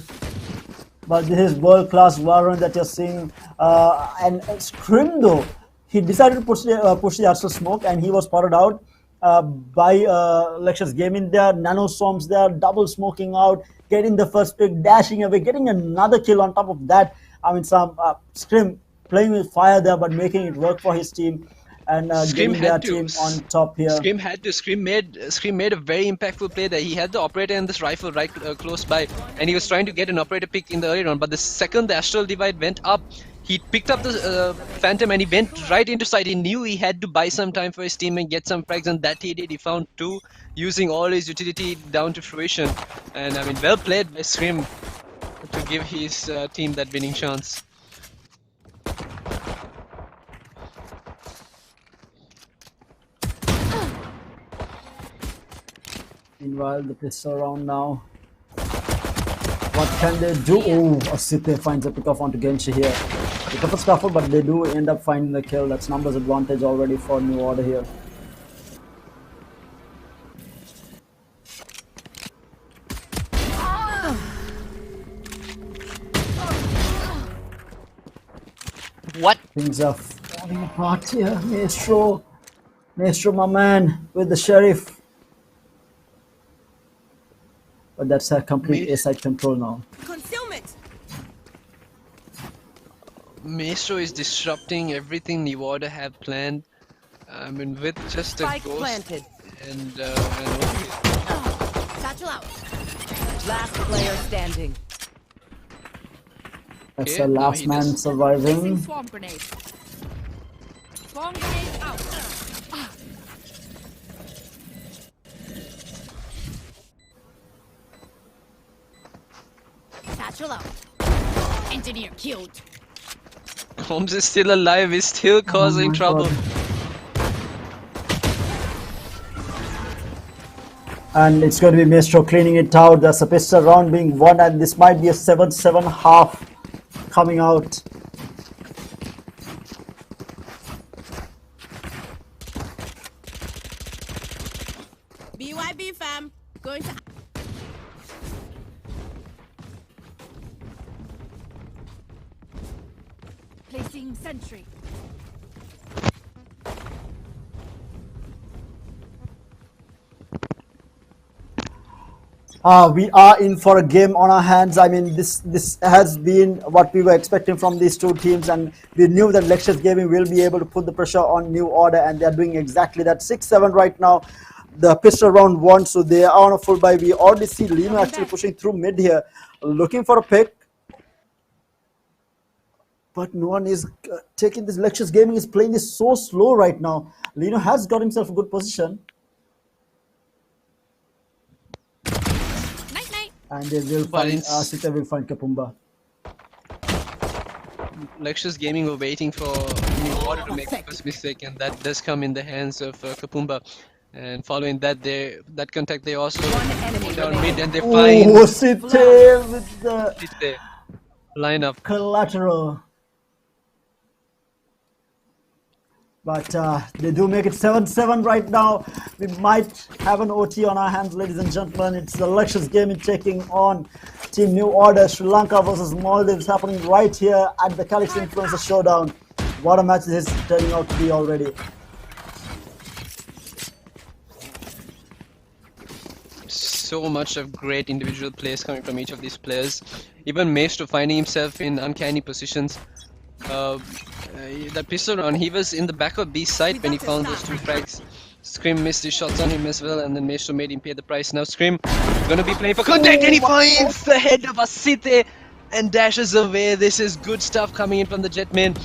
But this is world-class Warren that you're seeing. And Scrim though, he decided to push the Astral Smoke, and he was spotted out by Lexus Gaming there. Nano Storms there, double smoking out, getting the first pick, dashing away, getting another kill on top of that. I mean, some Scrim playing with fire there, but making it work for his team, and getting their team on top here. Scrim had to. Scrim made a very impactful play there. He had the operator and this rifle right close by, and he was trying to get an operator pick in the early round. But the second the Astral Divide went up, he picked up the Phantom and he went right into sight. He knew he had to buy some time for his team and get some frags, and that he did. He found 2, using all his utility down to fruition. And I mean, well played by Scrim to give his team that winning chance. Meanwhile, the pistol round now. What can they do? Oh, Asite finds a pick-off onto Genshi here. Pick up a scuffle, but they do end up finding the kill. That's numbers advantage already for New Order here. What? Things are falling apart here. Maestro, my man, with the sheriff. But that's a complete A-side control now. Concealment. Maestro is disrupting everything New Order have planned. I mean, with just a Spike ghost planted. and Satchel out. Last player standing. That's Okay, the now last he man does- surviving. Placing swarm grenade. Swarm grenade out. Satchel out. Engineer killed. Holmes is still alive. He's still causing my trouble. God. And it's going to be Maestro cleaning it out. There's a pistol round being won, and this might be a 7-7 half coming out. BYB fam. Going to. Placing sentry. We are in for a game on our hands. I mean, this has been what we were expecting from these two teams, and we knew that Lectures Gaming will be able to put the pressure on New Order, and they are doing exactly that. 6-7 right now. The pistol round won, so they are on a full buy. We already see Lino actually pushing through mid here, looking for a pick. But no one is taking this. Lectures Gaming is playing this so slow right now. Lino has got himself a good position. Night night. And they will But find, it's- Sita will find Kapumba. Lectures Gaming were waiting for New Order to make the first mistake, and that does come in the hands of Kapumba. And following that, that contact they also One enemy go down remaining. mid, and they Oh, find Sita with the the lineup. collateral. But they do make it 7-7 right now. We might have an OT on our hands, ladies and gentlemen. It's the Lectures Gaming taking on Team New Order. Sri Lanka versus Maldives happening right here at the Calyx Influencer Showdown. What a match this is turning out to be already. So much of great individual plays coming from each of these players. Even Maestro finding himself in uncanny positions. That pistol round, he was in the back of B side when he found those two frags. Scream missed his shots on him as well, and then Maestro made him pay the price. Now Scream gonna be playing for contact, and he finds the head of Asite and dashes away. This is good stuff coming in from the Jetman.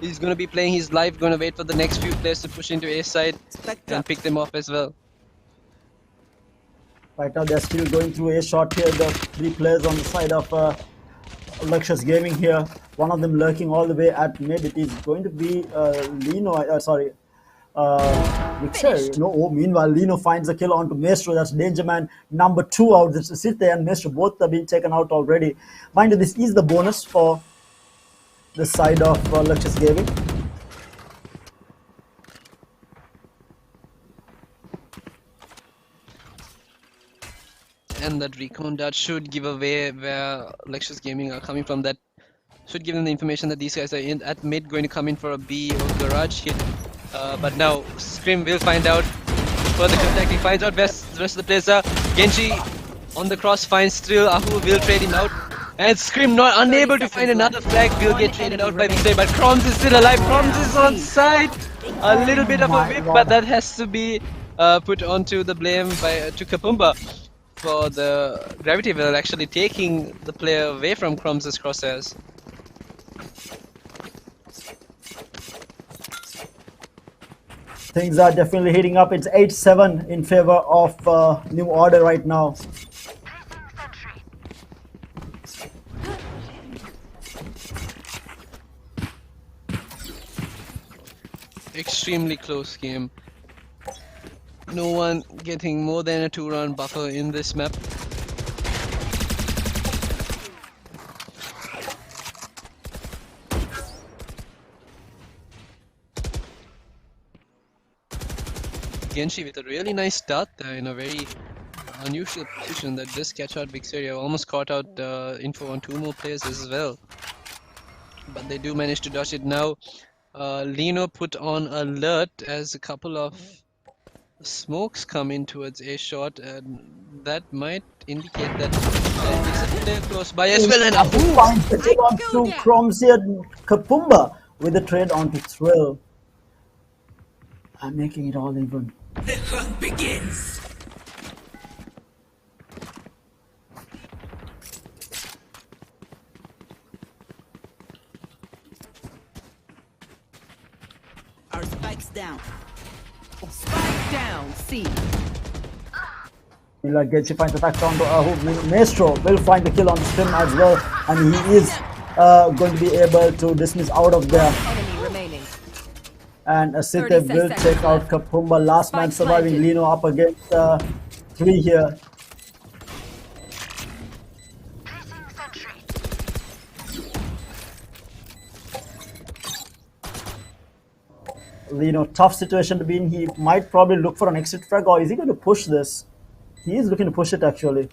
He's gonna be playing his life, gonna wait for the next few players to push into A side and pick them off as well. Right now they're still going through a shot here. The three players on the side of Lectures Gaming here. One of them lurking all the way at mid. It is going to be Lino, Victor. No, oh, meanwhile, Lino finds a kill onto Maestro. That's Danger Man number 2 out. This is Sita and Maestro both have been taken out already. Mind you, this is the bonus for the side of Lectures Gaming. And that recon dart should give away where Lectures Gaming are coming from. That should give them the information that these guys are in at mid, going to come in for a B or garage hit. But now Scream will find out. Further contact, he finds out where the rest of the players are. Genji on the cross finds Trill. Ahu will trade him out. And Scream not unable to find another flag, will get traded out by Victor. But Kroms is still alive. Kroms is on side. A little bit of a whip, but that has to be put onto the blame to Kapumba for the gravity well, actually taking the player away from Kroms' crosshairs. Things are definitely heating up. It's 8-7 in favor of New Order right now. Extremely close game. No one getting more than a 2-round buffer in this map. Genshi with a really nice start there in a very unusual position that just catch out Vixeria. Almost caught out info on 2 more players as well. but they do manage to dodge it now. Lino put on alert as a couple of smokes come in towards A shot, and that might indicate that there is a player close by as well. And Finds the kill on to Chromes here. Kapumba with the trade onto Thrill. I'm making it all even. The hunt begins. Our spike's down. Spike down, C. Genji finds the attack onto Maestro will find the kill on Scrim as well, and he is going to be able to dismiss out of there. Enemy remaining. And Asite 30 will seconds take out left. Kapumba. Last man Spike surviving. planted. Lino up against 3 here. Lino, tough situation to be in. He might probably look for an exit frag, or is he going to push this? He is looking to push it actually.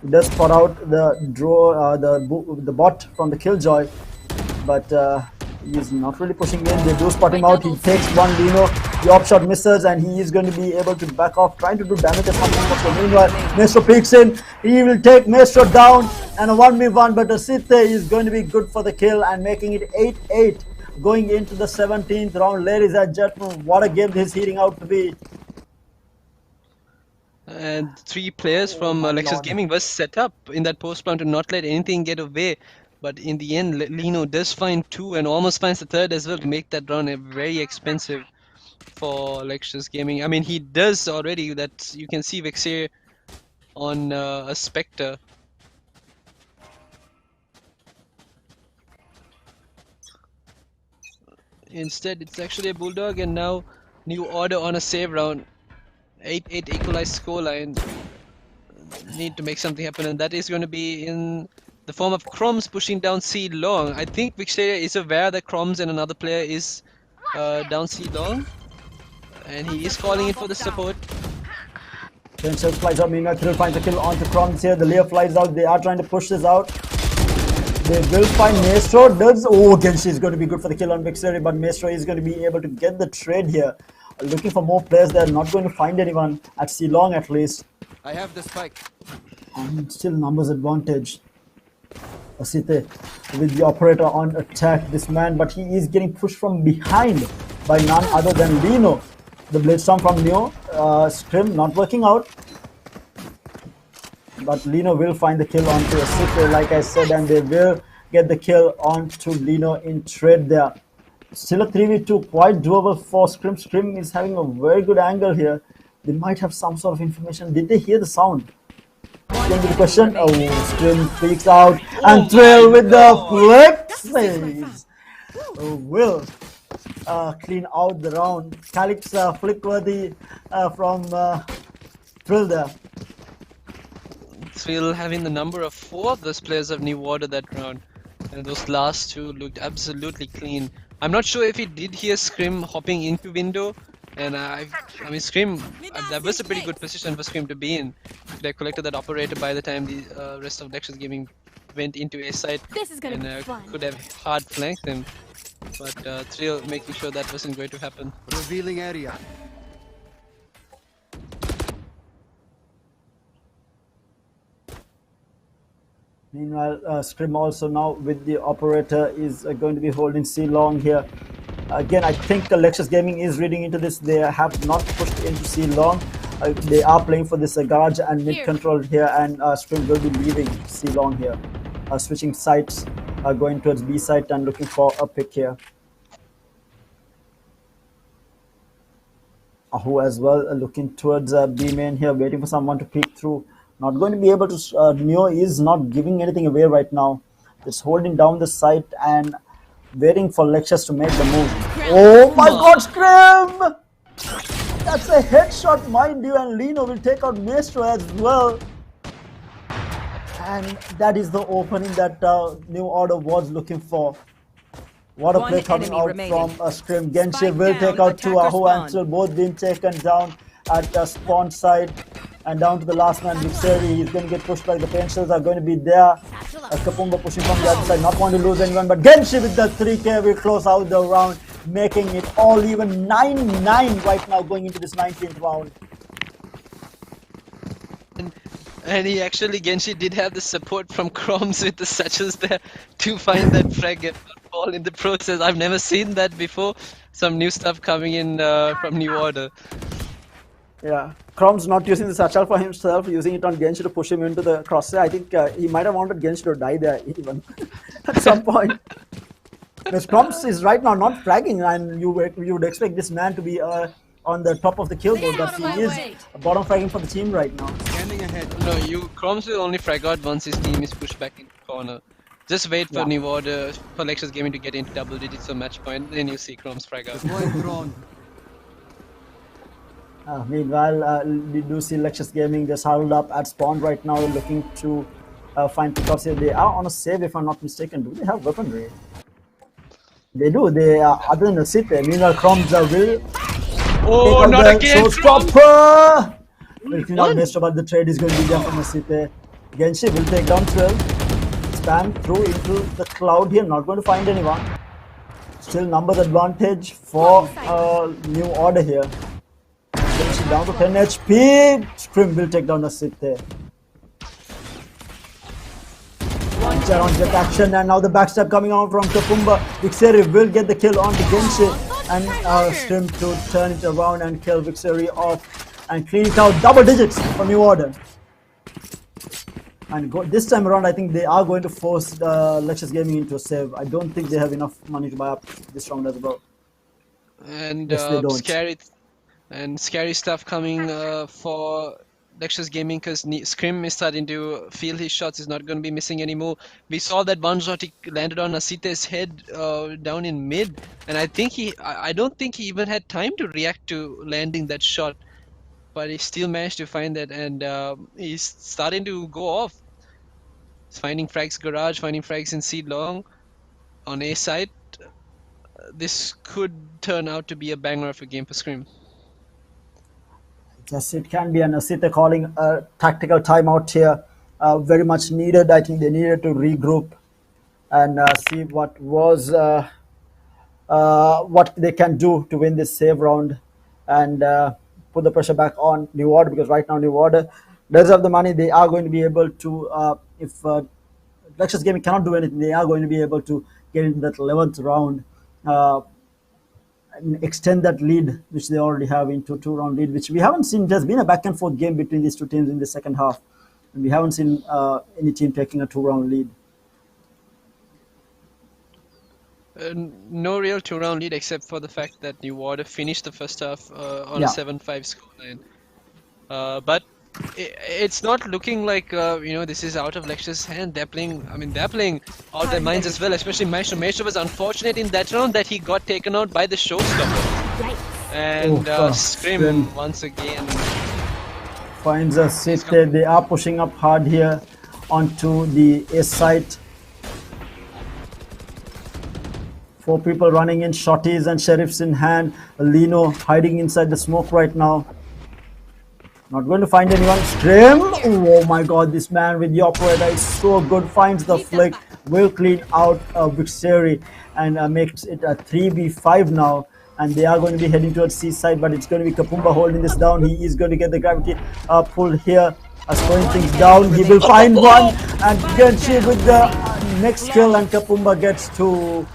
He does spot out the draw, the bot from the Killjoy, but he is not really pushing in. They do spot him out. He takes one Lino. The op shot misses, and he is going to be able to back off, trying to do damage as something. Meanwhile, Maestro peeks in. He will take Maestro down, and a 1v1. But Asite is going to be good for the kill and making it 8-8. Going into the 17th round, ladies and gentlemen, what a game this is heating out to be. And 3 players from Lexus Gaming was set up in that post plan to not let anything get away. But in the end, Lino does find 2 and almost finds the 3rd as well to make that run very expensive for Lexus Gaming. I mean, he does already. That you can see Vexir on a Spectre. Instead, it's actually a Bulldog, and now New Order on a save round. 8-8 equalized scoreline. Need to make something happen, and that is going to be in the form of Chromes pushing down C long. I think Vixteria is aware that Chromes and another player is down C long, and he is calling in for the support. Tension flies out. Meanwhile, Thrill finds the kill onto Chromes here. The layer flies out. They are trying to push this out. They will find Maestro. Genshi is going to be good for the kill on Vixteria, but Maestro is going to be able to get the trade here. Looking for more players. They're not going to find anyone at C long at least. I have the spike. And still numbers advantage. Asite with the operator on attack this man, but he is getting pushed from behind by none other than Lino. The blade storm from Neo. Scrim not working out. But Lino will find the kill onto Asite, like I said, and they will get the kill onto Lino in trade there. Still a 3v2, quite doable for Scrim. Scrim is having a very good angle here. They might have some sort of information. Did they hear the sound? Going to the question. Oh, Scrim peeks out, and Thrill with the flick saves. Will clean out the round. Calyx flick worthy from Thrill there. Thrill having the number of 4 of those players of New Order that round, and those last 2 looked absolutely clean. I'm not sure if he did hear Scrim hopping into window, and I mean Scrim, that was a pretty good position for Scrim to be in. They collected that operator by the time the rest of Lexus Gaming went into A side, and could have hard flanked him. But Thrill making sure that wasn't going to happen. Revealing area. Meanwhile, Scrim also now with the operator is going to be holding C long here. Again, I think Lexus Gaming is reading into this. They have not pushed into C long. They are playing for this garage and mid control here, and Scrim will be leaving C long here. Switching sides, going towards B side and looking for a pick here. Ahu as well looking towards B main here, waiting for someone to peek through. Not going to be able to. Neo is not giving anything away right now. Just holding down the site and waiting for Lexus to make the move. Oh my God, Scrim! That's a headshot, mind you, and Lino will take out Maestro as well. And that is the opening that New Order was looking for. What a play coming out from Scrim. Genshi will take out 2 Ahu, and still both being taken down at the spawn side. And down to the last man, Vixeri. He's going to get pushed back. The paint shells are going to be there. Kapumba pushing from the other side, not want to lose anyone. But Genshi with the 3K will close out the round, making it all even 9-9 right now going into this 19th round. And he actually, Genshi did have the support from Chromes with the satchels there to find that frag and not fall in the process. I've never seen that before. Some new stuff coming in from New Order. Yeah, Chrome's not using the satchel for himself, using it on Genshi to push him into the crosshair. I think he might have wanted Genshi to die there even at some point. Because Chromes is right now not fragging, and you would expect this man to be on the top of the kill board, but he is bottom fragging for the team right now. Scanning ahead. No, Chromes will only frag out once his team is pushed back into the corner. Just wait for New Order, for Lexus Gaming to get into double digits of match point, then you see Chromes frag out. Deploying drone. Meanwhile, we do see Lexus Gaming just huddled up at spawn right now, looking to find pickups here. They are on a save, if I'm not mistaken. Do they have weaponry? They do. They are, other than the city. Meanwhile, Chromes will. Oh, not again! Showstopper! We'll clean out Mr. but the trade is going to be there from Asite. Genshi will take down 12. Spam through into the cloud here. Not going to find anyone. Still numbers advantage for New Order here. Genshi down to 10 HP. Scrim will take down Asite. On jet action, and now the backstab coming out from Kapumba. Vixeri will get the kill on the Genshi, and Scrim to turn it around and kill Vixeri off and clean it out. Double digits for New Order. And this time around, I think they are going to force Lexus Gaming into a save. I don't think they have enough money to buy up this round as well. And yes, scary stuff coming for Lexus Gaming, because Scrim is starting to feel his shots. Is not going to be missing anymore. We saw that one shot he landed on Asite's head down in mid, and I don't think he even had time to react to landing that shot, but he still managed to find that, and he's starting to go off. He's finding frags garage, finding frags in C long on A side. This could turn out to be a banger of a game for Scrim. Yes, it can be, and Asite calling a tactical timeout here. Very much needed. I think they needed to regroup and see what they can do to win this save round and put the pressure back on New Order, because right now New Order does have the money. They are going to be able to, if Lexus Gaming cannot do anything, they are going to be able to get into that 11th round. And extend that lead, which they already have, into a 2-round lead, which we haven't seen. There's been a back and forth game between these two teams in the second half, and we haven't seen any team taking a 2-round lead. No real 2-round lead, except for the fact that New Order finished the first half on a 7-5 scoreline. But it's not looking like this is out of Lexus' hand. They're playing out their minds as well, especially Maestro. Maestro was unfortunate in that round that he got taken out by the showstopper. And Scrim once again finds a sit. They are pushing up hard here onto the A site. 4 people running in, shotties and sheriffs in hand. Lino hiding inside the smoke right now. Not going to find anyone. Scrim! Oh my god, this man with the operator is so good. Finds the flick. Will clean out Vixeri and makes it a 3v5 now. And they are going to be heading towards C-side, but it's going to be Kapumba holding this down. He is going to get the gravity pull here. Slowing things down. He will find one. And Genshi with the next kill, and Kapumba gets 2.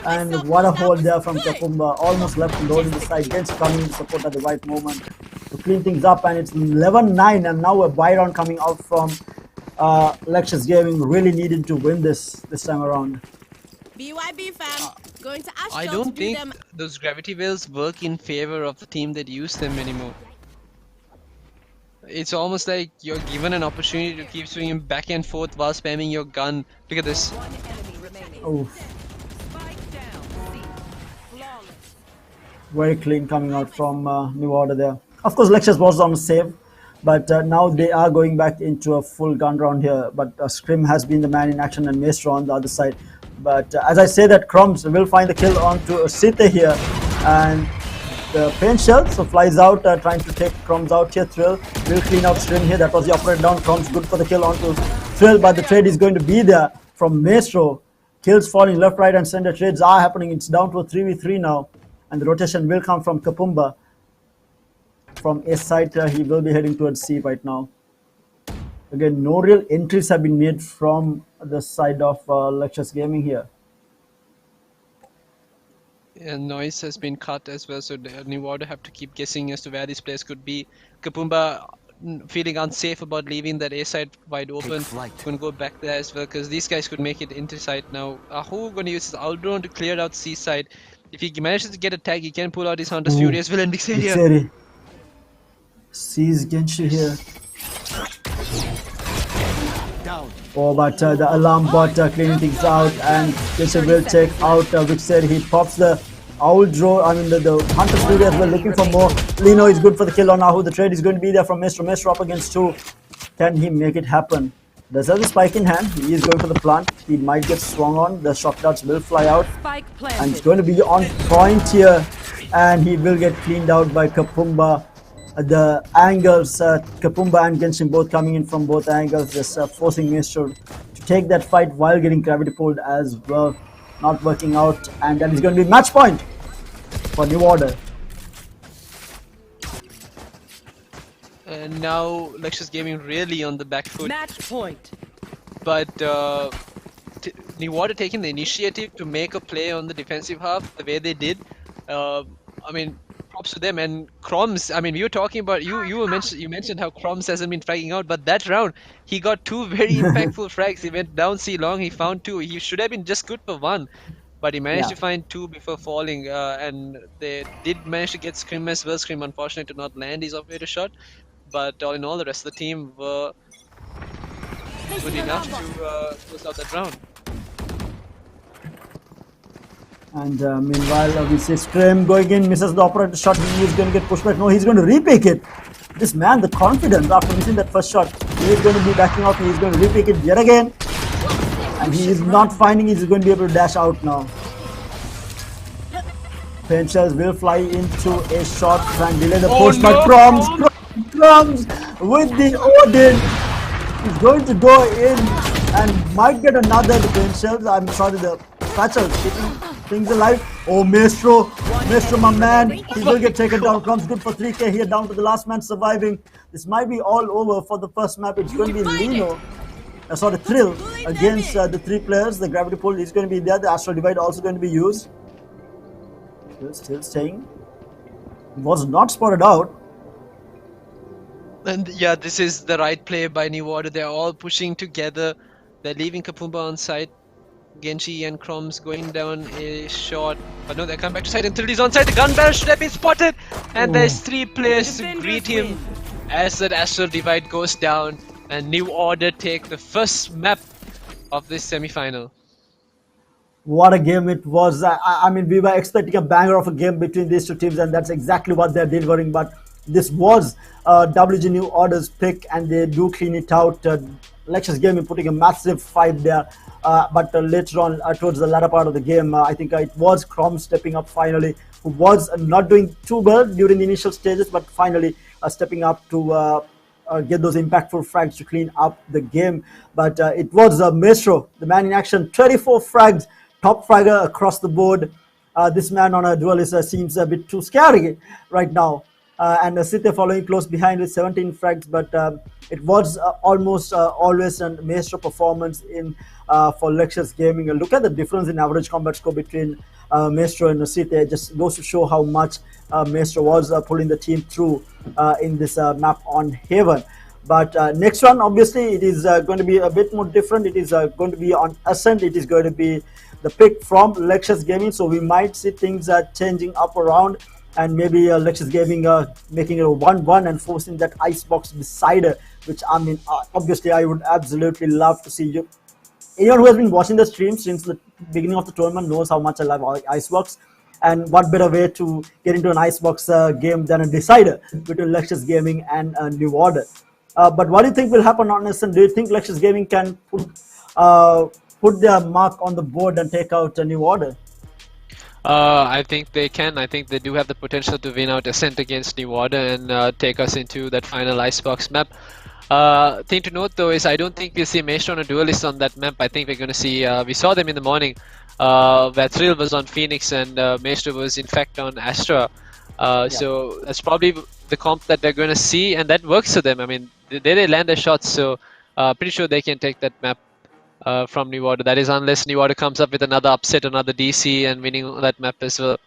And what a hold there from Kapumba. Almost left alone in the side. Genshi coming in support at the right moment to clean things up, and it's 11-9, and now a buy round coming out from Lexus Gaming. Really needed to win this time around. BYB fam, going to Ashton. I don't think those gravity wells work in favor of the team that use them anymore. It's almost like you're given an opportunity to keep swinging back and forth while spamming your gun. Look at this. Oh. Very clean coming out from New Order there. Of course, Lexus was on a save, but now they are going back into a full gun round here. But Scrim has been the man in action, and Maestro on the other side. But as I say that, Crumbs will find the kill onto Site here, and the paint shell, so flies out, trying to take Crumbs out here. Thrill will clean out String here. That was the operator down. Crumbs good for the kill onto Thrill, but the trade is going to be there from Maestro. Kills falling left, right, and center. Trades are happening. It's down to a 3v3 now, and the rotation will come from Kapumba. From A side, he will be heading towards C right now. Again, no real entries have been made from the side of Lectures Gaming here. And noise has been cut as well, so the New Order have to keep guessing as to where these players could be. Kapumba feeling unsafe about leaving that A side wide open. Going to go back there as well, because these guys could make it into side now. Ahu going to use his Aldron to clear out C side. If he manages to get a tag, he can pull out his Hunter's Fury as well and Dixeria. Sees Genshi here. Oh, but the alarm bot cleaning things out, and Genshi will take out Vixer. He pops the Owl Draw, the Hunter's Fury as well, looking for more. Lino is good for the kill on Ahu. The trade is going to be there from Maestro. Maestro up against 2. Can he make it happen? Does have the spike in hand. He is going for the plant. He might get swung on. The shock darts will fly out. And it's going to be on point here. And he will get cleaned out by Kapumba. The angles, Kapumba and Genshin both coming in from both angles, just forcing Maestro to take that fight while getting gravity pulled as well. Not working out, and that is going to be match point for New Order. And now Lexus Gaming really on the back foot. Match point. But New Order taking the initiative to make a play on the defensive half the way they did. Props to them. And Crumbs, we were talking about you mentioned how Crumbs hasn't been fragging out, but that round he got 2 very impactful frags. He went down C long, he found 2. He should have been just good for 1, but he managed to find 2 before falling. And they did manage to get Scrim as well. Scrim unfortunately did not land his operator shot, but all in all, the rest of the team were good enough to close out that round. And meanwhile, we see Scrim going in, misses the operator shot. He is going to get pushed back. No, he's going to repick it. This man, the confidence after missing that first shot, he is going to be backing off. He is going to repick it yet again. And he is not finding he's going to be able to dash out now. Paint shells will fly into a shot and delay the push, but Crumbs with the Odin is going to go in and might get another. The paint shells, I'm sorry, the Thatcher keeping things alive. Oh, Maestro, my man, he will get taken down. Crumbs good for 3k here, down to the last man surviving. This might be all over for the first map. It's going to be Lino. Thrill against the 3 players. The gravity pull is going to be there. The Astral Divide also going to be used. Still staying. Was not spotted out. And yeah, this is the right play by New Order. They're all pushing together. They're leaving Kapumba on site. Genshi and Crumbs going down a shot. But no, they come back to side and Thrill is on side. The gun barrel should have been spotted. And there's 3 players to greet him as that Astral Divide goes down. And New Order take the first map of this semi-final. What a game it was. We were expecting a banger of a game between these 2 teams, and that's exactly what they're delivering. But this was WG New Order's pick, and they do clean it out. Lexus Gaming putting a massive fight there. But later on, towards the latter part of the game, I think it was Crom stepping up finally, who was not doing too well during the initial stages, but finally stepping up to get those impactful frags to clean up the game. But it was Maestro, the man in action, 34 frags, top fragger across the board. This man on a duelist seems a bit too scary right now. And Sithe following close behind with 17 frags, but it was almost always a Maestro performance in for Lexus Gaming. Look at the difference in average combat score between Maestro and Sithe. It just goes to show how much Maestro was pulling the team through in this map on Haven. But next one, obviously, it is going to be a bit more different. It is going to be on Ascent. It is going to be the pick from Lexus Gaming. So we might see things changing up around, and maybe Lexus Gaming making it a 1-1 and forcing that icebox decider, which obviously I would absolutely love to see. Anyone who has been watching the stream since the beginning of the tournament knows how much I love icebox, and what better way to get into an icebox game than a decider between Lexus Gaming and New Order. But what do you think will happen on Ascent? Do you think Lexus Gaming can put their mark on the board and take out a New Order? I think they can. I think they do have the potential to win out Ascent against New Order and take us into that final Icebox map. Thing to note though is I don't think we'll see Maestro on a duelist on that map. I think we're going to see, we saw them in the morning where Thrill was on Phoenix and Maestro was in fact on Astra. So that's probably the comp that they're going to see, and that works for them. I mean, they land their shots, so pretty sure they can take that map from New Order. That is, unless New Order comes up with another upset, another DC, and winning that map as well.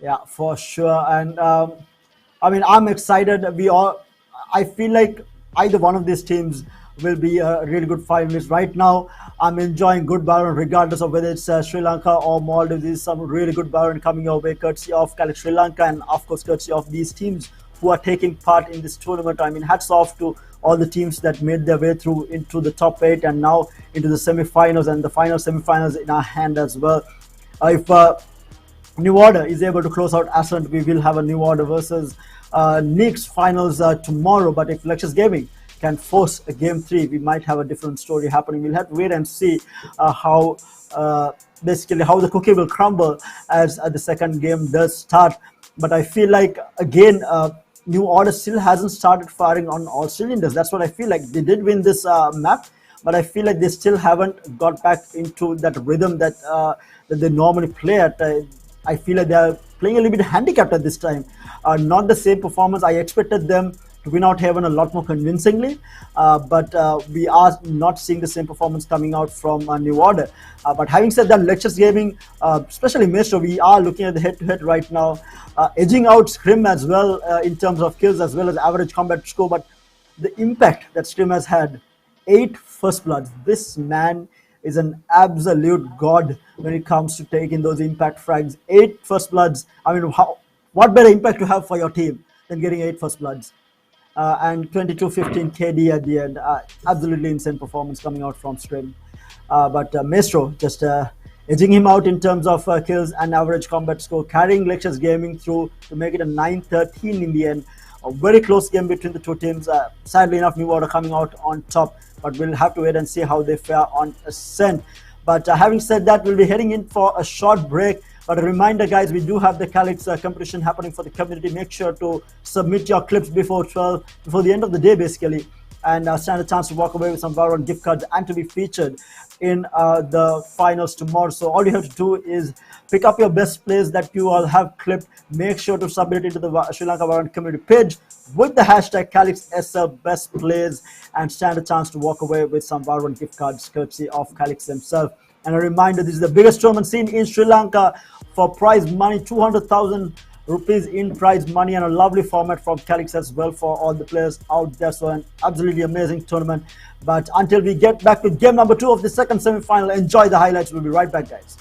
Yeah, for sure. And I mean, I'm excited. I feel like either one of these teams will be a really good finalist. Right now, I'm enjoying good Valorant regardless of whether it's Sri Lanka or Maldives. There's some really good Valorant coming your way, courtesy of Calyx Sri Lanka, and of course, courtesy of these teams who are taking part in this tournament. I mean, hats off to all the teams that made their way through into the top 8 and now into the semi-finals, and the final semi-finals in our hand as well. If New Order is able to close out Ascent, we will have a New Order versus Nix finals tomorrow. But if Lexus Gaming can force a game 3, we might have a different story happening. We'll have to wait and see how basically how the cookie will crumble as the second game does start. But I feel like, again, New Order still hasn't started firing on all cylinders. That's what I feel like. They did win this map, but I feel like they still haven't got back into that rhythm that they normally play at. I feel like they're playing a little bit handicapped at this time. Not the same performance. I expected them to win out Heaven a lot more convincingly, but we are not seeing the same performance coming out from New Order. But having said that, Lexus Gaming, especially Maestro, we are looking at the head-to-head right now, edging out Scrim as well in terms of kills as well as average combat score. But the impact that Scrim has had, 8 first bloods. This man is an absolute god when it comes to taking those impact frags. 8 first bloods. I mean, what better impact to have for your team than getting 8 first bloods? And 22-15 KD at the end. Absolutely insane performance coming out from Scrim. But Maestro just edging him out in terms of kills and average combat score, carrying Lexus Gaming through to make it a 9-13 in the end. A very close game between the two teams. Sadly enough, New Order coming out on top, but we'll have to wait and see how they fare on Ascent. But having said that, we'll be heading in for a short break. But a reminder, guys, we do have the Calyx competition happening for the community. Make sure to submit your clips before the end of the day, basically, and stand a chance to walk away with some Valorant gift cards and to be featured in the finals tomorrow. So all you have to do is pick up your best plays that you all have clipped. Make sure to submit it to the Sri Lanka Valorant community page with the hashtag CalyxSL best plays and stand a chance to walk away with some Valorant gift cards courtesy of Calyx himself. And a reminder, this is the biggest tournament scene in Sri Lanka for prize money, 200,000 rupees in prize money, and a lovely format from Calyx as well for all the players out there. So an absolutely amazing tournament. But until we get back to game number 2 of the second semi-final, enjoy the highlights. We'll be right back, guys.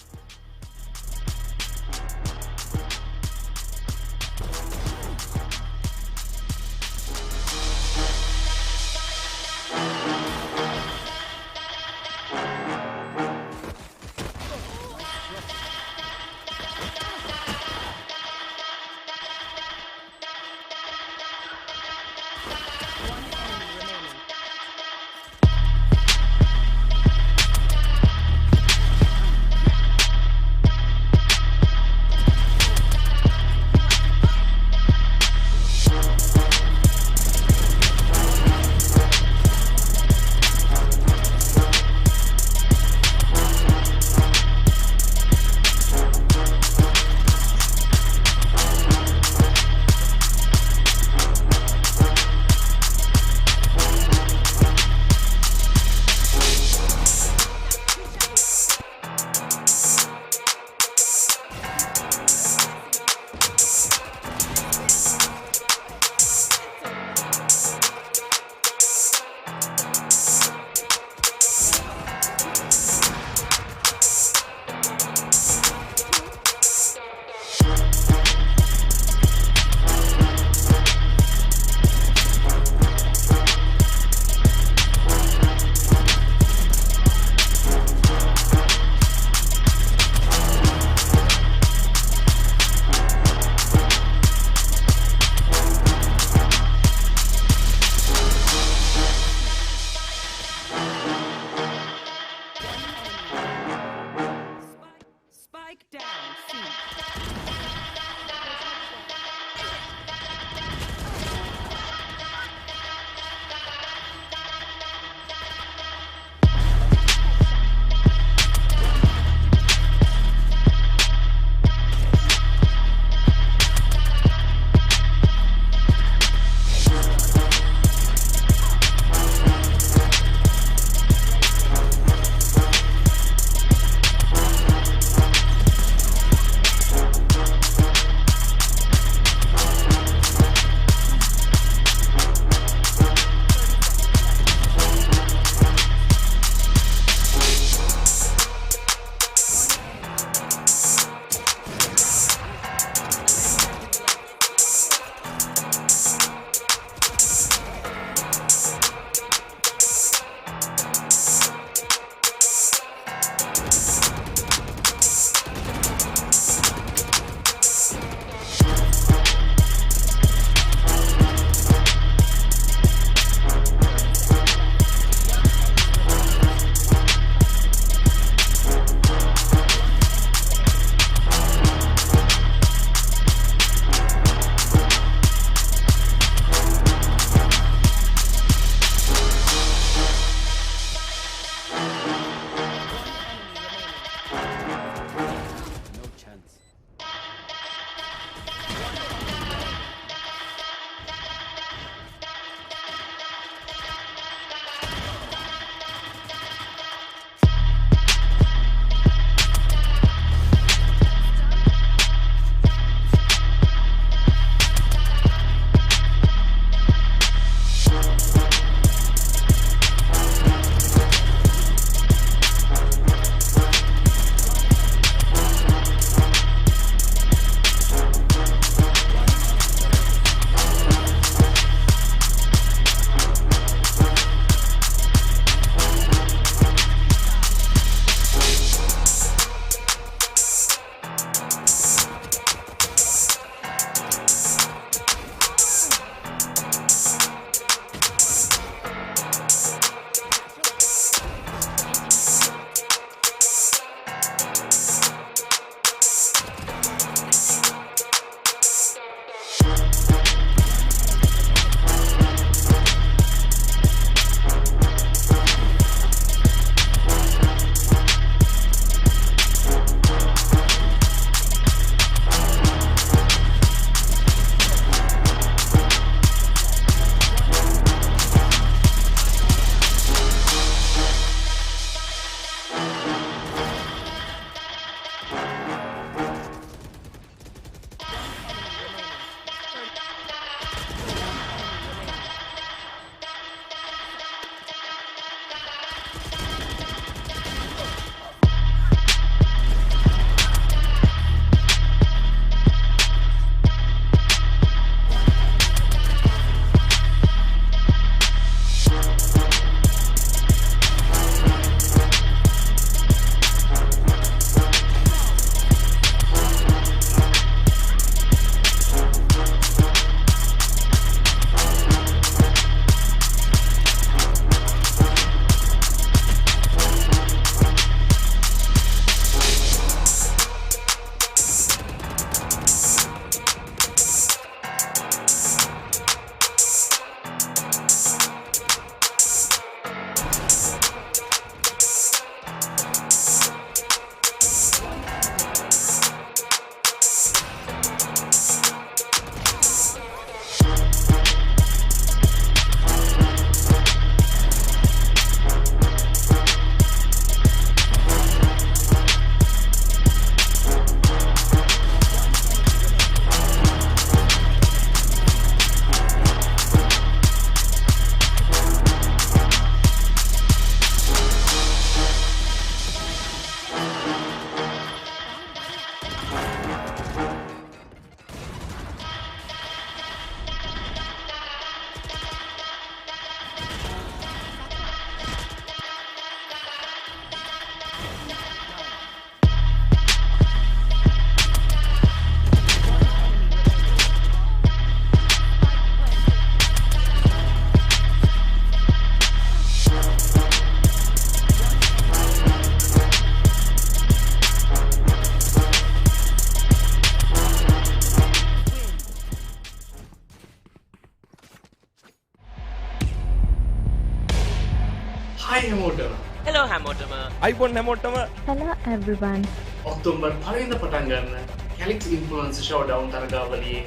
Hello හැමෝටම. අයිබොන් හැමෝටම. Hello everyone. October 5 වෙනිදා පටන් ගන්න Calyx Influencer Showdown තරගාවලියේ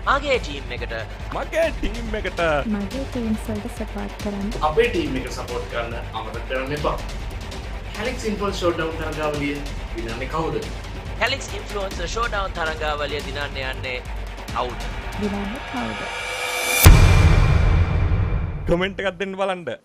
මගේ team එකට මගේ team එකට මගේ teams වලට support කරන්න. අපේ ටීම් එක සපෝට් කරන්න අමතක කරන්න එපා. Calyx Influencer Showdown තරගාවලිය විනන්නේ කවුද? Calyx Influencer Showdown තරගාවලිය දිනන්න යන්නේ කවුද? දිනන්නේ කවුද? කමෙන්ට් එකක් දෙන්න බලන්න.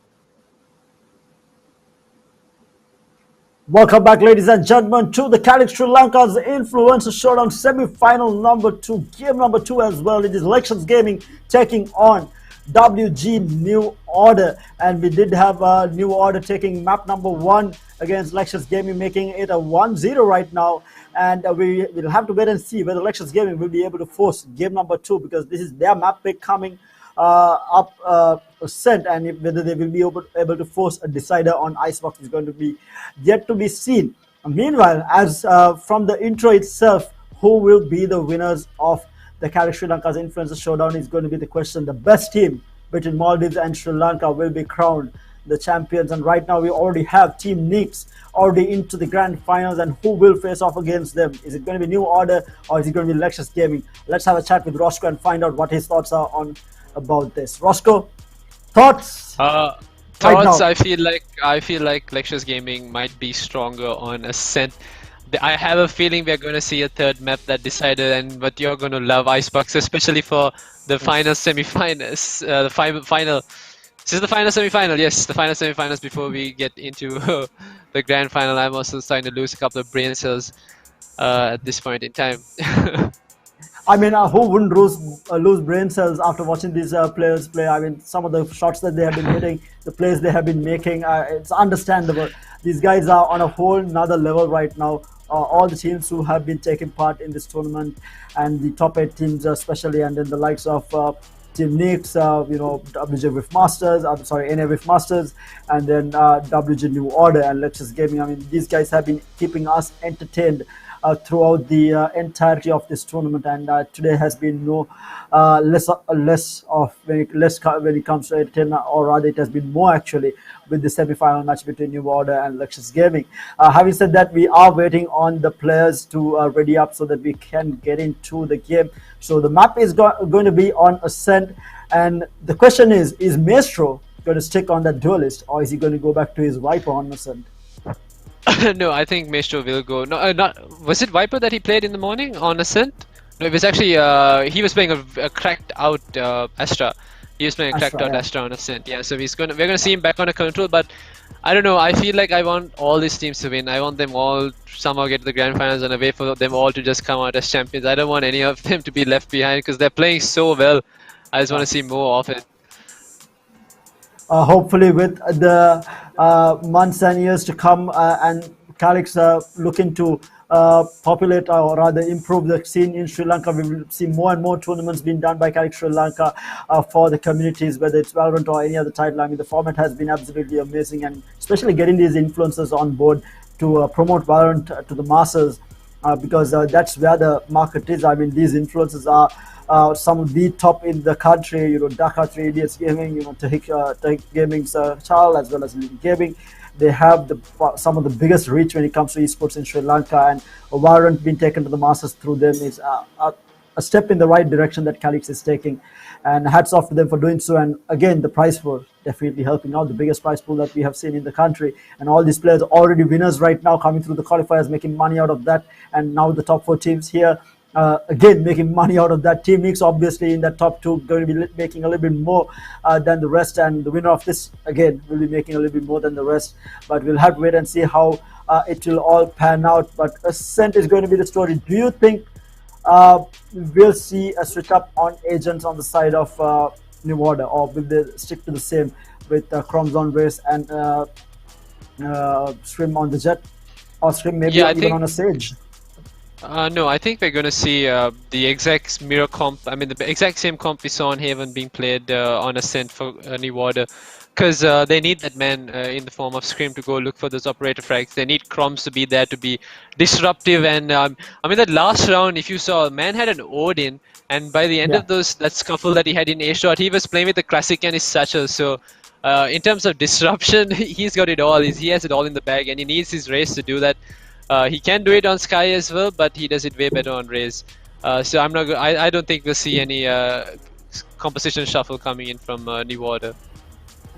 Welcome back, ladies and gentlemen, to the Calyx Sri Lanka's Influencer Showdown semi-final number 2, game number 2 as well. It is Elections Gaming taking on WG New Order, and we did have New Order taking map number 1 against Elections Gaming, making it a 1-0 right now. And we will have to wait and see whether Elections Gaming will be able to force game number 2, because this is their map pick coming up sent, and whether they will be able to force a decider on Icebox is going to be yet to be seen. Meanwhile, as from the intro itself, who will be the winners of the Calyx Sri Lanka's Influencer Showdown is going to be the question. The best team between Maldives and Sri Lanka will be crowned the champions, and right now we already have Team Nix already into the grand finals, and who will face off against them? Is it going to be New Order or is it going to be Elections Gaming? Let's have a chat with Roscoe and find out what his thoughts are on about this. Roscoe, thoughts? Thoughts. I feel like Elections Gaming might be stronger on Ascent. I have a feeling we're going to see a third map that decided, and but you're going to love Icebox, especially for the final semi-finals. The final. This is the final semi-final. Yes, the final semi-finals before we get into the grand final. I'm also starting to lose a couple of brain cells at this point in time. I mean, who wouldn't lose brain cells after watching these players play? I mean, some of the shots that they have been hitting, the plays they have been making, it's understandable. These guys are on a whole nother level right now. All the teams who have been taking part in this tournament, and the top 8 teams especially, and then the likes of Team Nix, WJ Rift Masters, NA Rift Masters, and then WG New Order and Elections Gaming. I mean, these guys have been keeping us entertained throughout the entirety of this tournament, and today has been no less when it comes to entertainment, or rather it has been more actually, with the semi-final match between New Order and Elections Gaming. Having said that, we are waiting on the players to ready up so that we can get into the game. So the map is going to be on Ascent, and the question is Maestro going to stick on that duelist, or is he going to go back to his Viper on Ascent? No, I think Maestro will go. No, not was it Viper that he played in the morning on Ascent? No, it was actually he was playing a cracked out Astra. He was playing a cracked out Astra on Ascent. Yeah, so we're gonna see him back on a control, but I don't know. I feel like I want all these teams to win. I want them all somehow get to the grand finals, and I wait for them all to just come out as champions. I don't want any of them to be left behind because they're playing so well. I just want to see more of it. Hopefully, with the months and years to come, and Calyx looking to populate or rather improve the scene in Sri Lanka, we will see more and more tournaments being done by Calyx Sri Lanka for the communities, whether it's Valorant or any other title. I mean, the format has been absolutely amazing, and especially getting these influencers on board to promote Valorant to the masses, because that's where the market is. I mean, these influencers are some of the top in the country. Dhaka 3 Idiots Gaming, Tahik Gaming's Charles, as well as Lean Gaming. They have some of the biggest reach when it comes to esports in Sri Lanka, and Valorant being taken to the masses through them is a step in the right direction that Calyx is taking, and hats off to them for doing so. And again, the prize pool definitely helping out, the biggest prize pool that we have seen in the country, and all these players already winners right now, coming through the qualifiers, making money out of that. And now the top 4 teams here again making money out of that. Team Nix obviously in that top 2 going to be making a little bit more than the rest, and the winner of this again will be making a little bit more than the rest, but we'll have to wait and see how it will all pan out. But Ascent is going to be the story. Do you think we'll see a switch up on agents on the side of New Order, or will they stick to the same with Chromes on Race and Scrim on the Jet, or Scrim maybe even on a Sage? No, I think we're going to see the exact mirror comp. I mean, the exact same comp we saw on Haven being played on Ascent for New Order, because they need that man in the form of Scream to go look for those operator frags. They need Croms to be there to be disruptive. And I mean, that last round, if you saw, man had an Odin, and by the end of that scuffle that he had in A shot, he was playing with the classic and his satchel. So In terms of disruption, he's got it all. He has it all in the bag, and he needs his Raze to do that. He can do it on Sky as well, but he does it way better on Raze. So I'm not. I don't think we'll see any composition shuffle coming in from New Order.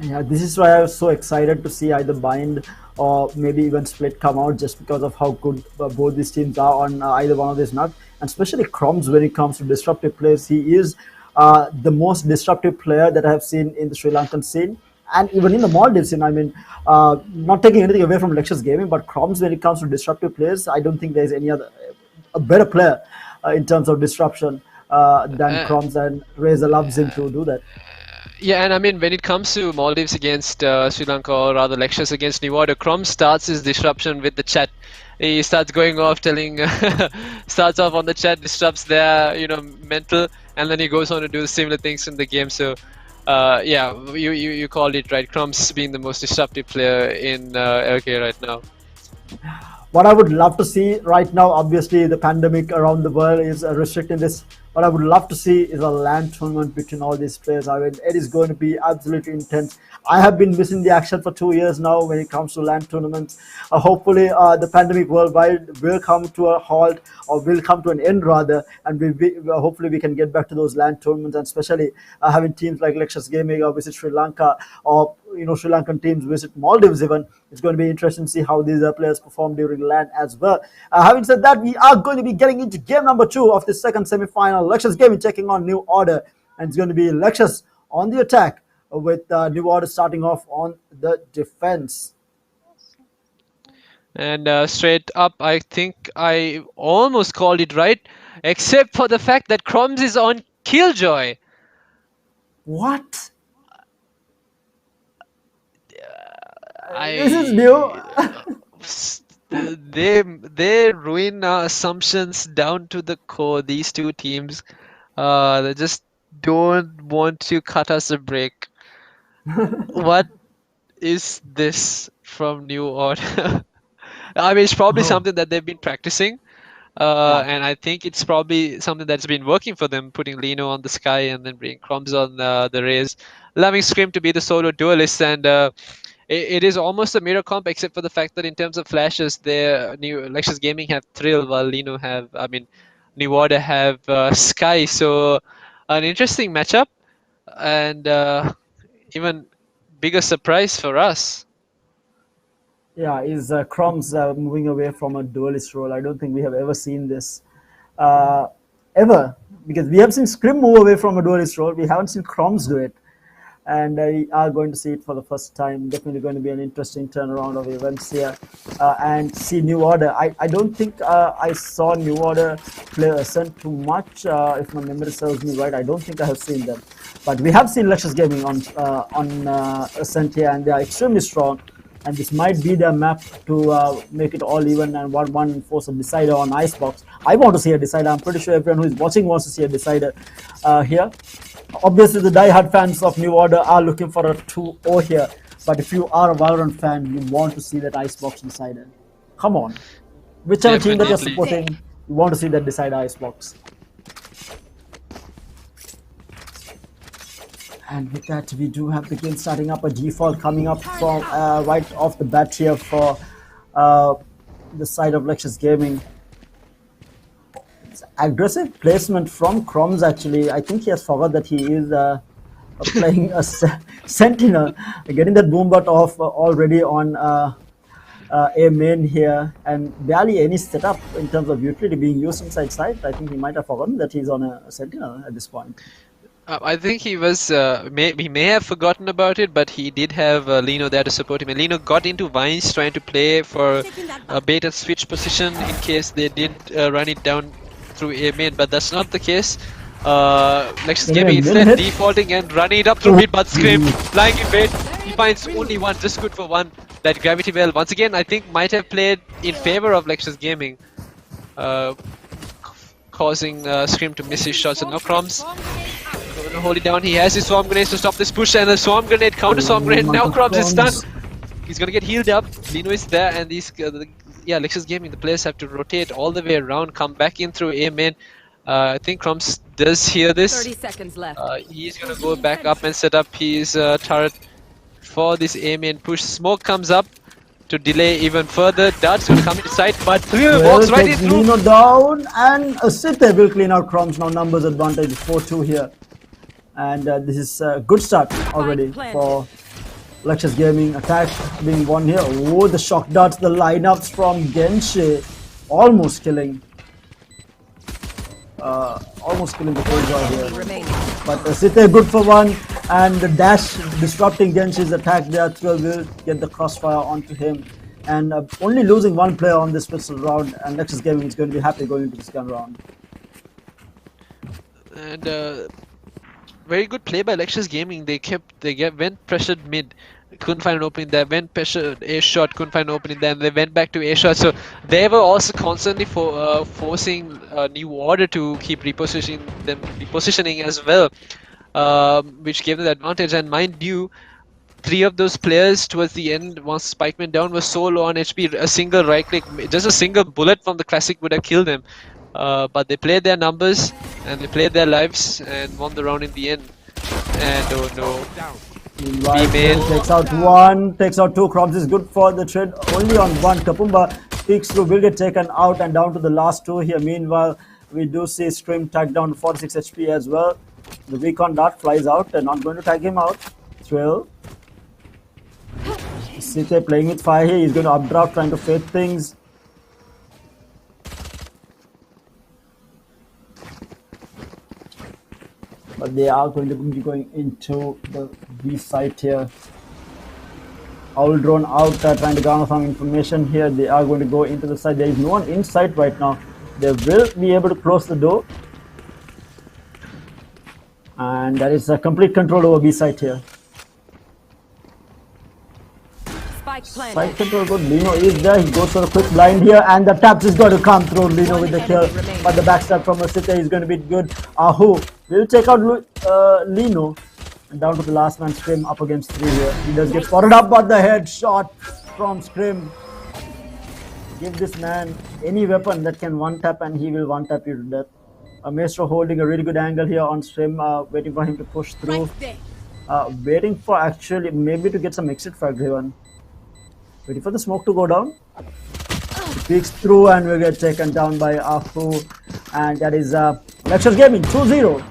Yeah, this is why I was so excited to see either Bind or maybe even Split come out, just because of how good both these teams are on either one of these maps. And especially Crumbs, when it comes to disruptive players, he is the most disruptive player that I have seen in the Sri Lankan scene. And even in the Maldives scene, I mean, not taking anything away from Lectures Gaming, but Crumbs, when it comes to disruptive players, I don't think there's any other a better player in terms of disruption than Crumbs, and Razor loves him to do that. Yeah, and I mean, when it comes to Maldives against Sri Lanka, or rather Lectures against New Order, Crom starts his disruption with the chat. He starts going off telling, starts off on the chat, disrupts their, mental, and then he goes on to do similar things in the game. So, yeah, you called it right. Crom's being the most disruptive player in LK right now. What I would love to see right now, obviously the pandemic around the world is restricting this. What I would love to see is a LAN tournament between all these players. I mean, it is going to be absolutely intense. I have been missing the action for 2 years now when it comes to LAN tournaments. Hopefully, the pandemic worldwide will come to a halt, or will come to an end rather, and hopefully we can get back to those LAN tournaments, and especially having teams like Lectures Gaming or visit Sri Lanka, or Sri Lankan teams visit Maldives even. It's going to be interesting to see how these players perform during LAN as well. Having said that, we are going to be getting into game number 2 of the second semi-final. Lectures Gaming taking on New Order, and it's going to be Lectures on the attack, with New Order starting off on the defense. And straight up, I think I almost called it right, except for the fact that Crumbs is on Killjoy. What? This is new. They ruin our assumptions down to the core. These two teams, they just don't want to cut us a break. What is this from New Order? I mean, it's probably something that they've been practicing. And I think it's probably something that's been working for them, putting Lino on the Sky and then bringing Crumbs on the Raze, allowing Scream to be the solo duelist. And it is almost a mirror comp, except for the fact that in terms of flashes, their new Lectures Gaming have Thrill, while Lino have, New Order have Sky. So an interesting matchup, and even bigger surprise for us. Yeah, is Crumbs moving away from a duelist role? I don't think we have ever seen this ever, because we have seen Scrim move away from a duelist role. We haven't seen Crumbs do it, and we are going to see it for the first time. Definitely going to be an interesting turnaround of events here, and see New Order. I don't think I saw New Order play Ascent too much. If my memory serves me right, I don't think I have seen them, but we have seen Lectures Gaming on Ascent here, and they are extremely strong. And this might be their map to make it all even and 1-1 force a decider on Icebox. I want to see a decider. I'm pretty sure everyone who is watching wants to see a decider here. Obviously, the die-hard fans of New Order are looking for a 2-0 here. But if you are a Valorant fan, you want to see that Icebox decider. Come on. Whichever team that you're supporting, you want to see that decider Icebox. And with that, we do have the game starting up. A default coming up from right off the bat here for the side of Lectures Gaming. It's aggressive placement from Crumbs, actually. I think he has forgot that he is playing a Sentinel. Getting that boombot off already on a main here. And barely any setup in terms of utility being used inside side. I think he might have forgotten that he's on a Sentinel at this point. I think he was. He may have forgotten about it, but he did have Lino there to support him. And Lino got into Vines trying to play for a bait and switch position in case they did run it down through A main, but that's not the case. Lectures Gaming instead defaulting and running it up through mid, but Scream flying in bait. He finds only one, just good for one. That gravity well once again I think might have played in favor of Lectures Gaming, causing Scream to miss his shots. And now Crumbs gonna hold it down. He has his swarm grenades to stop this push, and a swarm grenade, counter swarm grenade. Now Crumbs is stunned. He's gonna get healed up. Lino is there, and these Lectures Gaming, the players have to rotate all the way around, come back in through A main. I think Crumbs does hear this. 30 seconds left. He's gonna go back up and set up his turret. for this A main push. Smoke comes up to delay even further. Dart's going to come inside, but Thrill walks right in through. Lino down, and Sithe will clean out Crumbs. Now numbers advantage 4-2 here. And this is a good start already for Lexus Gaming. Attack being won here. Oh, the shock darts, the lineups from Genshe. Almost killing. Almost killing the Killjoy here. But Sithe good for one. And the dash disrupting Genshi's attack there. Thrill will get the crossfire onto him. And only losing one player on this pistol round. And Lexus Gaming is going to be happy going into this gun round. And very good play by Lexus Gaming. Went pressured mid, couldn't find an opening there. Went pressured A shot, couldn't find an opening there. And they went back to A shot. So they were also constantly forcing New Order to keep repositioning as well, which gave them the advantage. And mind you, 3 of those players towards the end, once Spike went down, was so low on HP. A single right click, just a single bullet from the classic would have killed them. But they played their numbers and they played their lives and won the round in the end. And oh no. Meanwhile, takes out one, takes out 2. Crumbs is good for the trade only on 1. Kapumba peeks through, will get taken out and down to the last 2 here. Meanwhile, we do see Scream tag down to 46 HP as well. The recon dart flies out. They're not going to tag him out. Thrill. Sithe playing with fire here. He's going to updraft, trying to fade things. But they are going to be going into the B site here. Owl drone out, trying to garner some information here. They are going to go into the site. There is no one in sight right now. They will be able to close the door. And that is a complete control over B site here. Side control good. Lino is there. He goes for a quick blind here, and the taps is going to come through. Lino with the kill, but the backstab from Sithe is going to be good. Ahu will take out Lino, and down to the last man. Scrim up against 3 here. He does get spotted up, but the headshot from Scrim. Give this man any weapon that can one tap, and he will one tap you to death. Maestro holding a really good angle here on Scrim, waiting for him to push through. Waiting for actually maybe to get some exit frag driven. Waiting for the smoke to go down. He peeks through and will get taken down by Ahu. And that is Lexus Gaming 2-0.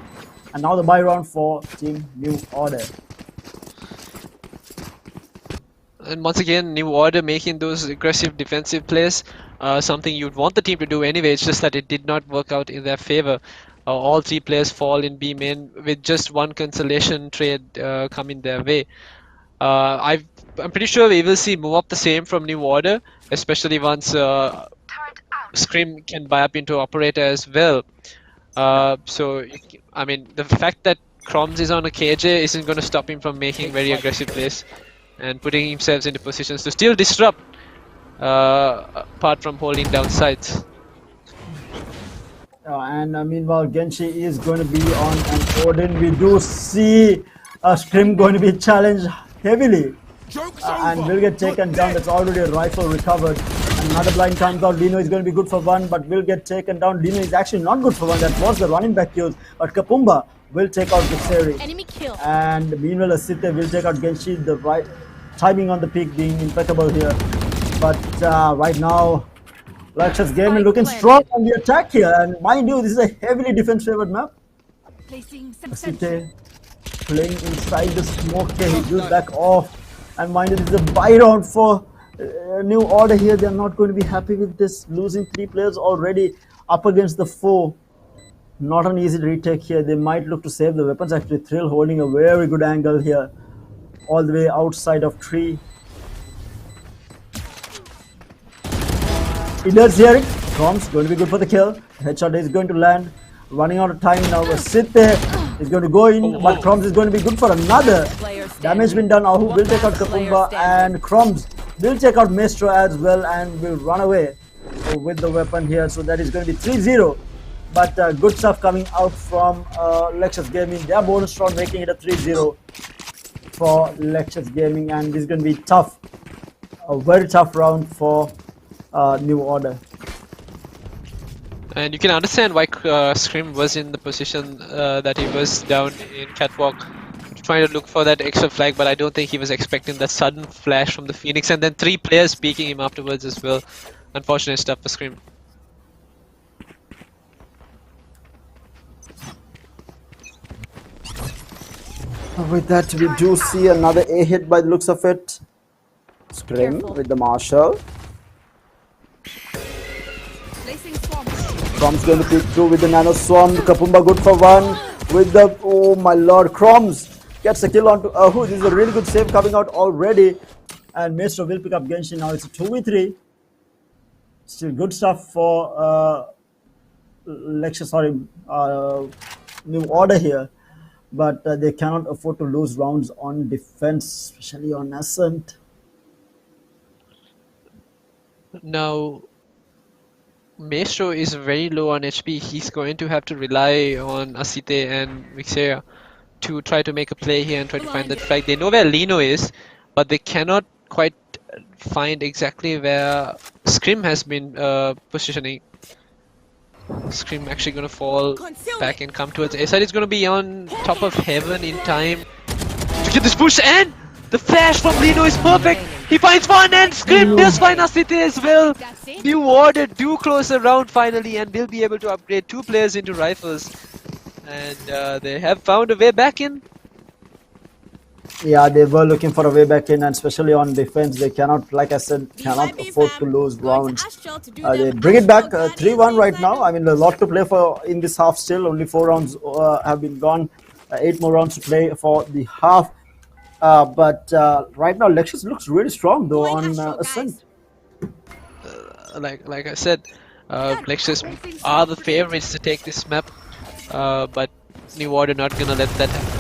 And now the buy round for Team New Order. And once again, New Order making those aggressive defensive plays. Something you'd want the team to do anyway. It's just that it did not work out in their favor. All 3 players fall in B main with just one consolation trade coming their way. I'm pretty sure we will see move up the same from New Order, especially once Scream can buy up into Operator as well. So, I mean, the fact that Crumbs is on a KJ isn't going to stop him from making very aggressive plays and putting himself into positions to still disrupt, apart from holding down sides. And meanwhile, Genshi is going to be on an Odin. We do see Scream going to be challenged heavily. And will get taken down. That's already a rifle recovered. And another blind comes out. Lino is going to be good for 1, but will get taken down. Lino is actually not good for 1. That was the running back use. But Kapumba will take out Gitseri. Enemy kill. And meanwhile, Sithe will take out Genshi. The right timing on the peak being impeccable here. But right now, Lexus Gaming looking strong on the attack here. And mind you, this is a heavily defense favored map. Sithe playing inside the smoke here. He will back off. And mind you, this is a buy round for New Order here. They are not going to be happy with this. Losing 3 players already up against the 4. Not an easy retake here. They might look to save the weapons. Actually, Thrill holding a very good angle here. All the way outside of tree. He does hear it. Crumbs going to be good for the kill. Headshot is going to land. Running out of time now. Sithe is going to go in, but Crumbs is going to be good for another. Damage been done. Ahu will take out Kapumba, and Crumbs will take out Maestro as well, and will run away with the weapon here. So that is going to be 3-0. But good stuff coming out from Lexus Gaming. They are bonus round, making it a 3-0 for Lexus Gaming, and this is going to be tough. A very tough round for New Order. And you can understand why Scream was in the position that he was down in Catwalk, trying to look for that extra flag, but I don't think he was expecting that sudden flash from the Phoenix, and then 3 players peeking him afterwards as well. Unfortunate stuff for Scream. With that, we do see another A hit by the looks of it. Scream with the Marshall. Placing swarm. Crom's going to peek through with the Nano Swarm. Kapumba good for 1 with the, oh my lord, Croms gets a kill onto Ahu. This is a really good save coming out already. And Maestro will pick up Genshin. Now it's a 2v3. Still good stuff for New Order here. But they cannot afford to lose rounds on defense, especially on Ascent. Now, Maestro is very low on HP. He's going to have to rely on Asite and Vixera to try to make a play here and try to find that flag. They know where Lino is, but they cannot quite find exactly where Scrim has been positioning. Scream actually gonna fall back and come towards A side. Is gonna be on top of Heaven in time to get this push, and the flash from Lino is perfect. He finds 1 and Scream does find Asite as well. New Order do close the round finally and will be able to upgrade 2 players into rifles, and they have found a way back in. Yeah, they were looking for a way back in, and especially on defense, they cannot, like I said, cannot afford to lose rounds. They bring it back 3-1 right now. I mean, a lot to play for in this half still. Only 4 rounds have been gone. 8 more rounds to play for the half. But right now, Lexus looks really strong though on Ascent. Like I said, Lexus are the favorites to take this map, but New Order not gonna let that happen.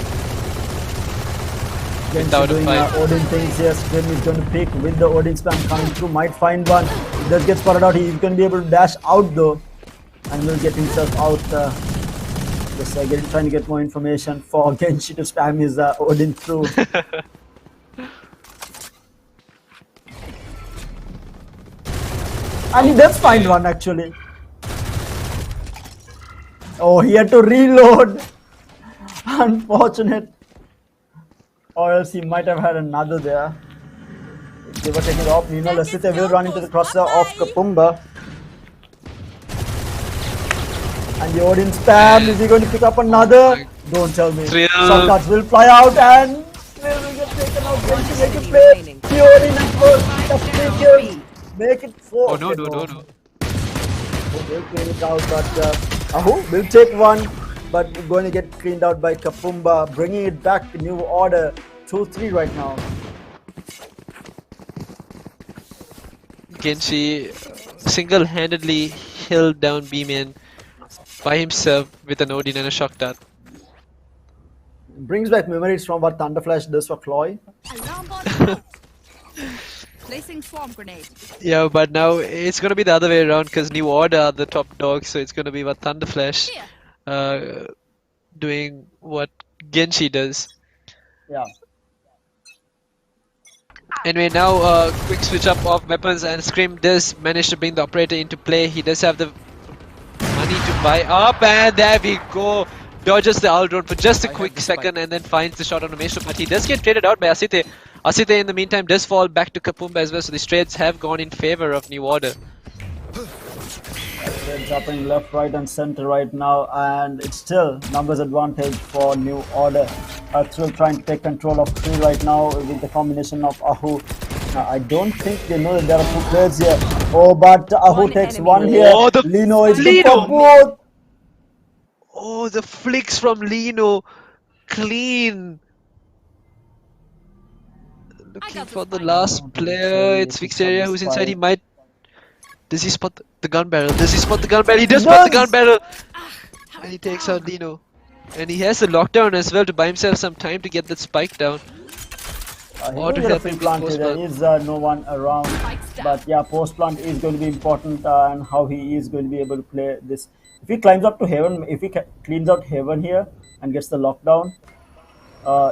Without a fight. Odin thinks here, Scrim is going to pick with the Odin spam coming through, might find one. If that gets spotted out, he's going to be able to dash out though, and will get himself out. Just trying to get more information for Genshi to spam his Odin through. And he does find one actually. Oh, he had to reload. Unfortunate. Or else he might have had another there. They were taking off. Nino Lasite will run into the crosshair of Kapumba. And the Odin spam. Is he going to pick up another? Don't tell me. Shotguns will fly out and will get taken out. Genshi make it play. The Odin and first. Make it 4. Oh no. They'll clean it out, but Ahu will take 1. But we're going to get cleaned out by Kapumba, bringing it back to New Order. 2-3 right now. Genshi single-handedly held down B-Man by himself with an Odin and a shock dart. Brings back memories from what Thunderflash does for Cloy. Placing swarm grenade. Yeah, but now it's gonna be the other way around because New Order are the top dogs, so it's gonna be what Thunderflash doing what Genshi does. Yeah. Anyway, now quick switch up of weapons, and Scream does manage to bring the operator into play. He does have the money to buy up, and there we go. Dodges the owl drone for just a quick second and then finds the shot on the Maestro, but he does get traded out by Asite. Asite in the meantime does fall back to Kapumba as well, so these trades have gone in favor of New Order. They're dropping left, right and center right now, and it's still numbers advantage for New Order. Still trying to take control of 3 right now with the combination of Ahu. I don't think they know that there are 2 players here. Oh, but Ahu takes 1 here. Oh, Lino is good for both. Oh, the flicks from Lino. Clean. Looking for the last player. It's Vixeria who's inside. He might... Does he spot the gun barrel? Does he spot the gun barrel? He does spot the gun barrel! And he takes out Lino. And he has the lockdown as well to buy himself some time to get that spike down. Or to help him plant. There is no one around. But yeah, post plant is going to be important, and how he is going to be able to play this. If he climbs up to Heaven, if he cleans out Heaven here and gets the lockdown,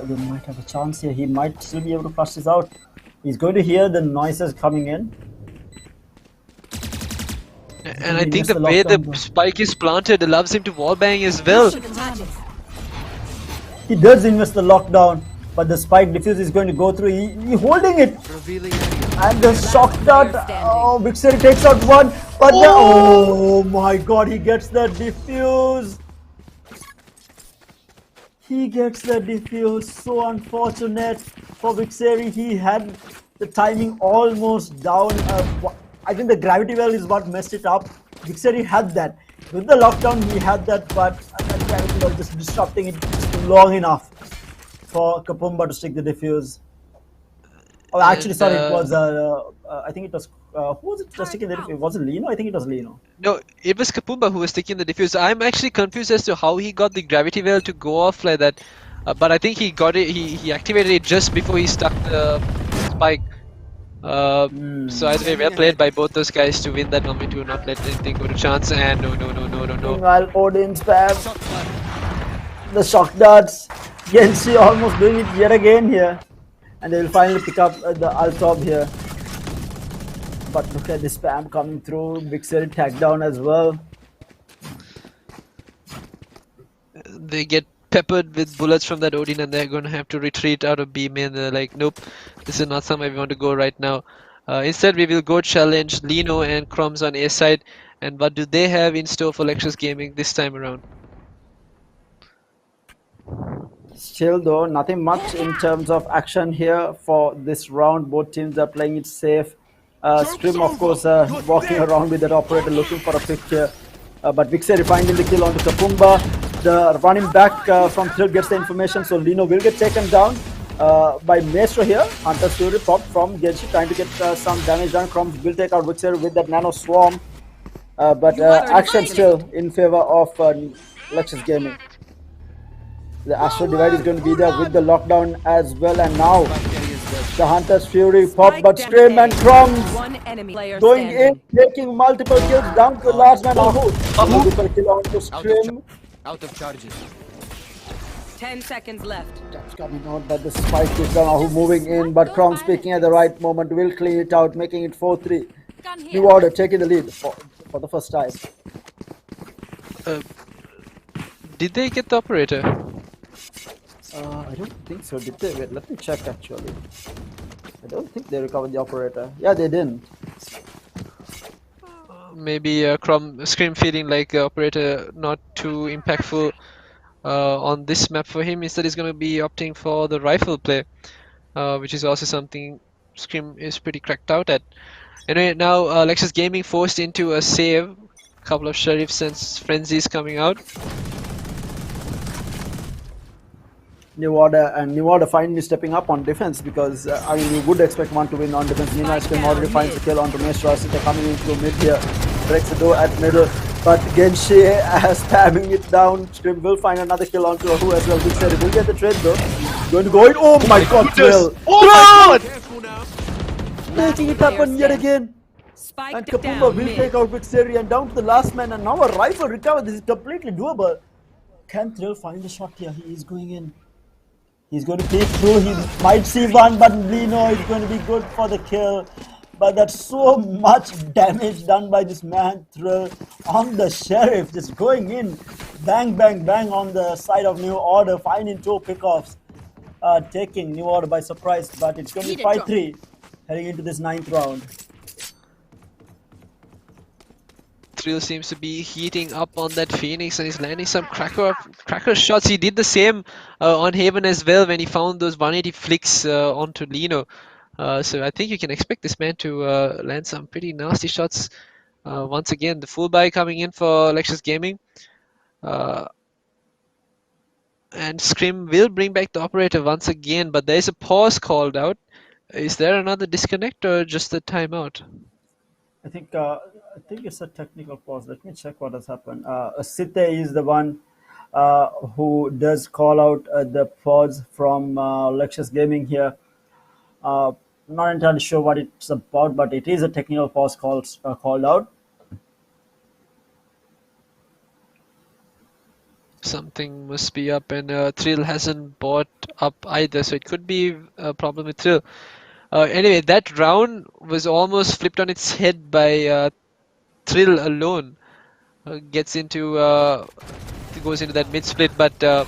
you might have a chance here. He might still be able to flush this out. He's going to hear the noises coming in. And I think the way the spike is planted allows him to wallbang as well. He does invest the lockdown, but the spike defuse is going to go through. He holding it. Revealing area. And the shock dart. Oh, Vixeri takes out one. But oh my god, he gets the defuse. He gets the defuse. So unfortunate for Vixeri. He had the timing almost down. I think the gravity well is what messed it up. Vixeri had that. With the lockdown, he had that, but that gravity well just disrupting it just long enough for Kapumba to stick the defuse. Oh, actually, sorry, it was, I think it was, who was it just sticking the defuse? Was it Lino? I think it was Lino. No, it was Kapumba who was sticking the defuse. I'm actually confused as to how he got the gravity well to go off like that. But I think he got it, he activated it just before he stuck the spike. So either way, well played by both those guys to win that 1v2, not let anything go to chance. And no. Meanwhile, Odin spam the shock darts. Genshi almost doing it yet again here. And they will finally pick up the Altop here. But look at the spam coming through. Vixeri tagged down as well. They get peppered with bullets from that Odin and they're going to have to retreat out of B main. They're like, nope, this is not somewhere we want to go right now. Instead, we will go challenge Lino and Crumbs on A side. And what do they have in store for Lexus Gaming this time around? Still though, nothing much in terms of action here for this round. Both teams are playing it safe. Scrim, of course, walking around with that operator looking for a pick here. But Vixeri finding the kill onto Kapumba. The running back from Thrill gets the information, so Lino will get taken down by Maestro here. Hunter's Fury popped from Genshi, trying to get some damage done. Crumbs will take out Vixeri with that Nano Swarm. But action still in favor of Lexus Gaming. The Astro Divide is going to be there with the lockdown as well, and now the Hunter's Fury pop, but Scream and Crumbs going in, taking multiple kills down to the last man. Multiple kill on to Scream. Out of charges. 10 seconds left. That's coming out, but the spike is down. Ahu moving in, but Crumbs speaking at the right moment will clean it out, making it 4-3. New Order taking the lead for the first time. Did they get the operator? I don't think so. Did they? Wait, let me check actually. I don't think they recovered the operator. Yeah, they didn't. Maybe Scream feeling like operator not too impactful on this map for him. Instead, he's going to be opting for the rifle play, which is also something Scream is pretty cracked out at. Anyway, now Lexus Gaming forced into a save. Couple of sheriffs and frenzies coming out. New Order finally stepping up on defense, because I mean, you would expect one to win on defense. Nina Scream already finds the kill onto Maestro. They're coming into mid here, breaks the door at middle, but Genshi stabbing it down. Scream will find another kill onto Ahu as well. Vixeri will get the trade though. Going to go in. Oh my god, Thrill! Oh my god! Making it happen yet again. And Kapumba will take out Vixeri and down to the last man, and now a rifle recover. This is completely doable. Can Thrill find the shot here? He is going in. He's going to peek through. He might see one, but Lino is going to be good for the kill. But that's so much damage done by this man Thrill on the Sheriff, just going in, bang, bang, bang on the side of New Order, finding 2 pickoffs, taking New Order by surprise. But it's going to be 5-3 heading into this 9th round. Thrill seems to be heating up on that Phoenix and he's landing some cracker shots. He did the same on Haven as well when he found those 180 flicks onto Lino. So I think you can expect this man to land some pretty nasty shots. Once again, the full buy coming in for Lexus Gaming. And Scream will bring back the operator once again, but there is a pause called out. Is there another disconnect or just a timeout? I think it's a technical pause. Let me check what has happened. Site is the one who does call out the pause from Lexus Gaming here. Not entirely sure what it's about, but it is a technical pause called out. Something must be up, and Thrill hasn't bought up either, so it could be a problem with Thrill. Anyway, that round was almost flipped on its head by Thrill alone. Goes into that mid split, but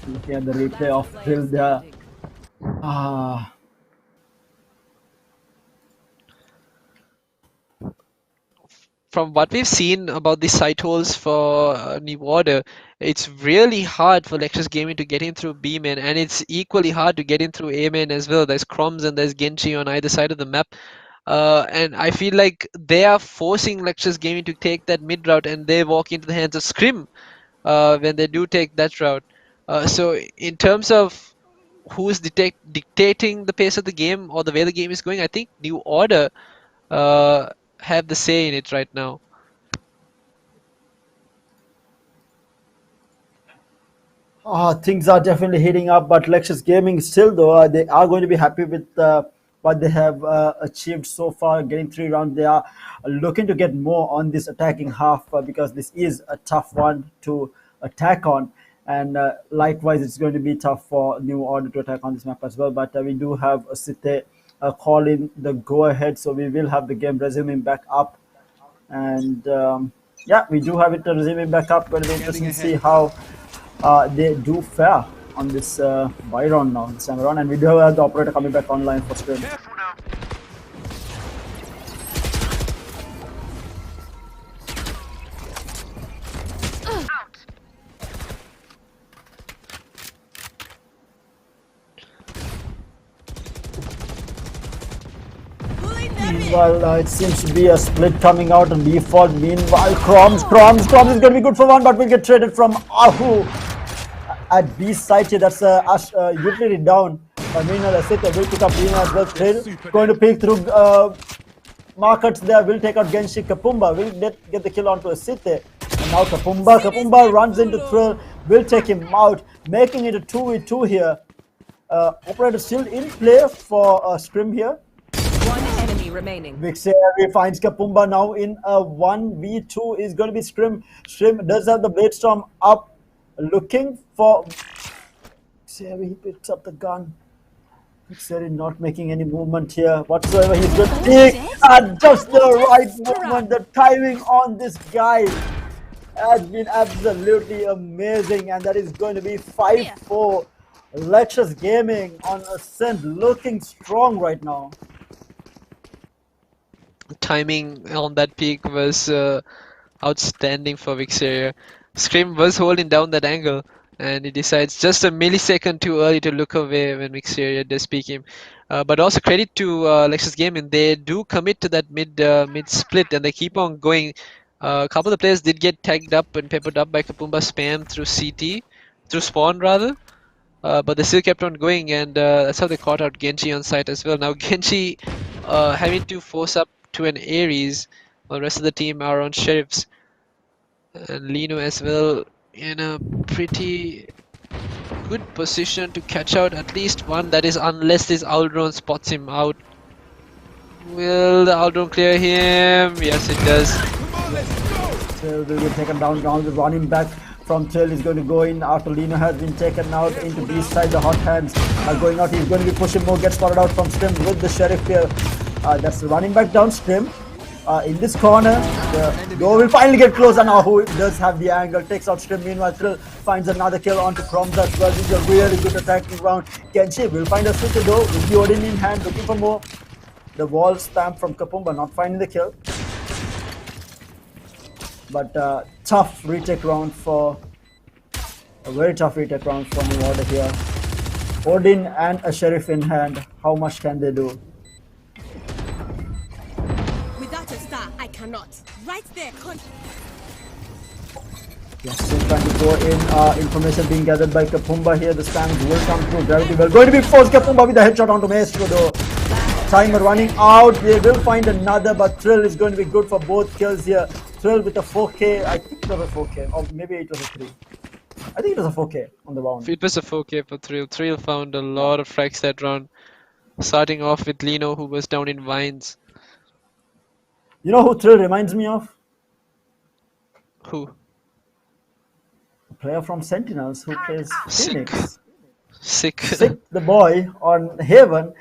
Looking at the replay of Drill there. From what we've seen about the site holes for New Order, it's really hard for Lexus Gaming to get in through B main, and it's equally hard to get in through A main as well. There's Chroms and there's Genji on either side of the map. And I feel like they are forcing Lexus Gaming to take that mid route, and they walk into the hands of Scrim when they do take that route. So in terms of who's dictating the pace of the game or the way the game is going, I think New Order have the say in it right now. Things are definitely heating up, but Lexus Gaming still, though, they are going to be happy with what they have achieved so far, getting 3 rounds. They are looking to get more on this attacking half because this is a tough one to attack on. And likewise, it's going to be tough for New Order to attack on this map as well. But we do have a Site calling the go-ahead, so we will have the game resuming back up. And yeah, we do have it resuming back up. Going to be interesting to see how they do fare on this buy round now, this time around. And we do have the operator coming back online for stream. Meanwhile, it seems to be a split coming out on default. Meanwhile, Chroms is going to be good for one, but will get traded from Ahu at B site here. That's utility down. Meanwhile, Asita will pick up Lina as well. Trill going to peek through markets there. Will take out Genshi. Kapumba will get the kill onto Asita. And now Kapumba runs into Thrill. Will take him out, making it a 2v2 here. Operator still in play for Scrim here. One enemy remaining. Vixeri finds Kapumba now in a 1v2. Is going to be Scrim. Scrim does have the Blade Storm up, looking for Vixeri. He picks up the gun. Vixeri not making any movement here whatsoever. He's going to take at just the right moment. The timing on this guy has been absolutely amazing, and that is going to be 5-4. Lexus Gaming on Ascent, looking strong right now. Timing on that peak was outstanding for Vixeria. Scream was holding down that angle, and he decides just a millisecond too early to look away when Vixeria does peek him. But also credit to Lexus Gaming, they do commit to that mid split, and they keep on going. A couple of the players did get tagged up and peppered up by Kapumba spam through CT, through spawn rather. But they still kept on going, and that's how they caught out Genji on site as well. Now Genji having to force up to an Ares, while the rest of the team are on Sheriffs. And Lino as well in a pretty good position to catch out at least one, that is unless this Aldron spots him out. Will the Aldron clear him? Yes, it does. Trill will be taken down, running back from Trill is going to go in after Lino has been taken out into B side. The hot hands are going out. He's going to be pushing more, gets spotted out from Scrim with the Sheriff here. That's running back down Scrim. In this corner, the door will finally get close, and Ahu does have the angle, takes out Scrim. Meanwhile, Trill finds another kill onto Chroms as well. This is a really good attacking round. Genshi will find a switch door with the Odin in hand, looking for more. The wall spam from Kapumba, not finding the kill. But tough retake round for a very tough retake round for New Order here. Odin and a Sheriff in hand. How much can they do? Without a star, I cannot. Right there, Yes, still trying to go in. Information being gathered by Kapumba here. The spams will come through gravity well. Going to be forced. Kapumba with a headshot onto Maestro though. Timer running out. They will find another, but Thrill is going to be good for both kills here. Thrill with a 4K. I think it was a 4K, or maybe it was a 3. I think it was a 4K on the round. It was a 4K for Thrill. Thrill found a lot of frags that round, starting off with Lino, who was down in vines. You know who Thrill reminds me of? Who? A player from Sentinels who plays Phoenix. Sick. Sick, the boy on Haven,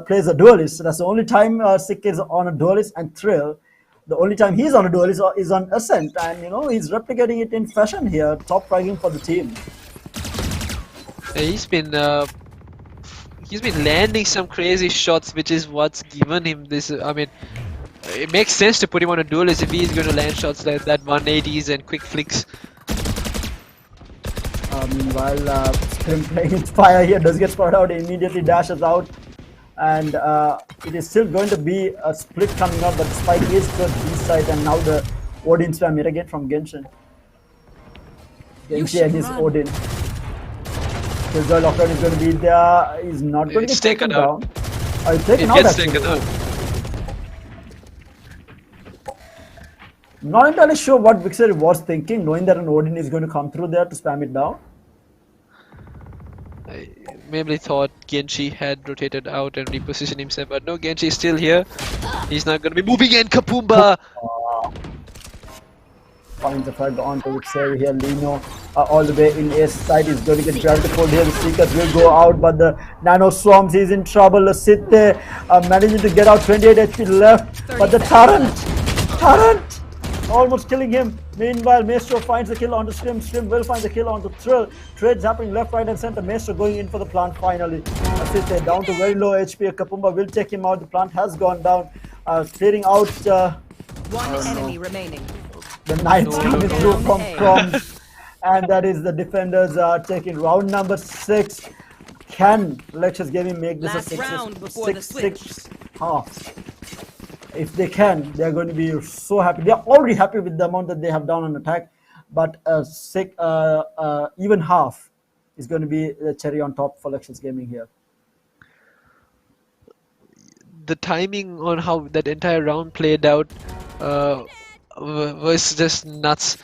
plays a duelist. So that's the only time Sick is on a duelist, and Thrill, the only time he's on a duelist is on Ascent. And you know, he's replicating it in fashion here. Top fragging for the team. He's been landing some crazy shots, which is what's given him this. I mean, it makes sense to put him on a duelist if he's going to land shots like that, 180s and quick flicks. Meanwhile, Scrim playing with fire here does get spotted out, immediately dashes out, and it is still going to be a split coming out, but the spike is towards B side, and now the Odin spam here again from Genshin. Genshi and his Odin. Killjoy lockdown is going to be there. He's not going to get taken down. Oh, he's taken out actually. Not entirely sure what Vixer was thinking, knowing that an Odin is going to come through there to spam it down. I maybe thought Genshi had rotated out and repositioned himself, but no, Genshi is still here. He's not going to be moving, and Kapumba! Finds the front onto Vixer here. Lino all the way in A side is going to get gravity pulled here. The Seekers will go out, but the Nano Swarms is in trouble. Sit there, managing to get out. 28 HP left, but the Torrent! Almost killing him. Meanwhile, Maestro finds the kill onto Scrim. Scrim will find the kill onto Thrill. Trades happening left, right, and center. Maestro going in for the plant finally. Sit down to very low HP. Kapumba will take him out. The plant has gone down. Clearing out. One enemy remaining. The Knights coming through from Chroms. And that is the defenders taking round number 6. Can Lectures Gaming make this Last a 6-6 half? If they can, they are going to be so happy. They are already happy with the amount that they have done on attack, but even half is going to be the cherry on top for Lectures Gaming here. The timing on how that entire round played out was just nuts.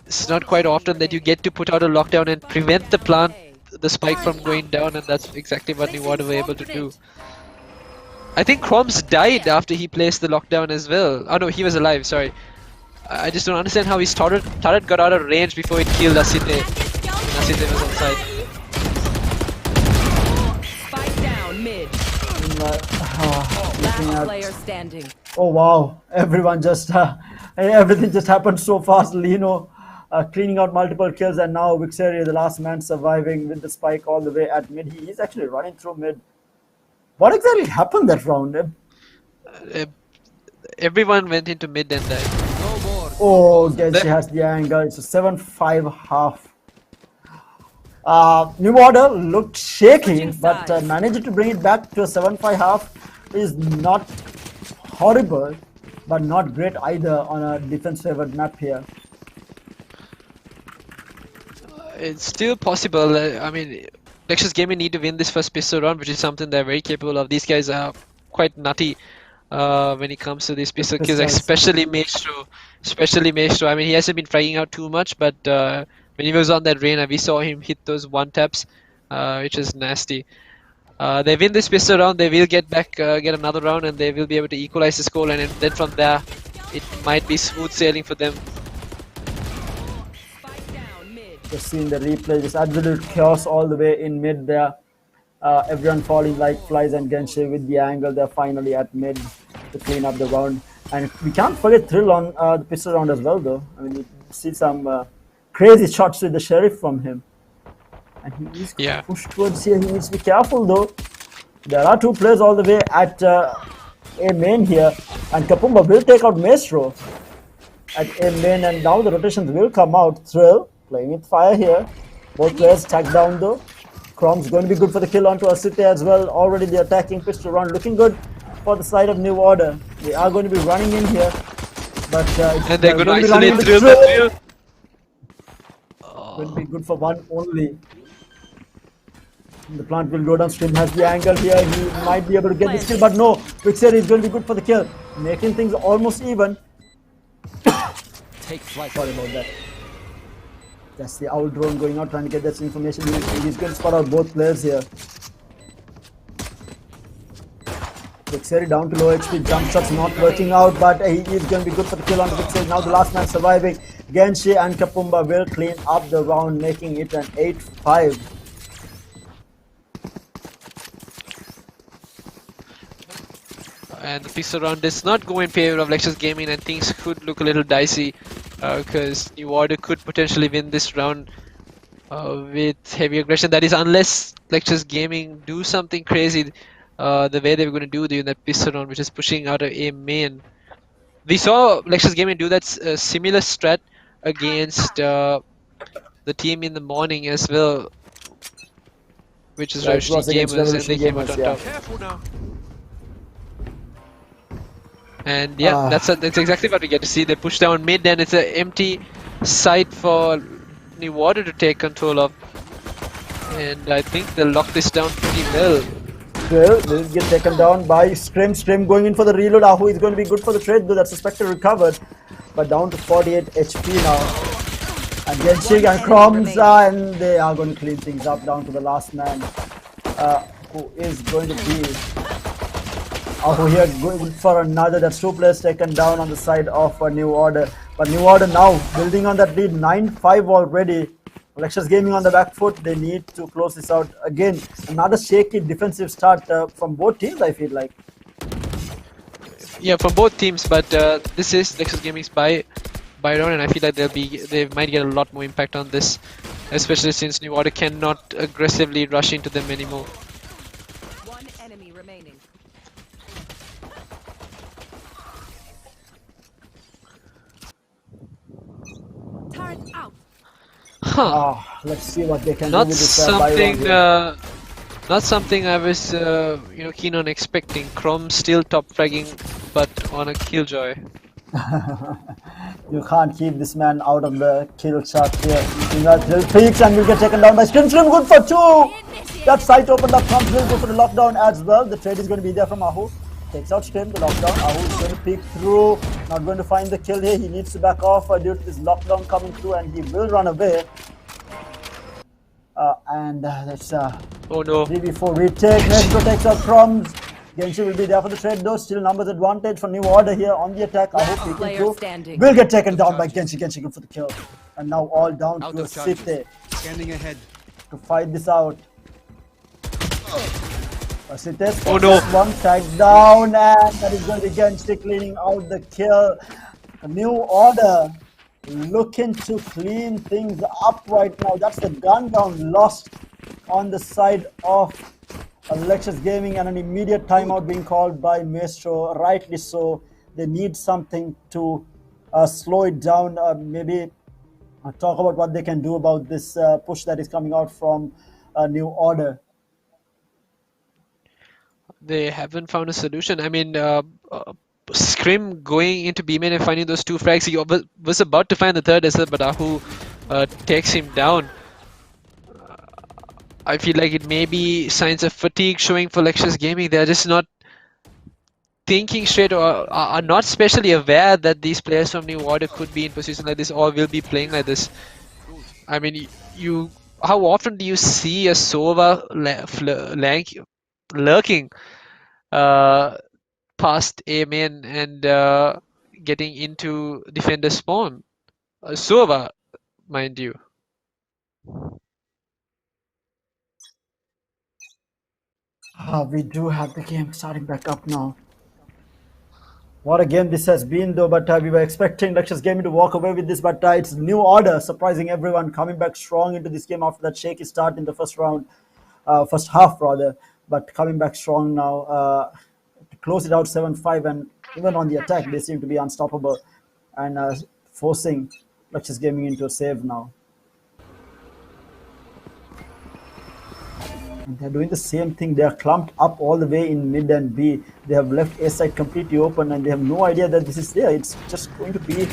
It's not quite often that you get to put out a lockdown and prevent the spike from going down, and that's exactly what Niwada were able to do. I think Chroms died after he placed the lockdown as well. Oh no, he was alive, sorry. I just don't understand how his turret got out of range before it killed Asite. Asite was outside. Spike down mid. Last player standing. Oh wow, everyone just everything just happened so fast. Lino cleaning out multiple kills, and now Vixeria, the last man surviving with the spike all the way at mid. He is actually running through mid. What exactly happened that round? Everyone went into mid and died. Oh, Genshi has the angle. It's a 7-5 half. New Order looked shaky, but managing to bring it back to a 7-5 half is not horrible, but not great either on a defense-favored map here. It's still possible. I mean, Lectures Gaming need to win this first pistol round, which is something they're very capable of. These guys are quite nutty when it comes to these pistol kills, especially Maestro. I mean, he hasn't been fragging out too much, but when he was on that Reyna, we saw him hit those one-taps, which is nasty. They win this pistol round, they will get another round, and they will be able to equalize the score, and then from there, it might be smooth sailing for them. Just seeing the replay, just absolute chaos all the way in mid there. Everyone falling like flies, and Genshi with the angle. They're finally at mid to clean up the round. And we can't forget Thrill on the pistol round as well, though. I mean, you see some crazy shots with the Sheriff from him. And he is pushed towards here. He needs to be careful, though. There are two players all the way at A main here. And Kapumba will take out Maestro at A main. And now the rotations will come out. Thrill playing with fire here. Both players tagged down though. Chrom's going to be good for the kill onto Asite as well. Already the attacking pistol round looking good for the side of New Order. They are going to be running in here. But and they're going to isolate Thrill. Will be good for one only. The plant will go downstream, has the angle here. He might be able to get this kill, but no. Vixer is going to be good for the kill. Making things almost even. Take flight. Sorry about that. That's the owl drone going out trying to get this information. He's going to spot out both players here. Vixeri down to low HP, jump shots not working out, but he is going to be good for the kill on Vixeri. Now the last man surviving. Genshi and Kapumba will clean up the round, making it an 8-5. And the pistol round does not go in favor of Lectures Gaming, and things could look a little dicey because New Order could potentially win this round. with heavy aggression. That is, unless Lectures Gaming do something crazy, the way they were going to do that pistol round, which is pushing out a main. We saw Lectures Gaming do that similar strat against the team in the morning as well, which is Right, it was Revolution against Gamers, and Revolution they came out Gamers, on yeah. top. And yeah, that's exactly what we get to see. They push down mid, and it's an empty site for New Water to take control of. And I think they'll lock this down pretty well. Well, they'll get taken down by Scrim. Scrim going in for the reload. Ahu is going to be good for the trade, though that Suspector recovered. But down to 48 HP now. And Genshik and Crumbs, and they are going to clean things up down to the last man. Who is going to be Ahu here going for another. That's 2 players taken down on the side of a New Order. But New Order now building on that lead, 9-5 already. Lectures Gaming on the back foot. They need to close this out again. Another shaky defensive start from both teams, I feel like. Yeah, from both teams, but this is Lectures Gaming's buy round, and I feel like they might get a lot more impact on this, especially since New Order cannot aggressively rush into them anymore. One enemy remaining. Turret out. Huh. Let's see what they can Not do with this something. Not something I was keen on expecting. Chrome still top fragging, but on a killjoy. You can't keep this man out of the kill chart here. Drill peaks and will get taken down by Scrim. Scrim good for 2. That site opened up. Comes will go for the lockdown as well. The trade is going to be there from Ahu. Takes out Scrim, the lockdown. Ahu is going to peek through. Not going to find the kill here. He needs to back off due to this lockdown coming through, and he will run away. That's oh no. 3v4 retake. Metro takes out Crumbs. Genshi will be there for the trade though. Still numbers advantage for New Order here on the attack. I hope he can through. Will get taken down by Genshi. Genshi good for the kill. And now all down to a City Scanning ahead to fight this out. Cites, oh no. One tag down, and that is going to be Genshi cleaning out the kill. A New Order looking to clean things up right now. That's the gun down lost on the side of Lectures Gaming, and an immediate timeout being called by Maestro. Rightly so. They need something to slow it down. Maybe talk about what they can do about this push that is coming out from New Order. They haven't found a solution. I mean, Scrim going into B-main and finding those 2 frags. He was about to find the third as well, but Ahu takes him down. I feel like it may be signs of fatigue showing for Lectures Gaming. They're just not thinking straight, or are not specially aware that these players from New Order could be in position like this or will be playing like this. I mean, how often do you see a Sova lurking past A main and getting into defender spawn? Sova, mind you. We do have the game starting back up now. What a game this has been though, but we were expecting Lectures Gaming to walk away with this, but it's New Order surprising everyone, coming back strong into this game after that shaky start in the first half rather, but coming back strong now to close it out 7-5, and even on the attack they seem to be unstoppable and forcing Lectures Gaming into a save now. And they're doing the same thing. They are clumped up all the way in mid and B. They have left A side completely open, and they have no idea that this is there. It's just going to be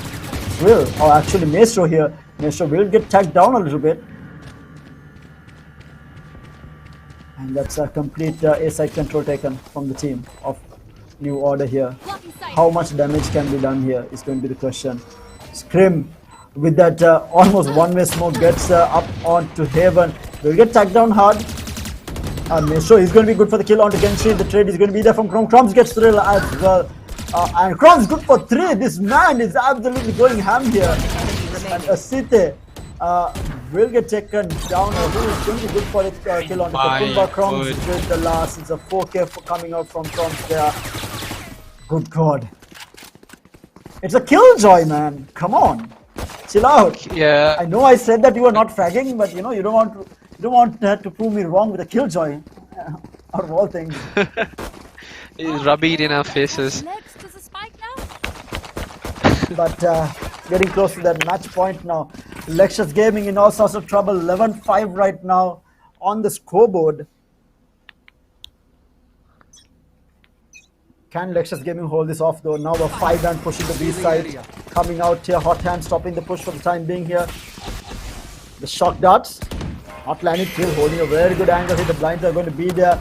Will, or actually Maestro here. Maestro will get tagged down a little bit. And that's a complete A side control taken from the team of New Order here. How much damage can be done here is going to be the question. Scrim with that almost one-way smoke gets up onto Haven. Will get tagged down hard. Maestro is going to be good for the kill onto Genshi. The trade is going to be there from Chrome. Crumbs gets thrill as well. And Crumbs good for 3. This man is absolutely going ham here. And Asite will get taken down. Who is going to be good for it kill onto Kumba. Crumbs with the last. It's a 4K coming out from Crumbs there. Good God. It's a killjoy, man. Come on. chill out. Yeah. I know I said that you were not fragging, but you know, you don't want to prove me wrong with a killjoy. Out of all things. He's rubbing it in our faces. Legs to the spike now. But getting close to that match point now. Lexus Gaming in all sorts of trouble. 11-5 right now on the scoreboard. Can Lexus Gaming hold this off though? Now a 5-man push in the B side. Coming out here. Hot hand stopping the push for the time being here. The shock darts. Not landing kill. Holding a very good angle here. The blinds are going to be there.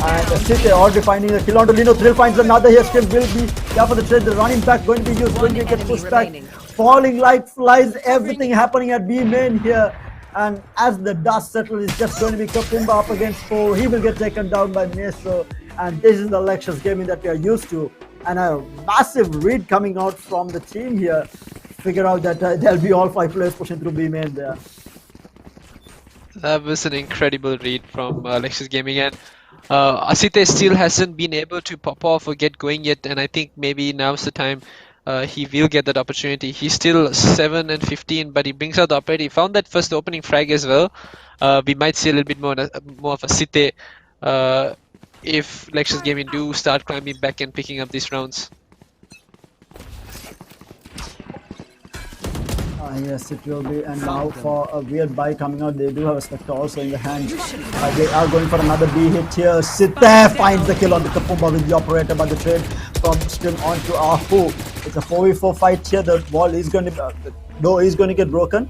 And City already finding a kill onto Lino. Thrill finds another here. Scrim will be there for the trade. The running back going to be used. Going to get pushed back. Falling like flies. Everything happening at B main here. And as the dust settles, it's just going to be Kapumba up against 4. He will get taken down by Maestro. And this is the Lexus Gaming that we are used to. And a massive read coming out from the team here. Figure out that there'll be all 5 players pushing through B main there. That was an incredible read from Lexus Gaming, and Asite still hasn't been able to pop off or get going yet, and I think maybe now's the time he will get that opportunity. He's still 7 and 15, but he brings out the opportunity. He found that first opening frag as well. We might see a little bit more of Asite if Lexus Gaming do start climbing back and picking up these rounds. Yes, it will be. And now for a weird buy coming out, they do have a Spectre also in the hand. They are going for another B hit here. Sithe finds the kill on the Kapumba with the operator, but the trade from Scrim onto Ahu. It's a 4v4 fight here. The wall is going to, the door is going to get broken.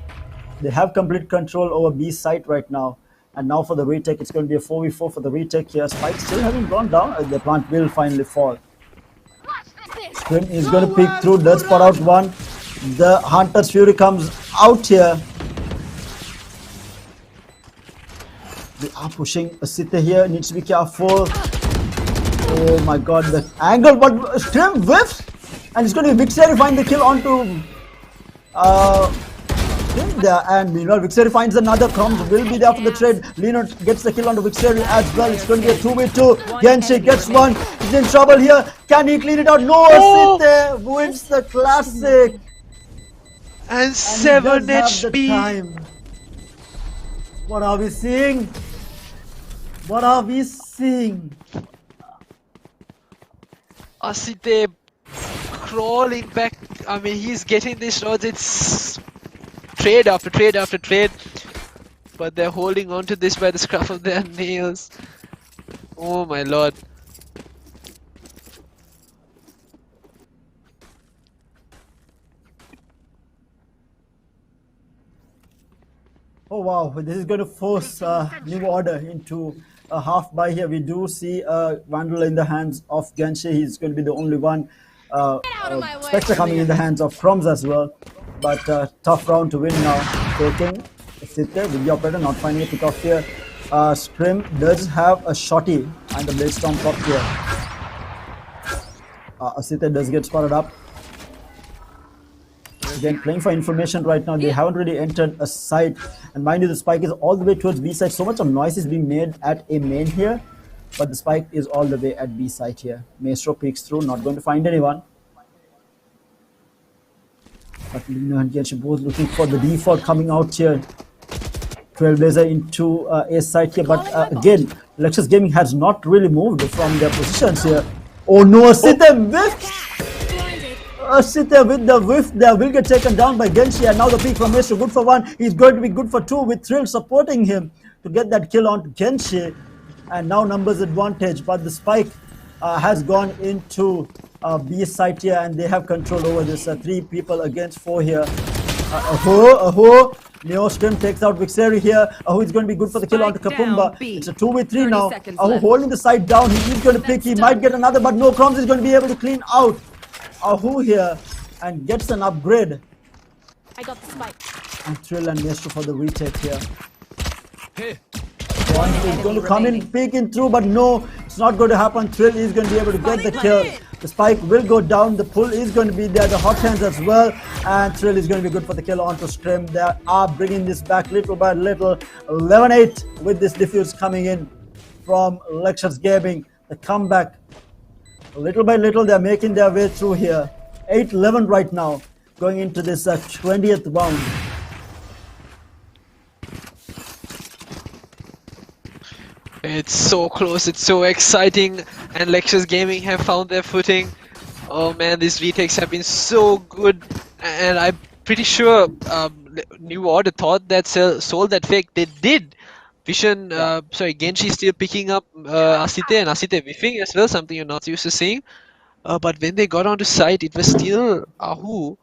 They have complete control over B site right now. And now for the retake, it's going to be a 4v4 for the retake here. Spike still having gone down. The plant will finally fall. Scrim is going to peek through. Does spot out one. The Hunter's Fury comes out here. They are pushing Asite here. Needs to be careful. Oh my god, the angle, but Scrim whiffs. And it's going to be Vixeri find the kill onto Scrim there. And meanwhile, Vixeri finds another. Crumbs will be there for the trade. Lino gets the kill onto Vixeri as well. It's going to be a 2v2. Genshi gets one. He's in trouble here. Can he clean it out? No, Asite wins the classic. And 7 HP. What are we seeing? What are we seeing? Asite crawling back. I mean, he's getting these rods. It's trade after trade after trade. But they're holding on to this by the scruff of their nails. Oh my lord. Oh wow, this is going to force New Order into a half buy here. We do see Vandal in the hands of Genshi. He's going to be the only one. Spectre coming in the hands of Crumbs as well. But tough round to win now. Taking Sithe with the operator, not finding a pick off here. Scrim does have a shotty and the Blade Storm pop here. Sithe does get spotted up. Again, playing for information right now. They haven't really entered a site. And mind you, the spike is all the way towards B side. So much of noise is being made at A main here. But the spike is all the way at B side here. Maestro peeks through, not going to find anyone. But Lino and Genshi both looking for the default coming out here. Trailblazer into A side here. But again, Lexus Gaming has not really moved from their positions here. Oh no, Sithe whiffs! Sithe with the whiff there will get taken down by Genshi, and now the peak from Maestro, good for 1. He's going to be good for 2 with Thrill supporting him to get that kill on Genshi. And now numbers advantage, but the spike has gone into B site here, and they have control over this. 3 people against 4 here. Aho! Neo Scrim takes out Vixeri here. Aho is going to be good for the kill onto Kapumba. It's a 2v3 now. Aho holding the side down. He is going to pick. He might get another, but no, Crumbs is going to be able to clean out Ahu here and gets an upgrade. I got the spike. And Thrill and Maestro for the retake here. One is going to come in, peeking through, but no, it's not going to happen. Thrill is going to be able to get the kill. The spike will go down. The pull is going to be there. The hot hands as well. And Thrill is going to be good for the kill onto Scrim. They are bringing this back little by little. 11-8 with this defuse coming in from Lexus Gaming. The comeback. Little by little, they're making their way through here. 8-11 right now. going into this 20th round. It's so close, it's so exciting, and Lexus Gaming have found their footing. Oh man, these retakes have been so good, and I'm pretty sure New Order thought that sold that fake. They did. Vision, sorry, Genshi still picking up Asite, and Asite whiffing as well, something you're not used to seeing. But when they got onto site, it was still Ahu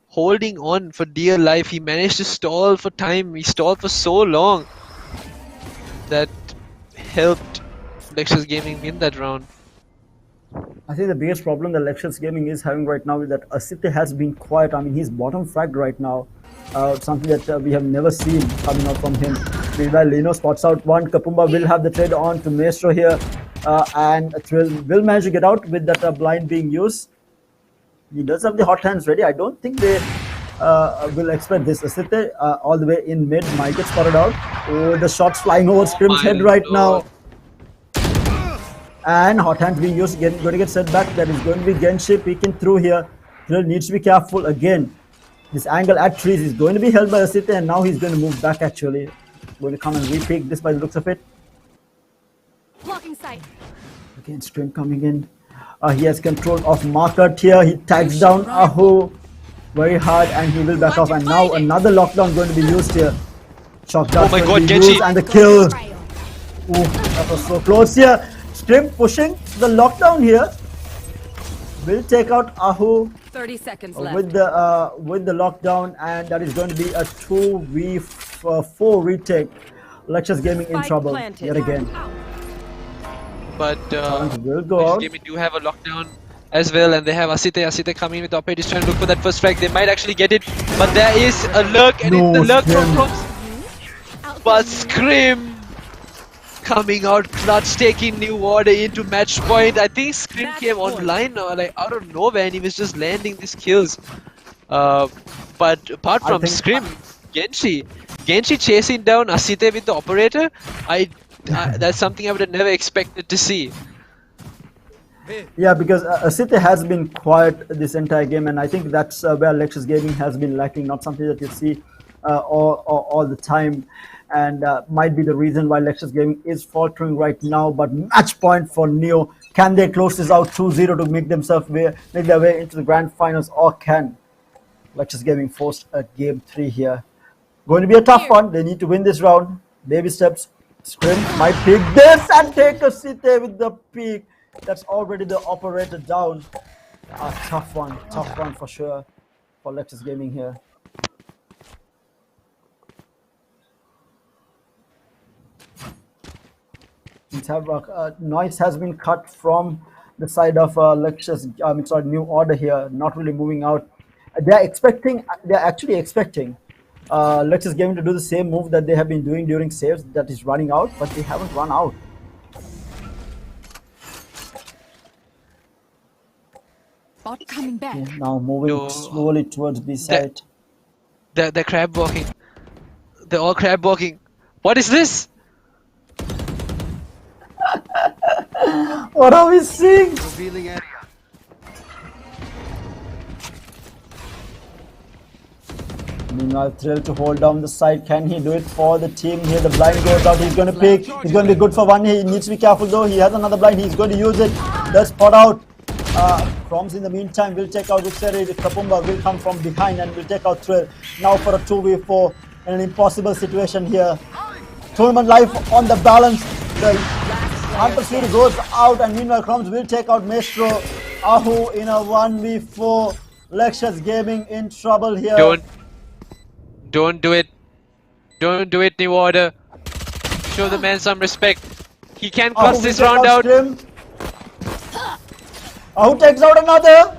holding on for dear life. He managed to stall for time. He stalled for so long that helped Lexus Gaming win that round. I think the biggest problem that Lexus Gaming is having right now is that Asite has been quiet. I mean, he's bottom fragged right now. Something that we have never seen coming out from him. Meanwhile, Lino spots out one. Kapumba will have the trade on to Maestro here. And Thrill will manage to get out with that blind being used. He does have the hot hands ready. I don't think they will expect this. Asite all the way in mid. Might get spotted out. Oh, the shots flying over Scrim's head right now. And hot hand being used, going to get set back. That is going to be Genshi peeking through here. Thrill needs to be careful again. This angle at trees is going to be held by Asite, and now he's going to move back actually. Going to come and re-peek this by the looks of it. Blocking sight. Again, Scrim coming in. He has control of Market here. He tags down Ahu very hard, and he will back off. And now another lockdown going to be used here. Shock dart oh my god, Genshi! And the kill. Ooh, that was so close here. Scrim pushing the lockdown here. Will take out Ahu 30 seconds left. with the lockdown, and that is going to be a 2v4 retake. Lexus Gaming in trouble yet again. But will go out. Gaming do have a lockdown as well, and they have Asite coming with operators trying to look for that first strike. They might actually get it, but there is a lurk, and it's the lurk from but Scrim coming out clutch, taking New Order into match point. I think Scrim came online like out of nowhere, and he was just landing these kills. But apart from Scrim, Genshi chasing down Asite with the operator, that's something I would have never expected to see. Yeah, because Asite has been quiet this entire game, and I think that's where Lexus Gaming has been lacking. Not something that you see all the time, and might be the reason why Lexus Gaming is faltering right now. But match point for Neo. Can they close this out 2-0 to make their way into the grand finals, or can Lexus Gaming force a game 3 here? Going to be a tough one. They need to win this round. Baby steps. Scrim might pick this and take Asite with the peak. That's already the operator down. A tough one for sure for Lexus Gaming here. Noise has been cut from the side of New Order here, not really moving out. They're actually expecting Lexus Gaming to do the same move that they have been doing during saves, that is running out, but they haven't run out. Bot coming back. Okay, now moving slowly towards B side. They're crab walking. They're all crab walking. What is this? What are we seeing? Revealing area. Meanwhile, Thrill to hold down the side. Can he do it for the team here? The blind goes out. He's going to pick. He's going to be good for one. He needs to be careful though. He has another blind. He's going to use it. The spot out. Proms in the meantime will take out Utseri. Kapumba will come from behind and will take out Thrill. Now for a 2v4 in an impossible situation here. Tournament life on the balance. The Hunter Fury goes out, and meanwhile Proms will take out Maestro. Ahu in a 1v4. Lexus Gaming in trouble here. Don't do it. Don't do it, New Order. Show the man some respect. He can cross this round out. Ahu takes out another.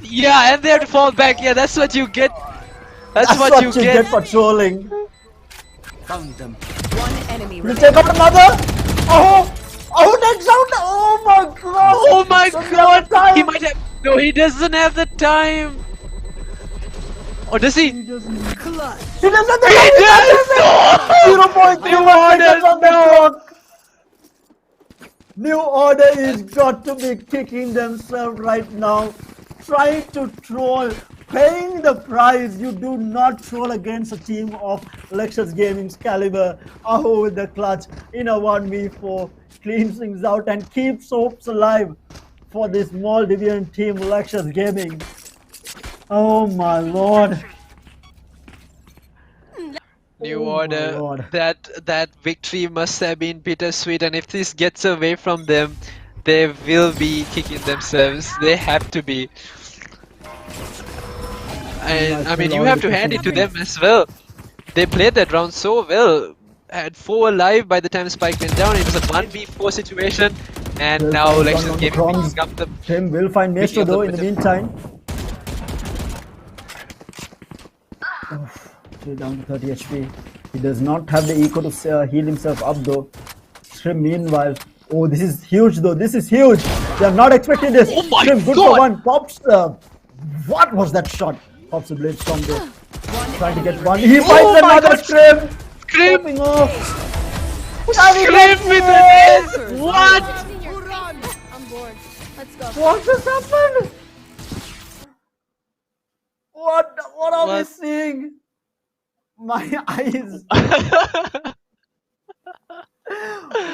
Yeah, and they have to fall back. Yeah, that's what you get. That's what you get for trolling. Found them. One enemy Will take out another. Ahu takes out. Oh my god. Oh my god. He might have. No, he doesn't have the time. Or does he? He doesn't. He does! 0.2 seconds on the clock. New Order is got to be kicking themselves right now. Trying to troll paying the price. You do not troll against a team of Lexus Gaming's caliber. Aho with the clutch in a 1v4, cleans things out and keeps hopes alive for this Maldivian team, Lexus Gaming. Oh my lord. New Oh my Order, lord. that victory must have been bittersweet, and if this gets away from them, they will be kicking themselves. They have to be. And I mean, you have to hand it to them as well. They played that round so well. Had 4 alive by the time Spike went down. It was a 1v4 situation, and now Lexus Gaming picking up the. Tim will find Maestro though in the meantime. Down to 30 HP. He does not have the eco to heal himself up though. Shrimp meanwhile. Oh, this is huge though. This is huge. They are not expecting this. Oh my Shrimp, good God. for one. Pops. What was that shot? Pops the blade from there. Trying to get one. He finds another Shrimp. Shrimp. Popping off. Shrimp with the ace. What? I'm bored. Let's go. What just happened? What are we What? seeing? My eyes.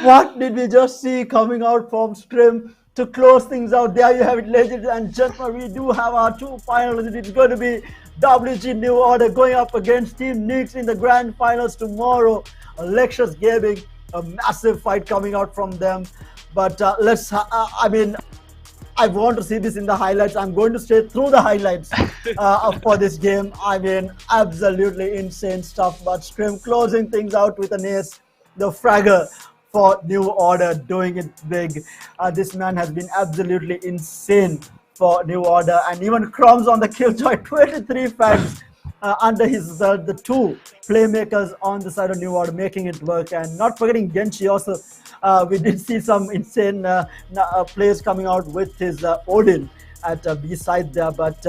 What did we just see coming out from Strim to close things out? There you have it, ladies and gentlemen. We do have our 2 finals. It's going to be WG New Order going up against Team Nix in the grand finals tomorrow. Lexus Gaming, a massive fight coming out from them. But I want to see this in the highlights. I'm going to stay through the highlights for this game. I mean, absolutely insane stuff. But Scrim closing things out with an ace. The fragger for New Order doing it big. This man has been absolutely insane for New Order. And even Crumbs on the killjoy, 23 frags under his belt. The 2 playmakers on the side of New Order making it work. And not forgetting Genshi also. We did see some insane plays coming out with his Odin at B side there, but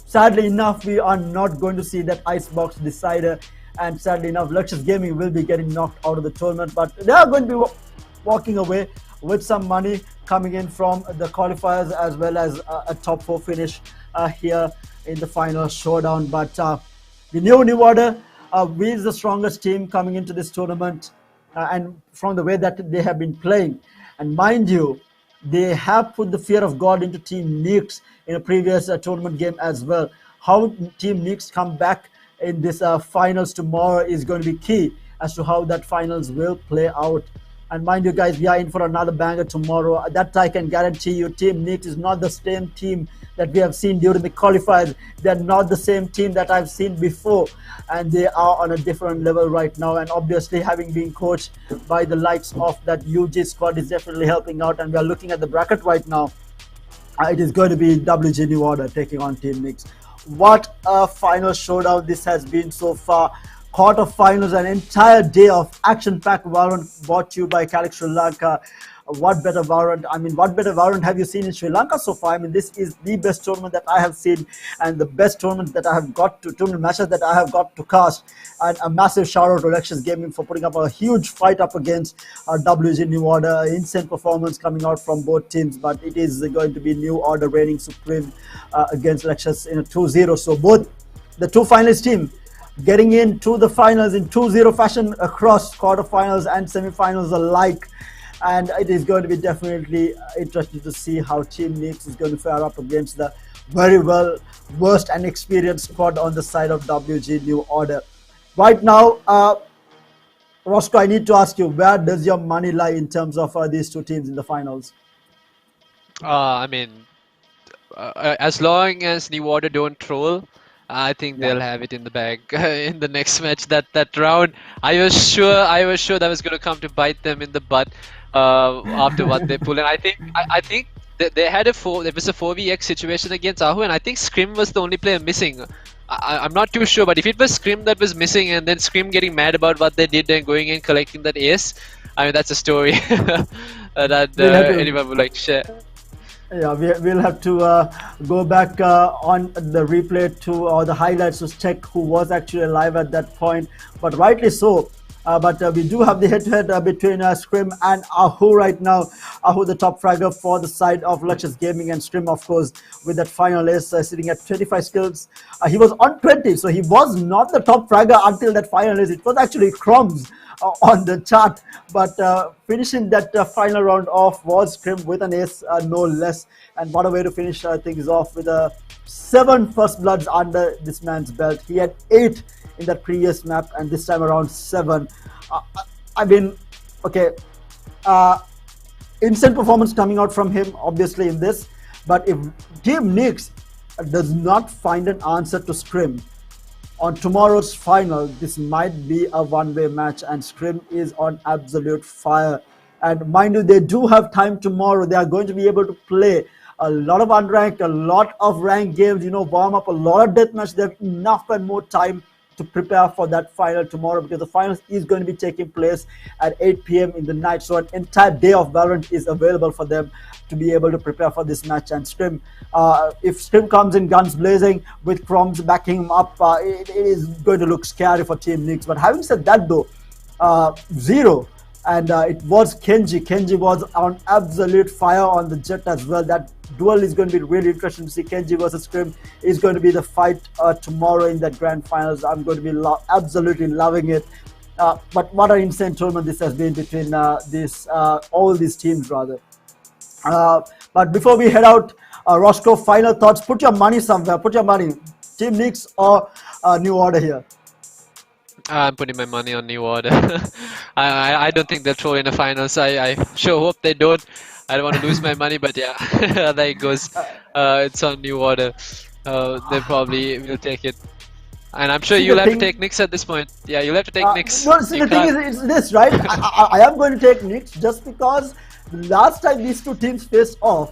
sadly enough, we are not going to see that Icebox decider, and sadly enough, Lexus Gaming will be getting knocked out of the tournament, but they are going to be walking away with some money coming in from the qualifiers as well as a top 4 finish here in the final showdown. But the New Order is the strongest team coming into this tournament. And from the way that they have been playing, and mind you, they have put the fear of God into Team Nix in a previous tournament game as well. How Team Nix come back in this finals tomorrow is going to be key as to how that finals will play out. And mind you guys, we are in for another banger tomorrow. That I can guarantee you. Team Nix is not the same team that we have seen during the qualifiers. They're not the same team that I've seen before. And they are on a different level right now. And obviously having been coached by the likes of that UG squad is definitely helping out. And we are looking at the bracket right now. It is going to be WG New Order taking on Team Nix. What a final showdown this has been so far. Quarterfinals, an entire day of action-packed Valorant brought to you by Calyx Sri Lanka. What better Valorant? I mean, what better Valorant have you seen in Sri Lanka so far? I mean, this is the best tournament that I have seen and the best tournament that I have got to, tournament matches that I have got to cast. And a massive shout out to Lexus Gaming for putting up a huge fight up against WG New Order. Insane performance coming out from both teams, but it is going to be New Order reigning supreme against Lexus in a 2-0. So both the 2 finalist team getting into the finals in 2-0 fashion across quarterfinals and semifinals alike. And it is going to be definitely interesting to see how Team Nix is going to fare up against the very well versed and experienced squad on the side of WG New Order. Right now, Roscoe, I need to ask you, where does your money lie in terms of these 2 teams in the finals? I mean, as long as New Order don't troll, I think they'll have it in the bag in the next match. That round, I was sure that was going to come to bite them in the butt after what they pulled. And I think they had it was a 4vx situation against Ahu, and I think Scrim was the only player missing. I'm not too sure, but if it was Scrim that was missing and then Scrim getting mad about what they did and going and collecting that ace, I mean, that's a story that anyone would like to share. Yeah, we'll have to go back on the replay to or the highlights to check who was actually alive at that point. But rightly so, But we do have the head-to-head between Scrim and Ahu right now. Ahu, the top fragger for the side of Luscious Gaming, and Scrim, of course, with that final ace sitting at 25 skills. He was on 20, so he was not the top fragger until that final ace. It was actually Crumbs on the chart, but finishing that final round off was Scrim with an ace, no less. And what a way to finish things off with 7 first bloods under this man's belt. He had 8 in that previous map, and this time around 7. I mean, okay, instant performance coming out from him, obviously, in this. But if Team Nyx does not find an answer to Scrim on tomorrow's final, this might be a one-way match, and Scrim is on absolute fire. And mind you, they do have time tomorrow. They are going to be able to play a lot of unranked, a lot of ranked games, warm up, a lot of deathmatch. They have enough and more time to prepare for that final tomorrow, because the finals is going to be taking place at 8 p.m. in the night. So an entire day of Valorant is available for them to be able to prepare for this match. And Scrim, if Scrim comes in guns blazing with Crumbs backing him up, it is going to look scary for Team Nyx. But having said that though, Zero, and it was Kenji. Kenji was on absolute fire on the Jet as well. That duel is going to be really interesting to see. Kenji versus Scrim is going to be the fight tomorrow in that grand finals. I'm going to be absolutely loving it. But what an insane tournament this has been between all these teams, rather. But before we head out, Roscoe, final thoughts. Put your money somewhere. Put your money. Team Nyx or New Order here? I'm putting my money on New Order. I don't think they'll throw in the finals. I sure hope they don't. I don't want to lose my money, but yeah, there it goes. It's on New Order. They probably will take it. And I'm sure you'll have to take Nyx at this point. Yeah, you'll have to take Nyx. No, see, the thing is, it's this, right? I am going to take Nyx just because the last time these two teams faced off,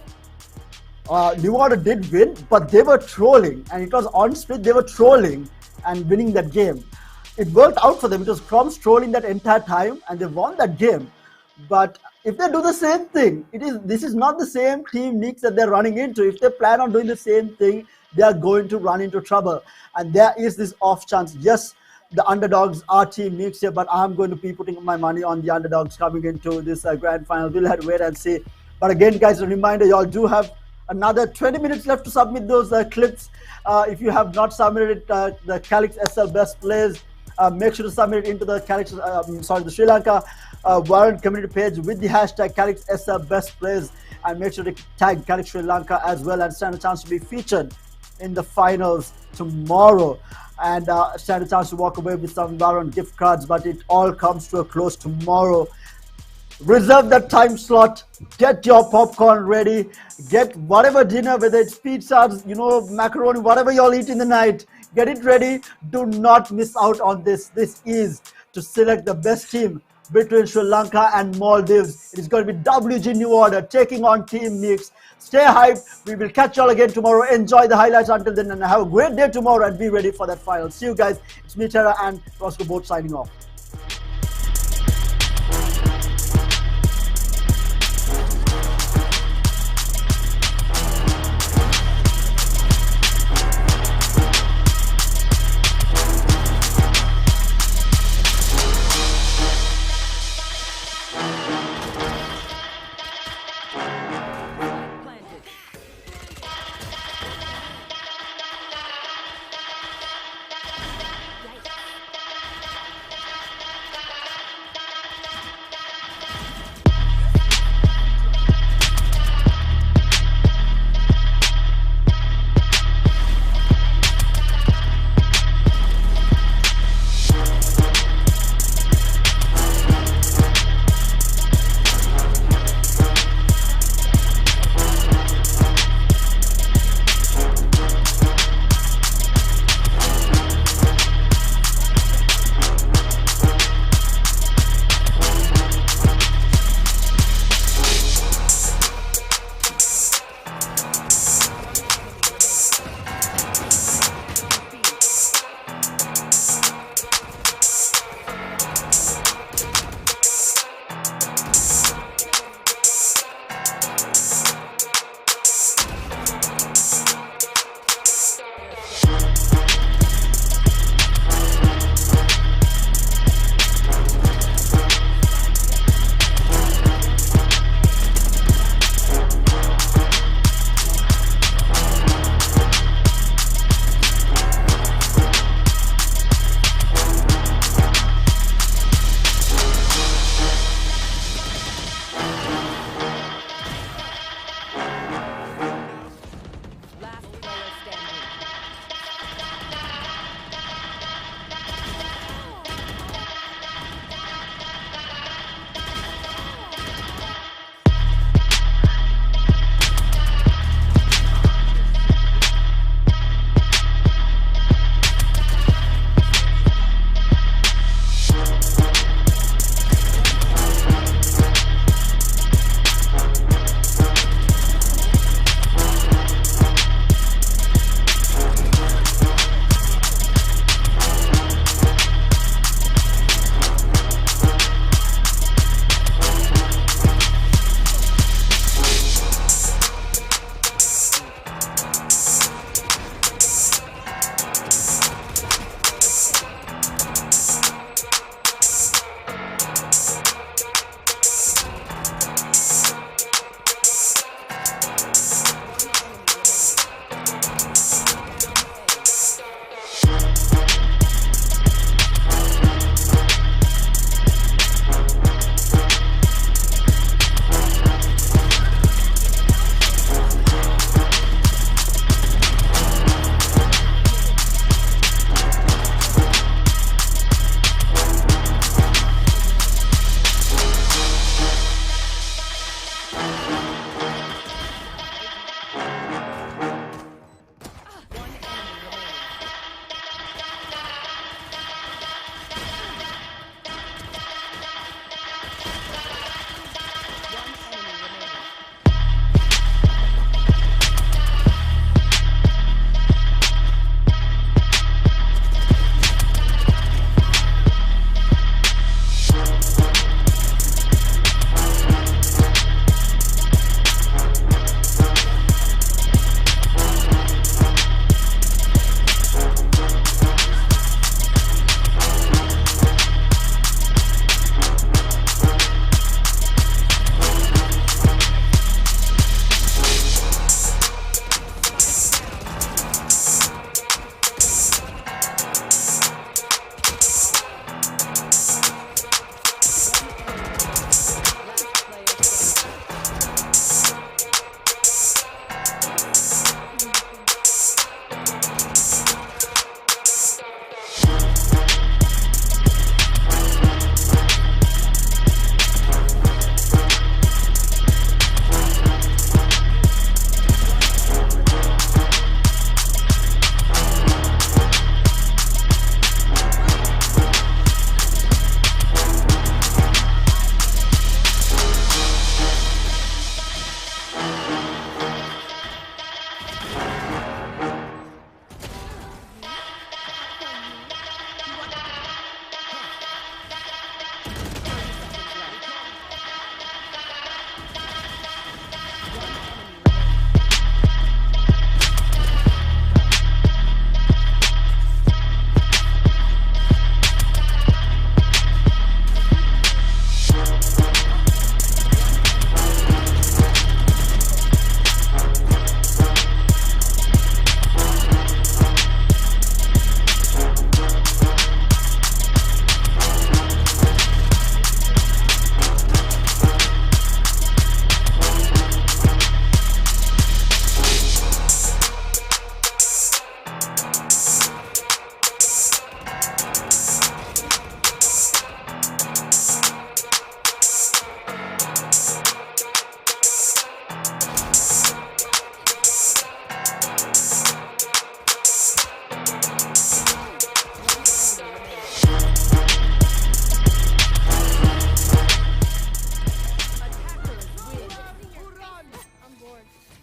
New Order did win, but they were trolling. And it was on split, they were trolling and winning that game. It worked out for them. It was Crumbs trolling that entire time, and they won that game. But if they do the same thing, this is not the same Team Nyx that they're running into. If they plan on doing the same thing, they are going to run into trouble. And there is this off chance. Yes, the underdogs are Team Nyx here, but I'm going to be putting my money on the underdogs coming into this grand final. We'll have to wait and see. But again, guys, a reminder, y'all do have another 20 minutes left to submit those clips. If you have not submitted the Calyx SL Best Plays, make sure to submit it into the Calyx, the Sri Lanka Valorant community page with the hashtag Calyx SL Best Plays, and make sure to tag Calyx Sri Lanka as well, and stand a chance to be featured in the finals tomorrow, and stand a chance to walk away with some Valorant gift cards. But it all comes to a close tomorrow. Reserve that time slot, get your popcorn ready, get whatever dinner, whether it's pizzas, macaroni, whatever y'all eat in the night, get it ready. Do not miss out on this. This is to select the best team between Sri Lanka and Maldives. It is going to be WG New Order taking on Team Nyx. Stay hyped. We will catch y'all again tomorrow. Enjoy the highlights until then, and have a great day tomorrow, and be ready for that final. See you guys. It's me, Tara, and Roscoe Bo3 signing off.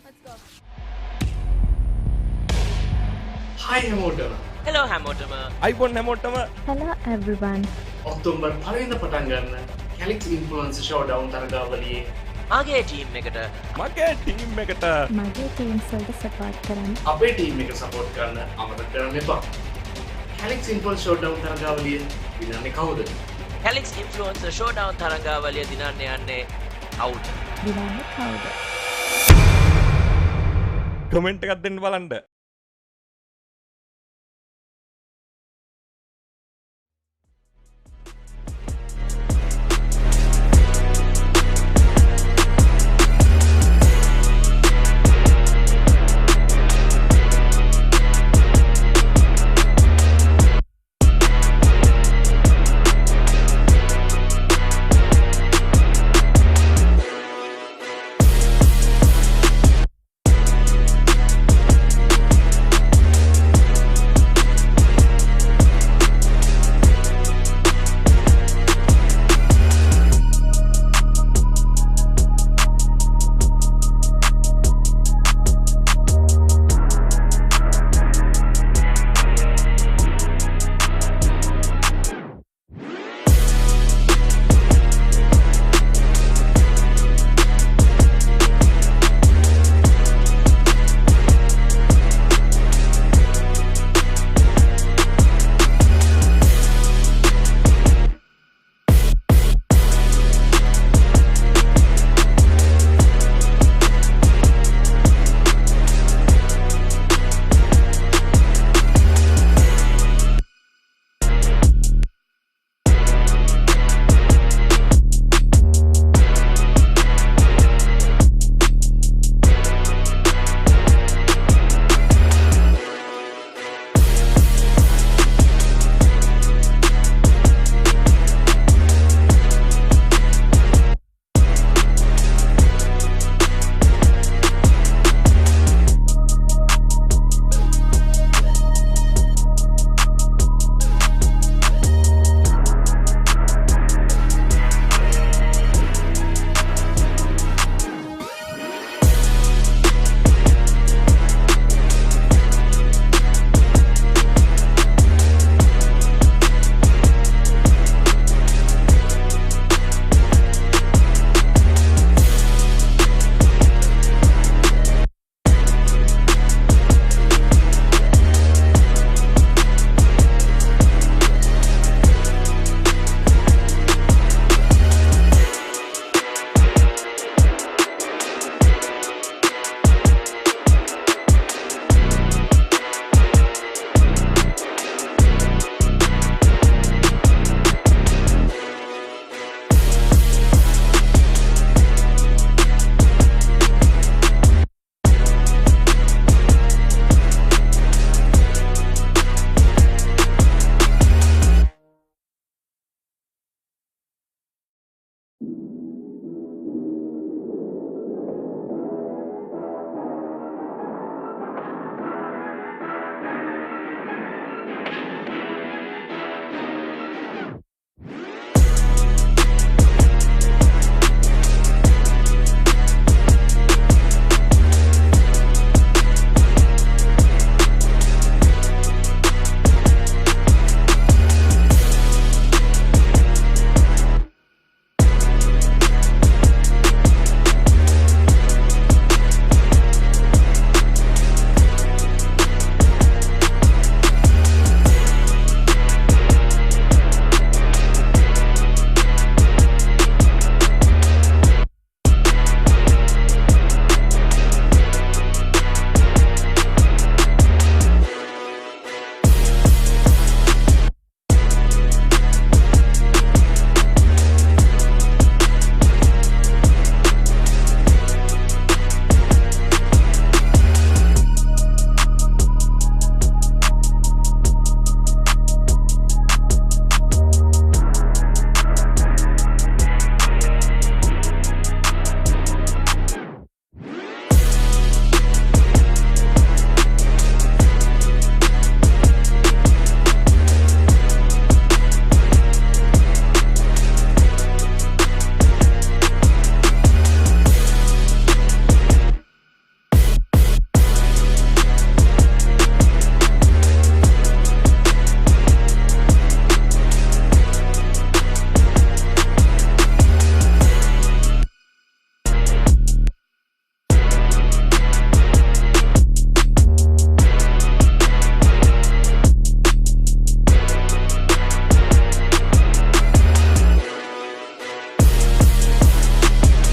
Let's go. Hi හැමෝටම. Hello හැමෝටම. iPhone හැමෝටම. Hello everyone. October 5 වෙනිදා පටන් ගන්න Calyx Influencer Showdown තරගාවලියේ මගේ team එකට මගේ team එකට මගේ ටීම්ස් වලට සපෝට් කරන්න. අපේ ටීම් එක සපෝට් කරන්න අමතක කරන්න එපා. Calyx Influencer Showdown තරගාවලිය විඳන්නේ කවුද? Calyx Influencer Showdown තරගාවලිය දිනන්න යන්නේ කවුද? දිනන්නේ කවුද? කමෙන්ට් එකක් දෙන්න බලන්න.